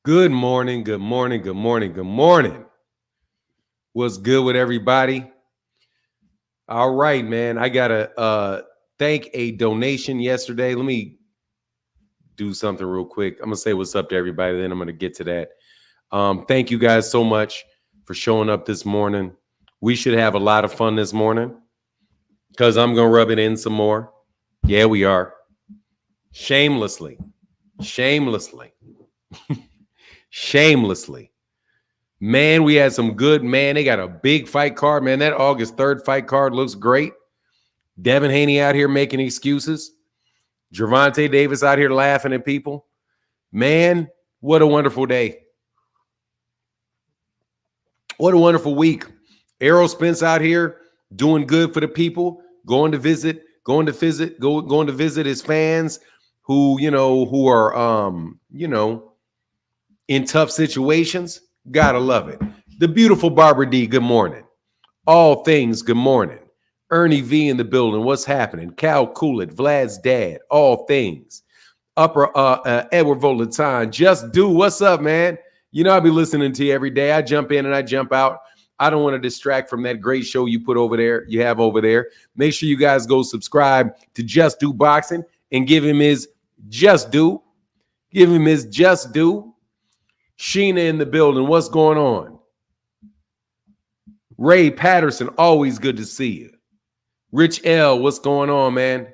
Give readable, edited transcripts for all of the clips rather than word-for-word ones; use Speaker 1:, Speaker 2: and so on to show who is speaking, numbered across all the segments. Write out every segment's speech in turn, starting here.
Speaker 1: Good morning, good morning, good morning, good morning. What's good with everybody? All right, man. I got to thank a donation yesterday. Let me do something real quick. I'm going to say what's up to everybody, then I'm going to get to that. Thank you guys so much for showing up this morning. We should have a lot of fun this morning because I'm going to rub it in some more. Yeah, we are. Shamelessly. Man, we had some good, man. They got a big fight card, man. That August 3rd fight card looks great. Devin Haney out here making excuses. Gervonta Davis out here laughing at people. Man, what a wonderful day. What a wonderful week. Errol Spence out here doing good for the people, going to visit his fans who are in tough situations. Gotta love it. The beautiful Barbara D, good morning. All things, good morning. Ernie V in the building, what's happening? Cal Coolett, Vlad's dad, all things. Upper Edward Volaton, just do, what's up, man? You know, I'll be listening to you every day. I jump in and I jump out. I don't want to distract from that great show you have over there. Make sure you guys go subscribe to Just Do Boxing and give him his just due. Give him his just due. Sheena in the building. What's going on? Ray Patterson, always good to see you. Rich L, what's going on, man?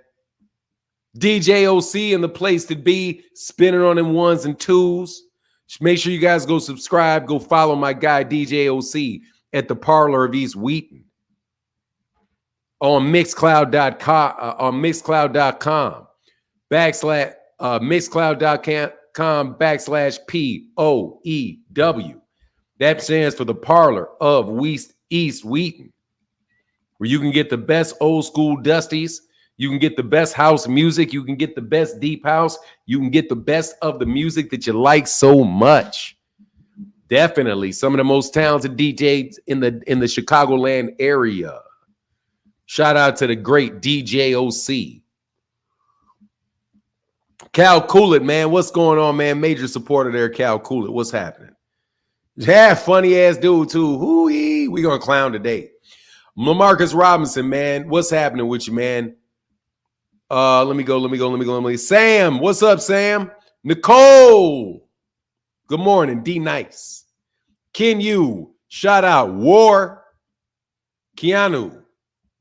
Speaker 1: DJ OC in the place to be, spinning on them ones and twos. Make sure you guys go subscribe. Go follow my guy, DJ OC, at the Parlor of East Wheaton. On Mixcloud.com, Mixcloud.com/POEW. That stands for the Parlor of East Wheaton, where you can get the best old school dusties. You can get the best house music. You can get the best deep house. You can get the best of the music that you like so much. Definitely some of the most talented DJs in the Chicagoland area. Shout out to the great DJ OC. Cal Coolett, man, what's going on, man? Major supporter there, Cal Coolett. What's happening? Yeah, funny ass dude too. Hoo-wee. We gonna clown today. LaMarcus Robinson, man, what's happening with you, man? Let me go. Sam, what's up, Sam? Nicole, good morning. D Nice, Ken Yu, shout out. War, Keanu,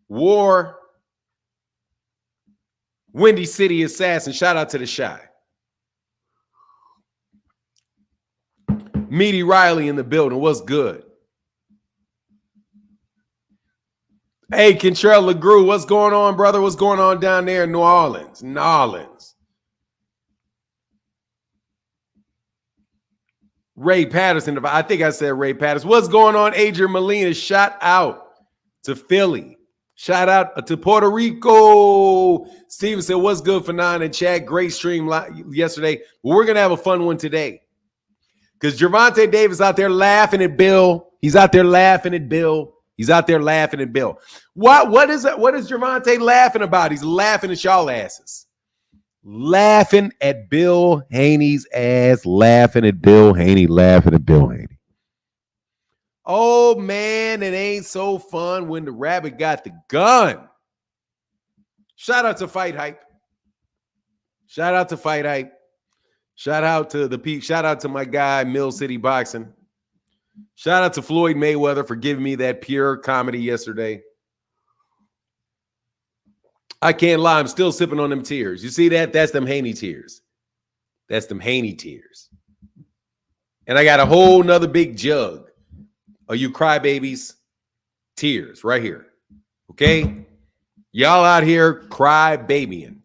Speaker 1: War, Windy City Assassin, shout out to the Shy. Meaty Riley in the building, what's good? Hey, Kentrell LeGrew, what's going on, brother? What's going on down there in New Orleans? Ray Patterson, I think I said Ray Patterson. What's going on, Adrian Molina? Shout out to Philly. Shout out to Puerto Rico. Steven said, what's good for 9 in chat? Great stream yesterday. Well, we're going to have a fun one today because Gervonta Davis out there laughing at Bill. He's out there laughing at Bill. What is Gervonta laughing about? He's laughing at y'all asses. Laughing at Bill Haney's ass. Laughing at Bill Haney. Oh, man, it ain't so fun when the rabbit got the gun. Shout out to Fight Hype. Shout out to the peak. Shout out to my guy, Mill City Boxing. Shout out to Floyd Mayweather for giving me that pure comedy yesterday. I can't lie. I'm still sipping on them tears. You see that? That's them Haney tears. And I got a whole nother big jug of you crybabies tears right here. Okay? Y'all out here cry babying.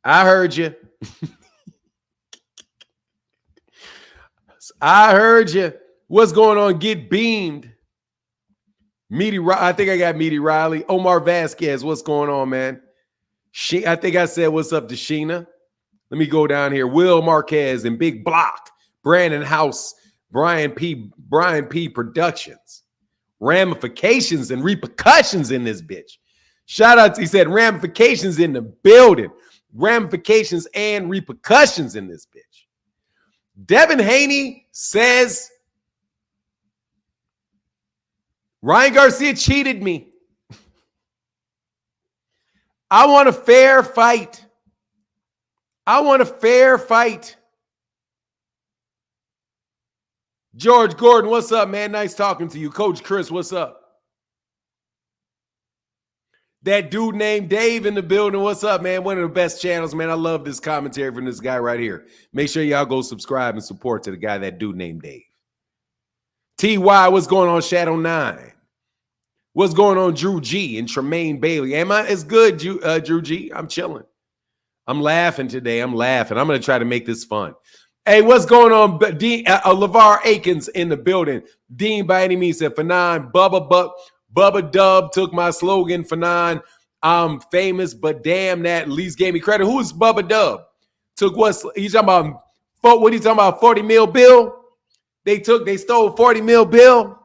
Speaker 1: I heard you. What's going on? Get beamed. I think I got Meaty Riley. Omar Vasquez, what's going on, man? I think I said what's up to Sheena. Let me go down here. Will Marquez and Big Block. Brandon House. Brian P. Productions. Ramifications and repercussions in this bitch. Shout out to, he said, ramifications in the building. Ramifications and repercussions in this bitch. Devin Haney says Ryan Garcia cheated me. I want a fair fight. I want a fair fight. George Gordon, what's up, man? Nice talking to you. Coach Chris, what's up? That dude named Dave in the building. What's up, man? One of the best channels, man. I love this commentary from this guy right here. Make sure y'all go subscribe and support to the guy, that dude named Dave. TY, what's going on, Shadow 9? What's going on, Drew G and Tremaine Bailey? Am I as good, Drew G? I'm chilling. I'm laughing today. I'm laughing. I'm going to try to make this fun. Hey, what's going on? LeVar Akins in the building. Dean, by any means, said, Fanon, Bubba Dub took my slogan, Fanon. I'm famous, but damn, that at least gave me credit. Who is Bubba Dub? Took what? You talking about? What are you talking about? 40 mil bill? They stole 40 mil bill.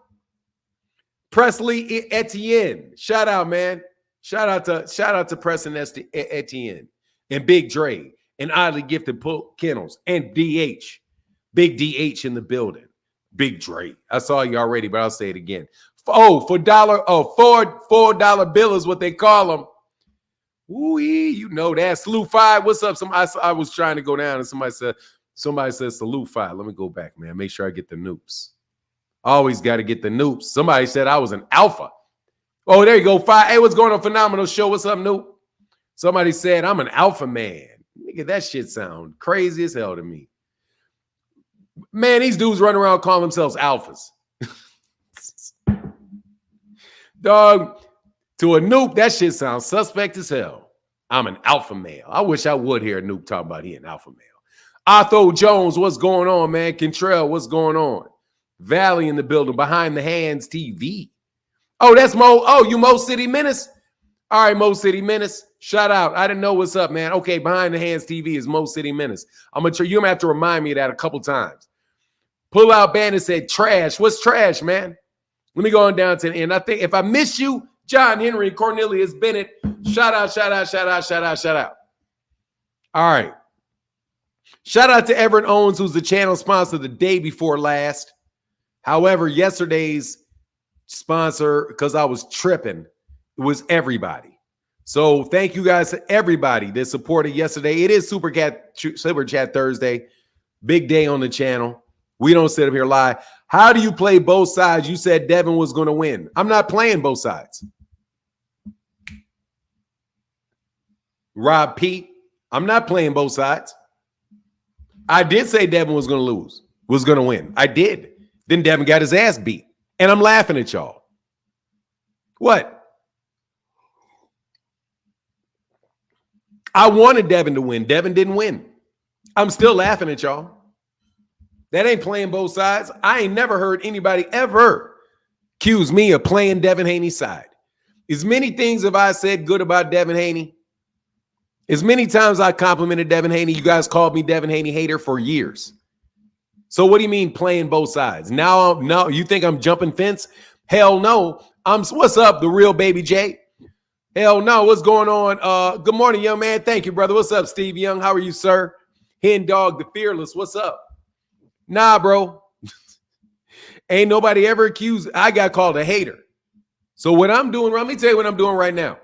Speaker 1: Presley Etienne. Shout out, man. Shout out to Preston Etienne and Big Dre and oddly gifted Kennels and DH. Big DH in the building. Big Dre. I saw you already, but I'll say it again. $4 bill is what they call them. Ooh, you know that. Salute 5. What's up? I was trying to go down and somebody said salute 5. Let me go back, man. Make sure I get the noops. Always got to get the noops. Somebody said I was an alpha. Oh, there you go. 5. Hey, what's going on? Phenomenal show. What's up, Noop? Somebody said I'm an alpha man. Nigga, that shit sound crazy as hell to me. Man, these dudes running around calling themselves alphas. Dog, to a Noop, that shit sounds suspect as hell. I'm an alpha male. I wish I would hear a Noop talk about he an alpha male. Otho Jones, what's going on, man? Kentrell, what's going on? Valley in the building, Behind the Hands TV. Oh, that's Mo. Oh, you Mo City Menace? All right, Mo City Menace. Shout out. I didn't know what's up, man. Okay, Behind the Hands TV is Mo City Menace. You're gonna have to remind me of that a couple times. Pull Out Bandit said trash. What's trash, man? Let me go on down to the end. I think if I miss you, John Henry, Cornelius Bennett, shout out. All right. Shout out to Everett Owens, who's the channel sponsor the day before last. However, yesterday's sponsor, because I was tripping, it was everybody. So thank you guys to everybody that supported yesterday. It is Super Chat Thursday. Big day on the channel. We don't sit up here lie. How do you play both sides? You said Devin was going to win. I'm not playing both sides. Rob Pete, I'm not playing both sides. I did say Devin was going to win. I did. Then Devin got his ass beat. And I'm laughing at y'all. What? I wanted Devin to win. Devin didn't win. I'm still laughing at y'all. That ain't playing both sides. I ain't never heard anybody ever accuse me of playing Devin Haney's side. As many things have I said good about Devin Haney. As many times I complimented Devin Haney, you guys called me Devin Haney hater for years. So what do you mean playing both sides? Now you think I'm jumping fence? Hell no. What's up, the real baby J? Hell no. What's going on? Good morning, young man. Thank you, brother. What's up, Steve Young? How are you, sir? Hen Dog, the Fearless. What's up? Nah, bro. Ain't nobody ever accused. I got called a hater. So what I'm doing, let me tell you what I'm doing right now.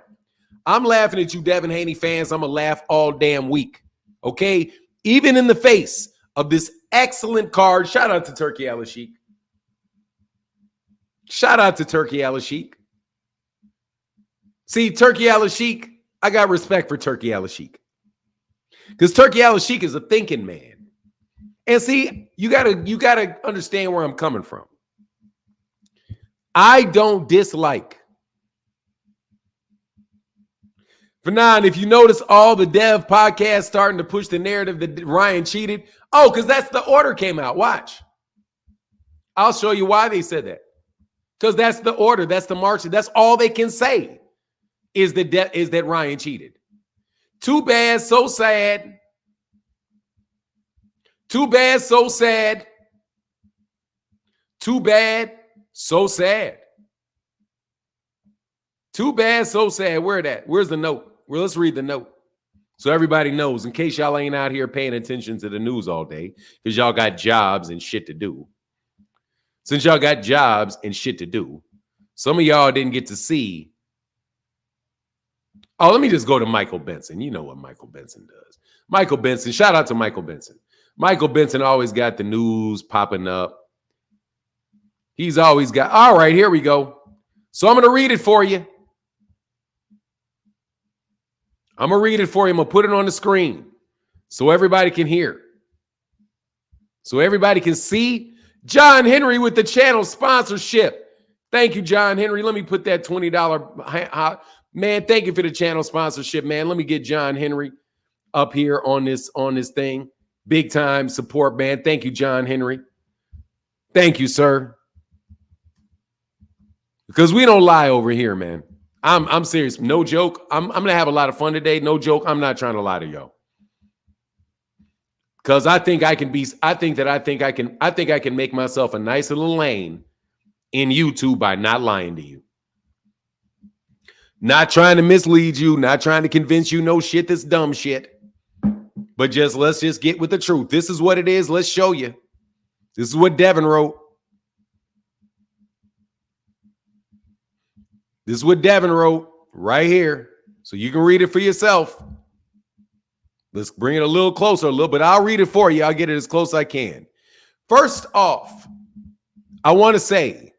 Speaker 1: I'm laughing at you, Devin Haney fans. I'm going to laugh all damn week. Okay? Even in the face of this excellent card. Shout out to Turkey Al-Sheikh. Shout out to Turkey Al-Sheikh. See, Turkey Al-Sheikh, I got respect for Turkey Al-Sheikh. Because Turkey Al-Sheikh is a thinking man. And see, you gotta understand where I'm coming from. I don't dislike. Fanon, if you notice all the dev podcasts starting to push the narrative that Ryan cheated. Oh, because that's the order came out. Watch. I'll show you why they said that. Because that's the order. That's the march. That's all they can say is that Ryan cheated. Too bad, so sad. Too bad, so sad. Too bad, so sad. Too bad, so sad. Where's the note? Well, let's read the note. So everybody knows, in case y'all ain't out here paying attention to the news all day, because y'all got jobs and shit to do. Since y'all got jobs and shit to do, some of y'all didn't get to see. Oh, let me just go to Michael Benson. You know what Michael Benson does. Michael Benson, shout out to Michael Benson. Michael Benson always got the news popping up. He's always got, all right, here we go. So I'm going to read it for you. I'm going to read it for you. I'm going to put it on the screen so everybody can hear. So everybody can see. John Henry with the channel sponsorship. Thank you, John Henry. Let me put that $20. Man, thank you for the channel sponsorship, man. Let me get John Henry up here on this thing. Big time support, man. Thank you, John Henry. Thank you, sir. Because we don't lie over here, man. I'm serious. No joke. I'm gonna have a lot of fun today. No joke. I'm not trying to lie to y'all. Because I think I can make myself a nice little lane in YouTube by not lying to you. Not trying to mislead you, not trying to convince you no shit that's dumb shit. But let's just get with the truth. This is what it is. Let's show you. This is what Devin wrote. This is what Devin wrote right here. So you can read it for yourself. Let's bring it a little closer, but I'll read it for you. I'll get it as close as I can. First off, I want to say,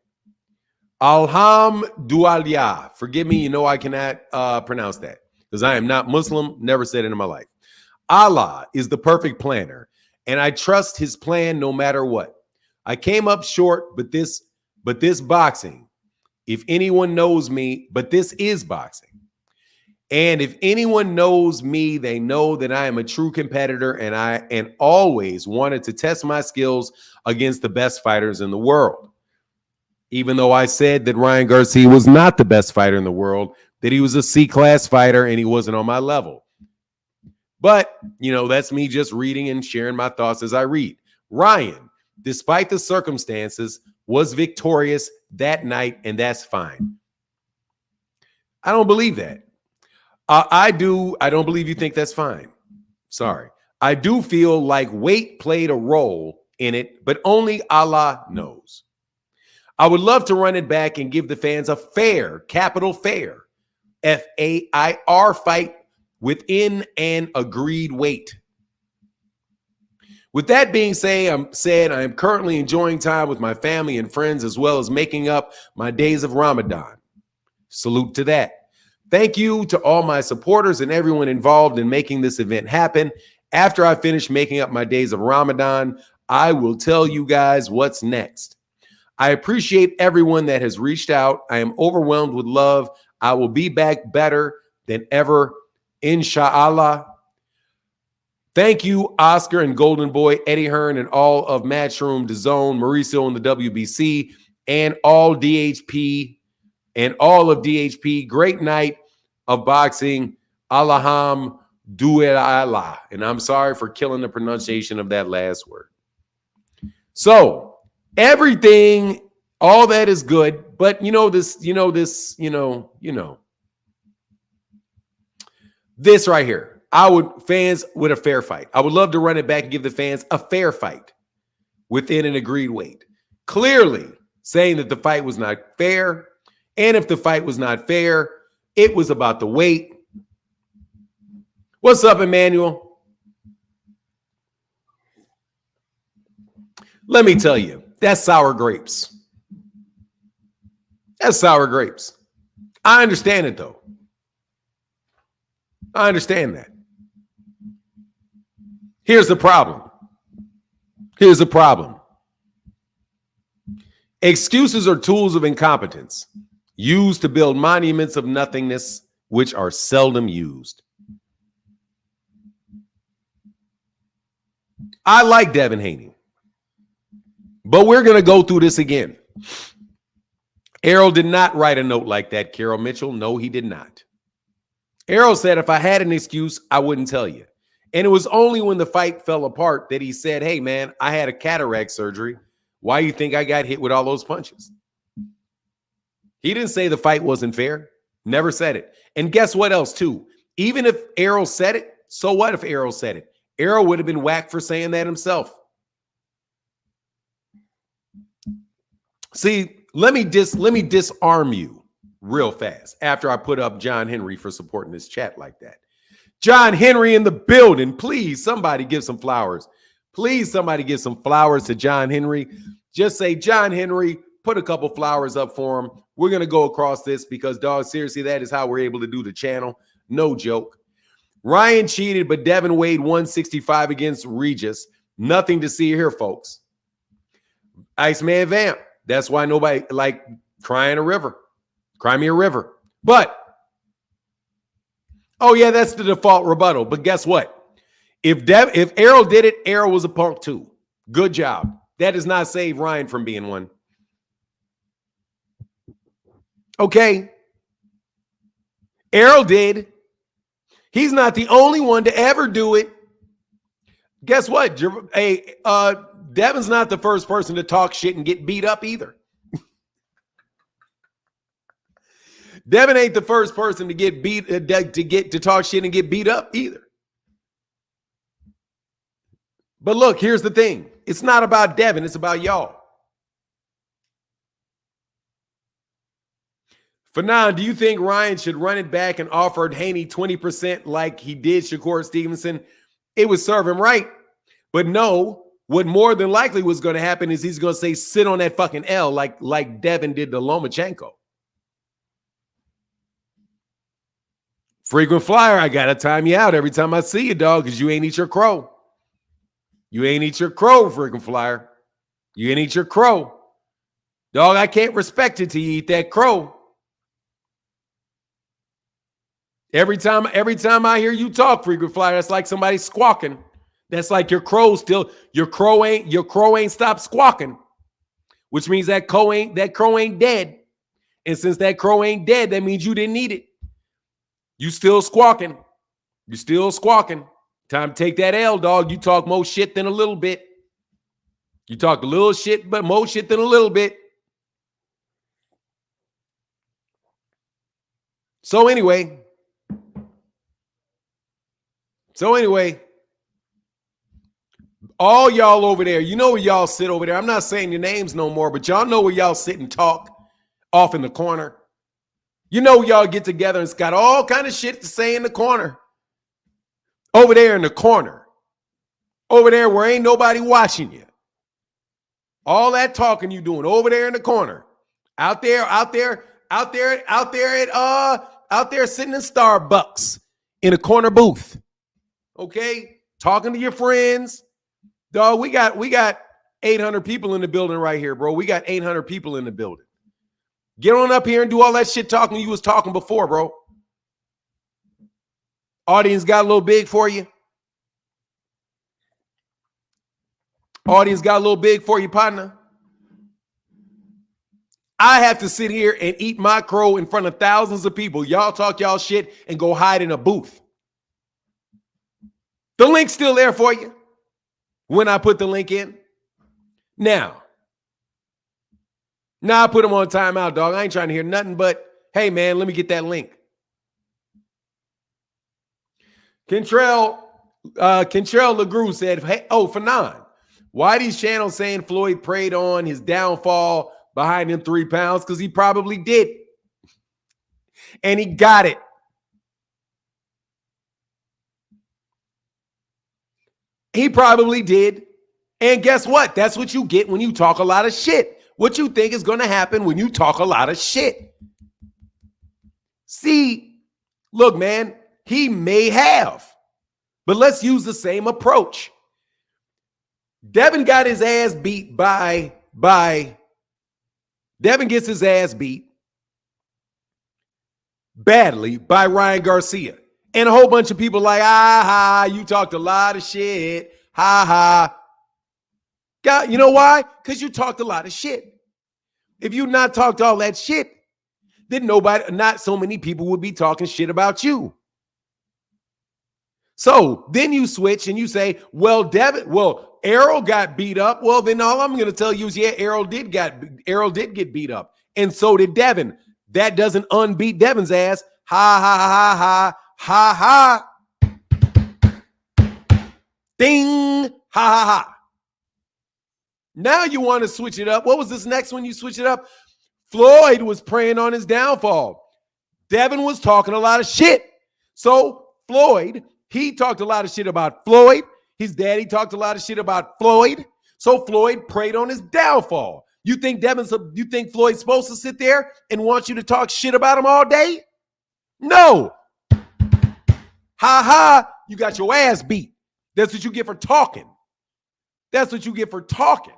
Speaker 1: Alhamdulillah. Forgive me, you know I cannot pronounce that because I am not Muslim, never said it in my life. Allah is the perfect planner, and I trust his plan no matter what. I came up short, but this boxing, if anyone knows me, but this is boxing. And if anyone knows me, they know that I am a true competitor and always wanted to test my skills against the best fighters in the world. Even though I said that Ryan Garcia was not the best fighter in the world, that he was a C-class fighter and he wasn't on my level. But, that's me just reading and sharing my thoughts as I read. Ryan, despite the circumstances, was victorious that night, and that's fine. I don't believe that. I don't believe you think that's fine. Sorry. I do feel like weight played a role in it, but only Allah knows. I would love to run it back and give the fans a fair, capital fair, FAIR fight within an agreed weight. With that being said, I am currently enjoying time with my family and friends as well as making up my days of Ramadan. Salute to that. Thank you to all my supporters and everyone involved in making this event happen. After I finish making up my days of Ramadan, I will tell you guys what's next. I appreciate everyone that has reached out. I am overwhelmed with love. I will be back better than ever, inshallah. Thank you, Oscar and Golden Boy, Eddie Hearn, and all of Matchroom, DAZN, Mauricio and the WBC, and all DHP. And all of DHP, great night of boxing. Alhamdulillah. And I'm sorry for killing the pronunciation of that last word. So everything, all that is good. But this right here. Fans with a fair fight. I would love to run it back and give the fans a fair fight within an agreed weight. Clearly saying that the fight was not fair. And if the fight was not fair, it was about the weight. What's up, Emmanuel? Let me tell you, that's sour grapes. That's sour grapes. I understand it, though. I understand that. Here's the problem. Excuses are tools of incompetence, used to build monuments of nothingness, which are seldom used. I like Devin Haney, but we're going to go through this again. Errol did not write a note like that, Carol Mitchell. No, he did not. Errol said, if I had an excuse, I wouldn't tell you. And it was only when the fight fell apart that he said, hey, man, I had a cataract surgery. Why do you think I got hit with all those punches? He didn't say the fight wasn't fair. Never said it. And guess what else, too? Even if Errol said it, So what if Errol said it? Errol would have been whacked for saying that himself. See, let me disarm you real fast after I put up John Henry for supporting this chat like that. John Henry in the building. Please, somebody give some flowers. Please, somebody give some flowers to John Henry. Just say, John Henry, put a couple flowers up for him. We're going to go across this because, dog, seriously, that is how we're able to do the channel. No joke. Ryan cheated, but Devin weighed 165 against Regis. Nothing to see here, folks. Iceman Vamp. That's why nobody like crying a river. Cry me a river. But, oh, yeah, that's the default rebuttal. But guess what? If Errol did it, Errol was a punk too. Good job. That does not save Ryan from being one. Okay. Errol did. He's not the only one to ever do it. Guess what? Devin's not the first person to talk shit and get beat up either. Devin ain't the first person to get beat to talk shit and get beat up either. But look, here's the thing. It's not about Devin, it's about y'all. Fanon, do you think Ryan should run it back and offer Haney 20% like he did Shakur Stevenson? It would serve him right. But no, what more than likely was going to happen is he's going to say, sit on that fucking L like Devin did to Lomachenko. Frequent flyer, I got to time you out every time I see you, dog, because you ain't eat your crow. You ain't eat your crow, frequent flyer. You ain't eat your crow. Dog, I can't respect it till you eat that crow. Every time I hear you talk, frequent flyer, that's like somebody squawking. That's like your crow ain't stopped squawking, which means that crow ain't dead. And since that crow ain't dead, that means you didn't eat it. You still squawking. You still squawking. Time to take that L, dog. You talk more shit than a little bit. You talk a little shit, but more shit than a little bit. So anyway, all y'all over there, you know where y'all sit over there. I'm not saying your names no more, but y'all know where y'all sit and talk off in the corner. You know y'all get together and it's got all kind of shit to say in the corner. Over there in the corner. Over there where ain't nobody watching you. All that talking you doing over there in the corner. Out there sitting in Starbucks in a corner booth. Okay? Talking to your friends. Dog, we got 800 people in the building right here, bro. We got 800 people in the building. Get on up here and do all that shit talking you was talking before, bro. Audience got a little big for you. Audience got a little big for you, partner. I have to sit here and eat my crow in front of thousands of people. Y'all talk y'all shit and go hide in a booth. The link's still there for you when I put the link in. Now I put them on timeout, dog. I ain't trying to hear nothing but, hey, man, let me get that link. Kentrell LeGroux said, hey, Fanon, why these channels saying Floyd preyed on his downfall behind him 3 pounds? Because he probably did. And he got it. He probably did. And guess what? That's what you get when you talk a lot of shit. What you think is going to happen when you talk a lot of shit. See, look, man, he may have. But let's use the same approach. Devin got his ass beat Devin gets his ass beat badly by Ryan Garcia. And a whole bunch of people like, you talked a lot of shit. God, you know why? Because you talked a lot of shit. If you not talked all that shit, then not so many people would be talking shit about you. So then you switch and you say, well, Errol got beat up. Well, then all I'm going to tell you is, yeah, Errol did get beat up. And so did Devin. That doesn't unbeat Devin's ass. Ha, ha, ha, ha, ha, ha. Ding. Ha ha ha. Now you want to switch it up. What was this next one you switch it up? Floyd was preying on his downfall. Devin was talking a lot of shit. So Floyd, he talked a lot of shit about Floyd. His daddy talked a lot of shit about Floyd. So Floyd preyed on his downfall. You think Floyd's supposed to sit there and want you to talk shit about him all day? No. Ha ha, you got your ass beat. That's what you get for talking. That's what you get for talking.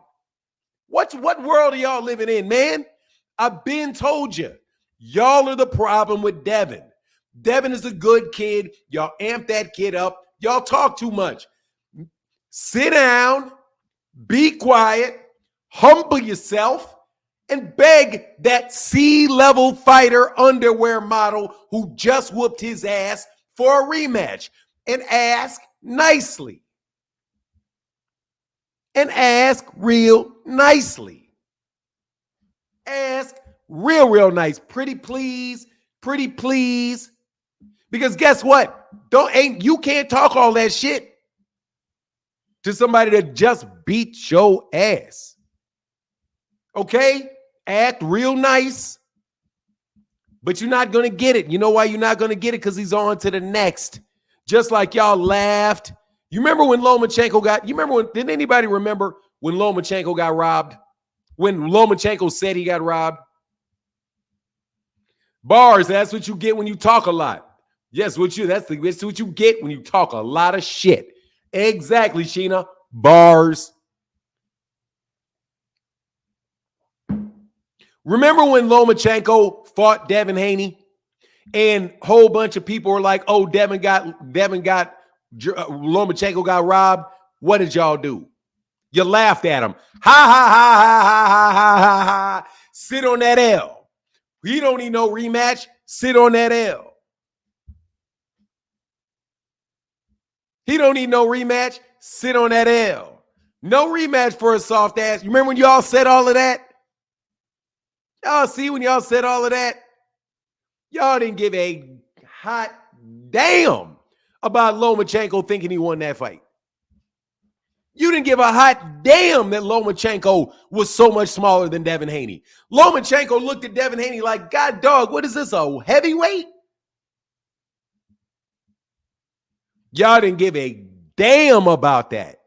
Speaker 1: What world are y'all living in, man? I've been told you. Y'all are the problem with Devin. Devin is a good kid. Y'all amp that kid up. Y'all talk too much. Sit down, be quiet, humble yourself, and beg that C-level fighter underwear model who just whooped his ass for a rematch. And ask nicely. And ask real nicely. Ask real nice. Pretty please. Because guess what? You can't talk all that shit to somebody that just beat your ass. Okay? Act real nice. But you're not going to get it. You know why you're not going to get it? Because he's on to the next. Just like y'all laughed. You remember when Lomachenko didn't anybody remember when Lomachenko got robbed? When Lomachenko said he got robbed? Bars, that's what you get when you talk a lot. Yes, that's what you get when you talk a lot of shit. Exactly, Sheena. Bars. Remember when Lomachenko fought Devin Haney? And a whole bunch of people were like, oh, Lomachenko got robbed. What did y'all do? You laughed at him. Ha, ha, ha, ha, ha, ha, ha, ha. Sit on that L. He don't need no rematch. Sit on that L. He don't need no rematch. Sit on that L. No rematch for a soft ass. You remember when y'all said all of that? Y'all see when y'all said all of that? Y'all didn't give a hot damn about Lomachenko thinking he won that fight. You didn't give a hot damn that Lomachenko was so much smaller than Devin Haney. Lomachenko looked at Devin Haney like, God dog, what is this, a heavyweight? Y'all didn't give a damn about that.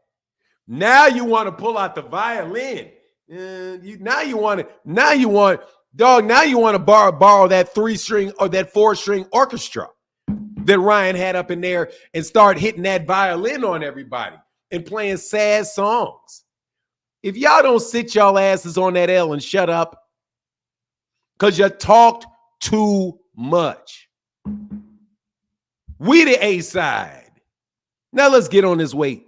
Speaker 1: Now you want to pull out the violin. Now you want to borrow that 3-string or that 4-string orchestra that Ryan had up in there and start hitting that violin on everybody and playing sad songs. If y'all don't sit y'all asses on that L and shut up, because you talked too much. We the A side. Now let's get on this weight.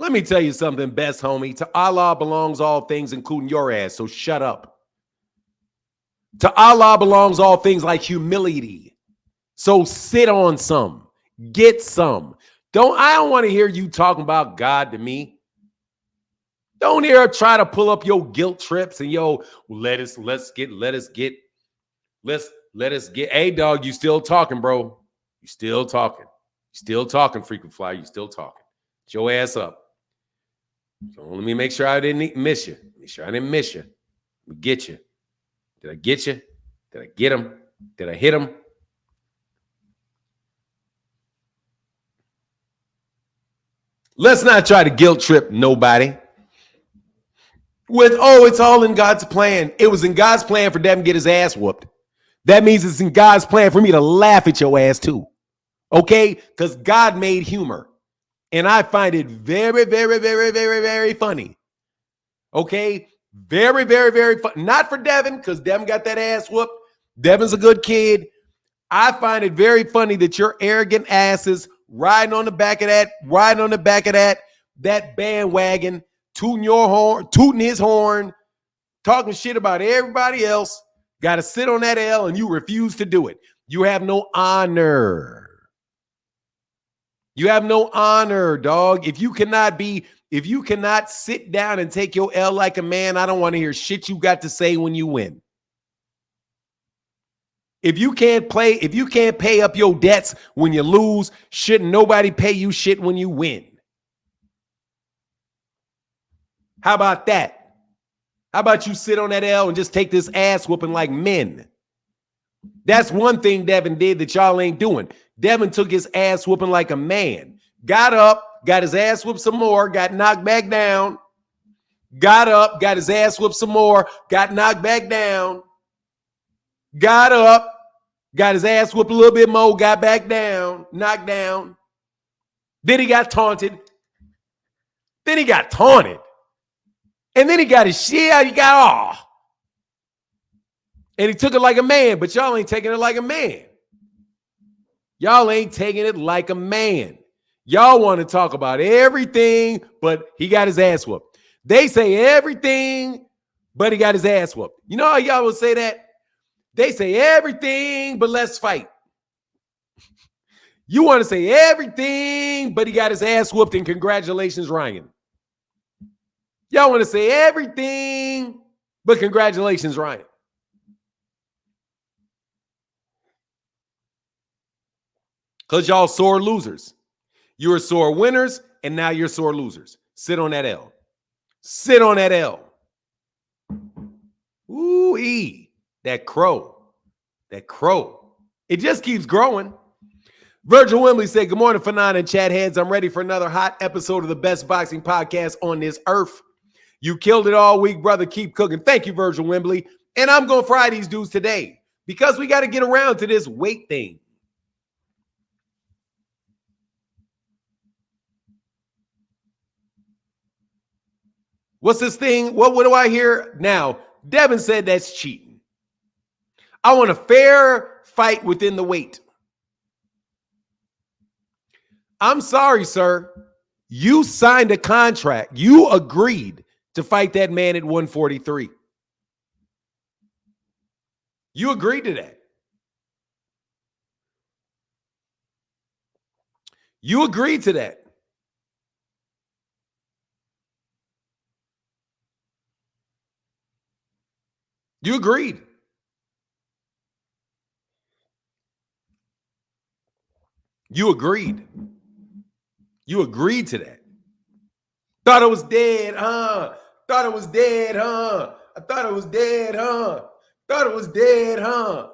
Speaker 1: Let me tell you something, best homie. To Allah belongs all things, including your ass, so shut up. To Allah belongs all things like humility. So sit on some. Get some. I don't want to hear you talking about God to me. Don't try to pull up your guilt trips and let us get. Hey, dog, you still talking, bro. You still talking. Frequent flyer. You still talking. Get your ass up. So let me make sure I didn't miss you. Make sure I didn't miss you. Let me get you. Did I get you? Did I get him? Did I hit him? Let's not try to guilt trip nobody with, it's all in God's plan. It was in God's plan for Devin to get his ass whooped. That means it's in God's plan for me to laugh at your ass too. Okay? Because God made humor. And I find it very, very, very, very, very funny. Okay? Very, very, very funny. Not for Devin, because Devin got that ass whooped. Devin's a good kid. I find it very funny that your arrogant asses riding on the back of that bandwagon, tooting his horn, talking shit about everybody else, got to sit on that L and you refuse to do it. You have no honor. You have no honor, dog. If you cannot sit down and take your L like a man, I don't want to hear shit you got to say when you win. If you can't pay up your debts when you lose, shouldn't nobody pay you shit when you win? How about that? How about you sit on that L and just take this ass whooping like men? That's one thing Devin did that y'all ain't doing. Devin took his ass whooping like a man. Got up, got his ass whooped some more, got knocked back down. Got up, got his ass whooped some more, got knocked back down. Got up, got his ass whooped a little bit more, got back down, knocked down. Then he got taunted. And then he got his shit out. He got off. And he took it like a man, but y'all ain't taking it like a man. Y'all ain't taking it like a man. Y'all want to talk about everything, but he got his ass whooped. They say everything, but he got his ass whooped. You know how y'all will say that? They say everything, but let's fight. You want to say everything, but he got his ass whooped, and congratulations, Ryan. Y'all want to say everything, but congratulations, Ryan. Because y'all sore losers. You were sore winners, and now you're sore losers. Sit on that L. Sit on that L. Ooh-ee. That crow. That crow. It just keeps growing. Virgil Wembley said, good morning, Fanon and chat heads. I'm ready for another hot episode of the best boxing podcast on this earth. You killed it all week, brother. Keep cooking. Thank you, Virgil Wembley. And I'm going to fry these dudes today because we got to get around to this weight thing. What's this thing? What do I hear now? Devin said that's cheating. I want a fair fight within the weight. I'm sorry, sir. You signed a contract. You agreed to fight that man at 143. You agreed to that. You agreed to that. You agreed. You agreed. You agreed to that. Thought it was dead, huh? Thought it was dead, huh? I thought it was dead, huh? Thought it was dead, huh?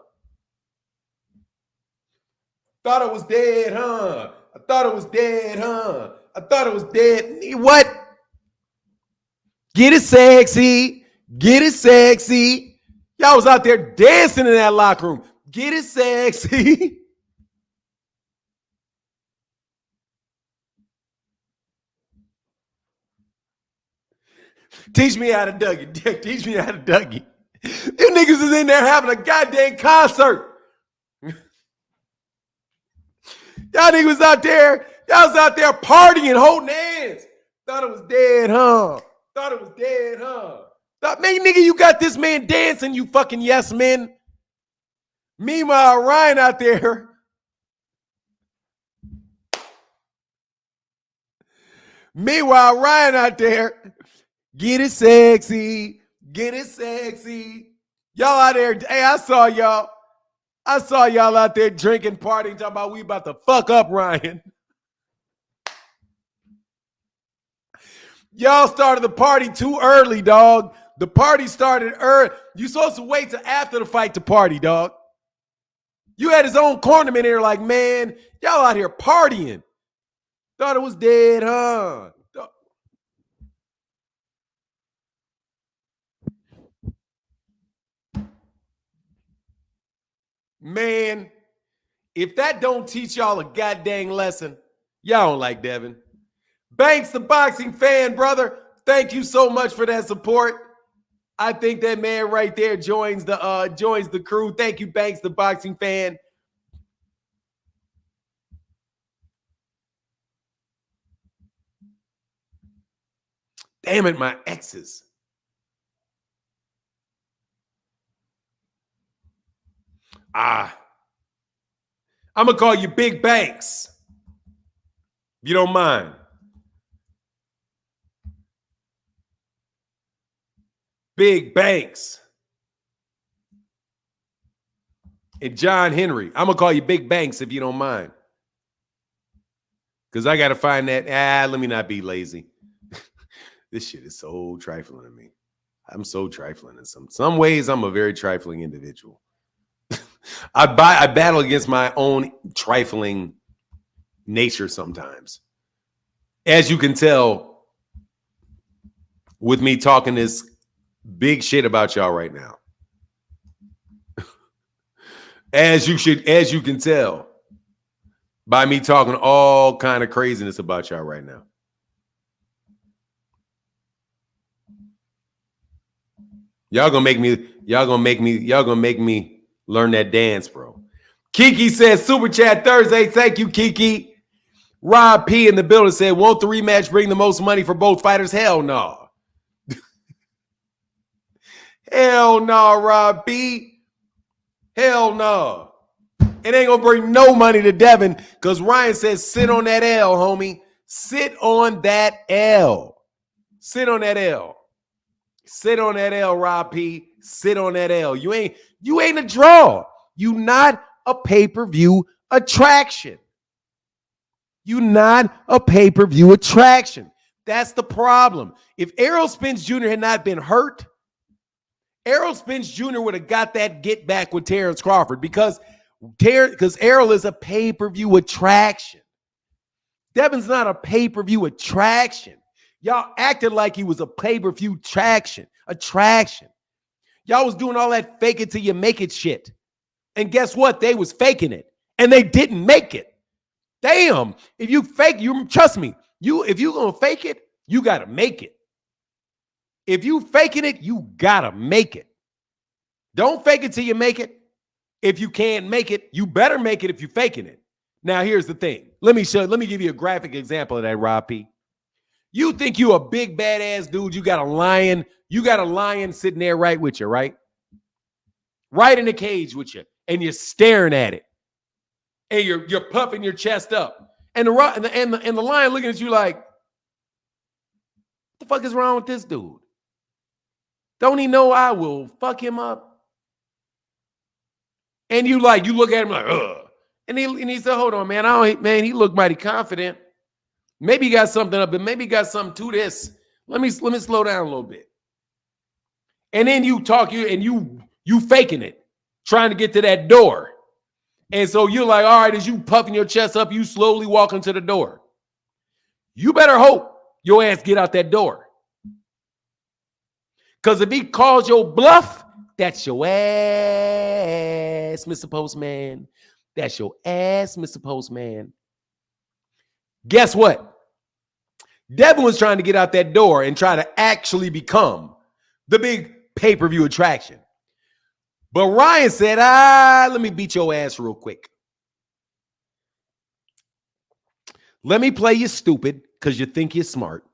Speaker 1: Thought it was dead, huh? I thought it was dead, huh? I thought it was dead. What? Get it sexy. Get it sexy. Y'all was out there dancing in that locker room. Get it sexy. Teach me how to Dougie. Teach me how to Dougie. Them niggas is in there having a goddamn concert. Y'all niggas was out there. Y'all was out there partying, holding hands. Thought it was dead, huh? Thought it was dead, huh? Thought, man, nigga, you got this man dancing, you fucking yes men. Meanwhile, Ryan out there. Meanwhile, Ryan out there. Get it sexy. Get it sexy. Y'all out there. Hey, I saw y'all. I saw y'all out there drinking, partying, talking about we about to fuck up Ryan. Y'all started the party too early, dog. The party started early. You supposed to wait till after the fight to party, dog. You had his own cornerman here like, man, y'all out here partying. Thought it was dead, huh? Man, if that don't teach y'all a goddamn lesson, y'all don't like Devin. Banks, the boxing fan, brother. Thank you so much for that support. I think that man right there joins the crew. Thank you, Banks, the boxing fan. Damn it, my exes. I'm gonna call you Big Banks. If you don't mind. Big Banks. And John Henry. I'm going to call you Big Banks if you don't mind. Because I got to find that. Let me not be lazy. This shit is so trifling to me. I'm so trifling in some ways. I'm a very trifling individual. I battle against my own trifling nature sometimes. As you can tell with me talking this big shit about y'all right now. As you can tell by me talking all kind of craziness about y'all right now. Y'all gonna make me learn that dance, bro. Kiki says, Super Chat Thursday. Thank you, Kiki. Rob P in the building said, won't the rematch bring the most money for both fighters? Hell no. Hell no, Rob P. Hell no. It ain't gonna bring no money to Devin because Ryan says, sit on that L, homie. Sit on that L. Sit on that L. Sit on that L, Rob P. Sit on that L. You ain't a draw. You not a pay-per-view attraction. You not a pay-per-view attraction. That's the problem. If Errol Spence Jr. had not been hurt, Errol Spence Jr. would have got that get back with Terrence Crawford because Errol is a pay-per-view attraction. Devin's not a pay-per-view attraction. Y'all acted like he was a pay-per-view attraction. Y'all was doing all that fake it till you make it shit. And guess what? They was faking it. And they didn't make it. Damn. If you fake, trust me, if you gonna fake it, you gotta make it. If you faking it, you gotta make it. Don't fake it till you make it. If you can't make it, you better make it if you're faking it. Now, here's the thing. Let me give you a graphic example of that, Rob P. You think you a big badass dude, you got a lion sitting there right with you, right? Right in the cage with you, and you're staring at it. And you're puffing your chest up. And the lion looking at you like, what the fuck is wrong with this dude? Don't he know I will fuck him up? And you look at him like, ugh. And he said, hold on, man. He looked mighty confident. Maybe he got something up, but maybe he got something to this. Let me slow down a little bit. And then you faking it, trying to get to that door. And so you're like, all right, as you puffing your chest up, you slowly walking to the door. You better hope your ass get out that door. Because if he calls your bluff, that's your ass, Mr. Postman. That's your ass, Mr. Postman. Guess what? Devin was trying to get out that door and try to actually become the big pay-per-view attraction. But Ryan said, let me beat your ass real quick. Let me play you stupid because you think you're smart.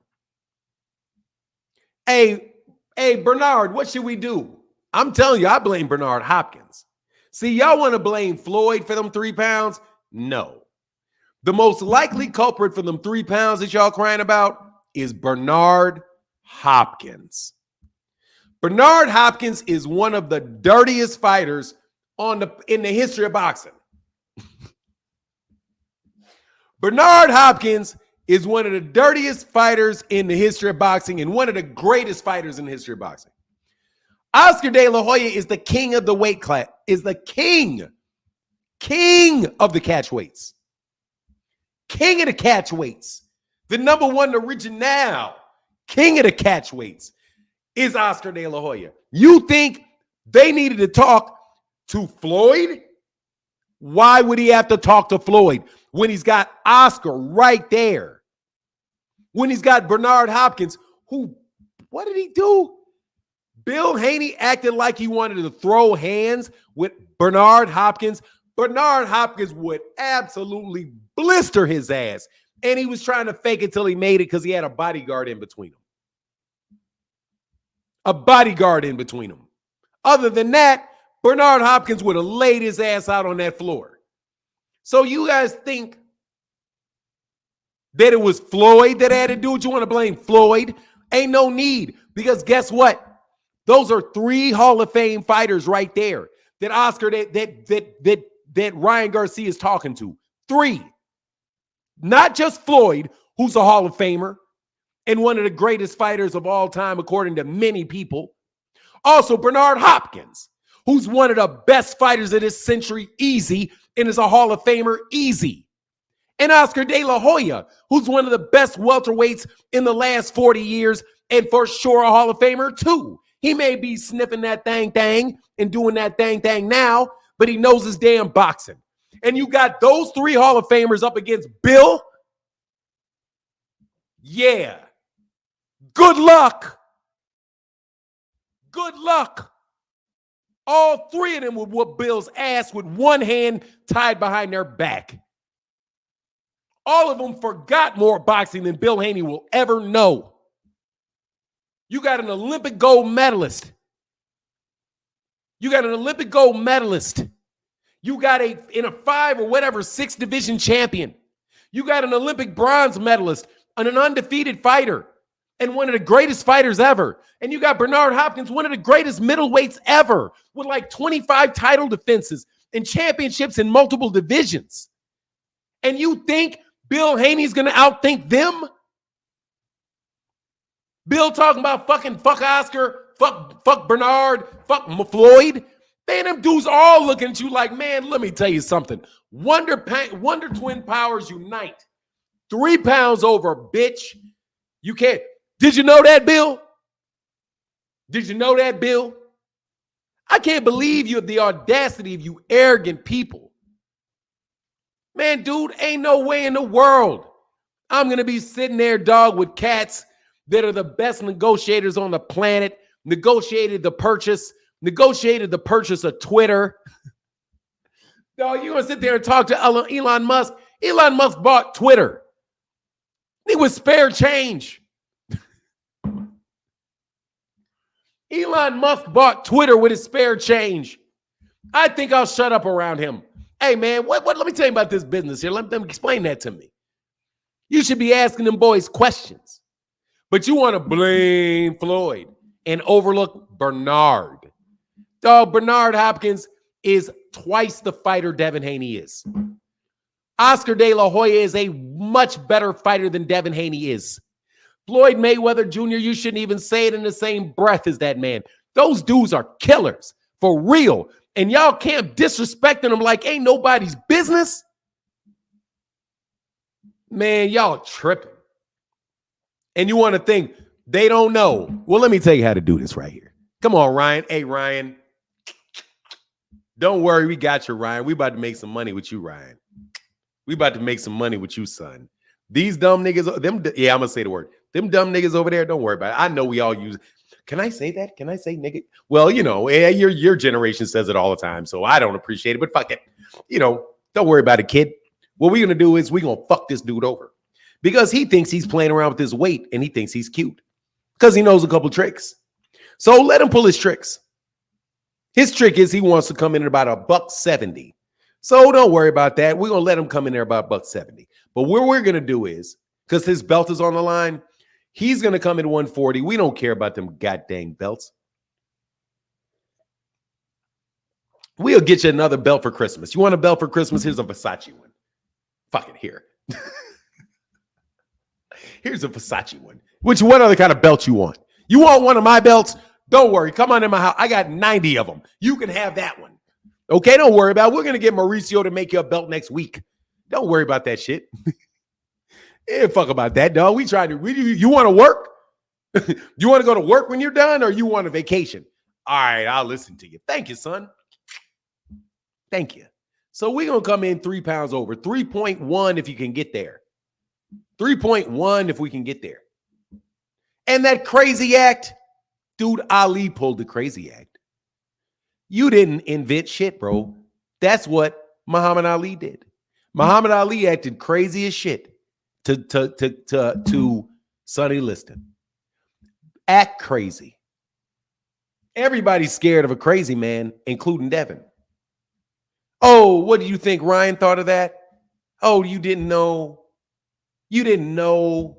Speaker 1: Hey, Bernard, what should we do? I'm telling you, I blame Bernard Hopkins. See, y'all want to blame Floyd for them 3 pounds? No. The most likely culprit for them 3 pounds that y'all crying about is Bernard Hopkins. Bernard Hopkins is one of the dirtiest fighters in the history of boxing. Bernard Hopkins is one of the dirtiest fighters in the history of boxing and one of the greatest fighters in the history of boxing. Oscar De La Hoya is the king of the weight class, is the king of the catch weights. King of the catch weights. The number one original king of the catch weights is Oscar De La Hoya. You think they needed to talk to Floyd? Why would he have to talk to Floyd when he's got Oscar right there? When he's got Bernard Hopkins, what did he do? Bill Haney acted like he wanted to throw hands with Bernard Hopkins. Bernard Hopkins would absolutely blister his ass. And he was trying to fake it till he made it because he had a bodyguard in between them. A bodyguard in between them. Other than that, Bernard Hopkins would have laid his ass out on that floor. So you guys think that it was Floyd that had to do it? You want to blame Floyd? Ain't no need. Because guess what? Those are 3 Hall of Fame fighters right there. that Ryan Garcia is talking to. 3. Not just Floyd, who's a Hall of Famer and one of the greatest fighters of all time, according to many people. Also, Bernard Hopkins, who's one of the best fighters of this century, easy, and is a Hall of Famer, easy. And Oscar De La Hoya, who's one of the best welterweights in the last 40 years, and for sure a Hall of Famer, too. He may be sniffing that thang and doing that thang now, but he knows his damn boxing. And you got those 3 Hall of Famers up against Bill. Yeah. Good luck. Good luck. All 3 of them would whoop Bill's ass with one hand tied behind their back. All of them forgot more boxing than Bill Haney will ever know. You got an Olympic gold medalist. You got in a 5 or whatever 6 division champion. You got an Olympic bronze medalist and an undefeated fighter and one of the greatest fighters ever. And you got Bernard Hopkins, one of the greatest middleweights ever, with like 25 title defenses and championships in multiple divisions. And you think Bill Haney's going to outthink them? Bill talking about fuck Oscar, fuck Bernard, fuck Floyd. Man, them dudes all looking at you like, man, let me tell you something. Wonder Twin Powers unite. 3 pounds over, bitch. You can't. Did you know that, Bill? I can't believe you have the audacity of you arrogant people. Man, dude, ain't no way in the world I'm going to be sitting there, dog, with cats that are the best negotiators on the planet, negotiated the purchase of Twitter. Dog, you going to sit there and talk to Elon Musk? Elon Musk bought Twitter. He was spare change. Elon Musk bought Twitter with his spare change. I think I'll shut up around him. Hey, man, what? Let me tell you about this business here. Let them explain that to me. You should be asking them boys questions. But you want to blame Floyd and overlook Bernard. Dog, Bernard Hopkins is twice the fighter Devin Haney is. Oscar De La Hoya is a much better fighter than Devin Haney is. Floyd Mayweather Jr., you shouldn't even say it in the same breath as that man. Those dudes are killers, for real. And y'all can't disrespect them like ain't nobody's business. Man, y'all tripping. And you want to think they don't know. Well, let me tell you how to do this right here. Come on, Ryan. Hey, Ryan. Don't worry, we got you, Ryan. We about to make some money with you, Ryan. We about to make some money with you, son. These dumb niggas, I'm going to say the word. Them dumb niggas over there, don't worry about it. I know we all use it. Can I say that? Can I say nigga? Well, your generation says it all the time, so I don't appreciate it, but fuck it. Don't worry about it, kid. What we're going to do is we're going to fuck this dude over because he thinks he's playing around with his weight and he thinks he's cute because he knows a couple tricks. So let him pull his tricks. His trick is he wants to come in at about $170. So don't worry about that. We're going to let him come in there about $170. But what we're going to do is, because his belt is on the line, he's going to come in 140. We don't care about them goddamn belts. We'll get you another belt for Christmas. You want a belt for Christmas? Here's a Versace one. Fuck it, here. Here's a Versace one. What other kind of belt you want? You want one of my belts? Don't worry. Come on in my house. I got 90 of them. You can have that one. Okay, don't worry about it. We're going to get Mauricio to make you a belt next week. Don't worry about that shit. Yeah, fuck about that, dog. You want to work? You want to go to work when you're done or you want a vacation? All right, I'll listen to you. Thank you, son. Thank you. So we're going to come in 3 pounds over. 3.1 if you can get there. 3.1 if we can get there. And that crazy act, dude, Ali pulled the crazy act. You didn't invent shit, bro. That's what Muhammad Ali did. Muhammad Ali acted crazy as shit to Sonny Liston. Act crazy. Everybody's scared of a crazy man, including Devin. Oh, what do you think Ryan thought of that? Oh, you didn't know? You didn't know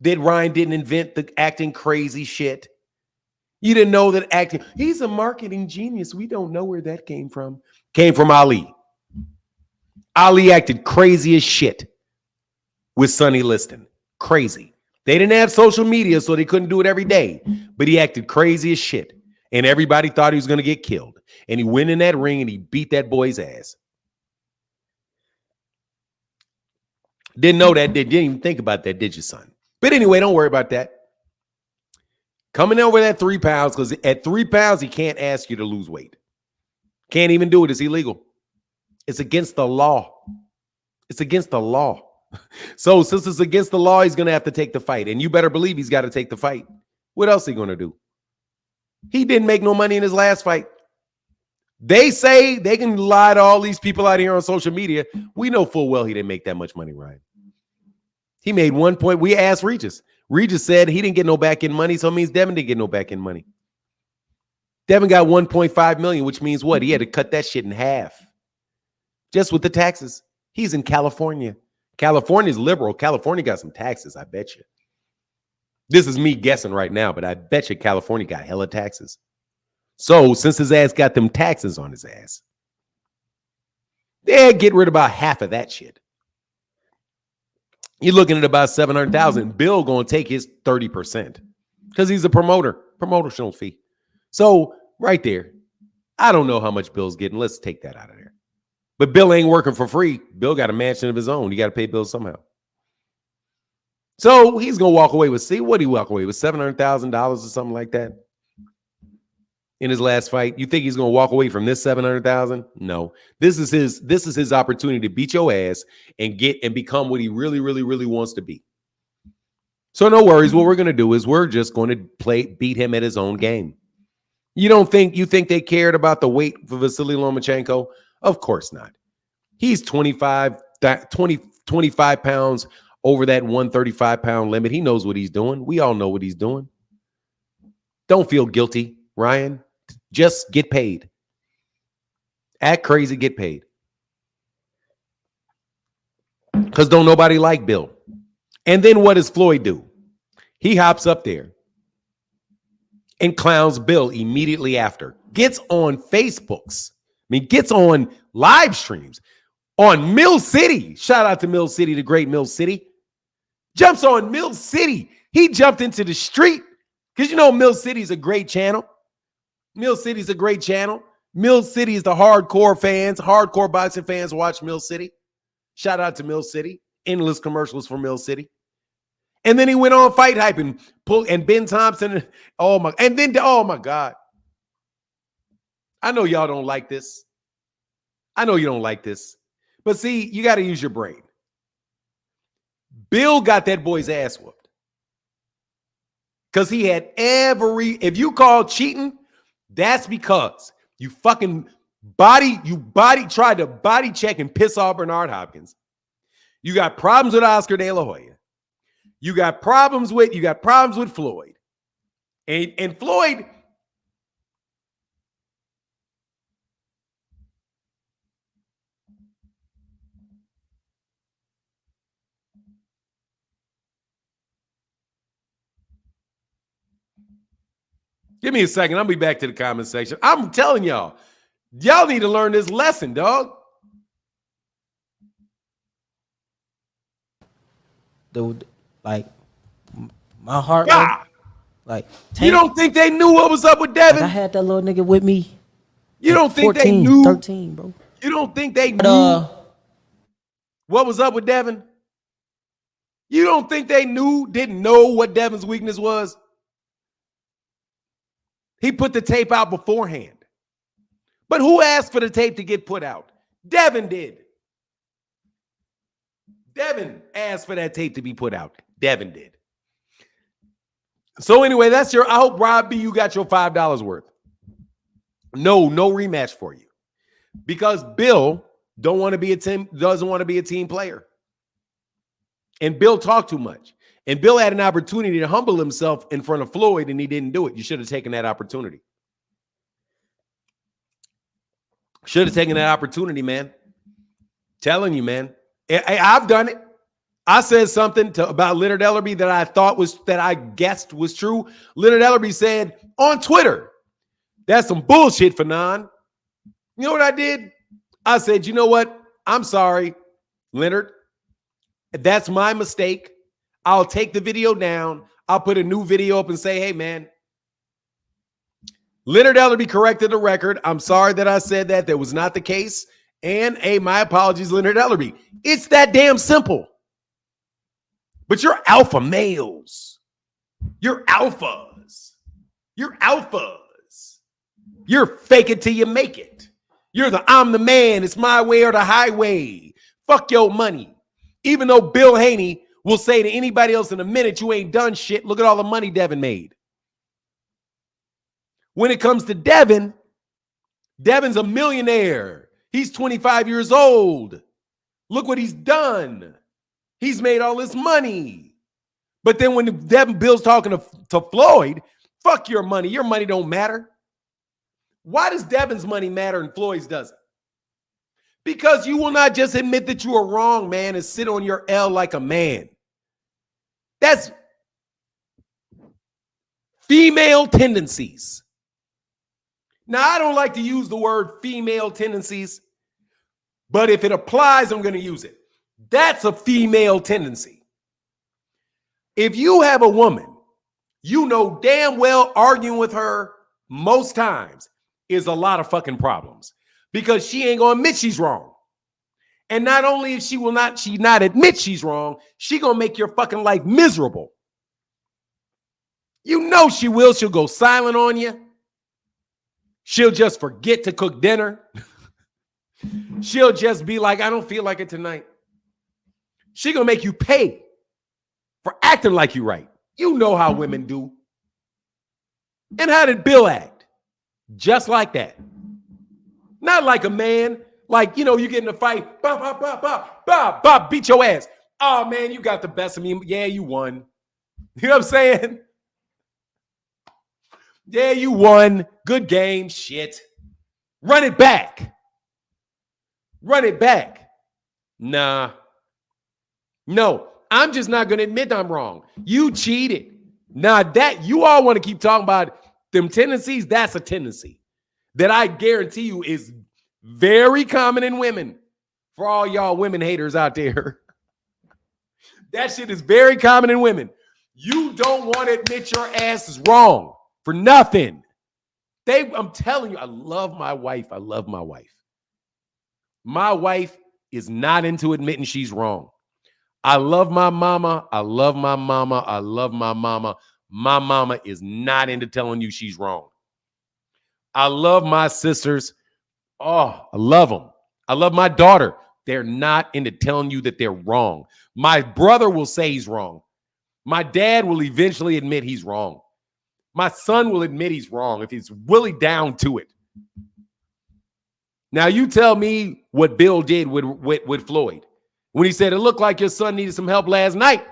Speaker 1: that Ryan didn't invent the acting crazy shit? You didn't know that acting. He's a marketing genius. We don't know where that came from. Came from Ali. Ali acted crazy as shit with Sonny Liston. Crazy. They didn't have social media, so they couldn't do it every day. But he acted crazy as shit. And everybody thought he was going to get killed. And he went in that ring and he beat that boy's ass. Didn't know that. Didn't even think about that, did you, son? But anyway, don't worry about that. Coming over that 3 pounds, because at 3 pounds, he can't ask you to lose weight. Can't even do it. It's illegal. It's against the law. It's against the law. So since it's against the law, he's going to have to take the fight. And you better believe he's got to take the fight. What else is he going to do? He didn't make no money in his last fight. They say they can lie to all these people out here on social media. We know full well he didn't make that much money, Ryan. He made 1 point. We asked Regis. Regis said he didn't get no back-end money, so it means Devin didn't get no back-end money. Devin got $1.5 million, which means what? He had to cut that shit in half. Just with the taxes. He's in California. California's liberal. California got some taxes, I bet you. This is me guessing right now, but I bet you California got hella taxes. So since his ass got them taxes on his ass, they'd get rid of about half of that shit. You're looking at about $700,000. Bill going to take his 30% because he's a promoter, promotional fee. So right there, I don't know how much Bill's getting. Let's take that out of there. But Bill ain't working for free. Bill got a mansion of his own. You got to pay Bill somehow. So he's going to walk away with, see, what did he walk away with? $700,000 or something like that in his last fight. You think he's going to walk away from this $700,000? No. This is his opportunity to beat your ass and get and become what he really, really, really wants to be. So no worries. What we're going to do is we're just going to beat him at his own game. You think they cared about the weight for Vasily Lomachenko? Of course not. He's 25 pounds over that 135-pound limit. He knows what he's doing. We all know what he's doing. Don't feel guilty, Ryan. Just get paid. Act crazy, get paid. Because don't nobody like Bill. And then what does Floyd do? He hops up there and clowns Bill immediately after. Gets on Facebooks. Gets on live streams on Mill City. Shout out to Mill City, the great Mill City. Jumps on Mill City. He jumped into the street because you know Mill City is a great channel. Mill City is a great channel. Mill City is the hardcore fans, hardcore boxing fans watch Mill City. Shout out to Mill City. Endless commercials for Mill City. And then he went on Fight Hype and Ben Thompson. Oh my God. I know y'all don't like this. I know you don't like this. But see, you got to use your brain. Bill got that boy's ass whooped. Because he had if you call cheating, that's because you fucking tried to body check and piss off Bernard Hopkins. You got problems with Oscar De La Hoya. You got problems with Floyd. And Floyd. Give me a second. I'll be back to the comment section. I'm telling y'all need to learn this lesson, dog.
Speaker 2: Dude, like my heart, like
Speaker 1: you don't think they knew what was up with Devin?
Speaker 2: Like I had that little nigga with me.
Speaker 1: You don't think 14, they knew?
Speaker 2: 13, bro.
Speaker 1: You don't think they knew what was up with Devin? You don't think they didn't know what Devin's weakness was? He put the tape out beforehand. But who asked for the tape to get put out? Devin did. Devin asked for that tape to be put out. Devin did. So anyway, I hope, Rob B, you got your $5 worth. No rematch for you. Because Bill doesn't want to be a team player. And Bill talked too much. And Bill had an opportunity to humble himself in front of Floyd, and he didn't do it. You should have taken that opportunity. Should have taken that opportunity, man. Telling you, man. I've done it. I said something about Leonard Ellerby that I guessed was true. Leonard Ellerby said on Twitter, that's some bullshit, Fanon. You know what I did? I said, you know what? I'm sorry, Leonard. That's my mistake. I'll take the video down. I'll put a new video up and say, hey, man, Leonard Ellerby corrected the record. I'm sorry that I said that. That was not the case. And, hey, my apologies, Leonard Ellerby. It's that damn simple. But you're alpha males. You're alphas. You're alphas. You're fake it till you make it. You're the I'm the man. It's my way or the highway. Fuck your money. Even though Bill Haney will say to anybody else in a minute, you ain't done shit. Look at all the money Devin made. When it comes to Devin, Devin's a millionaire. He's 25 years old. Look what he's done. He's made all this money. But then when Devin Bill's talking to Floyd, fuck your money. Your money don't matter. Why does Devin's money matter and Floyd's doesn't? Because you will not just admit that you are wrong, man, and sit on your L like a man. That's female tendencies. Now, I don't like to use the word female tendencies, but if it applies, I'm going to use it. That's a female tendency. If you have a woman, you know damn well arguing with her most times is a lot of fucking problems because she ain't going to admit she's wrong. And not only if she not admit she's wrong, she going to make your fucking life miserable. You know she will. She'll go silent on you. She'll just forget to cook dinner. She'll just be like, I don't feel like it tonight. She gonna make you pay for acting like you right. You know how women do. And how did Bill act? Just like that. Not like a man, like, you know, you get in a fight, beat your ass. Oh, man, you got the best of me. Yeah, you won. You know what I'm saying? Yeah, you won. Good game. Shit. Run it back. Run it back. Nah. No, I'm just not going to admit I'm wrong. You cheated. Now that you all want to keep talking about them tendencies, that's a tendency that I guarantee you is very common in women. For all y'all women haters out there. That shit is very common in women. You don't want to admit your ass is wrong for nothing. I'm telling you, I love my wife. I love my wife. My wife is not into admitting she's wrong. I love my mama. I love my mama. I love my mama. My mama is not into telling you she's wrong. I love my sisters. Oh, I love them. I love my daughter. They're not into telling you that they're wrong. My brother will say he's wrong. My dad will eventually admit he's wrong. My son will admit he's wrong if he's really down to it. Now, you tell me what Bill did with Floyd. When he said, it looked like your son needed some help last night.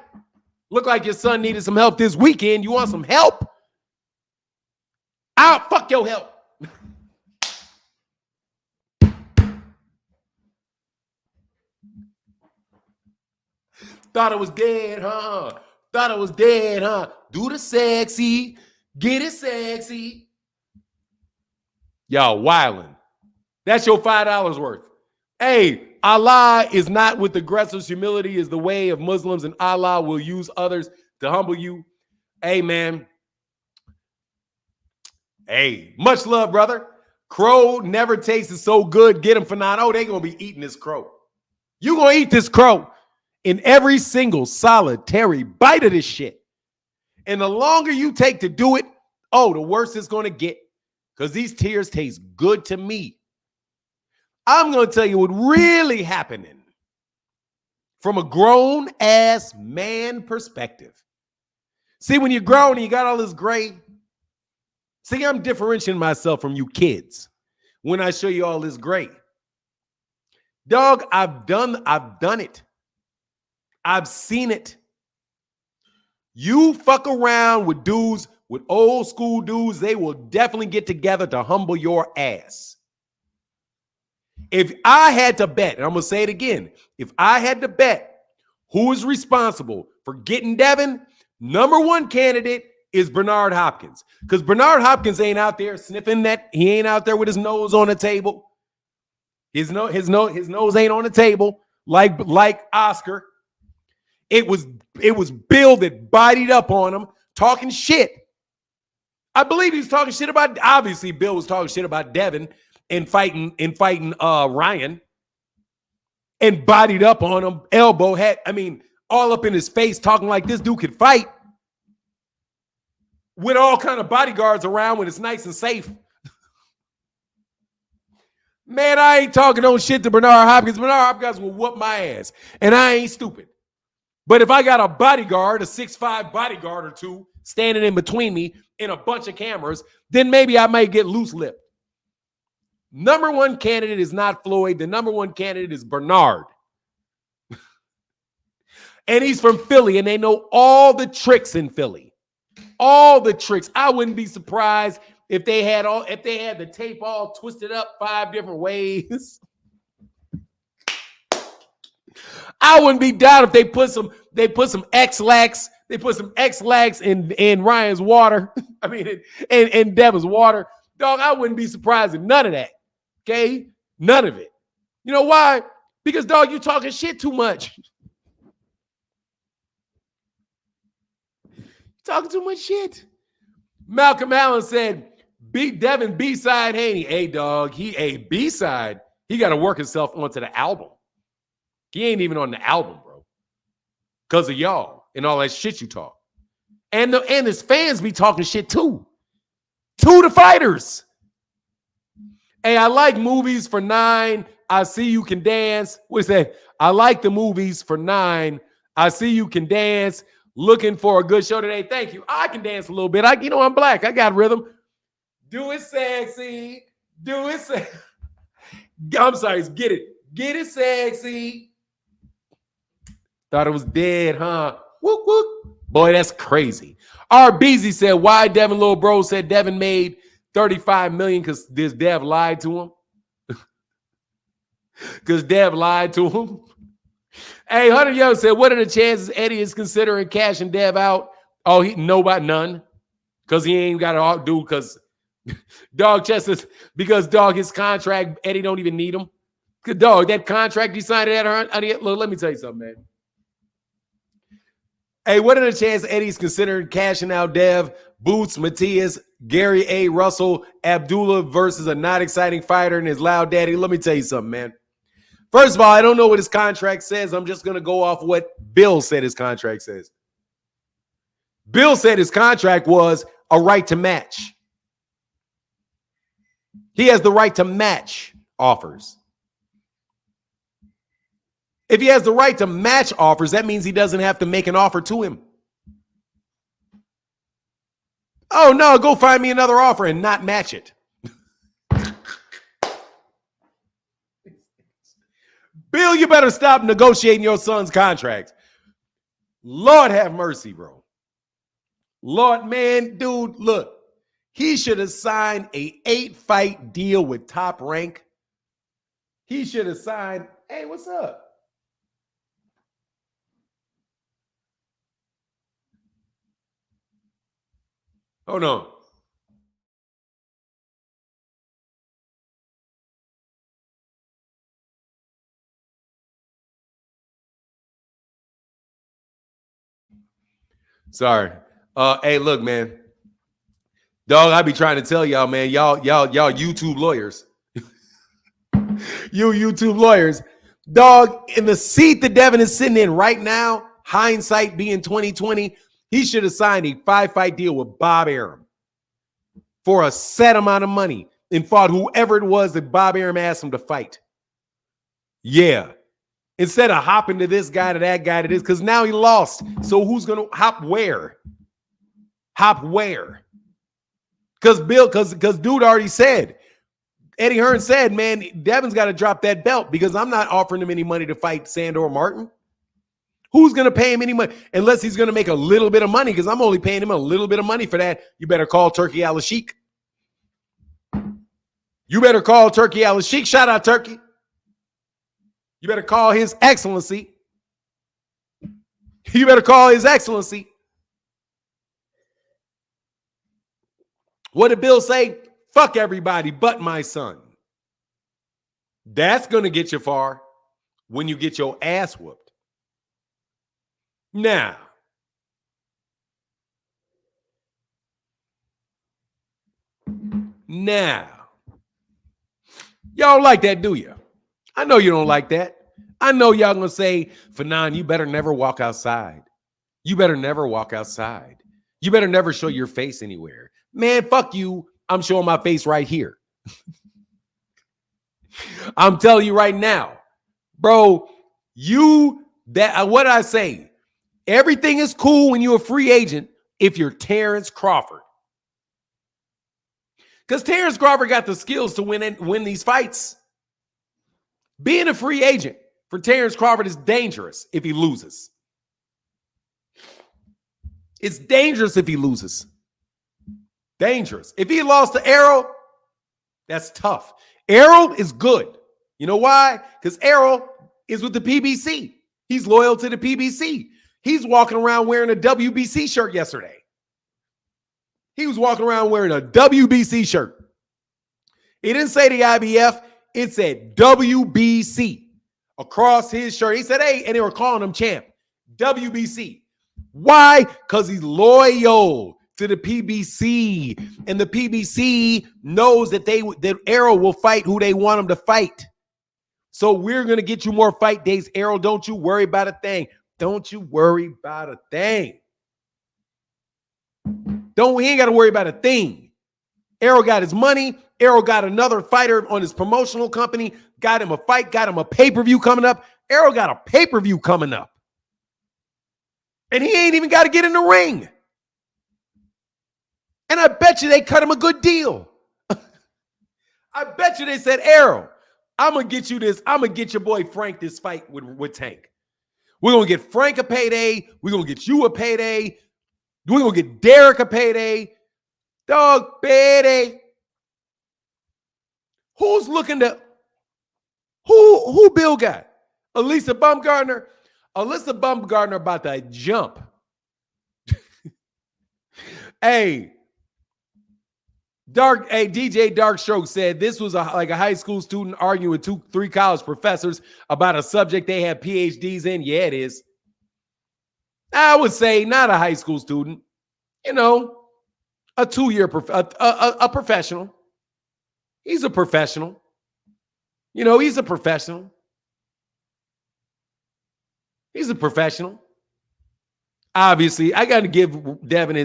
Speaker 1: Looked like your son needed some help this weekend. You want some help? I'll fuck your help. Thought it was dead, huh? Thought it was dead, huh? Do the sexy. Get it sexy. Y'all wildin'. That's your $5 worth. Hey, Allah is not with aggressors. Humility is the way of Muslims, and Allah will use others to humble you. Hey, man. Hey, much love, brother. Crow never tasted so good. Get them for 9. Oh, they going to be eating this crow. You going to eat this crow in every single solitary bite of this shit. And the longer you take to do it, oh, the worse it's going to get because these tears taste good to me. I'm going to tell you what really happening from a grown-ass man perspective. See, when you're grown and you got all this gray, see, I'm differentiating myself from you kids when I show you all this gray. Dog, I've done it. I've seen it. You fuck around with dudes, with old school dudes, they will definitely get together to humble your ass. If I had to bet, and I'm going to say it again, if I had to bet Who is responsible for getting Devin? Number one candidate is Bernard Hopkins, because Bernard Hopkins ain't out there sniffing that. He ain't out there with his nose on the table. His nose ain't on the table like Oscar. It was Bill that bodied up on him, talking shit. I believe he was talking shit about. Obviously, Bill was talking shit about Devin and fighting Ryan, and bodied up on him. Elbow had, all up in his face, talking like this dude could fight with all kind of bodyguards around when it's nice and safe. Man, I ain't talking no shit to Bernard Hopkins. Bernard Hopkins will whoop my ass, and I ain't stupid. But if I got a bodyguard, a 6'5" bodyguard or two, standing in between me and a bunch of cameras, then maybe I might get loose-lipped. Number one candidate is not Floyd. The number one candidate is Bernard. And he's from Philly, and they know all the tricks in Philly. All the tricks. I wouldn't be surprised if they had the tape all twisted up 5 different ways. I wouldn't be down if they put some X-Lax. They put some X-Lax in Ryan's water. In Devin's water. Dog, I wouldn't be surprised if none of that. Okay? None of it. You know why? Because, dog, you talking shit too much. Talking too much shit. Malcolm Allen said, beat Devin B-side Haney. Hey, dog, he a B-side. He got to work himself onto the album. He ain't even on the album, bro. Because of y'all and all that shit you talk. And his fans be talking shit too. To the fighters. Hey, I like movies for 9. I see you can dance. What's that? I like the movies for 9. I see you can dance. Looking for a good show today. Thank you. I can dance a little bit. I'm black. I got rhythm. Do it sexy. Do it sexy. I'm sorry. Get it. Get it sexy. Thought it was dead, huh? Whoop, whoop. Boy, that's crazy. RBZ said, why Devin little bro said Devin made $35 million because this Dev lied to him? Because Dev lied to him. Hey, Hunter Young said, what are the chances Eddie is considering cashing Dev out? Oh, none. Because he ain't got to do, because dog Chester, because dog, his contract, Eddie don't even need him. Because dog, that contract he signed at look, let me tell you something, man. Hey, what are the chances Eddie's considering cashing out Dev, Boots, Matias, Gary A. Russell, Abdullah versus a not exciting fighter and his loud daddy? Let me tell you something, man. First of all, I don't know what his contract says. I'm just going to go off what Bill said his contract says. Bill said his contract was a right to match. He has the right to match offers. If he has the right to match offers, that means he doesn't have to make an offer to him. Oh, no, go find me another offer and not match it. Bill, you better stop negotiating your son's contracts. Lord have mercy, bro. Lord, man, dude, look. He should have signed a 8-fight deal with Top Rank. He should have signed, hey, what's up? Hold on. Sorry. Hey, look, man. Dog, I be trying to tell y'all, man. Y'all YouTube lawyers. You YouTube lawyers. Dog, in the seat that Devin is sitting in right now, hindsight being 2020, he should have signed a 5-fight deal with Bob Arum for a set amount of money and fought whoever it was that Bob Arum asked him to fight. Yeah. Instead of hopping to this guy, to that guy, to this, because now he lost. So who's going to hop where? Hop where? Because dude already said, Eddie Hearn said, man, Devin's got to drop that belt because I'm not offering him any money to fight Sandor Martin. Who's going to pay him any money? Unless he's going to make a little bit of money, because I'm only paying him a little bit of money for that. You better call Turkey Al-Sheikh. You better call Turkey Al-Sheikh. Shout out, Turkey. You better call His Excellency. You better call His Excellency. What did Bill say? Fuck everybody but my son. That's going to get you far when you get your ass whooped. Now, y'all don't like that, do you? I know you don't like that. I know y'all going to say, Fanon, you better never walk outside. You better never walk outside. You better never show your face anywhere. Man, fuck you. I'm showing my face right here. I'm telling you right now, bro, what I say, everything is cool when you're a free agent if you're Terrence Crawford. Because Terrence Crawford got the skills to win these fights. Being a free agent for Terrence Crawford is dangerous if he loses. It's dangerous if he loses. Dangerous. If he lost to Errol, that's tough. Errol is good. You know why? Because Errol is with the PBC. He's loyal to the PBC. He's walking around wearing a WBC shirt yesterday. He was walking around wearing a WBC shirt. He didn't say the IBF. It said WBC across his shirt. He said, hey, and they were calling him champ. WBC. Why? Because he's loyal to the PBC. And the PBC knows that Errol will fight who they want him to fight. So we're going to get you more fight days. Errol, don't you worry about a thing. Don't you worry about a thing. He ain't got to worry about a thing. Errol got his money. Errol got another fighter on his promotional company. Got him a fight. Got him a pay-per-view coming up. Errol got a pay-per-view coming up. And he ain't even got to get in the ring. And I bet you they cut him a good deal. I bet you they said, Errol, I'm going to get you this. I'm going to get your boy Frank this fight with Tank. We're going to get Frank a payday. We're going to get you a payday. We're going to get Derek a payday. Dog, payday. Who's looking to... Who Bill got? Alyssa Baumgartner? Alyssa Baumgartner about to jump. Hey, DJ Darkstroke said this was like a high school student arguing with 2-3 college professors about a subject they had PhDs in. Yeah, it is. I would say not a high school student. You know, a 2-year a professional. He's a professional. You know, he's a professional. He's a professional. Obviously, I got to give Devin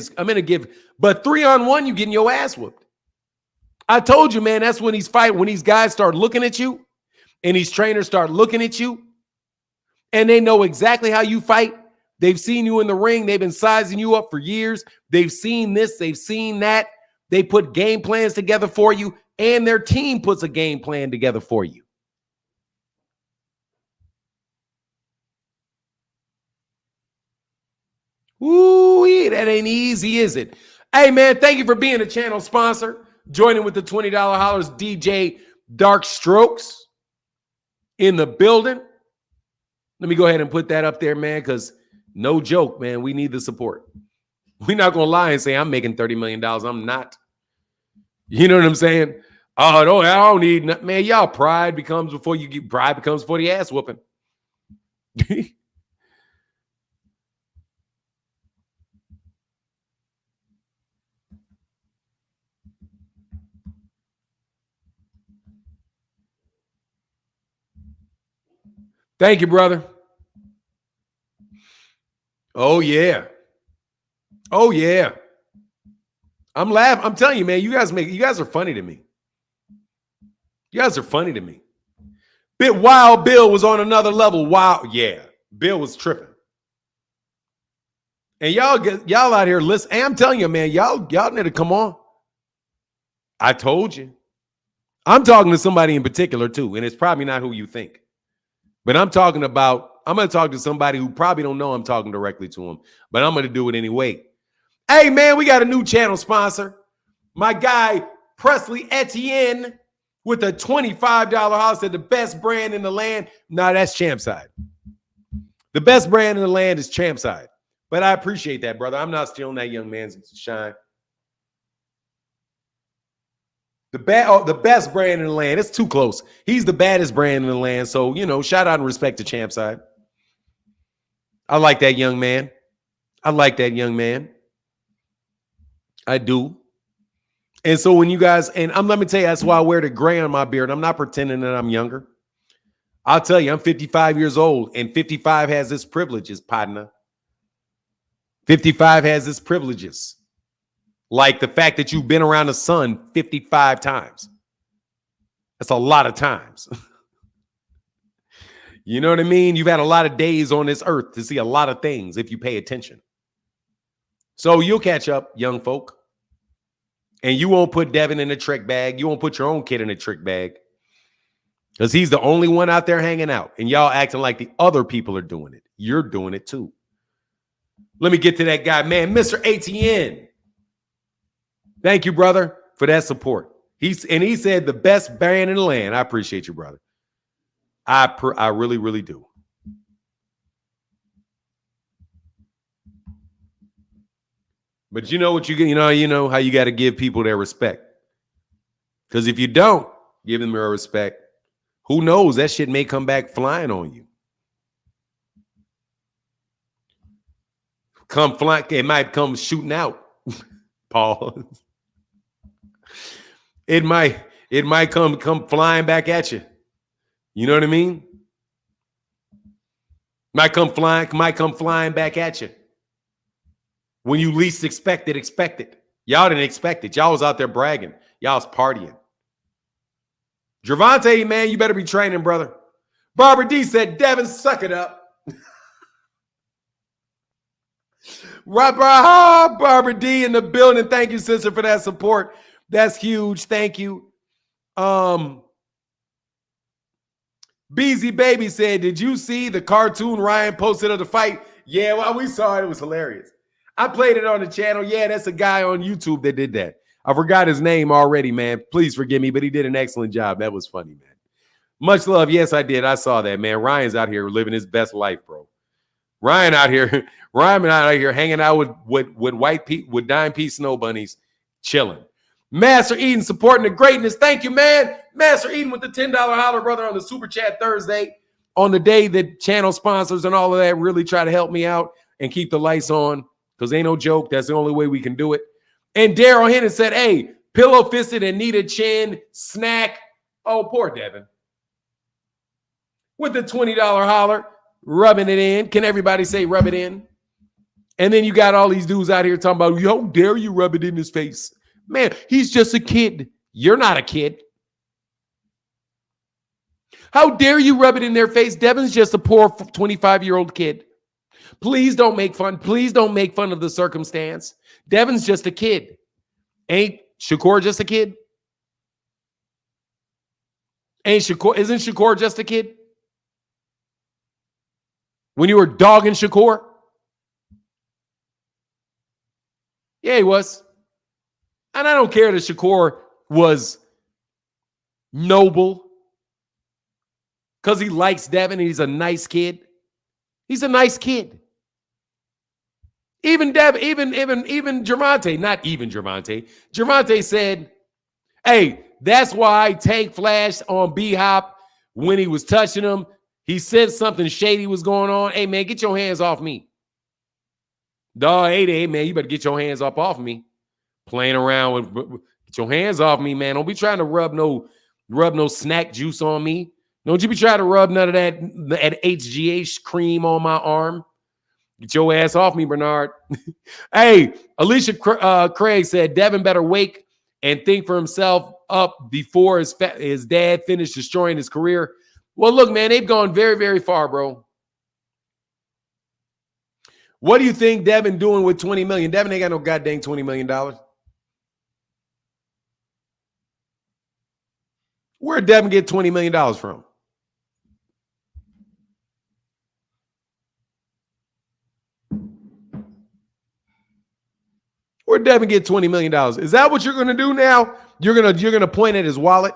Speaker 1: but 3-on-1, you getting your ass whooped. I told you, man, that's when he's fighting. When these guys start looking at you and these trainers start looking at you and they know exactly how you fight. They've seen you in the ring. They've been sizing you up for years. They've seen this. They've seen that. They put game plans together for you, and their team puts a game plan together for you. Ooh, that ain't easy, is it? Hey, man, thank you for being a channel sponsor. Joining with the $20 hollers, DJ Dark Strokes in the building. Let me go ahead and put that up there, man, because no joke, man, we need the support. We're not going to lie and say I'm making $30 million. I'm not. You know what I'm saying? Oh, no, I don't need nothing. Man, y'all pride becomes before the ass whooping. Thank you, brother. Oh, yeah. Oh, yeah. I'm laughing. I'm telling you, man, you guys are funny to me. You guys are funny to me. Wild Bill was on another level. Wow. Yeah. Bill was tripping. And y'all out here listen. Hey, I'm telling you, man, y'all need to come on. I told you. I'm talking to somebody in particular, too, and it's probably not who you think. But I'm going to talk to somebody who probably don't know I'm talking directly to him, but I'm going to do it anyway. Hey, man, we got a new channel sponsor. My guy, Presley Etienne, with a $25 house at the best brand in the land. Nah, that's Champside. The best brand in the land is Champside. But I appreciate that, brother. I'm not stealing that young man's shine. The best brand in the land. It's too close. He's the baddest brand in the land. So, shout out and respect to Champside. I like that young man. I like that young man. I do. And so when you guys, let me tell you, that's why I wear the gray on my beard. I'm not pretending that I'm younger. I'll tell you, I'm 55 years old, and 55 has its privileges, partner. 55 has its privileges. Like the fact that you've been around the sun 55 times. That's a lot of times. You know what I mean? You've had a lot of days on this earth to see a lot of things if you pay attention. So you'll catch up, young folk. And you won't put Devin in a trick bag. You won't put your own kid in a trick bag. Because he's the only one out there hanging out. And y'all acting like the other people are doing it. You're doing it too. Let me get to that guy, man. Mr. ATN. Thank you, brother, for that support. He said the best brand in the land. I appreciate you, brother. I really, really do. But you know what you know how you got to give people their respect. Because if you don't give them their respect, who knows? That shit may come back flying on you. Come flying, it might come shooting out, Paul. It might come flying back at you. You know what I mean? Might come flying back at you. When you least expect it. Y'all didn't expect it. Y'all was out there bragging. Y'all was partying. Gervonta, man, you better be training, brother. Barbara D said, Devin, suck it up. Barbara D in the building. Thank you, sister, for that support. That's huge. Thank you. Beezy Baby said, did you see the cartoon Ryan posted of the fight? Yeah, well, we saw it. It was hilarious. I played it on the channel. Yeah, that's a guy on YouTube that did that. I forgot his name already, man. Please forgive me, but he did an excellent job. That was funny, man. Much love. Yes, I did. I saw that, man. Ryan's out here living his best life, bro. Ryan out here hanging out with dime piece snow bunnies, chilling. Master Eden supporting the greatness. Thank you, man. Master Eden with the $10 holler, brother, on the Super Chat Thursday, on the day that channel sponsors and all of that really try to help me out and keep the lights on, because ain't no joke. That's the only way we can do it. And Daryl Hennon said, hey, pillow-fisted and need a chin snack. Oh, poor Devin. With the $20 holler, rubbing it in. Can everybody say rub it in? And then you got all these dudes out here talking about, how dare you rub it in his face? Man, he's just a kid. You're not a kid. How dare you rub it in their face? Devin's just a poor 25-year-old kid. Please don't make fun. Please don't make fun of the circumstance. Devin's just a kid. Ain't Shakur just a kid? Isn't Shakur just a kid? When you were dogging Shakur? Yeah, he was. And I don't care that Shakur was noble because he likes Devin and he's a nice kid. He's a nice kid. Even Gervonta, not even Gervonta. Gervonta said, hey, that's why Tank flashed on B-Hop when he was touching him. He said something shady was going on. Hey, man, get your hands off me. Dog, hey, man, you better get your hands off me. Playing around with, get your hands off me, man. Don't be trying to rub no snack juice on me. Don't you be trying to rub none of that HGH cream on my arm. Get your ass off me, Bernard. Hey, Alicia Craig said, Devin better wake and think for himself up before his dad finished destroying his career. Well, look, man, they've gone very, very far, bro. What do you think Devin doing with $20 million? Devin ain't got no goddamn $20 million. Where'd Devin get $20 million from? Where'd Devin get $20 million? Is that what you're going to do now? You're gonna point at his wallet?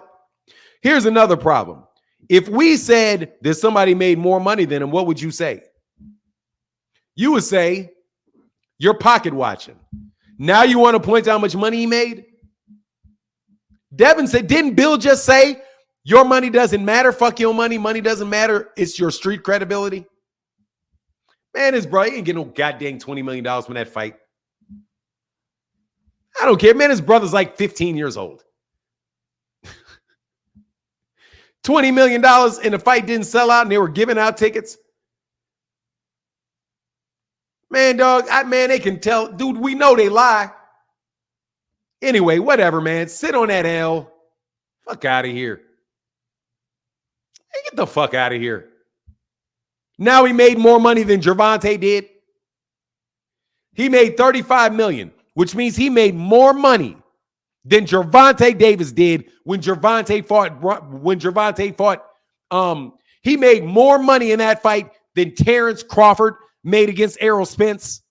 Speaker 1: Here's another problem. If we said that somebody made more money than him, what would you say? You would say you're pocket watching. Now you want to point out how much money he made? Devin said, didn't Bill just say your money doesn't matter? Fuck your money. Money doesn't matter. It's your street credibility. Man, his brother, he ain't getting no goddamn $20 million from that fight. I don't care. Man, his brother's like 15 years old. $20 million and the fight didn't sell out and they were giving out tickets. Man, dog, man, they can tell. Dude, we know they lie. Anyway, whatever, man. Sit on that L. Fuck out of here. Hey, get the fuck out of here. Now he made more money than Gervonta did. He made $35 million, which means he made more money than Gervonta Davis did when Gervonta fought. He made more money in that fight than Terrence Crawford made against Errol Spence.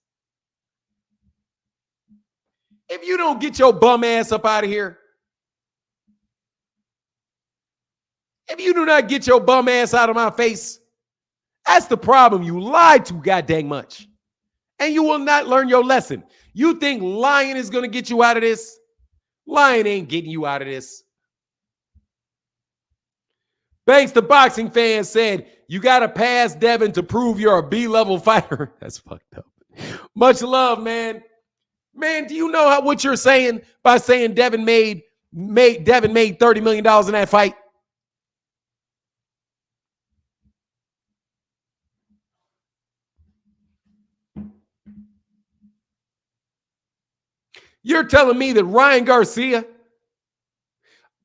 Speaker 1: If you don't get your bum ass up out of here, if you do not get your bum ass out of my face, that's the problem. You lied too goddamn much. And you will not learn your lesson. You think lying is going to get you out of this? Lying ain't getting you out of this. Banks, the boxing fan, said, you got to pass Devin to prove you're a B-level fighter. That's fucked up. Much love, man. Man, do you know what you're saying by saying Devin made $30 million in that fight? You're telling me that Ryan Garcia,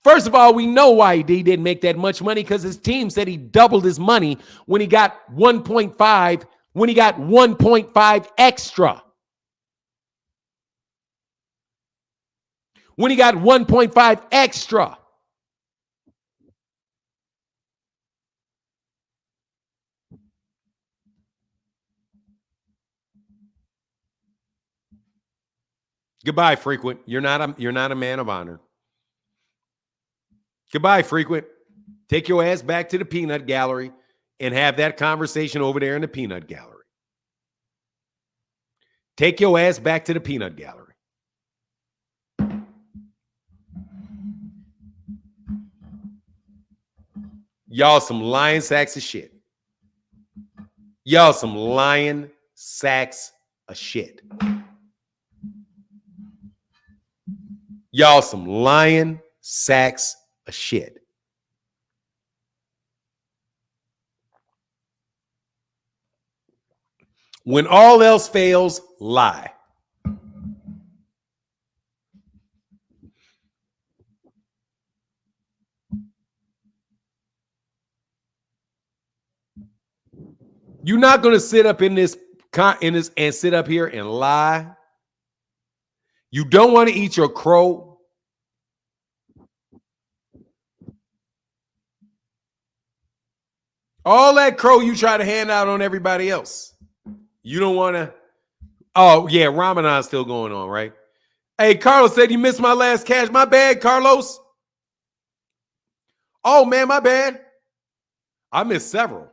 Speaker 1: first of all, we know why he didn't make that much money because his team said he doubled his money when he got 1.5 extra. When he got 1.5 extra. Goodbye, Frequent. You're not a man of honor. Goodbye, Frequent. Take your ass back to the peanut gallery and have that conversation over there in the peanut gallery. Take your ass back to the peanut gallery. Y'all some lying sacks of shit. Y'all some lying sacks of shit. Y'all some lying sacks of shit. When all else fails, lie. You're not going to sit up in this and sit up here and lie. You don't want to eat your crow. All that crow you try to hand out on everybody else. You don't want to. Oh, yeah, Ramadan's still going on, right? Hey, Carlos said you missed my last cash. My bad, Carlos. Oh, man, my bad. I missed several.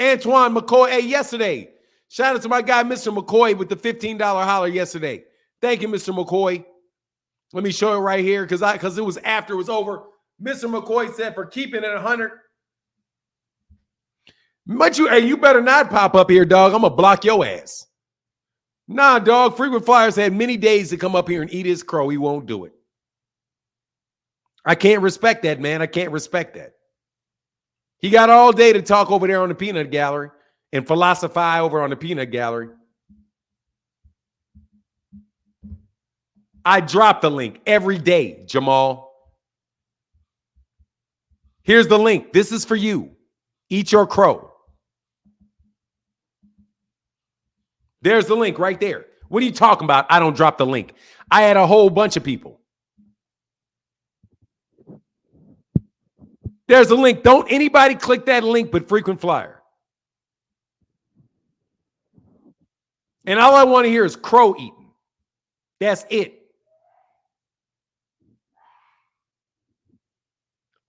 Speaker 1: Antoine McCoy, hey, yesterday. Shout out to my guy, Mr. McCoy, with the $15 holler yesterday. Thank you, Mr. McCoy. Let me show it right here because it was after it was over. Mr. McCoy said for keeping it 100. But you better not pop up here, dog. I'm going to block your ass. Nah, dog. Frequent Flyers had many days to come up here and eat his crow. He won't do it. I can't respect that, man. I can't respect that. He got all day to talk over there on the peanut gallery and philosophize over on the peanut gallery. I drop the link every day, Jamal. Here's the link. This is for you. Eat your crow. There's the link right there. What are you talking about? I don't drop the link. I had a whole bunch of people. There's a link. Don't anybody click that link but Frequent Flyer. And all I want to hear is crow eating. That's it.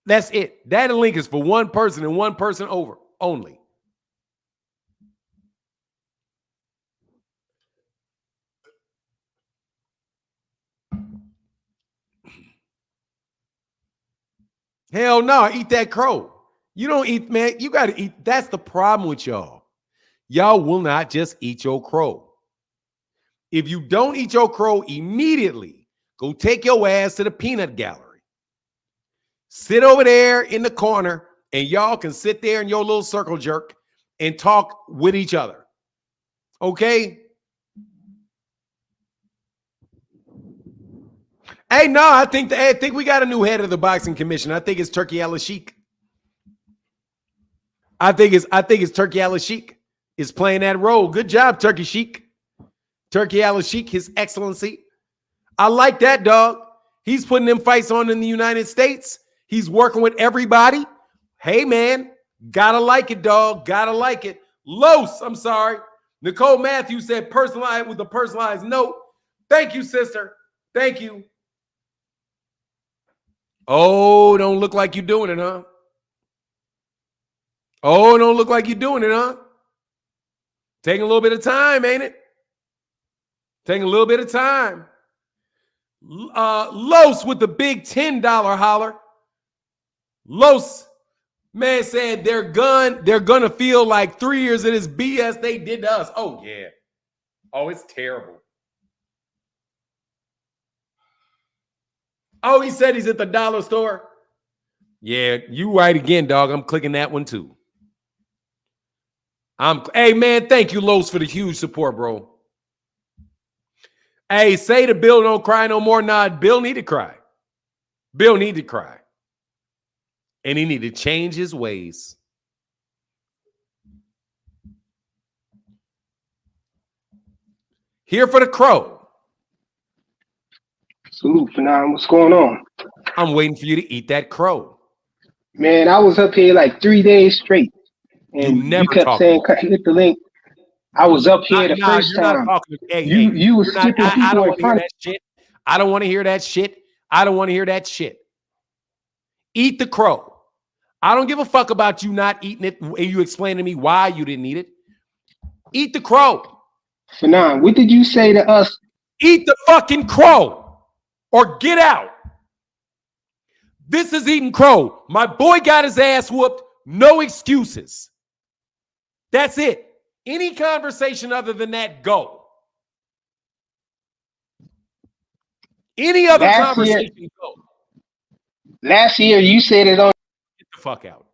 Speaker 1: That's it. That link is for one person and one person over only. Hell no, eat that crow. You don't eat, man. You got to eat. That's the problem with y'all. Y'all will not just eat your crow. If you don't eat your crow immediately, go take your ass to the peanut gallery. Sit over there in the corner, and y'all can sit there in your little circle jerk and talk with each other. Okay? Hey, no, I think we got a new head of the boxing commission. I think it's Turkey Al-Sheikh. I think it's Turkey Al-Sheikh is playing that role. Good job, Turkey Sheik. Turkey Al-Sheikh, His Excellency. I like that, dog. He's putting them fights on in the United States. He's working with everybody. Hey, man, gotta like it, dog. Gotta like it. Los, I'm sorry. Nicole Matthews said personalized with a personalized note. Thank you, sister. Thank you. Oh, don't look like you're doing it, huh? Oh, don't look like you're doing it, huh? Taking a little bit of time, ain't it? Taking a little bit of time. Los with the big $10 holler. Los, man, said they're gonna feel like 3 years of this BS they did to us. Oh, yeah. Oh, it's terrible. Oh, he said he's at the dollar store. Yeah, you right again, dog. I'm clicking that one too. Hey, man, thank you, Los, for the huge support, bro. Hey, say to Bill, don't cry no more. Nah, Bill need to cry. Bill need to cry. And he need to change his ways. Here for the crow.
Speaker 3: Salute, Fanon. What's going on?
Speaker 1: I'm waiting for you to eat that crow.
Speaker 3: Man, I was up here like 3 days straight. And
Speaker 1: you
Speaker 3: kept saying, hit the link. I was up here the first time. You were skipping people.
Speaker 1: I don't want to hear that shit. I don't want to hear that shit. I don't want to hear that shit. Eat the crow. I don't give a fuck about you not eating it. And you explain to me why you didn't eat it. Eat the crow.
Speaker 3: Fanon, what did you say to us?
Speaker 1: Eat the fucking crow or get out. This is eating crow. My boy got his ass whooped. No excuses. That's it. Any conversation other than that, go. Any other conversation, go.
Speaker 3: Last year, you said it on.
Speaker 1: Get the fuck out.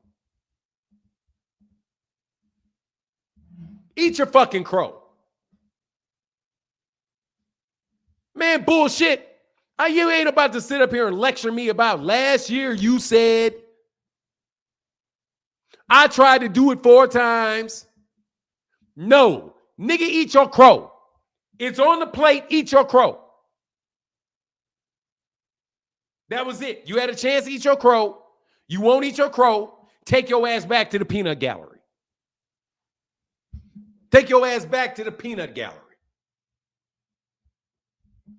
Speaker 1: Eat your fucking crow. Man, bullshit. You ain't about to sit up here and lecture me about last year you said. I tried to do it 4 times. No. Nigga, eat your crow. It's on the plate. Eat your crow. That was it. You had a chance to eat your crow. You won't eat your crow. Take your ass back to the peanut gallery. Take your ass back to the peanut gallery.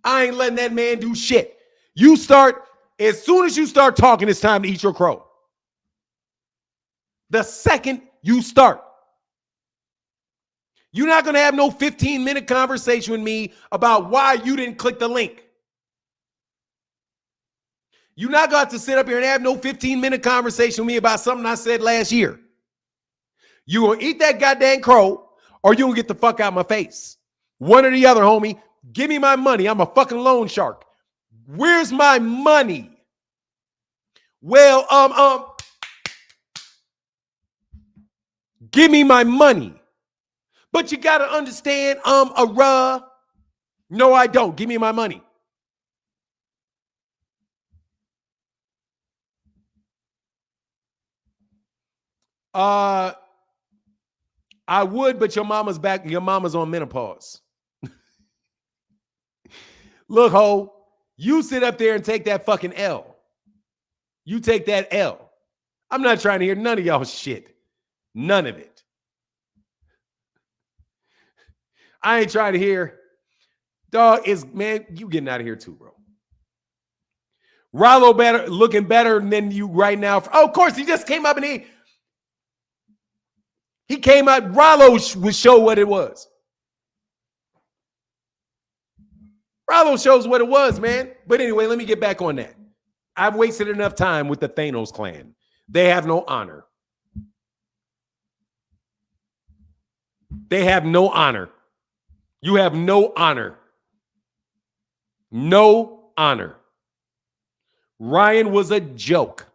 Speaker 1: I ain't letting that man do shit. As soon as you start talking, it's time to eat your crow. The second you start. You're not going to have no 15-minute conversation with me about why you didn't click the link. You're not going to sit up here and have no 15-minute conversation with me about something I said last year. You going to eat that goddamn crow or you going to get the fuck out of my face. One or the other, homie. Give me my money. I'm a fucking loan shark. Where's my money? Well, give me my money. But you got to understand, no, I don't. Give me my money. I would, but your mama's back. Your mama's on menopause. Look, ho, you sit up there and take that fucking L. You take that L. I'm not trying to hear none of y'all shit. None of it. I ain't trying to hear. Dog is, man, you getting out of here too, bro. Rollo looking better than you right now. Of course, he just came up and he came out. Rollo would show what it was. Rollo shows what it was, man. But anyway, let me get back on that. I've wasted enough time with the Thanos clan. They have no honor. They have no honor. You have no honor. No honor. Ryan was a joke.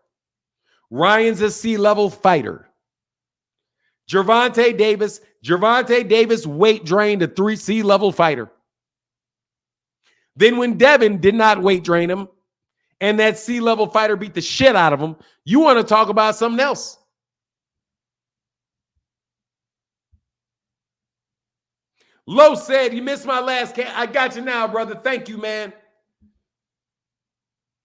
Speaker 1: Ryan's a C-level fighter. Gervonta Davis weight drained a 3 C-level fighter. Then when Devin did not weight drain him and that C-level fighter beat the shit out of him, you want to talk about something else. Lowe said, you missed my last I got you now, brother. Thank you, man.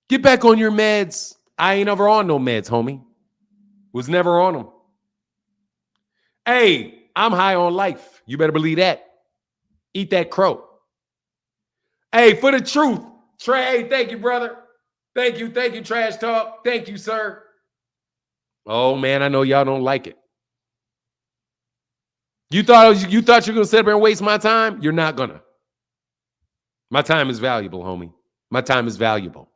Speaker 1: Get back on your meds. I ain't ever on no meds, homie. Was never on them. Hey, I'm high on life. You better believe that. Eat that crow. Hey, for the truth. Trey, thank you, brother. Thank you, Trash Talk. Thank you, sir. Oh, man, I know y'all don't like it. You thought you were going to sit there and waste my time? You're not going to. My time is valuable, homie. My time is valuable.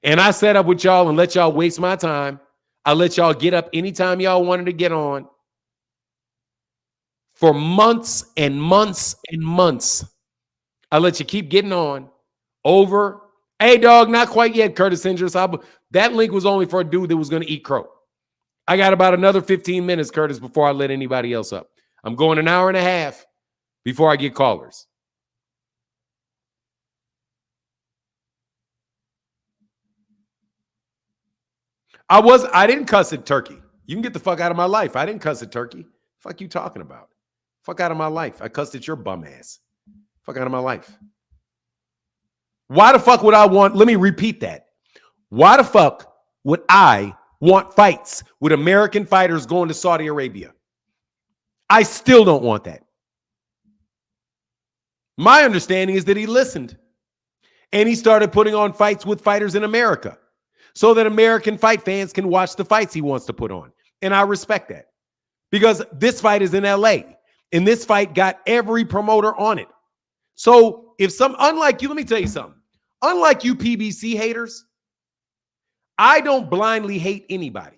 Speaker 1: And I set up with y'all and let y'all waste my time. I let y'all get up anytime y'all wanted to get on. For months and months and months. I let you keep getting on. Over. Hey, dog, not quite yet, Curtis Hendricks. That link was only for a dude that was going to eat crow. I got about another 15 minutes, Curtis, before I let anybody else up. I'm going an hour and a half before I get callers. I didn't cuss at Turkey. You can get the fuck out of my life. I didn't cuss at Turkey. Fuck you talking about? Fuck out of my life. I cussed at your bum ass. Fuck out of my life. Why the fuck would I want, let me repeat that. Why the fuck would I want fights with American fighters going to Saudi Arabia? I still don't want that. My understanding is that he listened and he started putting on fights with fighters in America so that American fight fans can watch the fights he wants to put on. And I respect that because this fight is in LA and this fight got every promoter on it. So unlike you, let me tell you something. Unlike you PBC haters, I don't blindly hate anybody.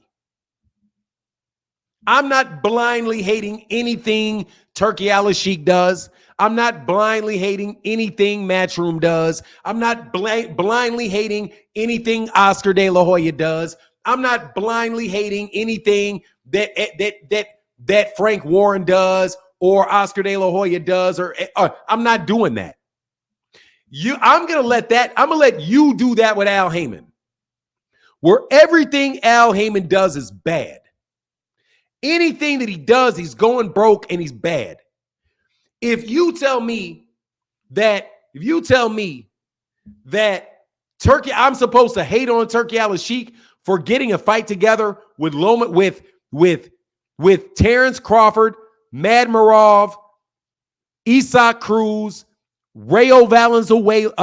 Speaker 1: I'm not blindly hating anything Turkey Al-Sheikh does. I'm not blindly hating anything Matchroom does. I'm not blindly hating anything Oscar De La Hoya does. I'm not blindly hating anything that Frank Warren does or Oscar De La Hoya does. Or I'm not doing that. I'm gonna let you do that with Al Heyman, where everything Al Heyman does is bad. Anything that he does, he's going broke and he's bad. If you tell me that Turkey, I'm supposed to hate on Turkey Al-Sheikh for getting a fight together with Terrence Crawford, Mad Marov, Isak Cruz, Rayo Valenzuela,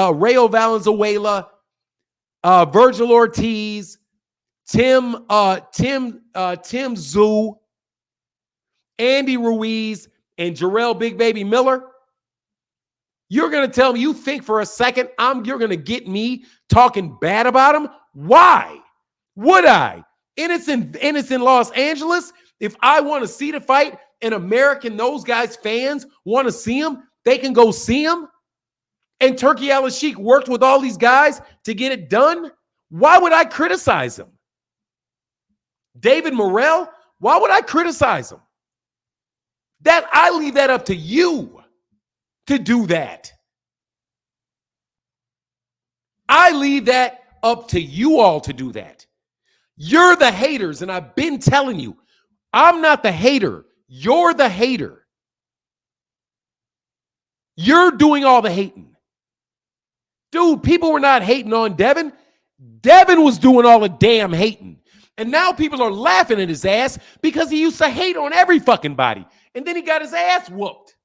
Speaker 1: Virgil Ortiz, Tim Zhu, Andy Ruiz, and Jarrell Big Baby Miller. You're going to tell me, you think for a second you're going to get me talking bad about him? Why would I? And it's in Los Angeles. If I want to see the fight and those guys' fans want to see him, they can go see him. And Turkey Al-Sheikh worked with all these guys to get it done. Why would I criticize him? David Morrell, why would I criticize him? That I leave that up to you to do that. I leave that up to you all to do that. You're the haters, and I've been telling you, I'm not the hater. You're the hater. You're doing all the hating. Dude, people were not hating on Devin. Devin was doing all the damn hating. And now people are laughing at his ass because he used to hate on every fucking body. And then he got his ass whooped.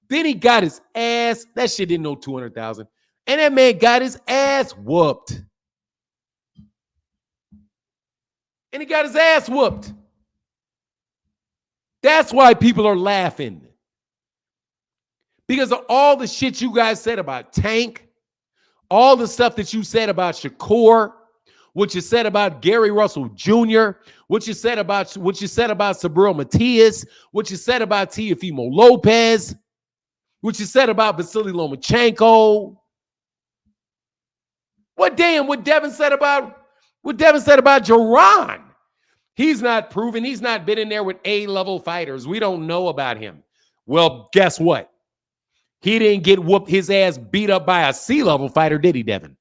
Speaker 1: That shit didn't know 200,000. And that man got his ass whooped. And he got his ass whooped. That's why people are laughing. Because of all the shit you guys said about Tank, All the stuff that you said about Shakur, what you said about Gary Russell Jr., what you said about Sabril Matias, what you said about Teofimo Lopez, what you said about Vasily Lomachenko. What Devin said about Jerron? He's not proven. He's not been in there with A-level fighters. We don't know about him. Well, guess what? He didn't get his ass beat up by a C-level fighter, did he, Devin?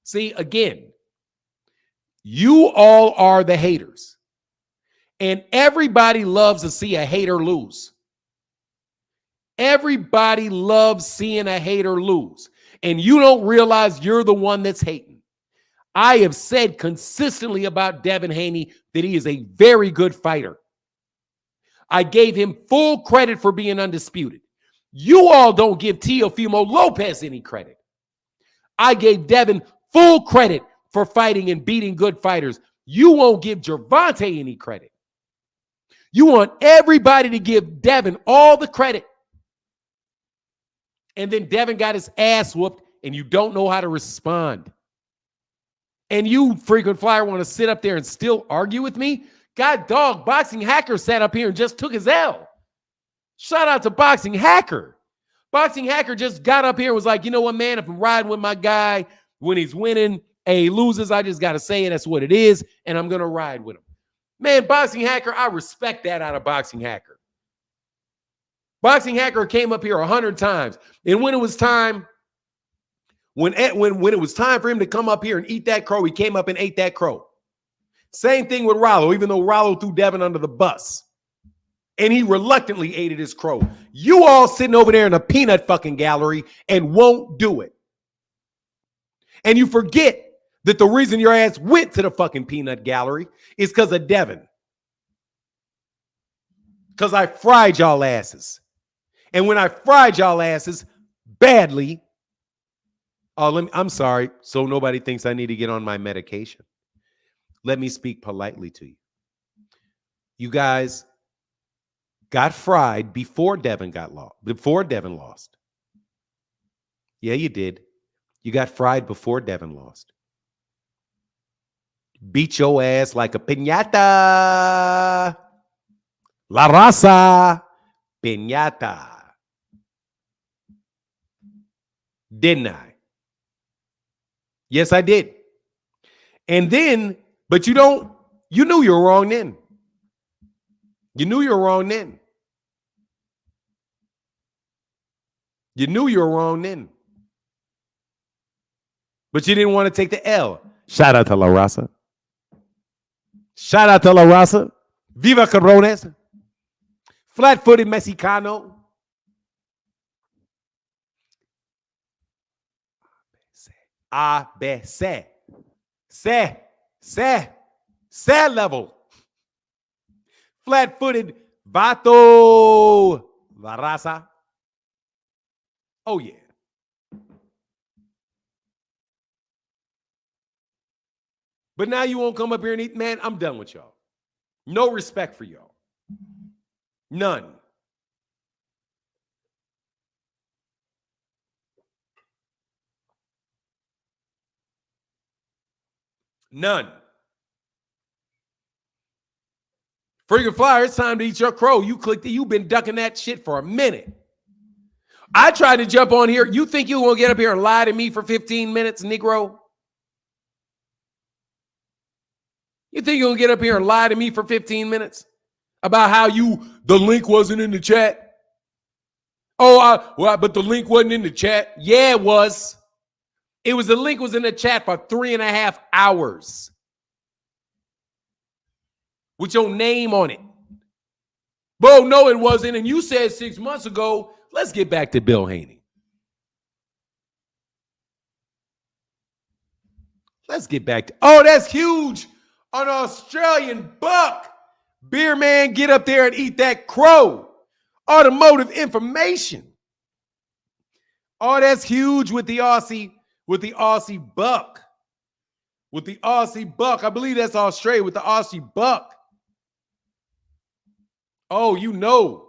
Speaker 1: See, again, you all are the haters. And everybody loves to see a hater lose. Everybody loves seeing a hater lose. And you don't realize you're the one that's hating. I have said consistently about Devin Haney that he is a very good fighter. I gave him full credit for being undisputed. You all don't give Teofimo Lopez any credit. I gave Devin full credit for fighting and beating good fighters. You won't give Gervonta any credit. You want everybody to give Devin all the credit. And then Devin got his ass whooped and you don't know how to respond. And you, frequent flyer, want to sit up there and still argue with me? God dog, Boxing Hacker sat up here and just took his L. Shout out to Boxing Hacker. Boxing Hacker just got up here and was like, you know what, man, if I'm riding with my guy when he's winning and he loses, I just got to say it. That's what it is, and I'm going to ride with him. Man, Boxing Hacker, I respect that out of Boxing Hacker. Boxing Hacker came up here 100 times, and when it was time, when it was time for him to come up here and eat that crow, he came up and ate that crow. Same thing with Rollo, even though Rollo threw Devin under the bus. And he reluctantly ate his crow. You all sitting over there in a peanut fucking gallery and won't do it. And you forget that the reason your ass went to the fucking peanut gallery is because of Devin. Because I fried y'all asses. And when I fried y'all asses badly, I'm sorry, so nobody thinks I need to get on my medication. Let me speak politely to you. You guys got fried before Devin lost. Yeah, you did. You got fried before Devin lost. Beat your ass like a piñata. La raza. Piñata. Didn't I? Yes, I did. And then, but you knew you were wrong then. You knew you were wrong then. You knew you were wrong then. But you didn't want to take the L. Shout out to La Raza. Shout out to La Raza. Viva Cabrones. Flat-footed Mexicano. ABC. C level. Flat-footed Vato. La Raza. Oh, yeah. But now you won't come up here and eat. Man, I'm done with y'all. No respect for y'all. None. None. Freaking Flyer, it's time to eat your crow. You clicked it. You've been ducking that shit for a minute. I tried to jump on here. You think you gonna get up here and lie to me for 15 minutes, Negro? You think you're gonna get up here and lie to me for 15 minutes about how the link wasn't in the chat? But the link wasn't in the chat. Yeah, it was. The link was in the chat for 3.5 hours with your name on it. Bo, no, it wasn't. And you said 6 months ago. Let's get back to Bill Haney. Let's get back to, that's huge. An Australian buck. Beer man, get up there and eat that crow. Automotive information. That's huge with the Aussie buck. With the Aussie buck. I believe that's Australia with the Aussie buck. Oh, you know.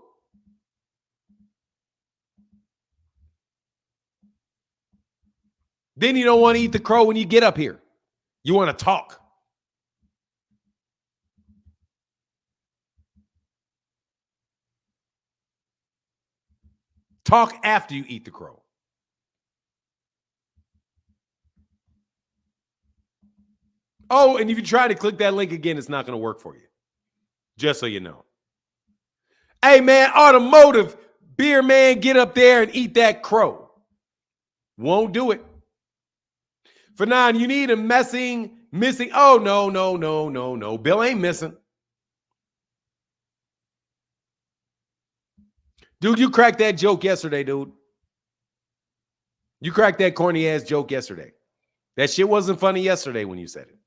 Speaker 1: Then you don't want to eat the crow when you get up here. You want to talk. Talk after you eat the crow. Oh, and if you try to click that link again, it's not going to work for you. Just so you know. Hey, man, automotive beer man, get up there and eat that crow. Won't do it. For 9, you need a missing. Oh, no. Bill ain't missing. Dude, you cracked that joke yesterday, dude. You cracked that corny ass joke yesterday. That shit wasn't funny yesterday when you said it.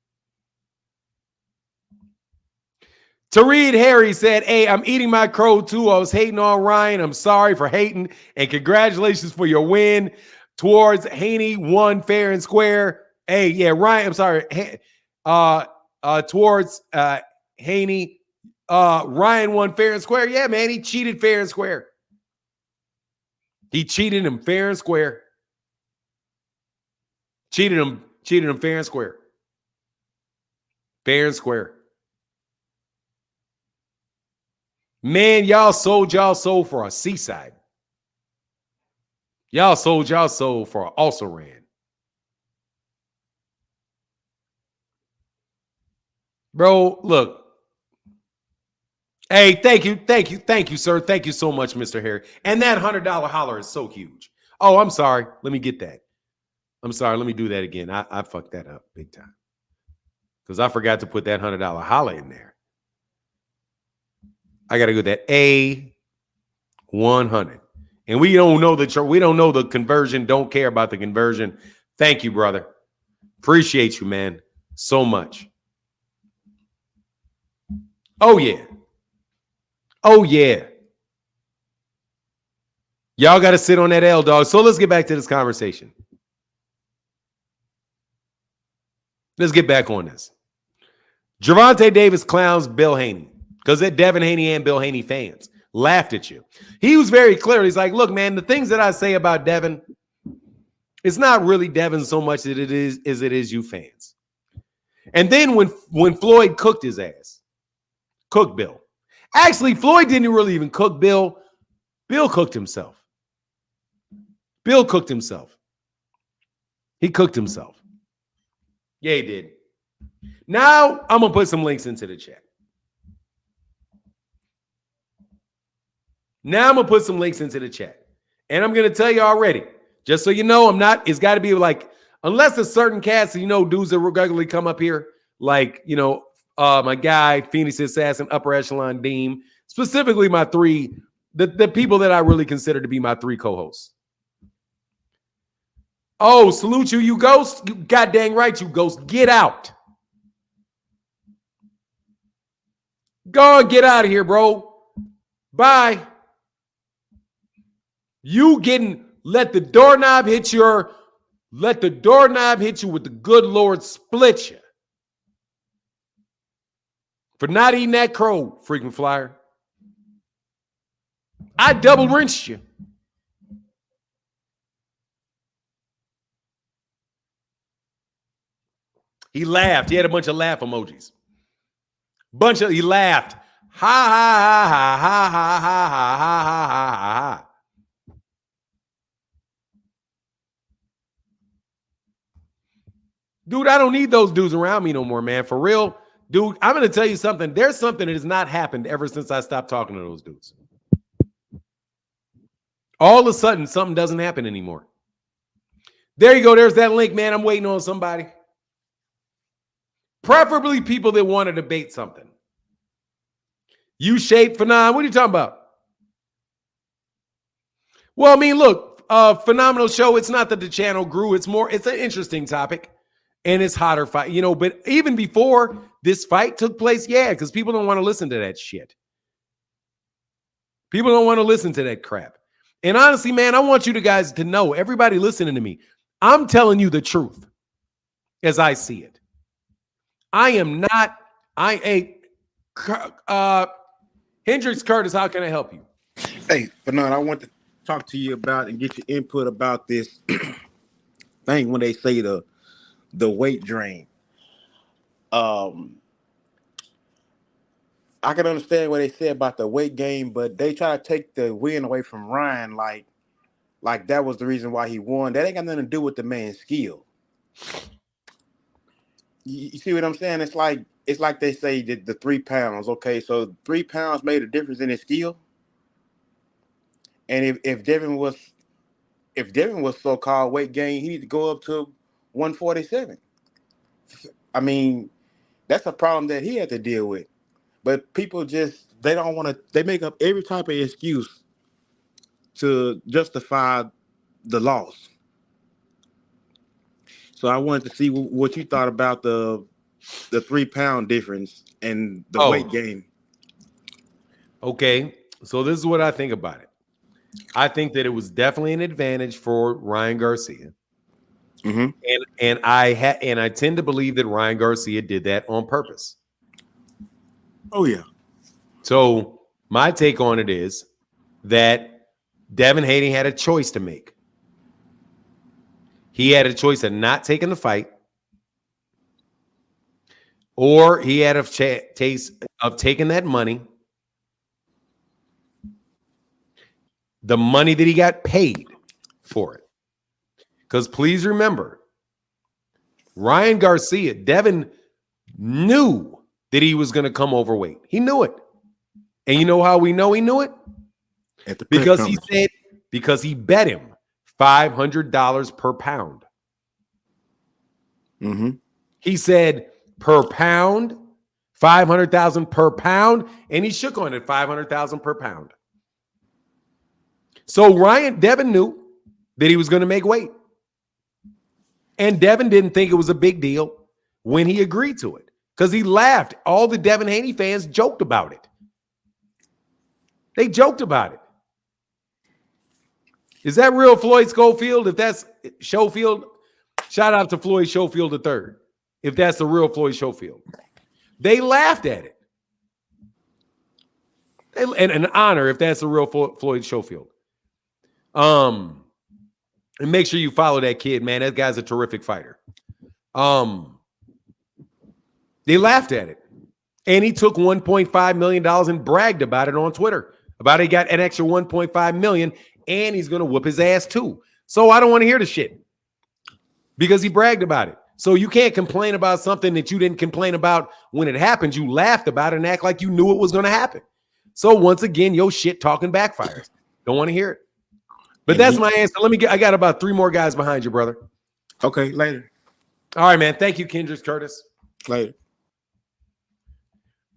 Speaker 1: Tareed Harry said, hey, I'm eating my crow too. I was hating on Ryan. I'm sorry for hating. And congratulations for your win towards Haney. Won fair and square. Hey, yeah, Ryan, I'm sorry. Towards Haney. Ryan won fair and square. Yeah, man, he cheated fair and square. He cheated him fair and square. Cheated him fair and square. Fair and square. Man, y'all sold y'all soul for a seaside. Y'all sold y'all soul for a also ran. Bro, look. Hey, thank you, sir. Thank you so much, Mr. Harry. And that $100 holler is so huge. Oh, I'm sorry. Let me get that. I'm sorry. Let me do that again. I fucked that up big time. Because I forgot to put that $100 holler in there. I got to go that A100. And we don't know the conversion. Don't care about the conversion. Thank you, brother. Appreciate you, man. So much. Oh, yeah. Oh, yeah. Y'all got to sit on that L, dog. So let's get back to this conversation. Let's get back on this. Gervonta Davis clowns Bill Haney because they're Devin Haney and Bill Haney fans. Laughed at you. He was very clear. He's like, look, man, the things that I say about Devin, it's not really Devin so much that it is you fans. And then when Floyd cooked his ass, cooked Bill. Actually, Floyd didn't really even cook Bill. Bill cooked himself. Bill cooked himself. He cooked himself. Yeah, he did. Now, I'm going to put some links into the chat. And I'm going to tell you already, just so you know, it's got to be like, unless a certain cast, dudes that regularly come up here, like, my guy, Phoenix Assassin, Upper Echelon Deem, specifically my 3, the people that I really consider to be my 3 co-hosts. Oh, salute you, you ghost. You goddamn right, you ghost. Get out. Go and get out of here, bro. Bye. You let the doorknob hit you with the good Lord split you. For not eating that crow, freaking flyer. I double rinsed you. He laughed. He had a bunch of laugh emojis. He laughed. Ha ha ha ha ha ha ha ha ha ha ha. Dude, I don't need those dudes around me no more, man. For real. Dude, I'm going to tell you something. There's something that has not happened ever since I stopped talking to those dudes. All of a sudden, something doesn't happen anymore. There you go. There's that link, man. I'm waiting on somebody. Preferably people that want to debate something. U-shaped Phenom. What are you talking about? Well, I mean, look, phenomenal show. It's not that the channel grew. It's an interesting topic. And it's hotter fight, but even before this fight took place, yeah, because people don't want to listen to that shit. People don't want to listen to that crap. And honestly, man, I want you guys to know, everybody listening to me, I'm telling you the truth as I see it. Hendrix Curtis, how can I help you?
Speaker 4: Hey, Fernand, I want to talk to you about and get your input about this thing when they say the weight drain. Um, I can understand what they said about the weight gain, but they try to take the win away from Ryan, like that was the reason why he won. That ain't got nothing to do with the man's skill. You see what I'm saying? It's like they say that the 3 pounds. Okay, so 3 pounds made a difference in his skill. And if Devin was so-called weight gain, he need to go up to 147. I mean, that's a problem that he had to deal with. But people just they don't want to. They make up every type of excuse to justify the loss. So I wanted to see what you thought about the 3 pound difference and the weight gain.
Speaker 1: Okay, so this is what I think about it. I think that it was definitely an advantage for Ryan Garcia.
Speaker 4: Mm-hmm.
Speaker 1: And I tend to believe that Ryan Garcia did that on purpose.
Speaker 4: Oh yeah.
Speaker 1: So my take on it is that Devin Haney had a choice to make. He had a choice of not taking the fight, or he had a taste of taking that money, the money that he got paid for it. Because please remember, Ryan Garcia, Devin knew that he was going to come overweight. He knew it. And you know how we know he knew it? Because he bet him $500 per pound.
Speaker 4: Mm-hmm. He
Speaker 1: said per pound, 500,000 per pound, and he shook on it, 500,000 per pound. So Devin knew that he was going to make weight. And Devin didn't think it was a big deal when he agreed to it because he laughed. All the Devin Haney fans joked about it. They joked about it. Is that real Floyd Schofield? If that's Schofield, shout out to Floyd Schofield III. If that's the real Floyd Schofield. They laughed at it. And an honor if that's the real Floyd Schofield. And make sure you follow that kid, man. That guy's a terrific fighter. They laughed at it. And he took $1.5 million and bragged about it on Twitter. About he got an extra $1.5 million and he's going to whoop his ass too. So I don't want to hear the shit because he bragged about it. So you can't complain about something that you didn't complain about when it happened. You laughed about it and act like you knew it was going to happen. So once again, your shit talking backfires. Don't want to hear it. But that's my answer. I got about 3 more guys behind you, brother.
Speaker 4: Okay, later.
Speaker 1: All right, man. Thank you, Kendrick Curtis.
Speaker 4: Later.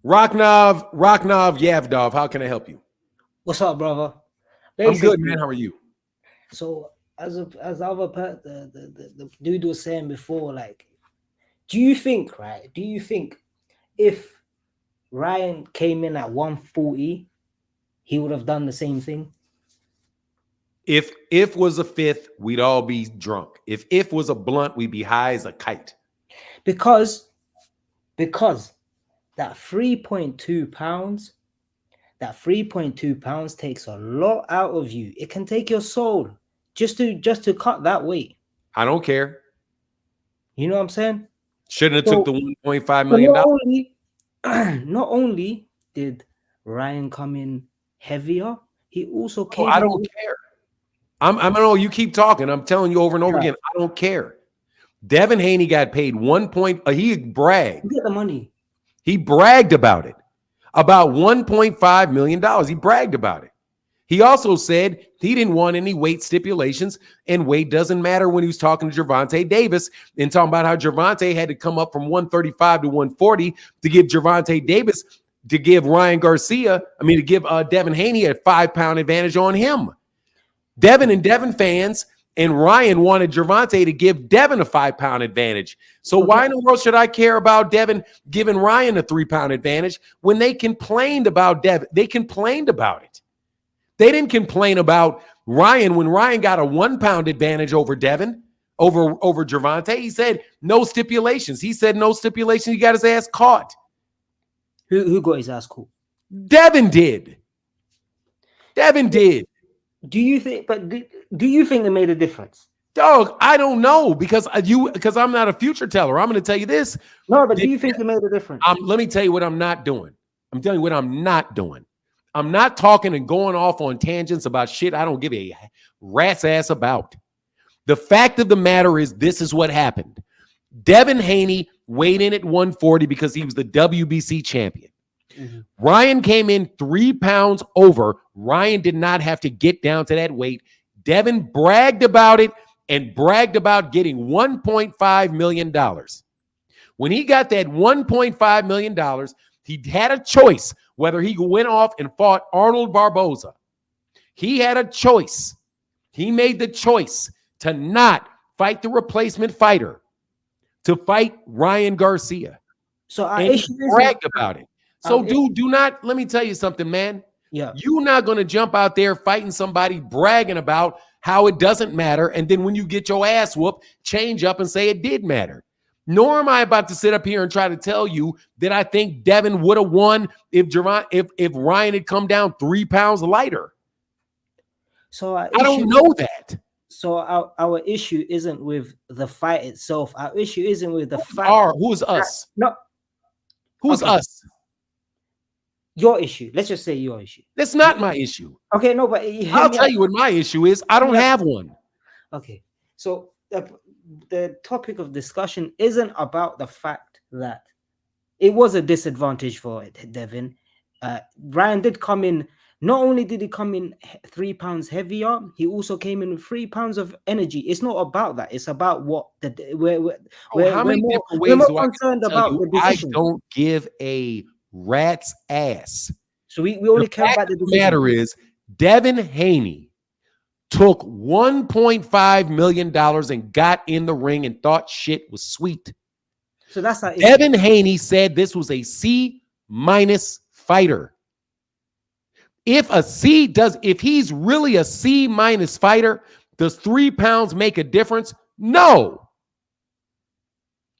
Speaker 1: Roknov Yavdov, how can I help you?
Speaker 2: What's up, brother?
Speaker 1: Basically, I'm good, man. How are you?
Speaker 2: So the dude was saying before, like, do you think if Ryan came in at 140, he would have done the same thing?
Speaker 1: If was a fifth, we'd all be drunk. If was a blunt, we'd be high as a kite.
Speaker 2: Because that 3.2 pounds, takes a lot out of you. It can take your soul just to cut that weight.
Speaker 1: I don't care.
Speaker 2: You know what I'm saying?
Speaker 1: Shouldn't have took the $1.5 million.
Speaker 2: Not only did Ryan come in heavier, he also came.
Speaker 1: I don't care. I know you keep talking. I'm telling you over and over again. I don't care. Devin Haney got paid he bragged.
Speaker 2: Get the money.
Speaker 1: He bragged about it. About $1.5 million. He bragged about it. He also said he didn't want any weight stipulations, and weight doesn't matter when he was talking to Gervonta Davis and talking about how Gervonta had to come up from 135 to 140 to give Gervonta Davis, to give Devin Haney a 5-pound advantage on him. Devin and Devin fans and Ryan wanted Gervonta to give Devin a 5-pound advantage. So why in the world should I care about Devin giving Ryan a 3-pound advantage when they complained about Devin? They complained about it. They didn't complain about Ryan when Ryan got a 1-pound advantage over Devin, over Gervonta. He said no stipulations. He got his ass caught.
Speaker 2: Who got his ass caught?
Speaker 1: Devin did.
Speaker 2: Do you think? But do you think it made a difference?
Speaker 1: Dog, I don't know because I'm not a future teller. I'm going to tell you this.
Speaker 2: No, but do you think it made a difference?
Speaker 1: Let me tell you what I'm not doing. I'm telling you what I'm not doing. I'm not talking and going off on tangents about shit I don't give a rat's ass about. The fact of the matter is this is what happened. Devin Haney weighed in at 140 because he was the WBC champion. Mm-hmm. Ryan came in 3 pounds over. Ryan did not have to get down to that weight. Devin bragged about it and bragged about getting $1.5 million. When he got that $1.5 million, he had a choice whether he went off and fought Arnold Barboza. He had a choice. He made the choice to not fight the replacement fighter, to fight Ryan Garcia.
Speaker 2: So
Speaker 1: and he bragged about it. So do not, let me tell you something, man.
Speaker 2: Yeah.
Speaker 1: You're not going to jump out there fighting somebody bragging about how it doesn't matter. And then when you get your ass whooped, change up and say it did matter. Nor am I about to sit up here and try to tell you that I think Devin would have won if Ryan had come down 3 pounds lighter.
Speaker 2: So
Speaker 1: I don't know that.
Speaker 2: So our issue isn't with the fight itself. Our issue isn't with the fight.
Speaker 1: Who's us?
Speaker 2: No.
Speaker 1: Who's us?
Speaker 2: Your issue. Let's just say your issue.
Speaker 1: That's not my issue.
Speaker 2: Okay, no, but
Speaker 1: I'll tell you what my issue is. I don't have one.
Speaker 2: Okay. So the topic of discussion isn't about the fact that it was a disadvantage for Devin. Ryan did come in. Not only did he come in 3 pounds heavier, he also came in with 3 pounds of energy. It's not about that. It's about what we're more concerned about the decision.
Speaker 1: I don't give a rat's ass.
Speaker 2: So we only care about the decision.
Speaker 1: The matter is, Devin Haney took $1.5 million and got in the ring and thought shit was sweet.
Speaker 2: So that's how
Speaker 1: Devin Haney said this was a C- fighter. If he's really a C- fighter, does 3 pounds make a difference? No.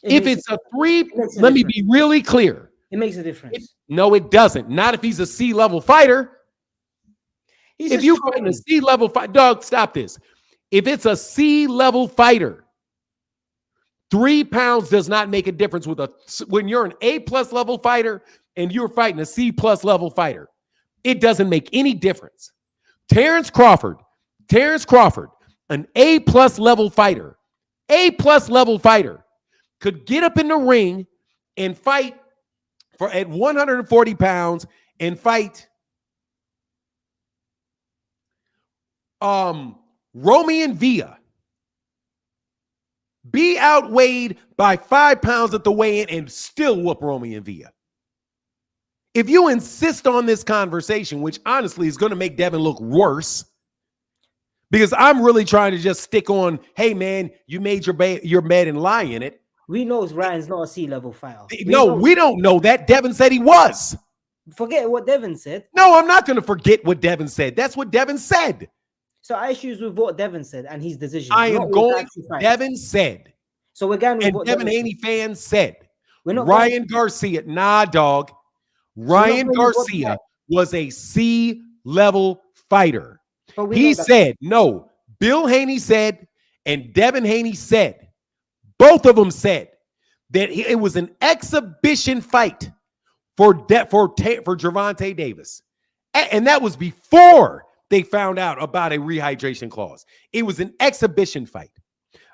Speaker 1: If it's a 3, let me be really clear.
Speaker 2: It makes a difference.
Speaker 1: No, it doesn't. Not if he's a C-level fighter. If you're fighting a C-level fight, dog, stop this. If it's a C-level fighter, 3 pounds does not make a difference when you're an A+ level fighter and you're fighting a C+ level fighter. It doesn't make any difference. Terrence Crawford, an A+ level fighter, could get up in the ring and fight at 140 pounds and fight Romy Villa. Be outweighed by 5 pounds at the weigh-in and still whoop Romy Villa. If you insist on this conversation, which honestly is going to make Devin look worse, because I'm really trying to just stick on, hey, man, you made your bed and lie in it.
Speaker 2: We know Ryan's not a C-level fighter.
Speaker 1: We don't know that. Devin said he was.
Speaker 2: Forget what Devin said.
Speaker 1: No, I'm not going to forget what Devin said. That's what Devin said.
Speaker 2: So our issues with what Devin said and his decision.
Speaker 1: I am going with Devin said.
Speaker 2: So we're going with what
Speaker 1: Devin Haney fans said.
Speaker 2: We're not
Speaker 1: Ryan Garcia. Nah, dog. Ryan Garcia was a C-level fighter. He said, no, Bill Haney said, and Devin Haney said, both of them said that it was an exhibition fight for Gervonta Davis. And that was before they found out about a rehydration clause. It was an exhibition fight.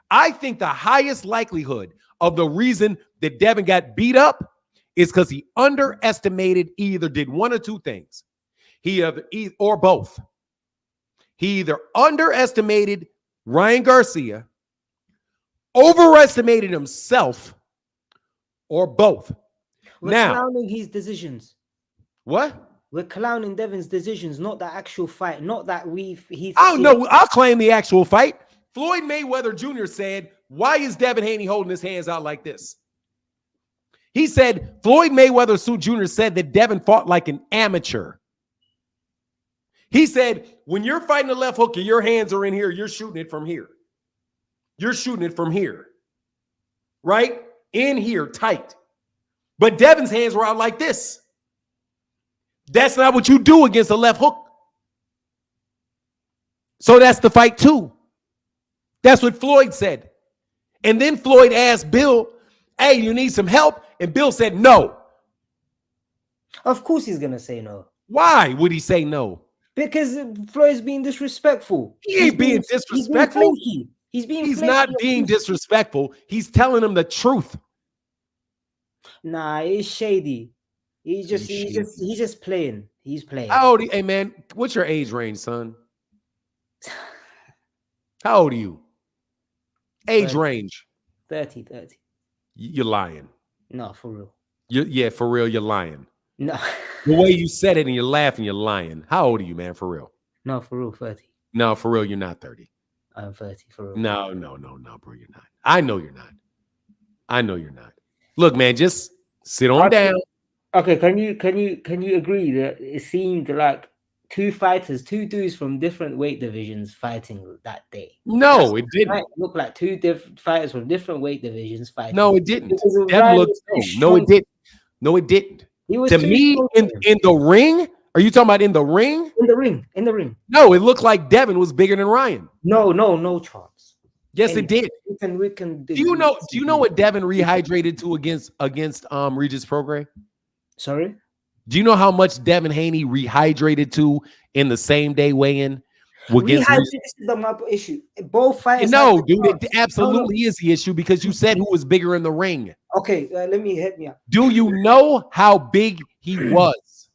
Speaker 1: I think the highest likelihood of the reason that Devin got beat up is because he underestimated, either did one or two things. Or both. He either underestimated Ryan Garcia, overestimated himself, or both.
Speaker 2: We're clowning his decisions.
Speaker 1: What?
Speaker 2: We're clowning Devin's decisions, not the actual fight. Not that
Speaker 1: I'll claim the actual fight. Floyd Mayweather Jr. said, why is Devin Haney holding his hands out like this? He said, Floyd Mayweather Jr. said that Devin fought like an amateur. He said, when you're fighting the left hook and your hands are in here, you're shooting it from here. You're shooting it from here. Right? In here, tight. But Devin's hands were out like this. That's not what you do against a left hook. So that's the fight too. That's what Floyd said. And then Floyd asked Bill, hey, you need some help? And Bill said no.
Speaker 2: Of course he's gonna say no.
Speaker 1: Why would he say no?
Speaker 2: Because Floyd's being disrespectful.
Speaker 1: He ain't being disrespectful.
Speaker 2: He's
Speaker 1: not being disrespectful. He's telling him the truth.
Speaker 2: Nah, it's shady. He's just playing. He's playing.
Speaker 1: How old are you? Hey man, what's your age range, son? How old are you? Age
Speaker 2: 30.
Speaker 1: range.
Speaker 2: 30.
Speaker 1: You're lying.
Speaker 2: No, for real.
Speaker 1: Yeah, for real, you're lying.
Speaker 2: No.
Speaker 1: The way you said it and you're laughing, you're lying. How old are you, man? For real?
Speaker 2: No, for real, 30.
Speaker 1: No, for real, you're not 30.
Speaker 2: I'm 30, for real.
Speaker 1: No, bro, you're not. I know you're not. Look, man, just sit on down.
Speaker 2: Okay, can you agree that it seemed like two dudes from different weight divisions fighting that day?
Speaker 1: No, it didn't.
Speaker 2: It looked like two different fighters from different weight divisions fighting.
Speaker 1: No, it didn't. No, it didn't. No, it didn't. To me, in the ring, are you talking about in the ring?
Speaker 2: In the ring.
Speaker 1: No, it looked like Devin was bigger than Ryan.
Speaker 2: No chance.
Speaker 1: Yes, it did.
Speaker 2: We can.
Speaker 1: Do you know what Devin rehydrated to against Regis Prograis?
Speaker 2: Sorry?
Speaker 1: Do you know how much Devin Haney rehydrated to in the same day weigh-in?
Speaker 2: This is the issue. Both fighters.
Speaker 1: No, dude, it absolutely is the issue because you said who was bigger in the ring.
Speaker 2: Okay, let me hit me up.
Speaker 1: Do you know how big he was?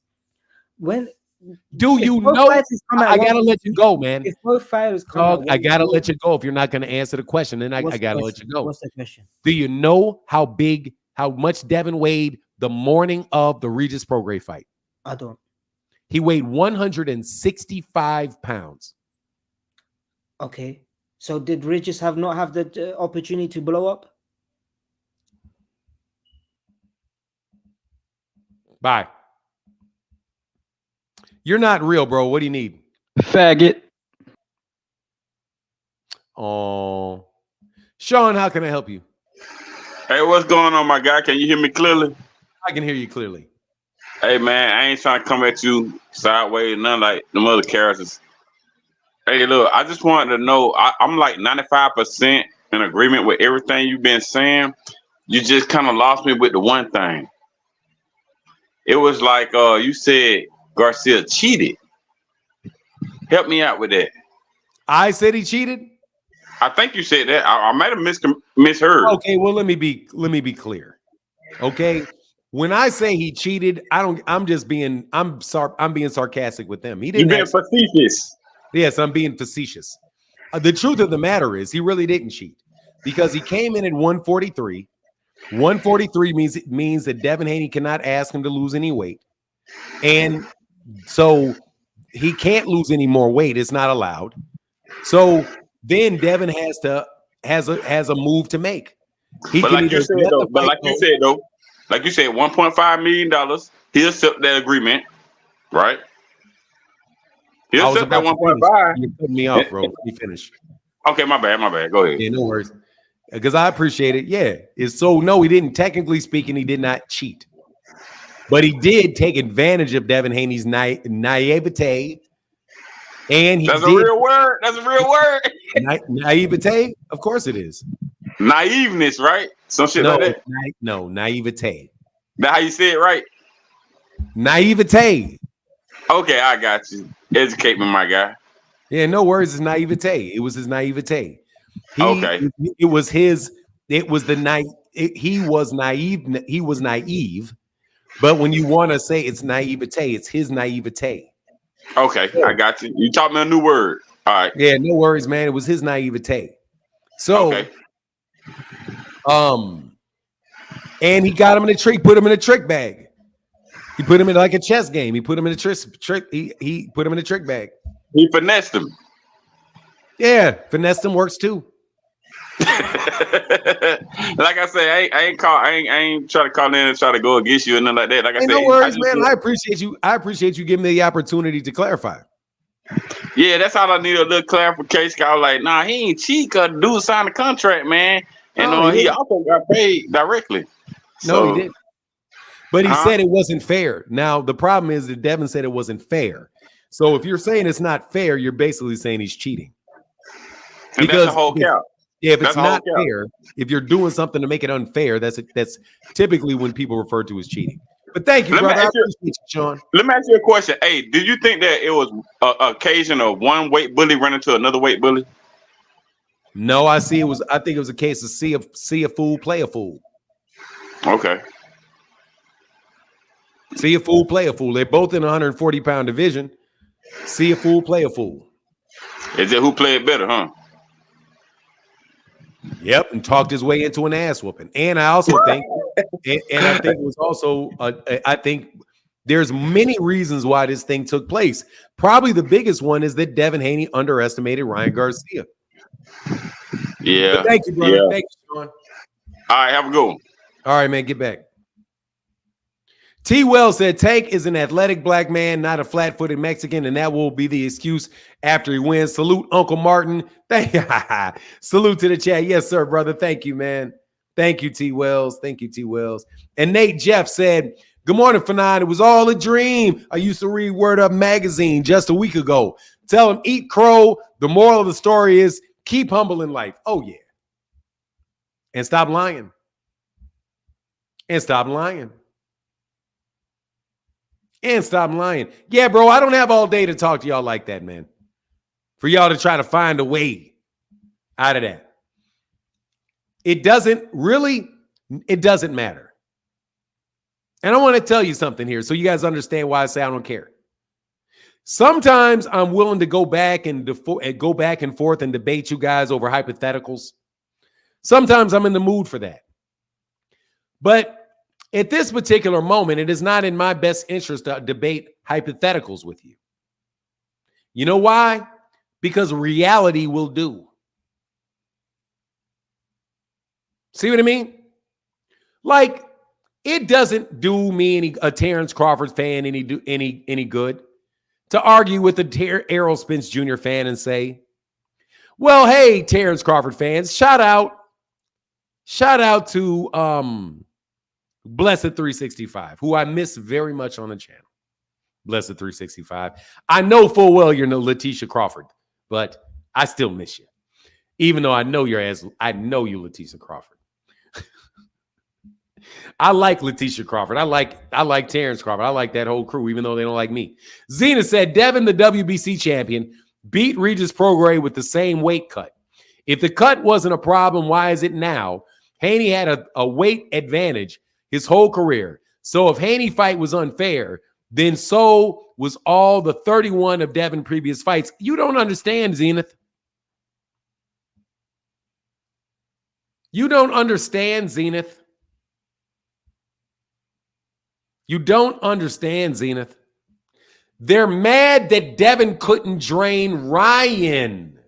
Speaker 1: Do you know? I gotta let you go, man.
Speaker 2: If both fighters come
Speaker 1: I gotta let you go if you're not gonna answer the question. Then I gotta let you go.
Speaker 2: What's the question?
Speaker 1: Do you know how much Devin weighed the morning of the Regis Prograis fight?
Speaker 2: I don't.
Speaker 1: He weighed 165 pounds.
Speaker 2: Okay. So did Regis not have the opportunity to blow up?
Speaker 1: Bye. You're not real, bro. What do you need?
Speaker 3: Faggot.
Speaker 1: Oh, Sean, how can I help you?
Speaker 5: Hey, what's going on, my guy? Can you hear me clearly?
Speaker 1: I can hear you clearly.
Speaker 5: Hey, man, I ain't trying to come at you sideways, none like them other characters. Hey, look, I just wanted to know, I'm like 95% in agreement with everything you've been saying. You just kind of lost me with the one thing. It was like you said Garcia cheated. Help me out with that.
Speaker 1: I said he cheated?
Speaker 5: I think you said that. I might have misheard.
Speaker 1: Okay, well, let me be clear. Okay. When I say he cheated, I'm being sarcastic with them. He didn't.
Speaker 5: You're being facetious.
Speaker 1: Yes, I'm being facetious. The truth of the matter is he really didn't cheat because he came in at 143. 143 means that Devin Haney cannot ask him to lose any weight. And so he can't lose any more weight. It's not allowed. So then Devin has a move to make.
Speaker 5: Like you said, $1.5 million, he'll accept that agreement, right? He'll accept that 1.5.
Speaker 1: You cut me off, bro. Let me finish.
Speaker 5: Okay, my bad. Go ahead.
Speaker 1: Yeah, no worries. Because I appreciate it. Yeah. No, he didn't. Technically speaking, he did not cheat. But he did take advantage of Devin Haney's naivete. And
Speaker 5: That's a real word.
Speaker 1: Naivete? Of course it is.
Speaker 5: Naiveness, right? Some shit like that.
Speaker 1: Naivete.
Speaker 5: That's how you say it, right?
Speaker 1: Naivete.
Speaker 5: Okay, I got you. Educate me, my guy.
Speaker 1: Yeah, no worries. It's naivete. It was his naivete. He was naive. He was naive. But when you want to say it's naivete, it's his naivete.
Speaker 5: Okay, I got you. You taught me a new word. All right.
Speaker 1: Yeah, no worries, man. It was his naivete. So,
Speaker 5: okay.
Speaker 1: And he got him in a trick, put him in a trick bag. He put him in like a chess game. He put him in a trick. He put him in a trick bag.
Speaker 5: He finessed him.
Speaker 1: Yeah, finessed him works too.
Speaker 5: Like I say, I ain't trying to call in and try to go against you and nothing like that. Like I said,
Speaker 1: no worries, man. I appreciate you. I appreciate you giving me the opportunity to clarify.
Speaker 5: Yeah, that's all I need, a little clarification. I was like, nah, he ain't cheat because the dude signed a contract, man. And he also got paid directly.
Speaker 1: No, he didn't. But he said it wasn't fair. Now, the problem is that Devin said it wasn't fair. So if you're saying it's not fair, you're basically saying he's cheating.
Speaker 5: And that's the whole cap.
Speaker 1: If it's not fair, if you're doing something to make it unfair, that's typically when people refer to as cheating. But thank you, brother. I appreciate you, Sean.
Speaker 5: Let me ask you a question. Hey, did you think that it was an occasion of one weight bully running to another weight bully?
Speaker 1: No, I think it was a case of see a fool, play a fool.
Speaker 5: Okay.
Speaker 1: See a fool, play a fool. They're both in the 140-pound division. See a fool, play a fool.
Speaker 5: Is it who played better, huh?
Speaker 1: Yep, and talked his way into an ass whooping. And I also think, and I think it was also, I think there's many reasons why this thing took place. Probably the biggest one is that Devin Haney underestimated Ryan Garcia.
Speaker 5: Yeah.
Speaker 1: But thank you, brother. Yeah. Thank you, Sean.
Speaker 5: All right, have a good one.
Speaker 1: All right, man, get back. T. Wells said, Tank is an athletic black man, not a flat-footed Mexican, and that will be the excuse after he wins. Salute, Uncle Martin. Salute to the chat. Yes, sir, brother. Thank you, man. Thank you, T. Wells. Thank you, T. Wells. And Nate Jeff said, good morning, Fanon. It was all a dream. I used to read Word Up magazine just a week ago. Tell him, eat crow. The moral of the story is keep humble in life. Oh, yeah. And stop lying. And stop lying. And stop lying. Yeah, bro, I don't have all day to talk to y'all like that, man. For y'all to try to find a way out of that. It doesn't matter. And I want to tell you something here so you guys understand why I say I don't care. Sometimes I'm willing to go back and forth and debate you guys over hypotheticals. Sometimes I'm in the mood for that. But at this particular moment, it is not in my best interest to debate hypotheticals with you. You know why? Because reality will do. See what I mean? Like, it doesn't do me a Terrence Crawford fan any good to argue with a Errol Spence Jr. fan and say, well, hey, Terrence Crawford fans, shout out to Blessed 365, who I miss very much on the channel. Blessed 365. I know full well you're no Letitia Crawford, but I still miss you. Even though I know you, Letitia Crawford. I like Letitia Crawford. I like Terrence Crawford. I like that whole crew, even though they don't like me. Zena said, Devin, the WBC champion, beat Regis Prograis with the same weight cut. If the cut wasn't a problem, why is it now? Haney had a weight advantage his whole career. So if Haney fight was unfair, then so was all the 31 of Devin previous fights. You don't understand, Zenith. You don't understand, Zenith. You don't understand, Zenith. They're mad that Devin couldn't drain Ryan.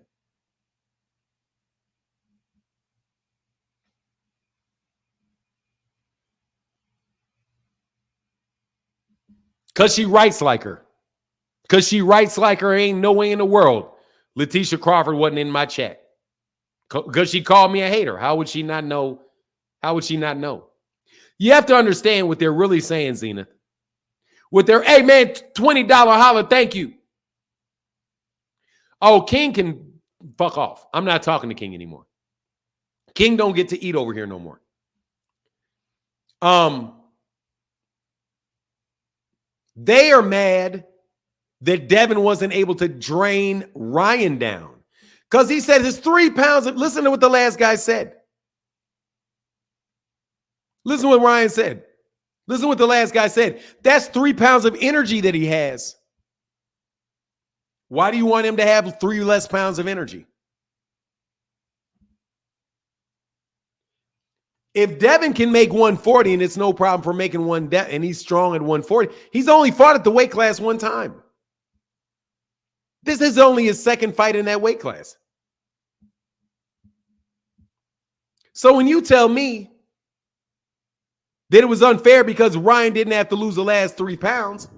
Speaker 1: Because she writes like her. Because she writes like her, ain't no way in the world Letitia Crawford wasn't in my chat. Because she called me a hater. How would she not know? How would she not know? You have to understand what they're really saying, Zenith. With their, hey, man, $20 holler, thank you. Oh, King can fuck off. I'm not talking to King anymore. King don't get to eat over here no more. They are mad that Devin wasn't able to drain Ryan down. Because he said his 3 pounds of, listen to what the last guy said. Listen to what Ryan said. Listen to what the last guy said. That's 3 pounds of energy that he has. Why do you want him to have 3 less pounds of energy? If Devin can make 140 and it's no problem for making and he's strong at 140, he's only fought at the weight class one time. This is only his second fight in that weight class. So when you tell me that it was unfair because Ryan didn't have to lose the last 3 pounds,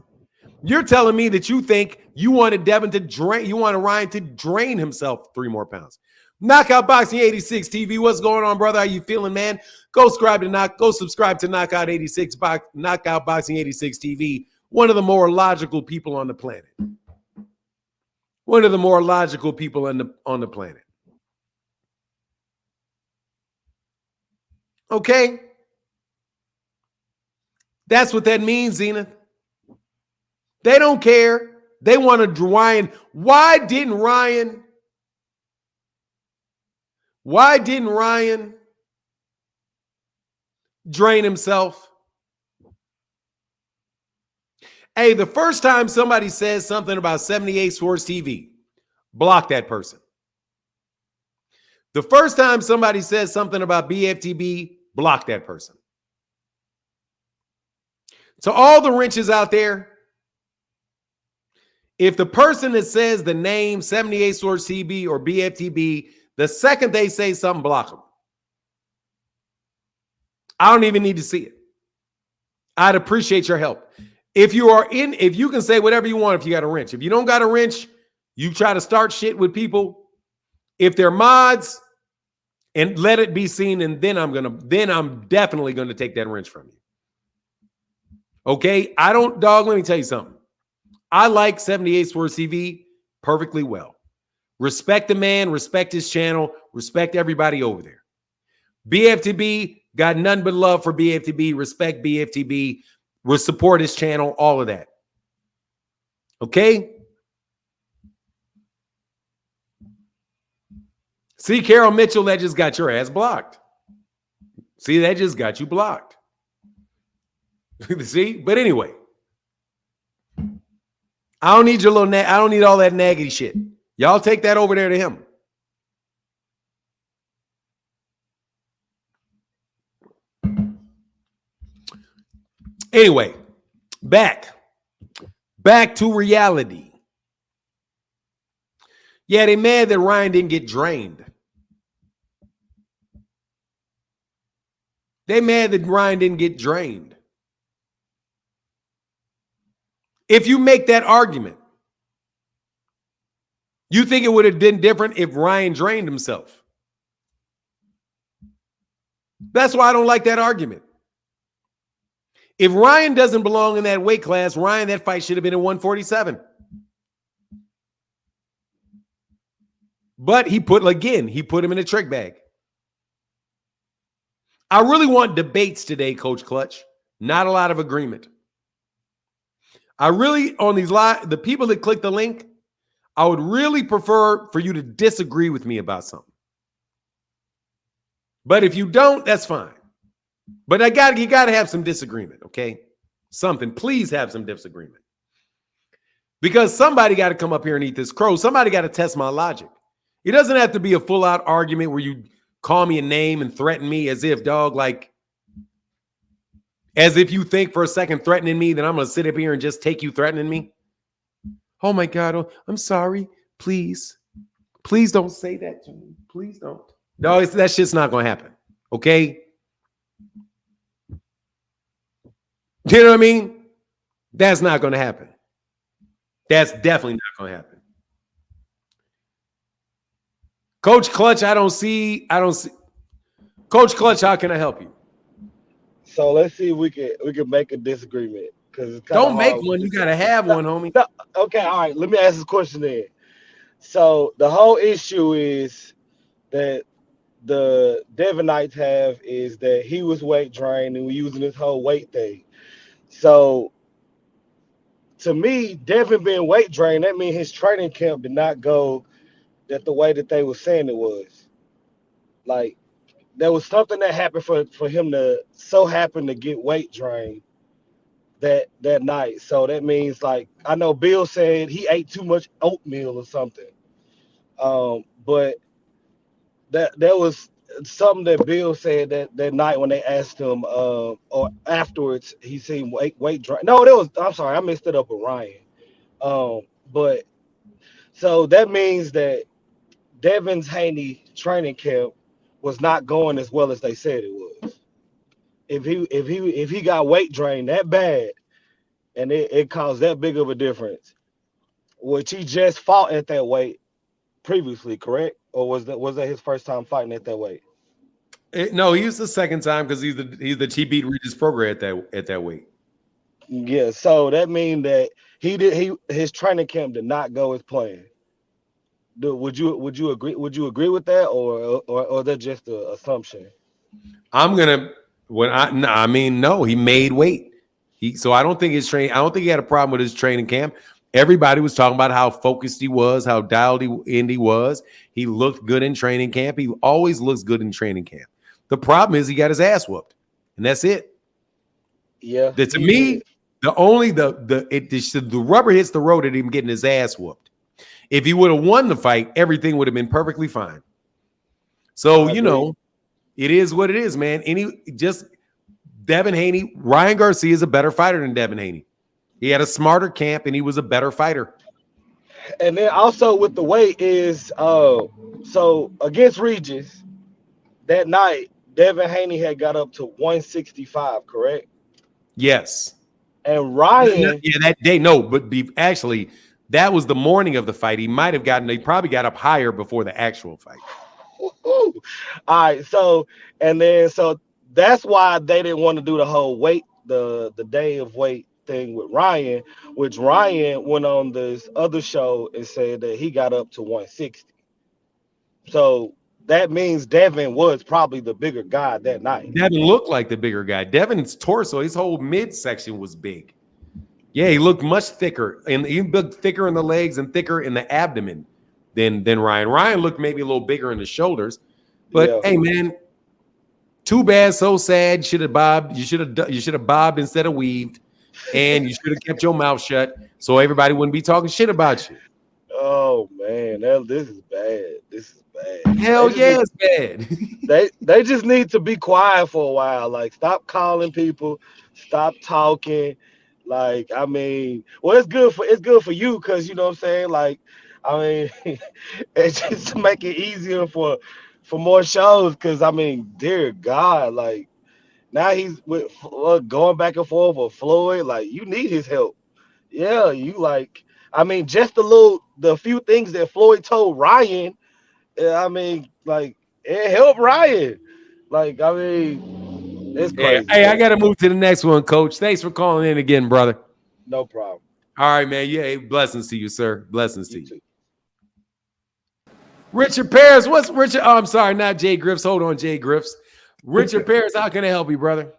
Speaker 1: you're telling me that you think you wanted Devin to drain, you wanted Ryan to drain himself 3 more pounds. Knockout Boxing 86 TV, what's going on, brother? How you feeling, man? Go subscribe to Knockout 86, Knockout Boxing 86 TV. One of the more logical people on the planet. One of the more logical people on the planet. Okay? That's what that means, Zenith. They don't care. They want to Ryan. Why didn't Ryan drain himself? Hey, the first time somebody says something about 78 Sports TV, block that person. The first time somebody says something about BFTB, block that person. To all the wrenches out there, if the person that says the name 78 Sports TV or BFTB, the second they say something, block them. I don't even need to see it. I'd appreciate your help. If you can say whatever you want if you got a wrench. If you don't got a wrench, you try to start shit with people. If they're mods, and let it be seen, and then I'm definitely gonna take that wrench from you. Okay? Let me tell you something. I like 78 Sports TV perfectly well. Respect the man, respect his channel, respect everybody over there. BFTB, got nothing but love for BFTB, respect BFTB, will support his channel, all of that. Okay? See, Carol Mitchell, that just got your ass blocked. See, that just got you blocked. See? But anyway, I don't need I don't need all that naggy shit. Y'all take that over there to him. Anyway, back to reality. Yeah, they mad that Ryan didn't get drained. They mad that Ryan didn't get drained. If you make that argument, you think it would have been different if Ryan drained himself. That's why I don't like that argument. If Ryan doesn't belong in that weight class, Ryan, that fight should have been at 147. But he put him in a trick bag. I really want debates today, Coach Clutch. Not a lot of agreement. I really, on these the people that click the link, I would really prefer for you to disagree with me about something. But if you don't, that's fine. But you got to have some disagreement, okay? Something. Please have some disagreement. Because somebody got to come up here and eat this crow. Somebody got to test my logic. It doesn't have to be a full-out argument where you call me a name and threaten me as if, as if you think for a second threatening me, then I'm going to sit up here and just take you threatening me. Oh, my God. Oh, I'm sorry. Please. Please don't say that to me. Please don't. No, that shit's not going to happen, okay? You know what I mean? That's not going to happen. That's definitely not going to happen. Coach Clutch, I don't see. Coach Clutch, how can I help you?
Speaker 6: So let's see if we can make a disagreement. Because
Speaker 1: don't make one. You got to have one, homie.
Speaker 6: No, okay, all right. Let me ask this question then. So the whole issue is that the Devonites have is that he was weight drained and we're using this whole weight thing. So to me, Devin being weight drained, that means his training camp did not go that the way that they were saying it was. Like, there was something that happened for him to so happen to get weight drained that night. So that means, like, I know Bill said he ate too much oatmeal or something. But that was something that Bill said that night when they asked him, or afterwards he seen weight drain. No, I'm sorry, I messed it up with Ryan. But so that means that Devin's Haney training camp was not going as well as they said it was. If he got weight drained that bad and it caused that big of a difference, which he just fought at that weight previously, correct? Or was that his first time fighting at that weight?
Speaker 1: No, he was the second time because he's the he beat Regis Prograis at that weight.
Speaker 6: Yeah, so that means that his training camp did not go as planned. Would you agree? Would you agree with that, or that just an assumption?
Speaker 1: No, he made weight. So I don't think I don't think he had a problem with his training camp. Everybody was talking about how focused he was, how dialed in he was. He looked good in training camp. He always looks good in training camp. The problem is he got his ass whooped, and that's it.
Speaker 6: Yeah.
Speaker 1: To me, the rubber hits the road at him getting his ass whooped. If he would have won the fight, everything would have been perfectly fine. So, it is what it is, man. Devin Haney, Ryan Garcia is a better fighter than Devin Haney. He had a smarter camp and he was a better fighter.
Speaker 6: And then also with the weight is so against Regis that night, Devin Haney had got up to 165, correct?
Speaker 1: Yes.
Speaker 6: And Ryan,
Speaker 1: that day, actually, that was the morning of the fight. He probably got up higher before the actual fight.
Speaker 6: all right, so that's why they didn't want to do the whole weight, the day of weight thing with Ryan, which Ryan went on this other show and said that he got up to 160. So that means Devin was probably the bigger guy that night.
Speaker 1: Devin looked like the bigger guy. Devin's torso, his whole midsection was big. Yeah, he looked much thicker, and he looked thicker in the legs and thicker in the abdomen than Ryan. Ryan looked maybe a little bigger in the shoulders, but hey, man, too bad, so sad. You should have bobbed. You should have bobbed instead of weaved, and you should have kept your mouth shut so everybody wouldn't be talking shit about you.
Speaker 6: Oh man, this is bad. This is bad.
Speaker 1: Hell yeah, it's bad.
Speaker 6: They just need to be quiet for a while. Like, stop calling people, stop talking. Like, I mean, well, it's good for you because you know what I'm saying. Like, I mean, it's just to make it easier for more shows. Because I mean, dear God, like now he's with going back and forth with Floyd. Like, you need his help. Yeah, you like. I mean, just the few things that Floyd told Ryan. I mean, like, it helped Ryan. Like, I mean, it's crazy.
Speaker 1: Hey, I got to move to the next one, Coach. Thanks for calling in again, brother.
Speaker 6: No problem.
Speaker 1: All right, man. Yeah, blessings to you, sir. Blessings to you.
Speaker 6: Too.
Speaker 1: Richard Paris, what's Richard? Oh, I'm sorry, not Jay Griffs. Hold on, Jay Griffs. Richard Paris, how can I help you, brother?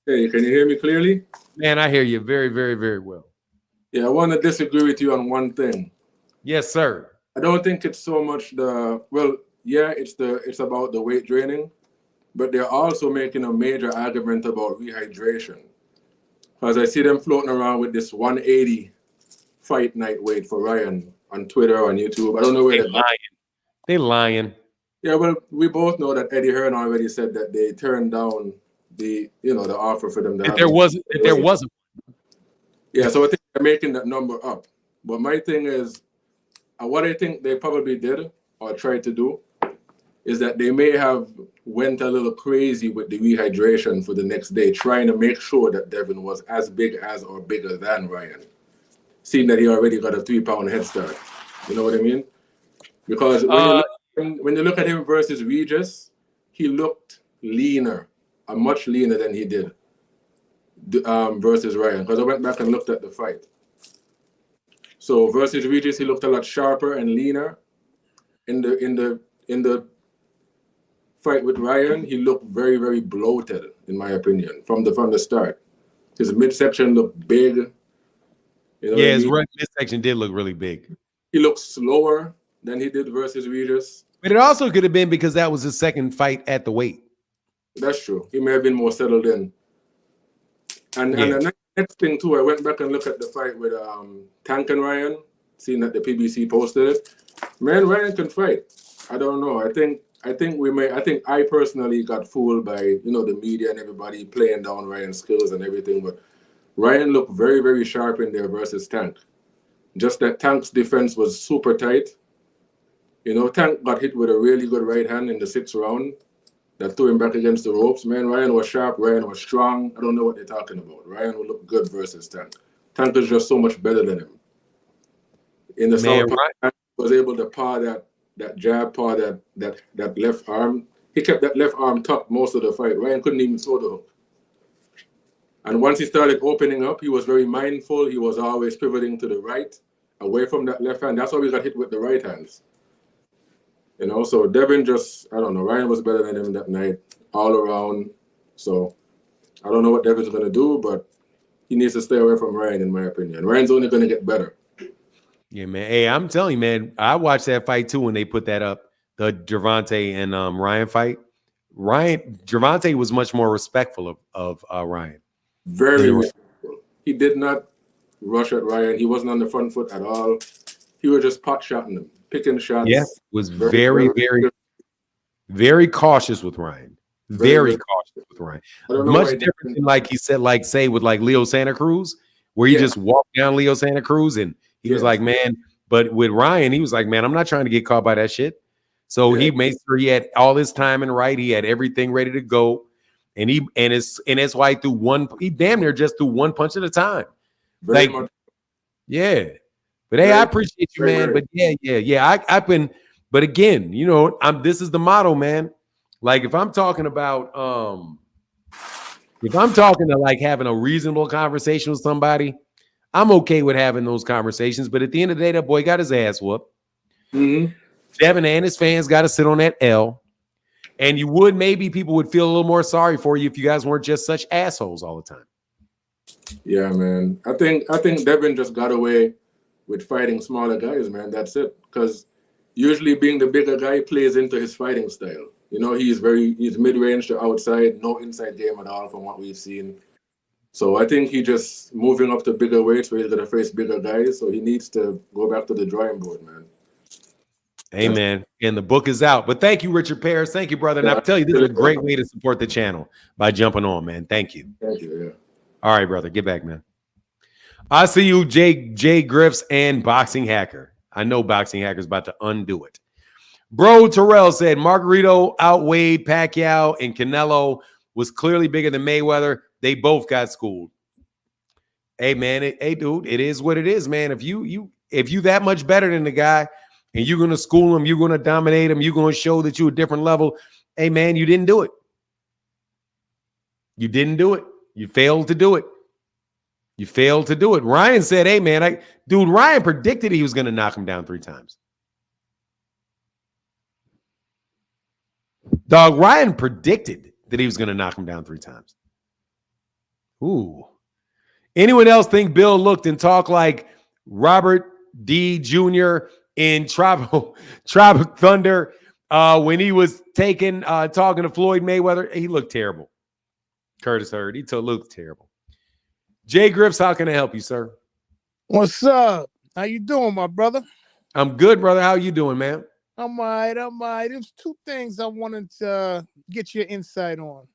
Speaker 7: Hey, can you hear me clearly?
Speaker 1: Man, I hear you very, very, very well.
Speaker 7: Yeah, I want to disagree with you on one thing.
Speaker 1: Yes, sir.
Speaker 7: I don't think it's so much it's about the weight training, but they're also making a major argument about rehydration. Because I see them floating around with this 180 fight night weight for Ryan on Twitter, on YouTube. I don't know where they're lying.
Speaker 1: They lying.
Speaker 7: Yeah, well, we both know that Eddie Hearn already said that they turned down the offer for them to
Speaker 1: if there wasn't.
Speaker 7: Yeah, so I think they're making that number up. But my thing is, what I think they probably did or tried to do is that they may have went a little crazy with the rehydration for the next day, trying to make sure that Devin was as big as or bigger than Ryan, seeing that he already got a 3-pound head start. You know what I mean? Because when you look at him versus Regis, he looked leaner, much leaner than he did versus Ryan. Because I went back and looked at the fight. So versus Regis, he looked a lot sharper and leaner. In the fight with Ryan, he looked very, very bloated, in my opinion, from the start. His midsection looked big.
Speaker 1: His midsection did look really big.
Speaker 7: He looked slower than he did versus Regis.
Speaker 1: But it also could have been because that was his second fight at the weight.
Speaker 7: That's true. He may have been more settled in. And the next thing too, I went back and looked at the fight with Tank and Ryan, seeing that the PBC posted it. Man, Ryan can fight. I don't know. I think I personally got fooled by the media and everybody playing down Ryan's skills and everything, but Ryan looked very, very sharp in there versus Tank. Just that Tank's defense was super tight. Tank got hit with a really good right hand in the 6th round that threw him back against the ropes. Man, Ryan was sharp. Ryan was strong. I don't know what they're talking about. Ryan will look good versus Tank. Tank is just so much better than him. In the south, Ryan was able to paw that jab, paw that left arm. He kept that left arm tucked most of the fight. Ryan couldn't even throw the hook. And once he started opening up, he was very mindful. He was always pivoting to the right, away from that left hand. That's why we got hit with the right hands. So Devin I don't know, Ryan was better than him that night. all around. So I don't know what Devin's going to do, but he needs to stay away from Ryan, in my opinion. Ryan's only going to get better.
Speaker 1: Yeah, man. Hey, I'm telling you, man, I watched that fight too when they put that up, the Gervonta and Ryan fight. Gervonta was much more respectful of Ryan.
Speaker 7: Very respectful. He did not rush at Ryan. He wasn't on the front foot at all. He was just pot shotting him, picking shots.
Speaker 1: Yeah, was very cautious with Ryan. Very cautious with Ryan. Much different than like he said, like say with like Leo Santa Cruz, where he just walked down Leo Santa Cruz and he was like, man, but with Ryan, he was like, man, I'm not trying to get caught by that shit. So he made sure he had all his timing right. He had everything ready to go. And that's why he damn near just threw one punch at a time. Yeah. But hey, I appreciate you, man. But yeah. I've been, but again, you know, this is the motto, man. Like if I'm talking about to like having a reasonable conversation with somebody, I'm okay with having those conversations. But at the end of the day, that boy got his ass whooped.
Speaker 7: Mm-hmm.
Speaker 1: Devin and his fans got to sit on that L. And people would feel a little more sorry for you if you guys weren't just such assholes all the time.
Speaker 7: Yeah, man. I think Devin just got away with fighting smaller guys, man. That's it. Because usually being the bigger guy plays into his fighting style. You know, he's mid-range to outside, no inside game at all from what we've seen. So I think he just moving up to bigger weights where he's going to face bigger guys. So he needs to go back to the drawing board, man.
Speaker 1: Amen. And the book is out. But thank you, Richard Paris. Thank you, brother. And I'll tell you, this is a great way to support the channel by jumping on, man. Thank you.
Speaker 7: Thank you, yeah.
Speaker 1: All right, brother. Get back, man. I see you, Jay Griffs and Boxing Hacker. I know Boxing Hacker's about to undo it. Bro Terrell said Margarito outweighed Pacquiao and Canelo was clearly bigger than Mayweather. They both got schooled. Hey, man. Hey, dude, it is what it is, man. If you that much better than the guy and you're going to school him, you're going to dominate him, you're going to show that you're a different level, hey, man, you didn't do it. You didn't do it. You failed to do it. You failed to do it. Ryan said, hey, man, Ryan predicted he was going to knock him down 3 times. Dog, Ryan predicted that he was going to knock him down 3 times. Ooh. Anyone else think Bill looked and talked like Robert D. Jr. in Tribal Thunder when he was talking to Floyd Mayweather? He looked terrible. Curtis Hurd, he looked terrible. Jay Griffs, how can I help you, sir?
Speaker 8: What's up? How you doing, my brother?
Speaker 1: I'm good, brother. How you doing, man?
Speaker 8: I'm all right. There's 2 things I wanted to get your insight on.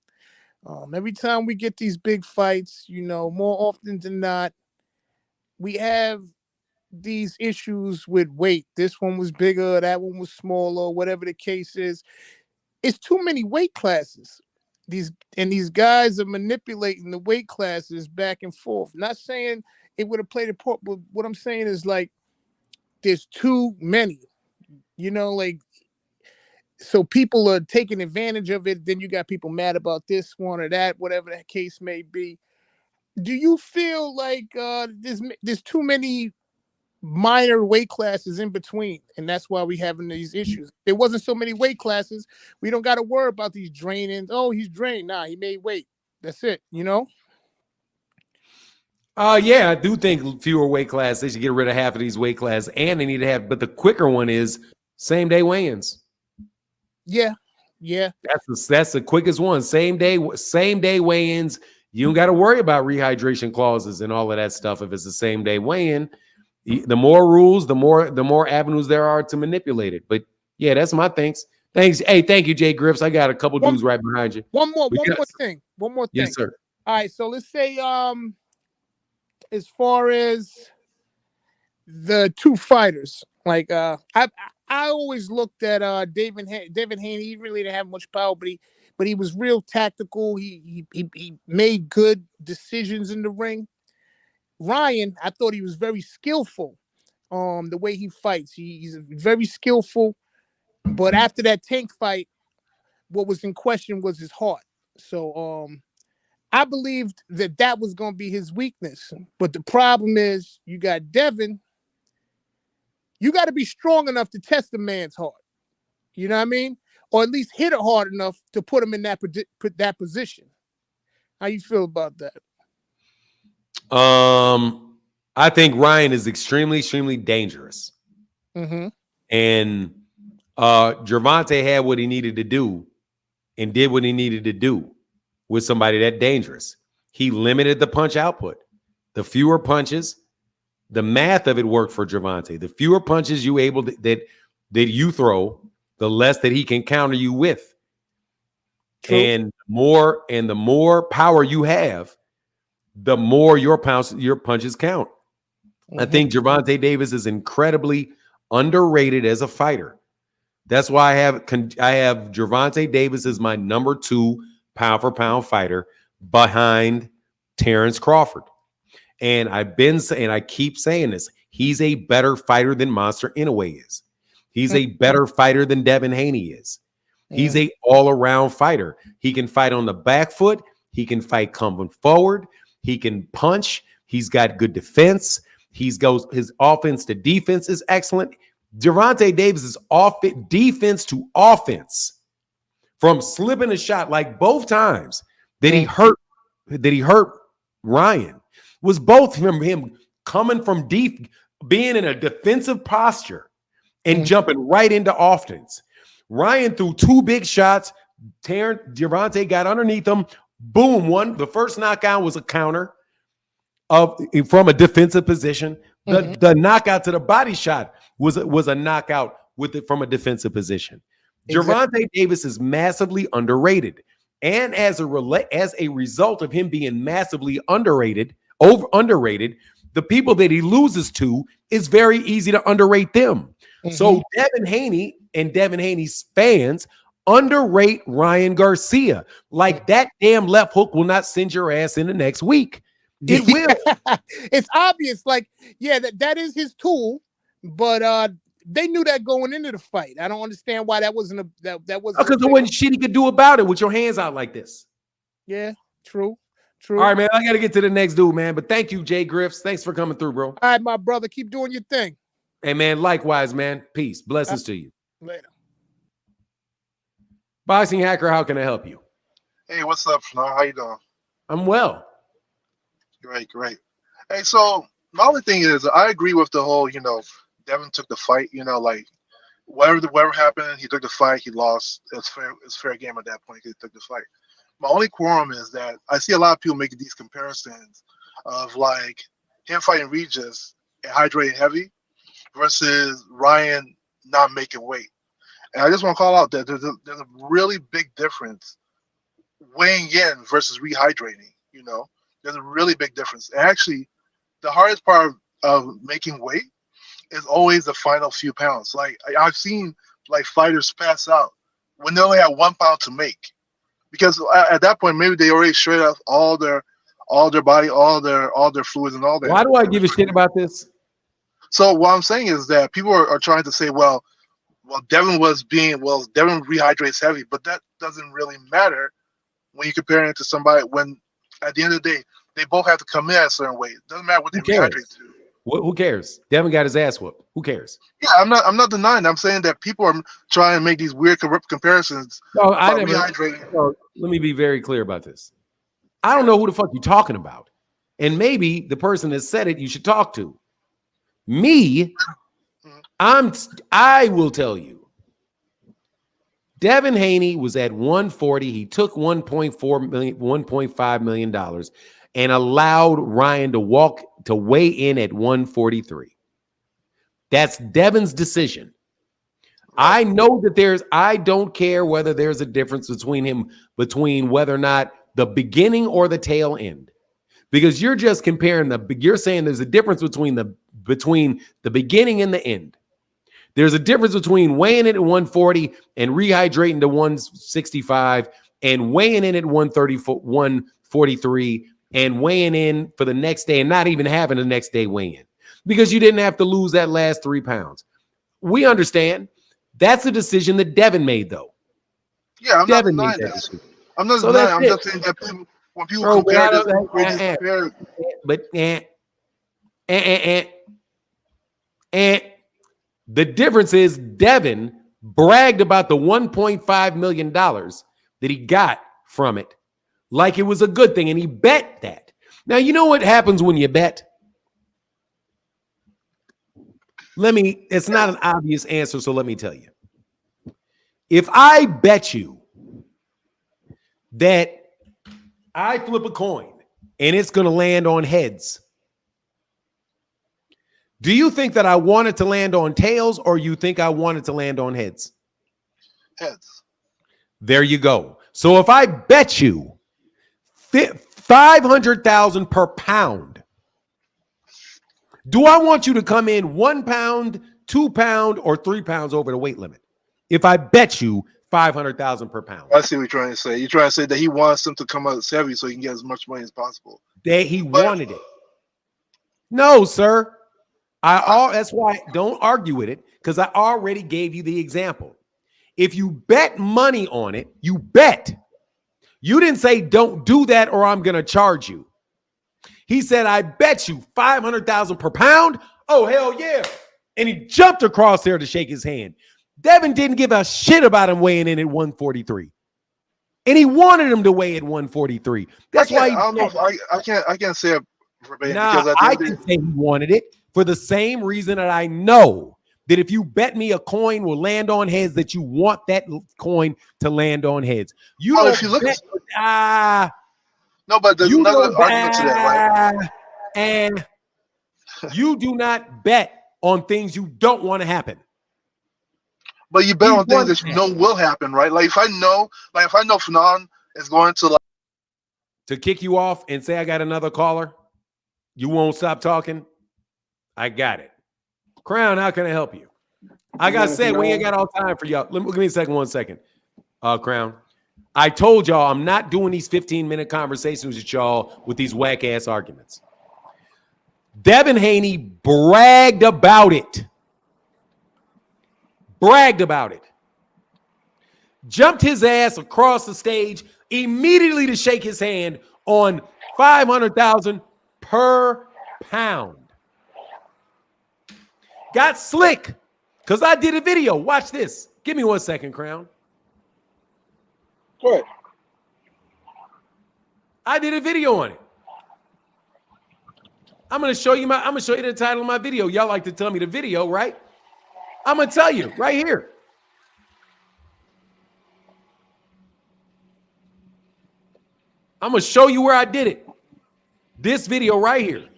Speaker 8: Every time we get these big fights, you know, more often than not, we have these issues with weight. This one was bigger, that one was smaller, whatever the case is. It's too many weight classes. These guys are manipulating the weight classes back and forth. Not saying it would have played a part, but what I'm saying is like there's too many. You know, like, so people are taking advantage of it. Then you got people mad about this one or that, whatever the case may be. Do you feel like there's too many minor weight classes in between, and that's why we having these issues? There wasn't so many weight classes. We don't got to worry about these draining. Oh, he's drained. Nah, he made weight. That's it. You know.
Speaker 1: Yeah, I do think fewer weight classes. They should get rid of half of these weight classes, and they need to have. But the quicker one is same day weigh-ins.
Speaker 8: Yeah.
Speaker 1: That's the quickest one. Same day weigh-ins. You don't got to worry about rehydration clauses and all of that stuff. If it's the same day weigh-in, the more rules, the more avenues there are to manipulate it. But yeah, that's my thanks. Thanks. Hey, thank you, Jay Griffs. I got a couple dudes right behind you.
Speaker 8: One more thing.
Speaker 1: Yes, sir.
Speaker 8: All right. So let's say as far as the 2 fighters, like I always looked at Devin Haney. He really didn't have much power, but he was real tactical. He made good decisions in the ring. Ryan, I thought he was very skillful. The way he fights, he's very skillful. But after that Tank fight, what was in question was his heart. So I believed that was going to be his weakness. But the problem is, you got Devin. You got to be strong enough to test a man's heart. You know what I mean? or at least hit it hard enough to put him in that position. How you feel about that?
Speaker 1: I think Ryan is extremely, extremely dangerous.
Speaker 8: Mm-hmm.
Speaker 1: And Gervonta had what he needed to do and did what he needed to do with somebody that dangerous. He limited the punch output. The fewer punches, the math of it worked for Gervonta. The fewer punches you able to, that you throw, the less that he can counter you with. True. And the more power you have, the more your punches count. Mm-hmm. I think Gervonta Davis is incredibly underrated as a fighter. That's why I have Gervonta Davis as my number 2 pound for pound fighter behind Terrence Crawford. And I keep saying this. He's a better fighter than Monster Inoue is. He's a better fighter than Devin Haney is. He's a all-around fighter. He can fight on the back foot. He can fight coming forward. He can punch. He's got good defense. His offense to defense is excellent. Gervonta Davis's defense to offense, from slipping a shot like both times that he hurt Ryan, was both him coming from deep, being in a defensive posture and jumping right into offense. Ryan threw 2 big shots. Gervonta got underneath him. Boom, the first knockout was a counter from a defensive position. The knockout to the body shot was a knockout from a defensive position. Exactly. Gervonta Davis is massively underrated. And as a result of him being massively underrated, the people that he loses to is very easy to underrate them. Mm-hmm. So Devin Haney and Devin Haney's fans underrate Ryan Garcia. Like, that damn left hook will not send your ass in the next week. It will.
Speaker 8: It's obvious. Like, yeah, that is his tool, but they knew that going into the fight. I don't understand why that wasn't that wasn't.
Speaker 1: Because there wasn't shit he could do about it with your hands out like this.
Speaker 8: Yeah, true.
Speaker 1: All right, man. I got to get to the next dude, man. But thank you, Jay Griffs. Thanks for coming through, bro.
Speaker 8: All right, my brother. Keep doing your thing.
Speaker 1: Hey, man. Likewise, man. Peace. Blessings to you.
Speaker 8: Later.
Speaker 1: Boxing Hacker, how can I help you?
Speaker 9: Hey, what's up, Shnar? How you doing?
Speaker 1: I'm well.
Speaker 9: Great. Hey, so my only thing is, I agree with the whole, Devin took the fight, like whatever happened, he took the fight, he lost. It's fair game at that point. He took the fight. My only quorum is that I see a lot of people making these comparisons of like him fighting Regis and hydrating heavy versus Ryan not making weight. And I just want to call out that there's a really big difference weighing in versus rehydrating. There's a really big difference. And actually, the hardest part of making weight is always the final few pounds. Like, I've seen like fighters pass out when they only have 1 pound to make, because at that point maybe they already shred off all their body, all their fluids and all that.
Speaker 1: Why do I give a shit about this?
Speaker 9: So what I'm saying is that people are trying to say, well, Devin rehydrates heavy, but that doesn't really matter when you compare it to somebody when at the end of the day they both have to come in at a certain weight. It doesn't matter what they rehydrate to.
Speaker 1: Who cares? Devin got his ass whooped. Who cares?
Speaker 9: Yeah, I'm not denying. I'm saying that people are trying to make these weird comparisons.
Speaker 1: No, let me be very clear about this. I don't know who the fuck you're talking about, and maybe the person that said it you should talk to. Me, I will tell you. Devin Haney was at 140. He took $1.5 million and allowed Ryan to weigh in at 143. That's Devin's decision. I know that I don't care whether there's a difference between whether or not the beginning or the tail end, because you're just comparing you're saying there's a difference between the beginning and the end. There's a difference between weighing in at 140 and rehydrating to 165 and weighing in at 143 and weighing in for the next day and not even having the next day weigh in because you didn't have to lose that last 3 pounds. We understand. That's a decision that Devin made, though.
Speaker 9: Yeah, I'm not denying that. I'm not denying. I'm just saying that when people compare this,
Speaker 1: the difference is Devin bragged about the $1.5 million that he got from it like it was a good thing, and he bet that. Now, you know what happens when you bet? It's not an obvious answer, so let me tell you. If I bet you that I flip a coin and it's going to land on heads, do you think that I want it to land on tails, or you think I want it to land on heads?
Speaker 9: Heads.
Speaker 1: There you go. So if I bet you $500,000 per pound, do I want you to come in 1 pound, 2 pound, or 3 pounds over the weight limit? If I bet you $500,000 per pound.
Speaker 9: I see what you're trying to say. You're trying to say that he wants them to come out heavy so he can get as much money as possible.
Speaker 1: That he wanted it. No, sir. That's why don't argue with it, because I already gave you the example. If you bet money on it, you bet. You didn't say don't do that or I'm going to charge you. He said, I bet you $500,000 per pound. Oh, hell yeah. And he jumped across there to shake his hand. Devin didn't give a shit about him weighing in at 143. And he wanted him to weigh at 143. That's why
Speaker 9: I can't say it verbatim.
Speaker 1: Because I can say he wanted it for the same reason that I know that if you bet me a coin will land on heads, that you want that coin to land on heads. You don't
Speaker 9: if you look
Speaker 1: bet,
Speaker 9: no, but there's another argument to that, right?
Speaker 1: And you do not bet on things you don't want to happen.
Speaker 9: But you bet on things that you know will happen, right? Like if I know Fanon is going
Speaker 1: to kick you off and say I got another caller, you won't stop talking. I got it. Crown, how can I help you? Like I said, we ain't got all time for y'all. Give me a second, 1 second. Crown. I told y'all I'm not doing these 15-minute conversations with y'all with these whack-ass arguments. Devin Haney bragged about it. Jumped his ass across the stage immediately to shake his hand on $500,000 per pound. Got slick because I did a video. Watch this. Give me 1 second, Crown.
Speaker 6: What?
Speaker 1: I did a video on it. I'm gonna show you the title of my video. Y'all like to tell me the video, right? I'm gonna tell you right here. I'm gonna show you where I did it. This video right here.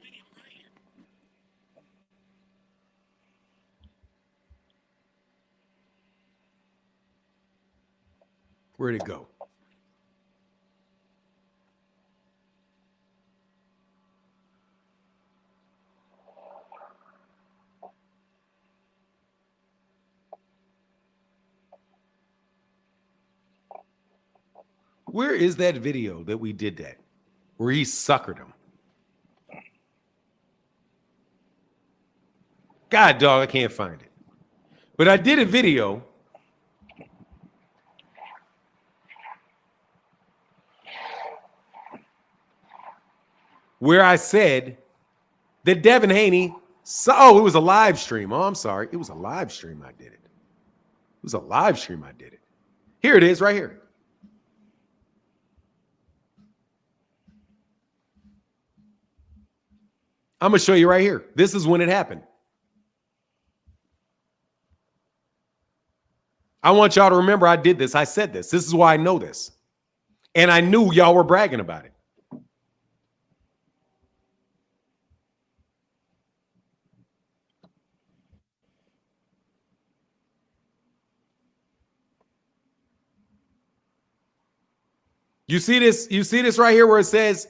Speaker 1: Where'd it go? Where is that video that we did that? Where he suckered him? God, dog, I can't find it. But I did a video where I said that Devin Haney it was a live stream. Oh, I'm sorry. It was a live stream I did it. Here it is right here. I'm going to show you right here. This is when it happened. I want y'all to remember I did this. I said this. This is why I know this. And I knew y'all were bragging about it. You see this? You see this right here where it says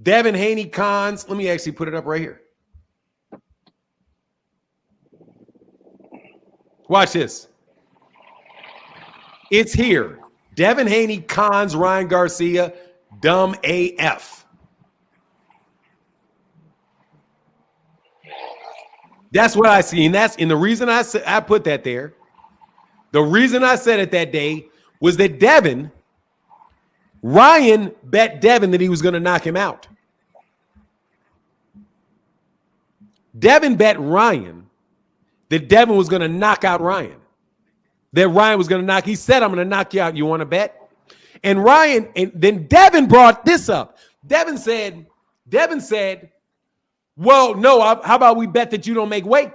Speaker 1: Devin Haney cons? Let me actually put it up right here. Watch this. It's here. Devin Haney cons Ryan Garcia, dumb AF. That's what I see. And the reason I put that there, the reason I said it that day was that Ryan bet Devin that he was going to knock him out. Devin bet Ryan that Devin was going to knock out Ryan. that Ryan was going to knock. He said, I'm going to knock you out. You want to bet? And Ryan, and then Devin brought this up. Devin said, well, no, how about we bet that you don't make weight?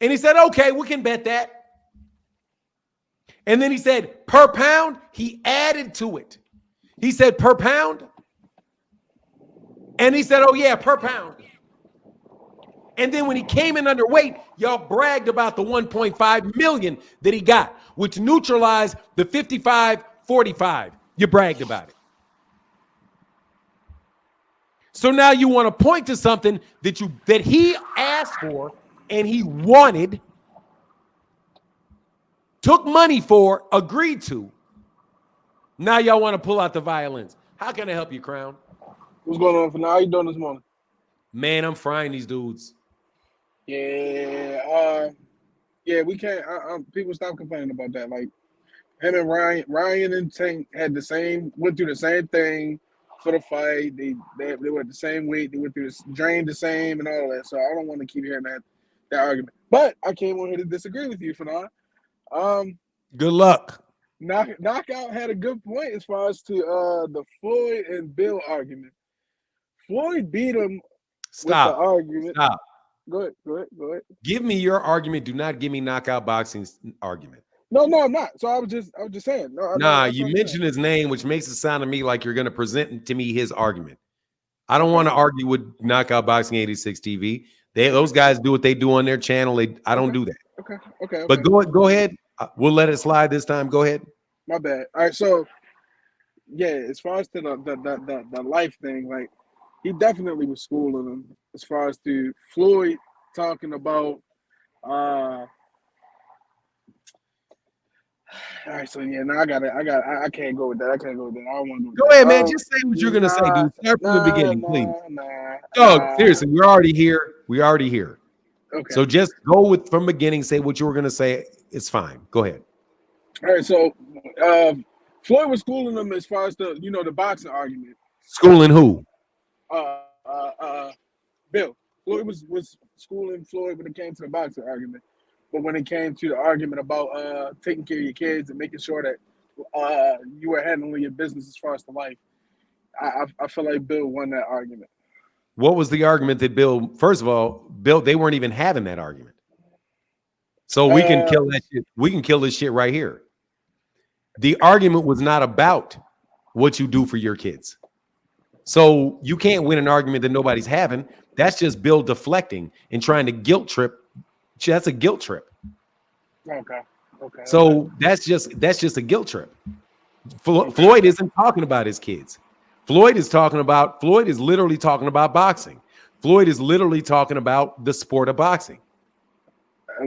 Speaker 1: And he said, okay, we can bet that. And then he said, per pound, he added to it. He said, per pound. And he said, oh, yeah, per pound. And then when he came in underweight, y'all bragged about the 1.5 million that he got, which neutralized the 55-45. You bragged about it. So now you want to point to something that he asked for and he wanted, took money for, agreed to. Now y'all want to pull out the violins. How can I help you, Crown?
Speaker 10: What's going on for now? How you doing this morning?
Speaker 1: Man, I'm frying these dudes.
Speaker 10: Yeah, we can't. People stop complaining about that. Like him and Ryan and Tank went through the same thing for the fight. They were at the same weight. They went through drained the same and all that. So I don't want to keep hearing that argument. But I came on here to disagree with you for now.
Speaker 1: Good luck.
Speaker 10: Knockout had a good point as far as to the Floyd and Bill argument. Floyd beat him with the argument.
Speaker 1: Stop.
Speaker 10: Go ahead.
Speaker 1: Give me your argument. Do not give me knockout boxing's argument.
Speaker 10: No, I'm not. So I was just saying.
Speaker 1: You mentioned his name, which makes it sound to me like you're going to present to me his argument. I don't want to argue with Knockout Boxing 86 TV. Those guys do what they do on their channel. I don't do that.
Speaker 10: Okay.
Speaker 1: But go ahead. We'll let it slide this time. Go ahead.
Speaker 10: My bad. All right. So, yeah, as far as to the life thing, like he definitely was schooling him. As far as to Floyd talking about, all right. So yeah, now I can't go with that. I don't want to go with that.
Speaker 1: Go ahead, man. Just say what you're gonna say, dude. Start from the beginning, please. Seriously, we're already here. Okay. So just go from beginning. Say what you were gonna say. It's fine. Go ahead.
Speaker 10: All right. So Floyd was schooling him as far as the boxing argument.
Speaker 1: Schooling who?
Speaker 10: Bill. Floyd was schooling Floyd when it came to the boxing argument, but when it came to the argument about taking care of your kids and making sure that you were handling your business as far as the life, I feel like Bill won that argument.
Speaker 1: What was the argument that Bill? First of all, Bill, they weren't even having that argument. So we can kill that shit. We can kill this shit right here. The argument was not about what you do for your kids. So you can't win an argument that nobody's having. That's just Bill deflecting and trying to guilt trip. That's a guilt trip.
Speaker 10: Okay.
Speaker 1: So that's just a guilt trip. Floyd isn't talking about his kids. Floyd is literally talking about boxing. Floyd is literally talking about the sport of boxing.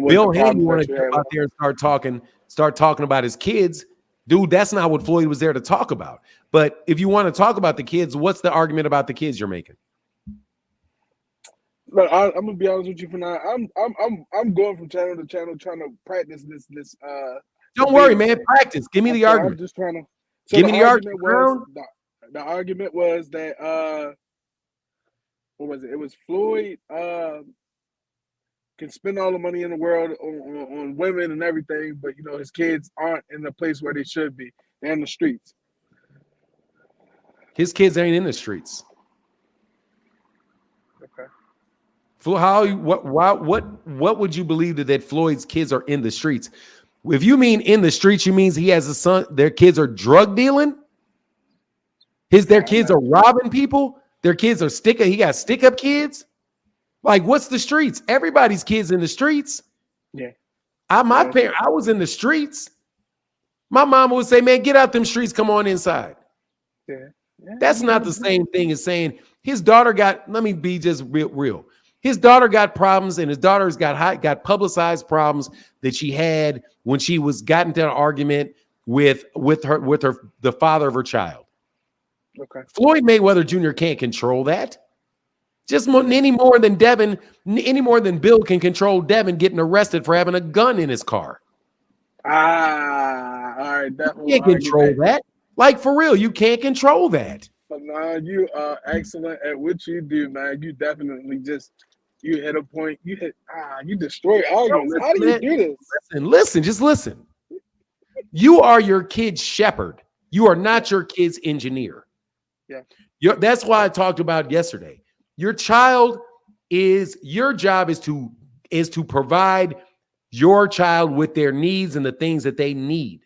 Speaker 1: Bill Haney wanted to come out there and start talking about his kids. Dude, that's not what Floyd was there to talk about. But if you want to talk about the kids, what's the argument about the kids you're making?
Speaker 10: Look, I'm gonna be honest with you for now. I'm going from channel to channel trying to practice this.
Speaker 1: Don't worry, man. Practice. Give me the argument.
Speaker 10: I'm just trying to.
Speaker 1: So give me the argument.
Speaker 10: The argument was that what was it? It was Floyd can spend all the money in the world on women and everything, but his kids aren't in the place where they should be. They're in the streets.
Speaker 1: His kids ain't in the streets.
Speaker 10: Okay.
Speaker 1: What would you believe that Floyd's kids are in the streets? If you mean in the streets, you means he has a son. Their kids are drug dealing. Their kids are robbing people. Their kids are he got stick up kids. Like, what's the streets? Everybody's kids in the streets.
Speaker 10: Yeah.
Speaker 1: I was in the streets. My mama would say, man, get out them streets. Come on inside.
Speaker 10: Yeah.
Speaker 1: That's not the same thing as saying his daughter let me be just real. His daughter got problems, and his daughter's got publicized problems that she had when she got into an argument with the father of her child.
Speaker 10: Okay.
Speaker 1: Floyd Mayweather Jr. can't control that. Just any more than Bill can control Devin getting arrested for having a gun in his car.
Speaker 10: All right.
Speaker 1: You can't control that. Like, for real, you can't control that.
Speaker 10: But now you are excellent at what you do, man. You definitely just You hit a point. You destroy arguments. How do you do this?
Speaker 1: Listen, just listen. You are your kid's shepherd. You are not your kid's engineer.
Speaker 10: Yeah.
Speaker 1: That's why I talked about yesterday. Your job is to provide your child with their needs and the things that they need.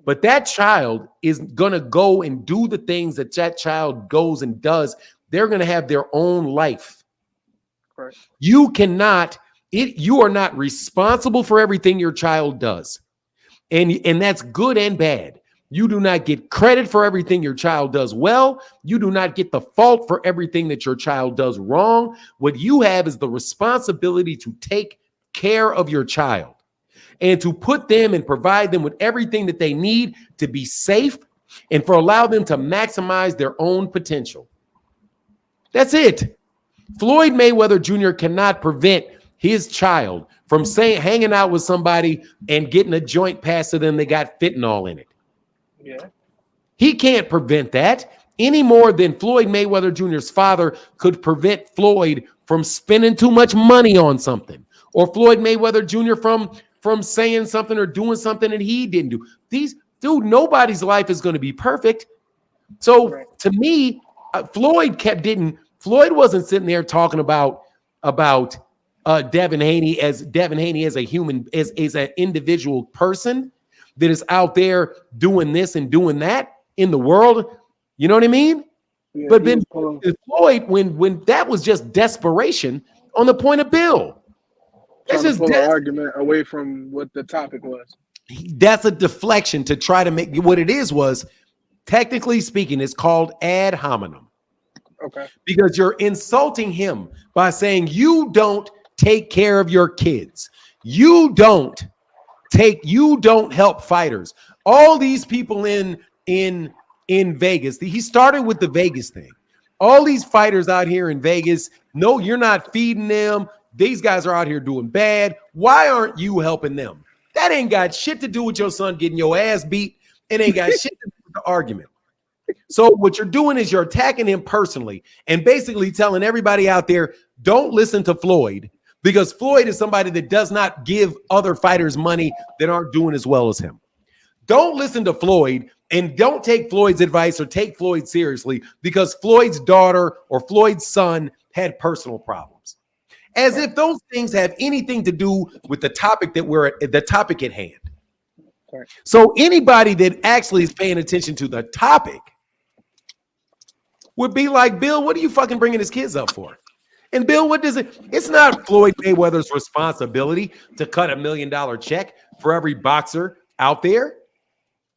Speaker 1: But that child is going to go and do the things that child goes and does. They're going to have their own life.
Speaker 10: Right.
Speaker 1: You are not responsible for everything your child does. And that's good and bad. You do not get credit for everything your child does well. You do not get the fault for everything that your child does wrong. What you have is the responsibility to take care of your child and to put them and provide them with everything that they need to be safe and for allow them to maximize their own potential. That's it. Floyd Mayweather Jr. cannot prevent his child from hanging out with somebody and getting a joint passed to them that got fentanyl in it.
Speaker 10: Yeah.
Speaker 1: He can't prevent that any more than Floyd Mayweather Jr.'s father could prevent Floyd from spending too much money on something, or Floyd Mayweather Jr. from saying something or doing something that he didn't do. Nobody's life is going to be perfect. So to me, Floyd wasn't sitting there talking about Devin Haney as a human, as an individual person that is out there doing this and doing that in the world. You know what I mean?
Speaker 10: Yeah,
Speaker 1: but then Floyd, when that was just desperation on the point of Bill.
Speaker 10: Trying to pull an argument away from what the topic was.
Speaker 1: That's a deflection to try to make what it was, technically speaking, it's called ad hominem.
Speaker 10: Okay.
Speaker 1: Because you're insulting him by saying you don't take care of your kids. You don't help fighters. All these people in Vegas, he started with the Vegas thing. All these fighters out here in Vegas, no, you're not feeding them. These guys are out here doing bad. Why aren't you helping them? That ain't got shit to do with your son getting your ass beat. It ain't got shit to do with the argument. So what you're doing is you're attacking him personally and basically telling everybody out there, don't listen to Floyd, because Floyd is somebody that does not give other fighters money that aren't doing as well as him. Don't listen to Floyd and don't take Floyd's advice or take Floyd seriously because Floyd's daughter or Floyd's son had personal problems. As if those things have anything to do with the topic at hand. So anybody that actually is paying attention to the topic would be like, Bill, what are you fucking bringing his kids up for? And Bill, it's not Floyd Mayweather's responsibility to cut $1 million check for every boxer out there.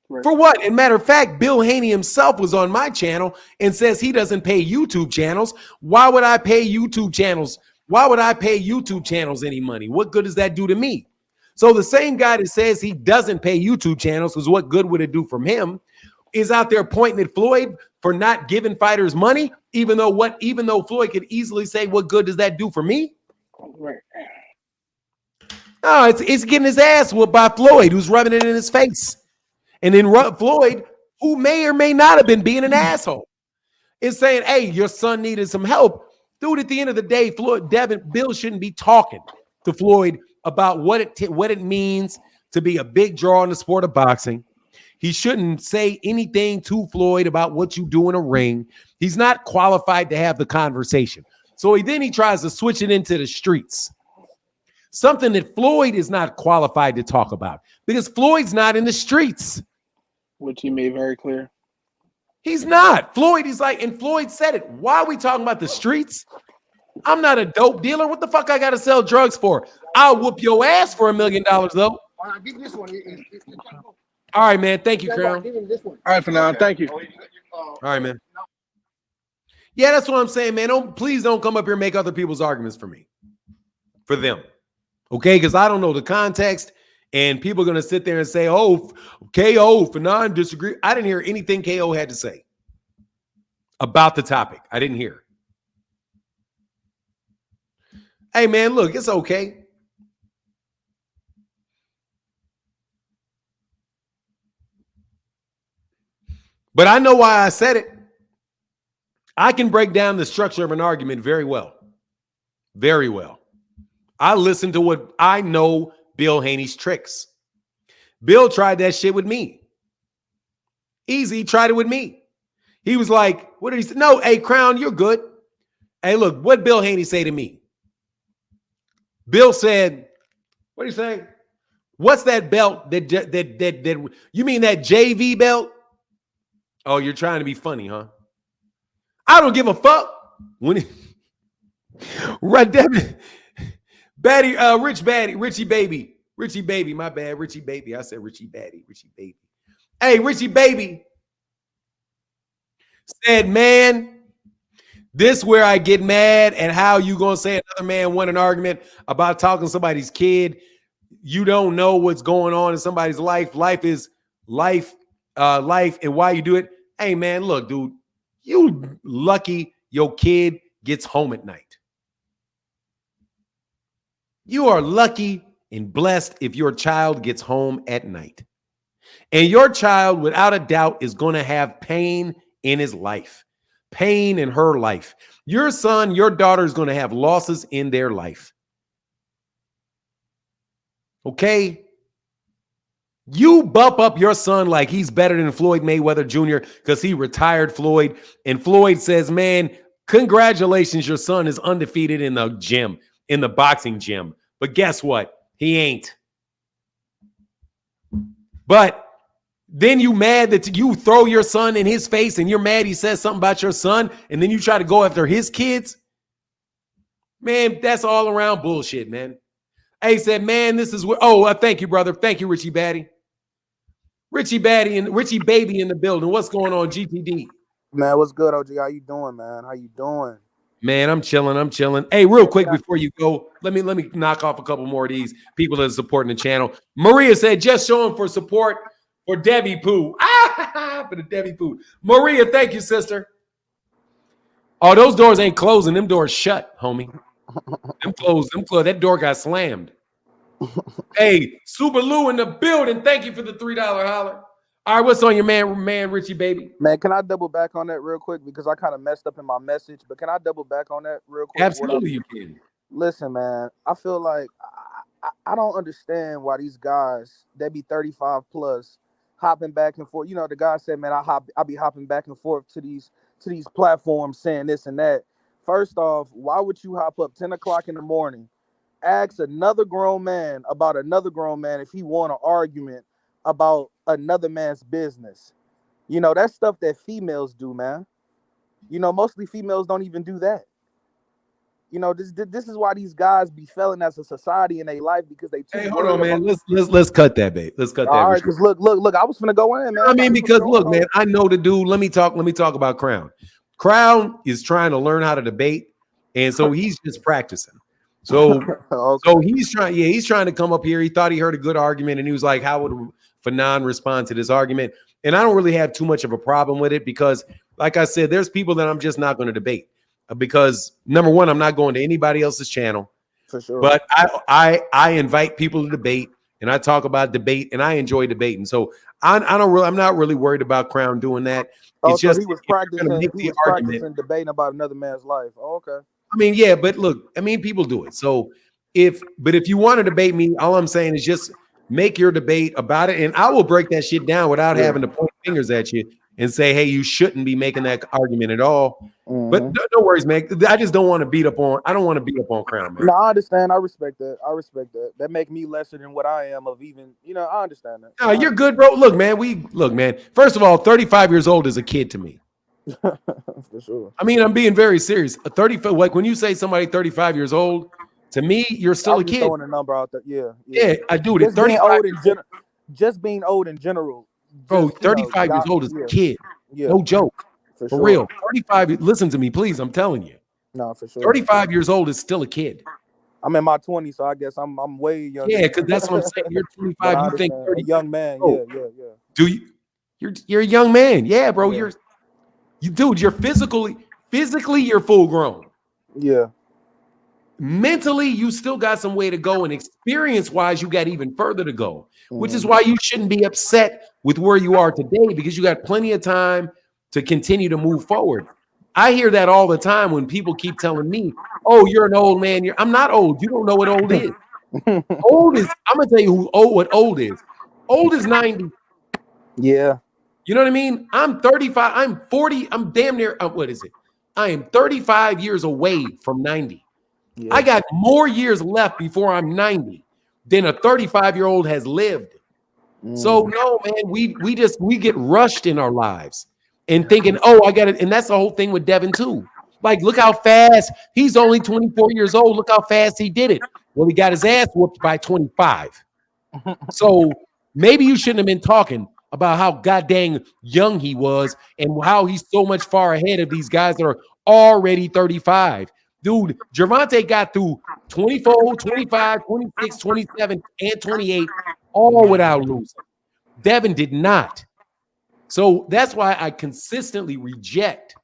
Speaker 1: Right. For what? And matter of fact, Bill Haney himself was on my channel and says he doesn't pay YouTube channels. Why would I pay YouTube channels? Why would I pay YouTube channels any money? What good does that do to me? So the same guy that says he doesn't pay YouTube channels, because what good would it do from him, is out there pointing at Floyd for not giving fighters money, even though Floyd could easily say, what good does that do for me?
Speaker 10: Right.
Speaker 1: No, it's getting his ass whooped by Floyd, who's rubbing it in his face. And then Floyd, who may or may not have been being an asshole, is saying, hey, your son needed some help. Dude, at the end of the day, Bill shouldn't be talking to Floyd about what it means to be a big draw in the sport of boxing. He shouldn't say anything to Floyd about what you do in a ring. He's not qualified to have the conversation. So he tries to switch it into the streets. Something that Floyd is not qualified to talk about because Floyd's not in the streets.
Speaker 10: Which he made very clear.
Speaker 1: He's not. Floyd, and Floyd said it. Why are we talking about the streets? I'm not a dope dealer. What the fuck I got to sell drugs for? I'll whoop your ass for $1 million, though. All right, man. Thank you, Crown.
Speaker 10: All right, for now. Thank you.
Speaker 1: All right, man. Yeah, that's what I'm saying, man. Please don't come up here and make other people's arguments for me. For them. Okay? Because I don't know the context. And people are going to sit there and say, oh, KO for non-disagree. I didn't hear anything KO had to say about the topic. I didn't hear. Hey, man, look, it's okay. But I know why I said it. I can break down the structure of an argument very well. Very well. I listen to what I know Bill Haney's tricks. Bill tried that shit with me. Easy tried it with me. He was like, what did he say? No, hey, Crown, you're good. Hey, look, what Bill Haney say to me? Bill said, what did he say? What's that belt that you mean that JV belt? Oh, you're trying to be funny, huh? I don't give a fuck. When right, Devin, Richie Baby, my bad, Richie Baby. I said Richie Baby. Hey, Richie Baby said, man, this where I get mad at how you gonna say another man won an argument about talking to somebody's kid. You don't know what's going on in somebody's life. Life is life, and why you do it. Hey, man, look, dude, you lucky your kid gets home at night. You are lucky and blessed if your child gets home at night. And your child, without a doubt, is going to have pain in his life, pain in her life. Your son, your daughter is going to have losses in their life. Okay? You bump up your son like he's better than Floyd Mayweather Jr. because he retired Floyd. And Floyd says, man, congratulations, your son is undefeated in the gym, in the boxing gym. But guess what? He ain't. But then you mad that you throw your son in his face and you're mad he says something about your son and then you try to go after his kids? Man, that's all around bullshit, man. Hey, said, man, this is where, thank you, brother. Thank you, Richie Baby in the building. What's going on, GTD?
Speaker 11: Man, what's good, OG? How you doing, man? How you doing?
Speaker 1: Man, I'm chilling. Hey, real quick before you go, let me knock off a couple more of these people that are supporting the channel. Maria said, just showing for support for Debbie Pooh. For the Debbie Pooh. Maria, thank you, sister. Oh, those doors ain't closing. Them doors shut, homie. Them closed. That door got slammed. Hey, Super Lou in the building. Thank you for the $3 holler. All right, what's on your man, Richie Baby?
Speaker 11: Man, can I double back on that real quick? Because I kind of messed up in my message, but can I double back on that real quick?
Speaker 1: Absolutely, you can.
Speaker 11: Listen, man, I feel like I don't understand why these guys, they be 35 plus, hopping back and forth. You know, the guy said, man, I be hopping back and forth to these platforms saying this and that. First off, why would you hop up 10 o'clock in the morning, ask another grown man about another grown man if he won an argument about another man's business? You know, that's stuff that females do, man. You know, mostly females don't even do that. You know, this is why these guys be failing as a society in their life, because they too.
Speaker 1: Hey, hold on, man. Let's cut that, babe. Let's cut that.
Speaker 11: All right, because look, I was finna go in, man.
Speaker 1: I mean, because look, man, I know the dude. Let me talk about Crown. Crown is trying to learn how to debate, and so he's just practicing. So, okay. So he's trying to come up here. He thought he heard a good argument, and he was like, how would Fanon respond to this argument? And I don't really have too much of a problem with it because, like I said, there's people that I'm just not going to debate because, number one, I'm not going to anybody else's channel.
Speaker 11: For sure.
Speaker 1: But I invite people to debate, and I talk about debate, and I enjoy debating. So I'm not really worried about Crown doing that. It's just
Speaker 11: he was practicing debating about another man's life. Oh, okay.
Speaker 1: I mean, yeah, but look, I mean, people do it. So if you want to debate me, all I'm saying is just make your debate about it, and I will break that shit down without having to point fingers at you and say, hey, you shouldn't be making that argument at all. Mm-hmm. But no worries, man. I just don't want to beat up on. I don't want to beat up on Crown, man.
Speaker 11: No, I understand. I respect that. That make me lesser than what I am of even. You know, I understand that.
Speaker 1: No, you're good, bro. Look, man. First of all, 35 years old is a kid to me.
Speaker 11: For sure.
Speaker 1: I mean, I'm being very serious. 35, like when you say somebody 35 years old, to me, you're still a kid.
Speaker 11: Throwing a number out there.
Speaker 1: Yeah, I do it. 35
Speaker 11: just being old in general.
Speaker 1: Bro, 35 years old is a kid. Yeah. No joke. For real. 35, listen to me, please. I'm telling you.
Speaker 11: No, for sure.
Speaker 1: 35 years old is still a kid.
Speaker 11: I'm in my 20s, so I guess I'm way younger.
Speaker 1: Yeah, because that's what I'm saying. You're 25, you think 30.
Speaker 11: A young man.
Speaker 1: Oh.
Speaker 11: Yeah.
Speaker 1: Do you? You're a young man. Yeah, bro. Yeah. You're physically you're full grown.
Speaker 11: Yeah.
Speaker 1: Mentally, you still got some way to go, and experience-wise, you got even further to go, which is why you shouldn't be upset with where you are today, because you got plenty of time to continue to move forward. I hear that all the time when people keep telling me, "Oh, you're an old man." I'm not old. You don't know what old is. Old is. I'm gonna tell you what old is. Old is 90.
Speaker 11: Yeah.
Speaker 1: You know what I mean? I'm 35. I'm 40. I'm damn near. What is it? I am 35 years away from 90.
Speaker 11: Yeah.
Speaker 1: I got more years left before I'm 90 than a 35-year-old has lived. So no, man, we get rushed in our lives and thinking, oh, I got it. And that's the whole thing with Devin too. Like, look how fast he's only 24 years old. Look how fast he did it. Well, he got his ass whooped by 25. So maybe you shouldn't have been talking about how goddamn young he was and how he's so much far ahead of these guys that are already 35. Dude, Gervonta got through 24, 25, 26, 27, and 28 all without losing. Devin did not. So that's why I consistently reject.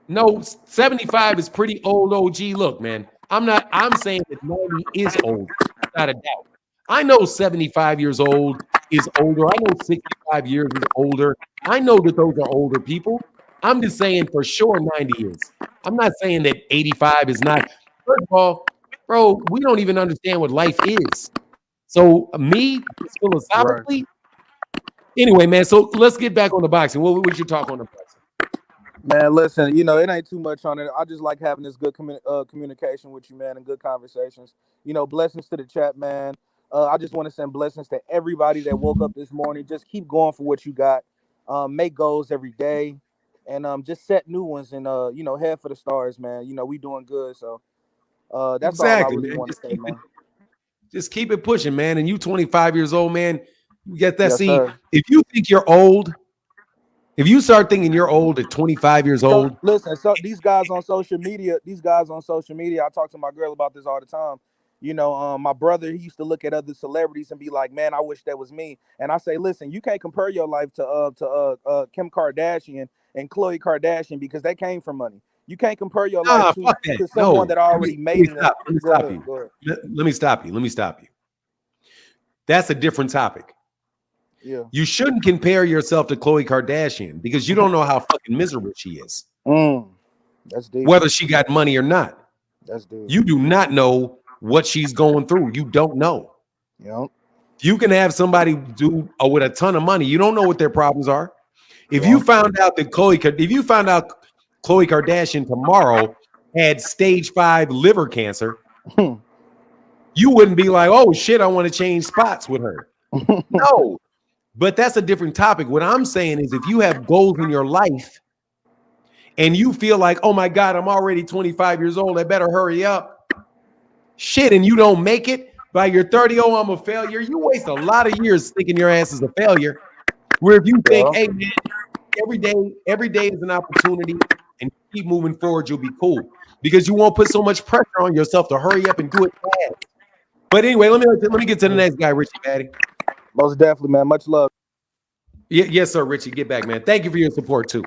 Speaker 1: No, 75 is pretty old OG. Look, man, I'm saying that 90 is old, without a doubt. I know 75 years old is older. I know 65 years is older. I know that those are older people. I'm just saying for sure 90 is. I'm not saying that 85 is not. First of all, bro, we don't even understand what life is. So me, philosophically, anyway, man. So let's get back on the boxing. What would you talk on the boxing?
Speaker 11: Man, listen, you know, it ain't too much on it. I just like having this good communication with you, man, and good conversations. You know, blessings to the chat, man. I just want to send blessings to everybody that woke up this morning. Just keep going for what you got. Make goals every day, and just set new ones and you know, head for the stars, man. You know, we doing good, so that's
Speaker 1: Exactly,
Speaker 11: all I really
Speaker 1: man.
Speaker 11: want to say, man.
Speaker 1: Just keep it pushing, man. And you 25 years old, man. You get that.
Speaker 11: Yes,
Speaker 1: See,
Speaker 11: sir.
Speaker 1: if you think you're old, if you start thinking you're old at 25 years
Speaker 11: So
Speaker 1: old,
Speaker 11: listen, so these guys on social media, I talk to my girl about this all the time. You know, my brother, he used to look at other celebrities and be like, man, I wish that was me. And I say, listen, you can't compare your life to Kim Kardashian and Khloe Kardashian because they came from money. You can't compare your life
Speaker 1: fuck that.
Speaker 11: to someone
Speaker 1: No.
Speaker 11: that already made it.
Speaker 1: Let me
Speaker 11: Go
Speaker 1: stop
Speaker 11: ahead,
Speaker 1: you.
Speaker 11: go ahead.
Speaker 1: Let me stop you. Let me stop you. That's a different topic.
Speaker 11: Yeah.
Speaker 1: You shouldn't compare yourself to Khloe Kardashian because you don't know how fucking miserable she is.
Speaker 11: That's deep.
Speaker 1: Whether she got money or not.
Speaker 11: That's deep.
Speaker 1: You do not know what she's going through. You don't know.
Speaker 11: Yep.
Speaker 1: You can have somebody do with a ton of money. You don't know what their problems are. If you found out Khloe Kardashian tomorrow had stage 5 liver cancer, you wouldn't be like, oh shit, I want to change spots with her. No, but that's a different topic. What I'm saying is if you have goals in your life and you feel like, oh my God, I'm already 25 years old, I better hurry up. Shit, and you don't make it by your 30, oh, I'm a failure. You waste a lot of years thinking your ass is a failure. Where if you think, hey man, every day is an opportunity and keep moving forward, you'll be cool. Because you won't put so much pressure on yourself to hurry up and do it fast. But anyway, let me get to the next guy, Richie Patty.
Speaker 11: Most definitely, man. Much love.
Speaker 1: Yes, sir, Richie. Get back, man. Thank you for your support too.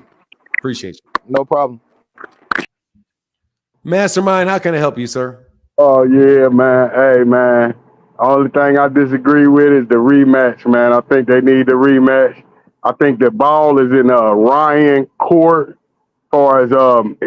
Speaker 1: Appreciate you.
Speaker 11: No problem.
Speaker 1: Mastermind, how can I help you, sir?
Speaker 12: Oh yeah, man. Hey, man. Only thing I disagree with is the rematch, man. I think they need the rematch. I think the ball is in Ryan court as far as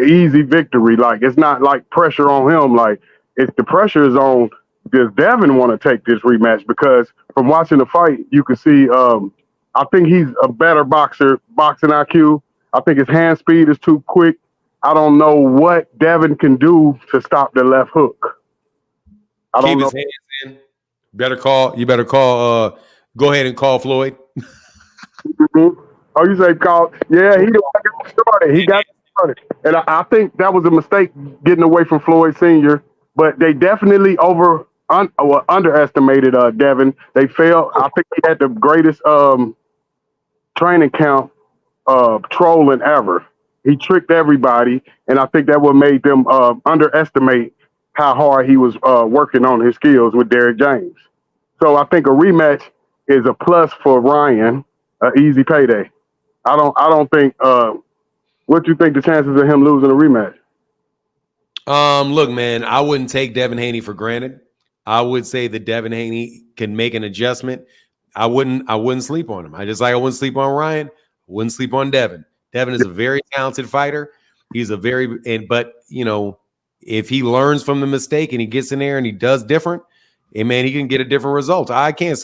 Speaker 12: easy victory. Like it's not like pressure on him. Like it's the pressure is on. Does Devin want to take this rematch? Because from watching the fight, you can see. I think he's a better boxing IQ. I think his hand speed is too quick. I don't know what Devin can do to stop the left hook. I don't know.
Speaker 1: Keep his hands in. You better call. Go ahead and call Floyd.
Speaker 12: Oh, you say call? Yeah, he the one got started. He got started, and I think that was a mistake getting away from Floyd Sr. But they definitely underestimated Devin. They failed. I think he had the greatest training camp trolling ever. He tricked everybody, and I think that what made them underestimate how hard he was working on his skills with Derrick James. So I think a rematch is a plus for Ryan, an easy payday. I don't think. What do you think the chances of him losing a rematch?
Speaker 1: Look, man, I wouldn't take Devin Haney for granted. I would say that Devin Haney can make an adjustment. I wouldn't sleep on him. I wouldn't sleep on Ryan. I wouldn't sleep on Devin. Devin is a very talented fighter. He's but if he learns from the mistake and he gets in there and he does different, man, he can get a different result. I can't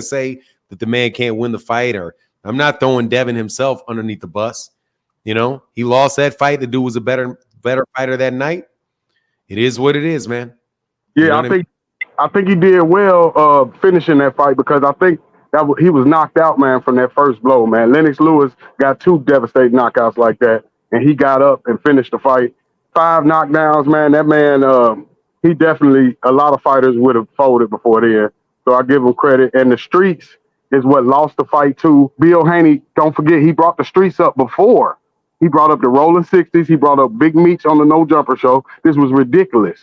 Speaker 1: say that the man can't win the fight, or I'm not throwing Devin himself underneath the bus. He lost that fight. The dude was a better fighter that night. It is what it is, man.
Speaker 12: Yeah, I think he did well finishing that fight, because I think he was knocked out, man, from that first blow, man. Lennox Lewis got 2 devastating knockouts like that, and he got up and finished the fight. 5 knockdowns, man. That man, he definitely, a lot of fighters would have folded before then. So I give him credit. And the streets is what lost the fight too. Bill Haney, don't forget, he brought the streets up before. He brought up the Rolling 60s. He brought up Big Meats on the No Jumper show. This was ridiculous.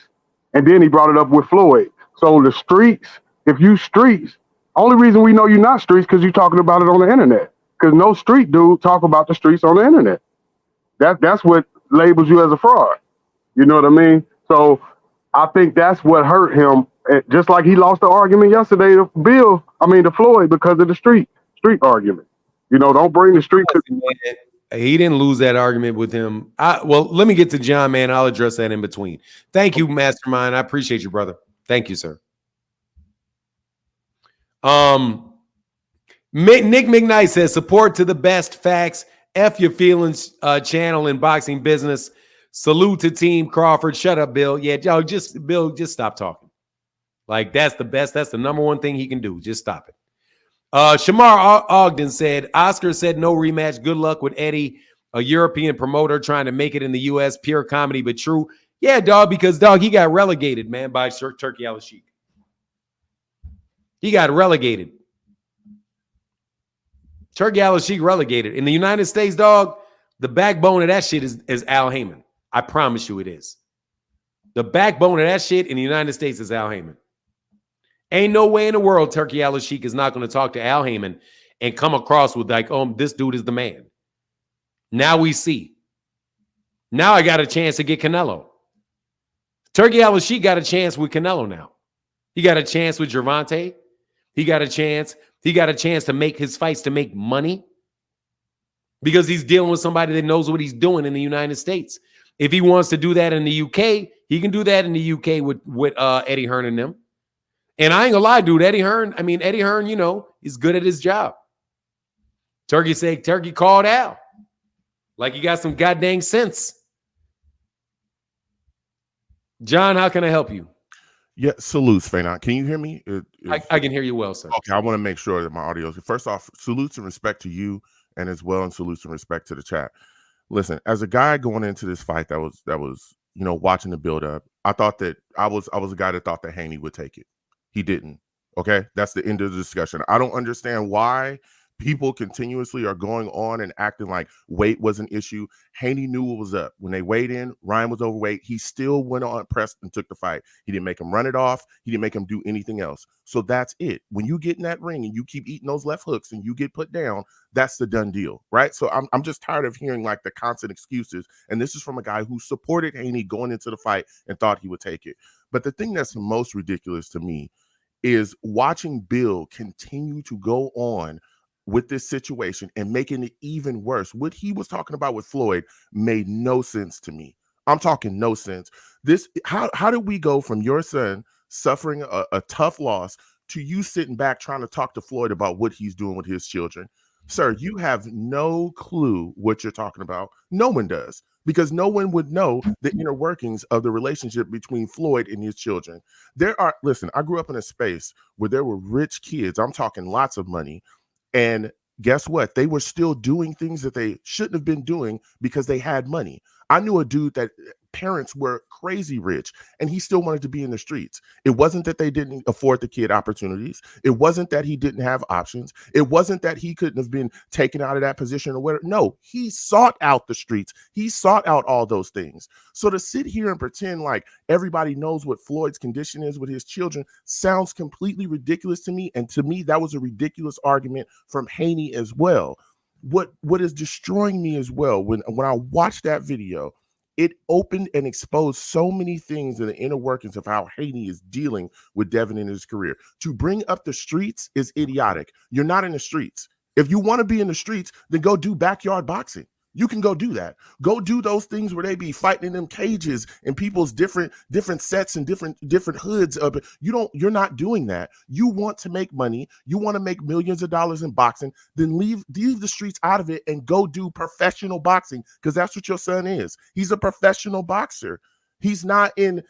Speaker 12: And then he brought it up with Floyd. So the streets, if you streets, only reason we know you're not streets because you're talking about it on the internet. Because no street dude talk about the streets on the internet. That's what labels you as a fraud. You know what I mean? So I think that's what hurt him. Just like he lost the argument yesterday to Floyd, because of the street argument. Don't bring the street to.
Speaker 1: He didn't lose that argument with him. Well, let me get to John, man. I'll address that in between. Thank you, Mastermind. I appreciate you, brother. Thank you, sir. Nick McKnight says, support to the best facts. F your feelings channel in boxing business. Salute to Team Crawford. Shut up, Bill. Yeah, y'all just stop talking. Like, that's the best. That's the number one thing he can do. Just stop it. Shamar Ogden said, Oscar said no rematch. Good luck with Eddie, a European promoter trying to make it in the U.S. Pure comedy, but true. Yeah, dog, because, he got relegated, man, by Turki Al-Sheikh. He got relegated. Turki Al-Sheikh relegated. In the United States, dog, the backbone of that shit is Al Heyman. I promise you it is. The backbone of that shit in the United States is Al Heyman. Ain't no way in the world Turki Al-Sheikh is not going to talk to Al Heyman and come across with like, oh, this dude is the man. Now we see. Now I got a chance to get Canelo. Turki Al-Sheikh got a chance with Canelo now. He got a chance with Gervonta. He got a chance to make his fights, to make money, because he's dealing with somebody that knows what he's doing in the United States. If he wants to do that in the UK, he can do that in the UK with Eddie Hearn and them. And I ain't gonna lie, dude, Eddie Hearn, is good at his job. Turkey called out. Like, he got some goddamn sense. John, how can I help you?
Speaker 13: Yeah, salutes, Fanon. Can you hear me?
Speaker 1: I can hear you well, sir.
Speaker 13: Okay, I want to make sure that my audio is. First off, salutes and respect to you, and as well, and salutes and respect to the chat. Listen, as a guy going into this fight that was watching the build up, I thought that I was a guy that thought that Haney would take it. He didn't. Okay, that's the end of the discussion. I don't understand why people continuously are going on and acting like weight was an issue. Haney knew what was up. When they weighed in, Ryan was overweight. He still went on, pressed, and took the fight. He didn't make him run it off. He didn't make him do anything else. So that's it. When you get in that ring and you keep eating those left hooks and you get put down, that's the done deal, right? So I'm just tired of hearing like the constant excuses. And this is from a guy who supported Haney going into the fight and thought he would take it. But the thing that's most ridiculous to me is watching Bill continue to go on with this situation and making it even worse. What he was talking about with Floyd made no sense to me. I'm talking no sense. How did we go from your son suffering a tough loss to you sitting back trying to talk to Floyd about what he's doing with his children? Sir, you have no clue what you're talking about. No one does, because no one would know the inner workings of the relationship between Floyd and his children. Listen, I grew up in a space where there were rich kids. I'm talking lots of money. And guess what? They were still doing things that they shouldn't have been doing because they had money. I knew a dude that parents were crazy rich and he still wanted to be in the streets. It wasn't that they didn't afford the kid opportunities. It wasn't that he didn't have options. It wasn't that he couldn't have been taken out of that position or whatever. No, he sought out the streets. He sought out all those things. So to sit here and pretend like everybody knows what Floyd's condition is with his children sounds completely ridiculous to me. And to me, that was a ridiculous argument from Haney as well. What is destroying me as well, when I watched that video, it opened and exposed so many things in the inner workings of how Haney is dealing with Devin in his career. To bring up the streets is idiotic. You're not in the streets. If you want to be in the streets, then go do backyard boxing. You can go do that. Go do those things where they be fighting in them cages and people's different sets and different hoods. You're not doing that. You want to make money. You want to make millions of dollars in boxing. Then leave the streets out of it and go do professional boxing, because that's what your son is. He's a professional boxer. He's not in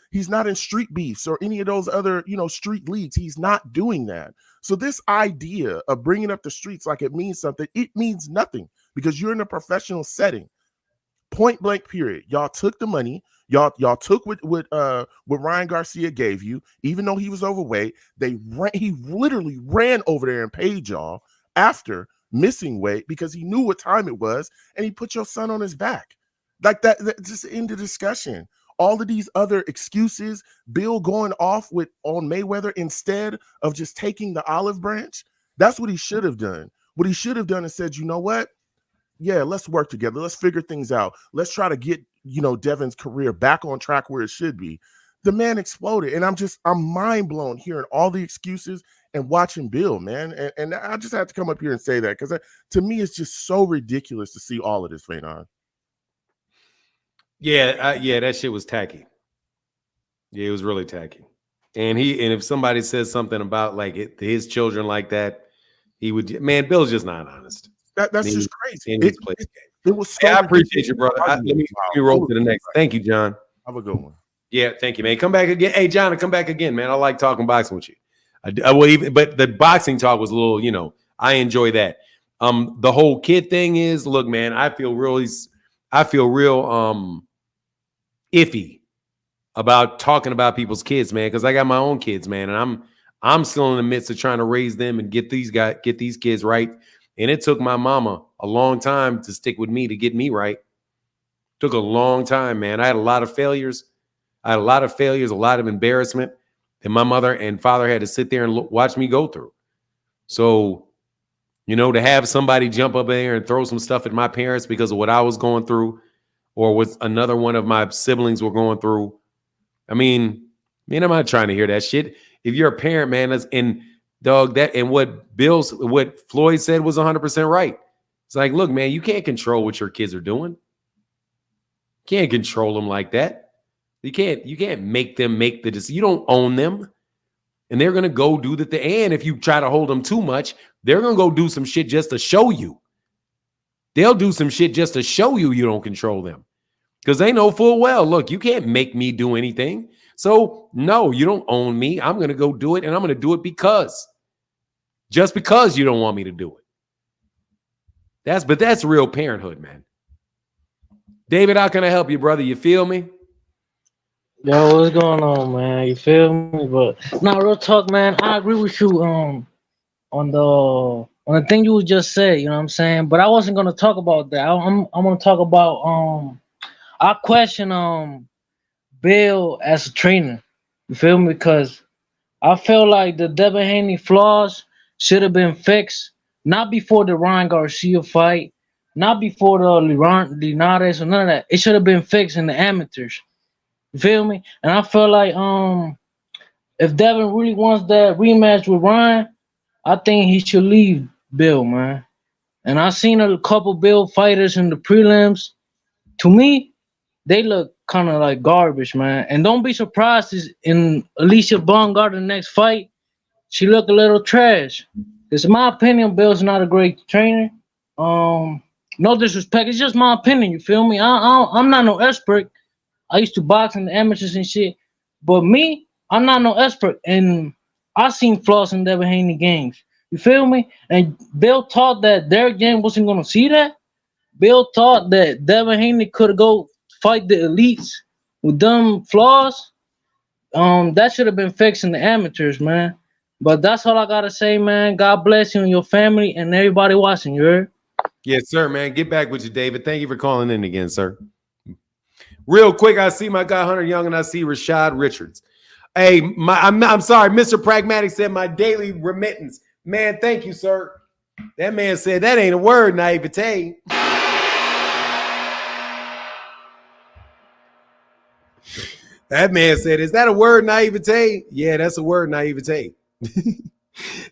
Speaker 13: street beefs or any of those other, street leagues. He's not doing that. So this idea of bringing up the streets like it means something, it means nothing, because you're in a professional setting. Point blank period. Y'all took the money. Y'all took what Ryan Garcia gave you, even though he was overweight. He literally ran over there and paid y'all after missing weight because he knew what time it was, and he put your son on his back. Like that just end the discussion. All of these other excuses, Bill going off on Mayweather instead of just taking the olive branch, that's what he should have done. What he should have done is said, you know what? Yeah, let's work together. Let's figure things out. Let's try to get, Devin's career back on track where it should be. The man exploded. And I'm mind blown hearing all the excuses and watching Bill, man. And I just have to come up here and say that, because to me, it's just so ridiculous to see all of this, Fanon.
Speaker 1: Yeah, that shit was tacky. Yeah, it was really tacky. And if somebody says something about like his children like that, he would. Man, Bill's just not honest.
Speaker 13: That's just crazy.
Speaker 1: It was. So I appreciate you, brother. Let me roll to the next. Thank you, John.
Speaker 13: Have a good one.
Speaker 1: Yeah, thank you, man. Come back again. Hey, John, come back again, man. I like talking boxing with you. But the boxing talk was a little, I enjoy that. The whole kid thing is, look, man, I feel real iffy about talking about people's kids, man, because I got my own kids, man, and I'm still in the midst of trying to raise them and get these kids right. And it took my mama a long time to stick with me to get me right. Took a long time, man. I had a lot of failures. A lot of embarrassment that my mother and father had to sit there and watch me go through. So, to have somebody jump up there and throw some stuff at my parents because of what I was going through, or what another one of my siblings were going through. I mean, I'm not trying to hear that shit. If you're a parent, man, what Floyd said was 100% right. It's like, look, man, you can't control what your kids are doing. You can't control them like that. You can't make them make the decision. You don't own them. And they're going to go do the thing. And if you try to hold them too much, they're going to go do some shit just to show you. They'll do some shit just to show you don't control them. Because they know full well, look, you can't make me do anything. So, no, you don't own me. I'm going to go do it, and I'm going to do it just because you don't want me to do it. That's real parenthood, man. David, how can I help you, brother? You feel me?
Speaker 14: Yo, what's going on, man? You feel me? But real talk, man. I agree with you on the thing you just said. You know what I'm saying? But I wasn't gonna talk about that. I'm gonna talk about I question Bill as a trainer. You feel me? Because I feel like the Devin Haney flaws should have been fixed not before the Ryan Garcia fight, not before the Linares or none of that. It should have been fixed in the amateurs. You feel me? And I feel like if Devin really wants that rematch with Ryan, I think he should leave Bill, man. And I seen a couple Bill fighters in the prelims. To me, they look kind of like garbage, man. And don't be surprised in Alicia Baumgart the next fight, she look a little trash. Because in my opinion, Bill's not a great trainer. No disrespect, it's just my opinion. You feel me? I'm not no expert. I used to box in the amateurs and shit. But me, I'm not no expert. And I seen flaws in Devin Haney games. You feel me? And Bill thought that Derek James wasn't going to see that. Bill thought that Devin Haney could go fight the elites with them flaws. That should have been fixed in the amateurs, man. But that's all I got to say, man. God bless you and your family and everybody watching. You heard?
Speaker 1: Yes, sir, man. Get back with you, David. Thank you for calling in again, sir. Real quick, I see my guy Hunter Young and I see Rashad Richards. Hey, I'm sorry, Mr. Pragmatic said my daily remittance. Man, thank you, sir. That man said that ain't a word, naivete. That man said, is that a word, naivete? Yeah, that's a word, naivete.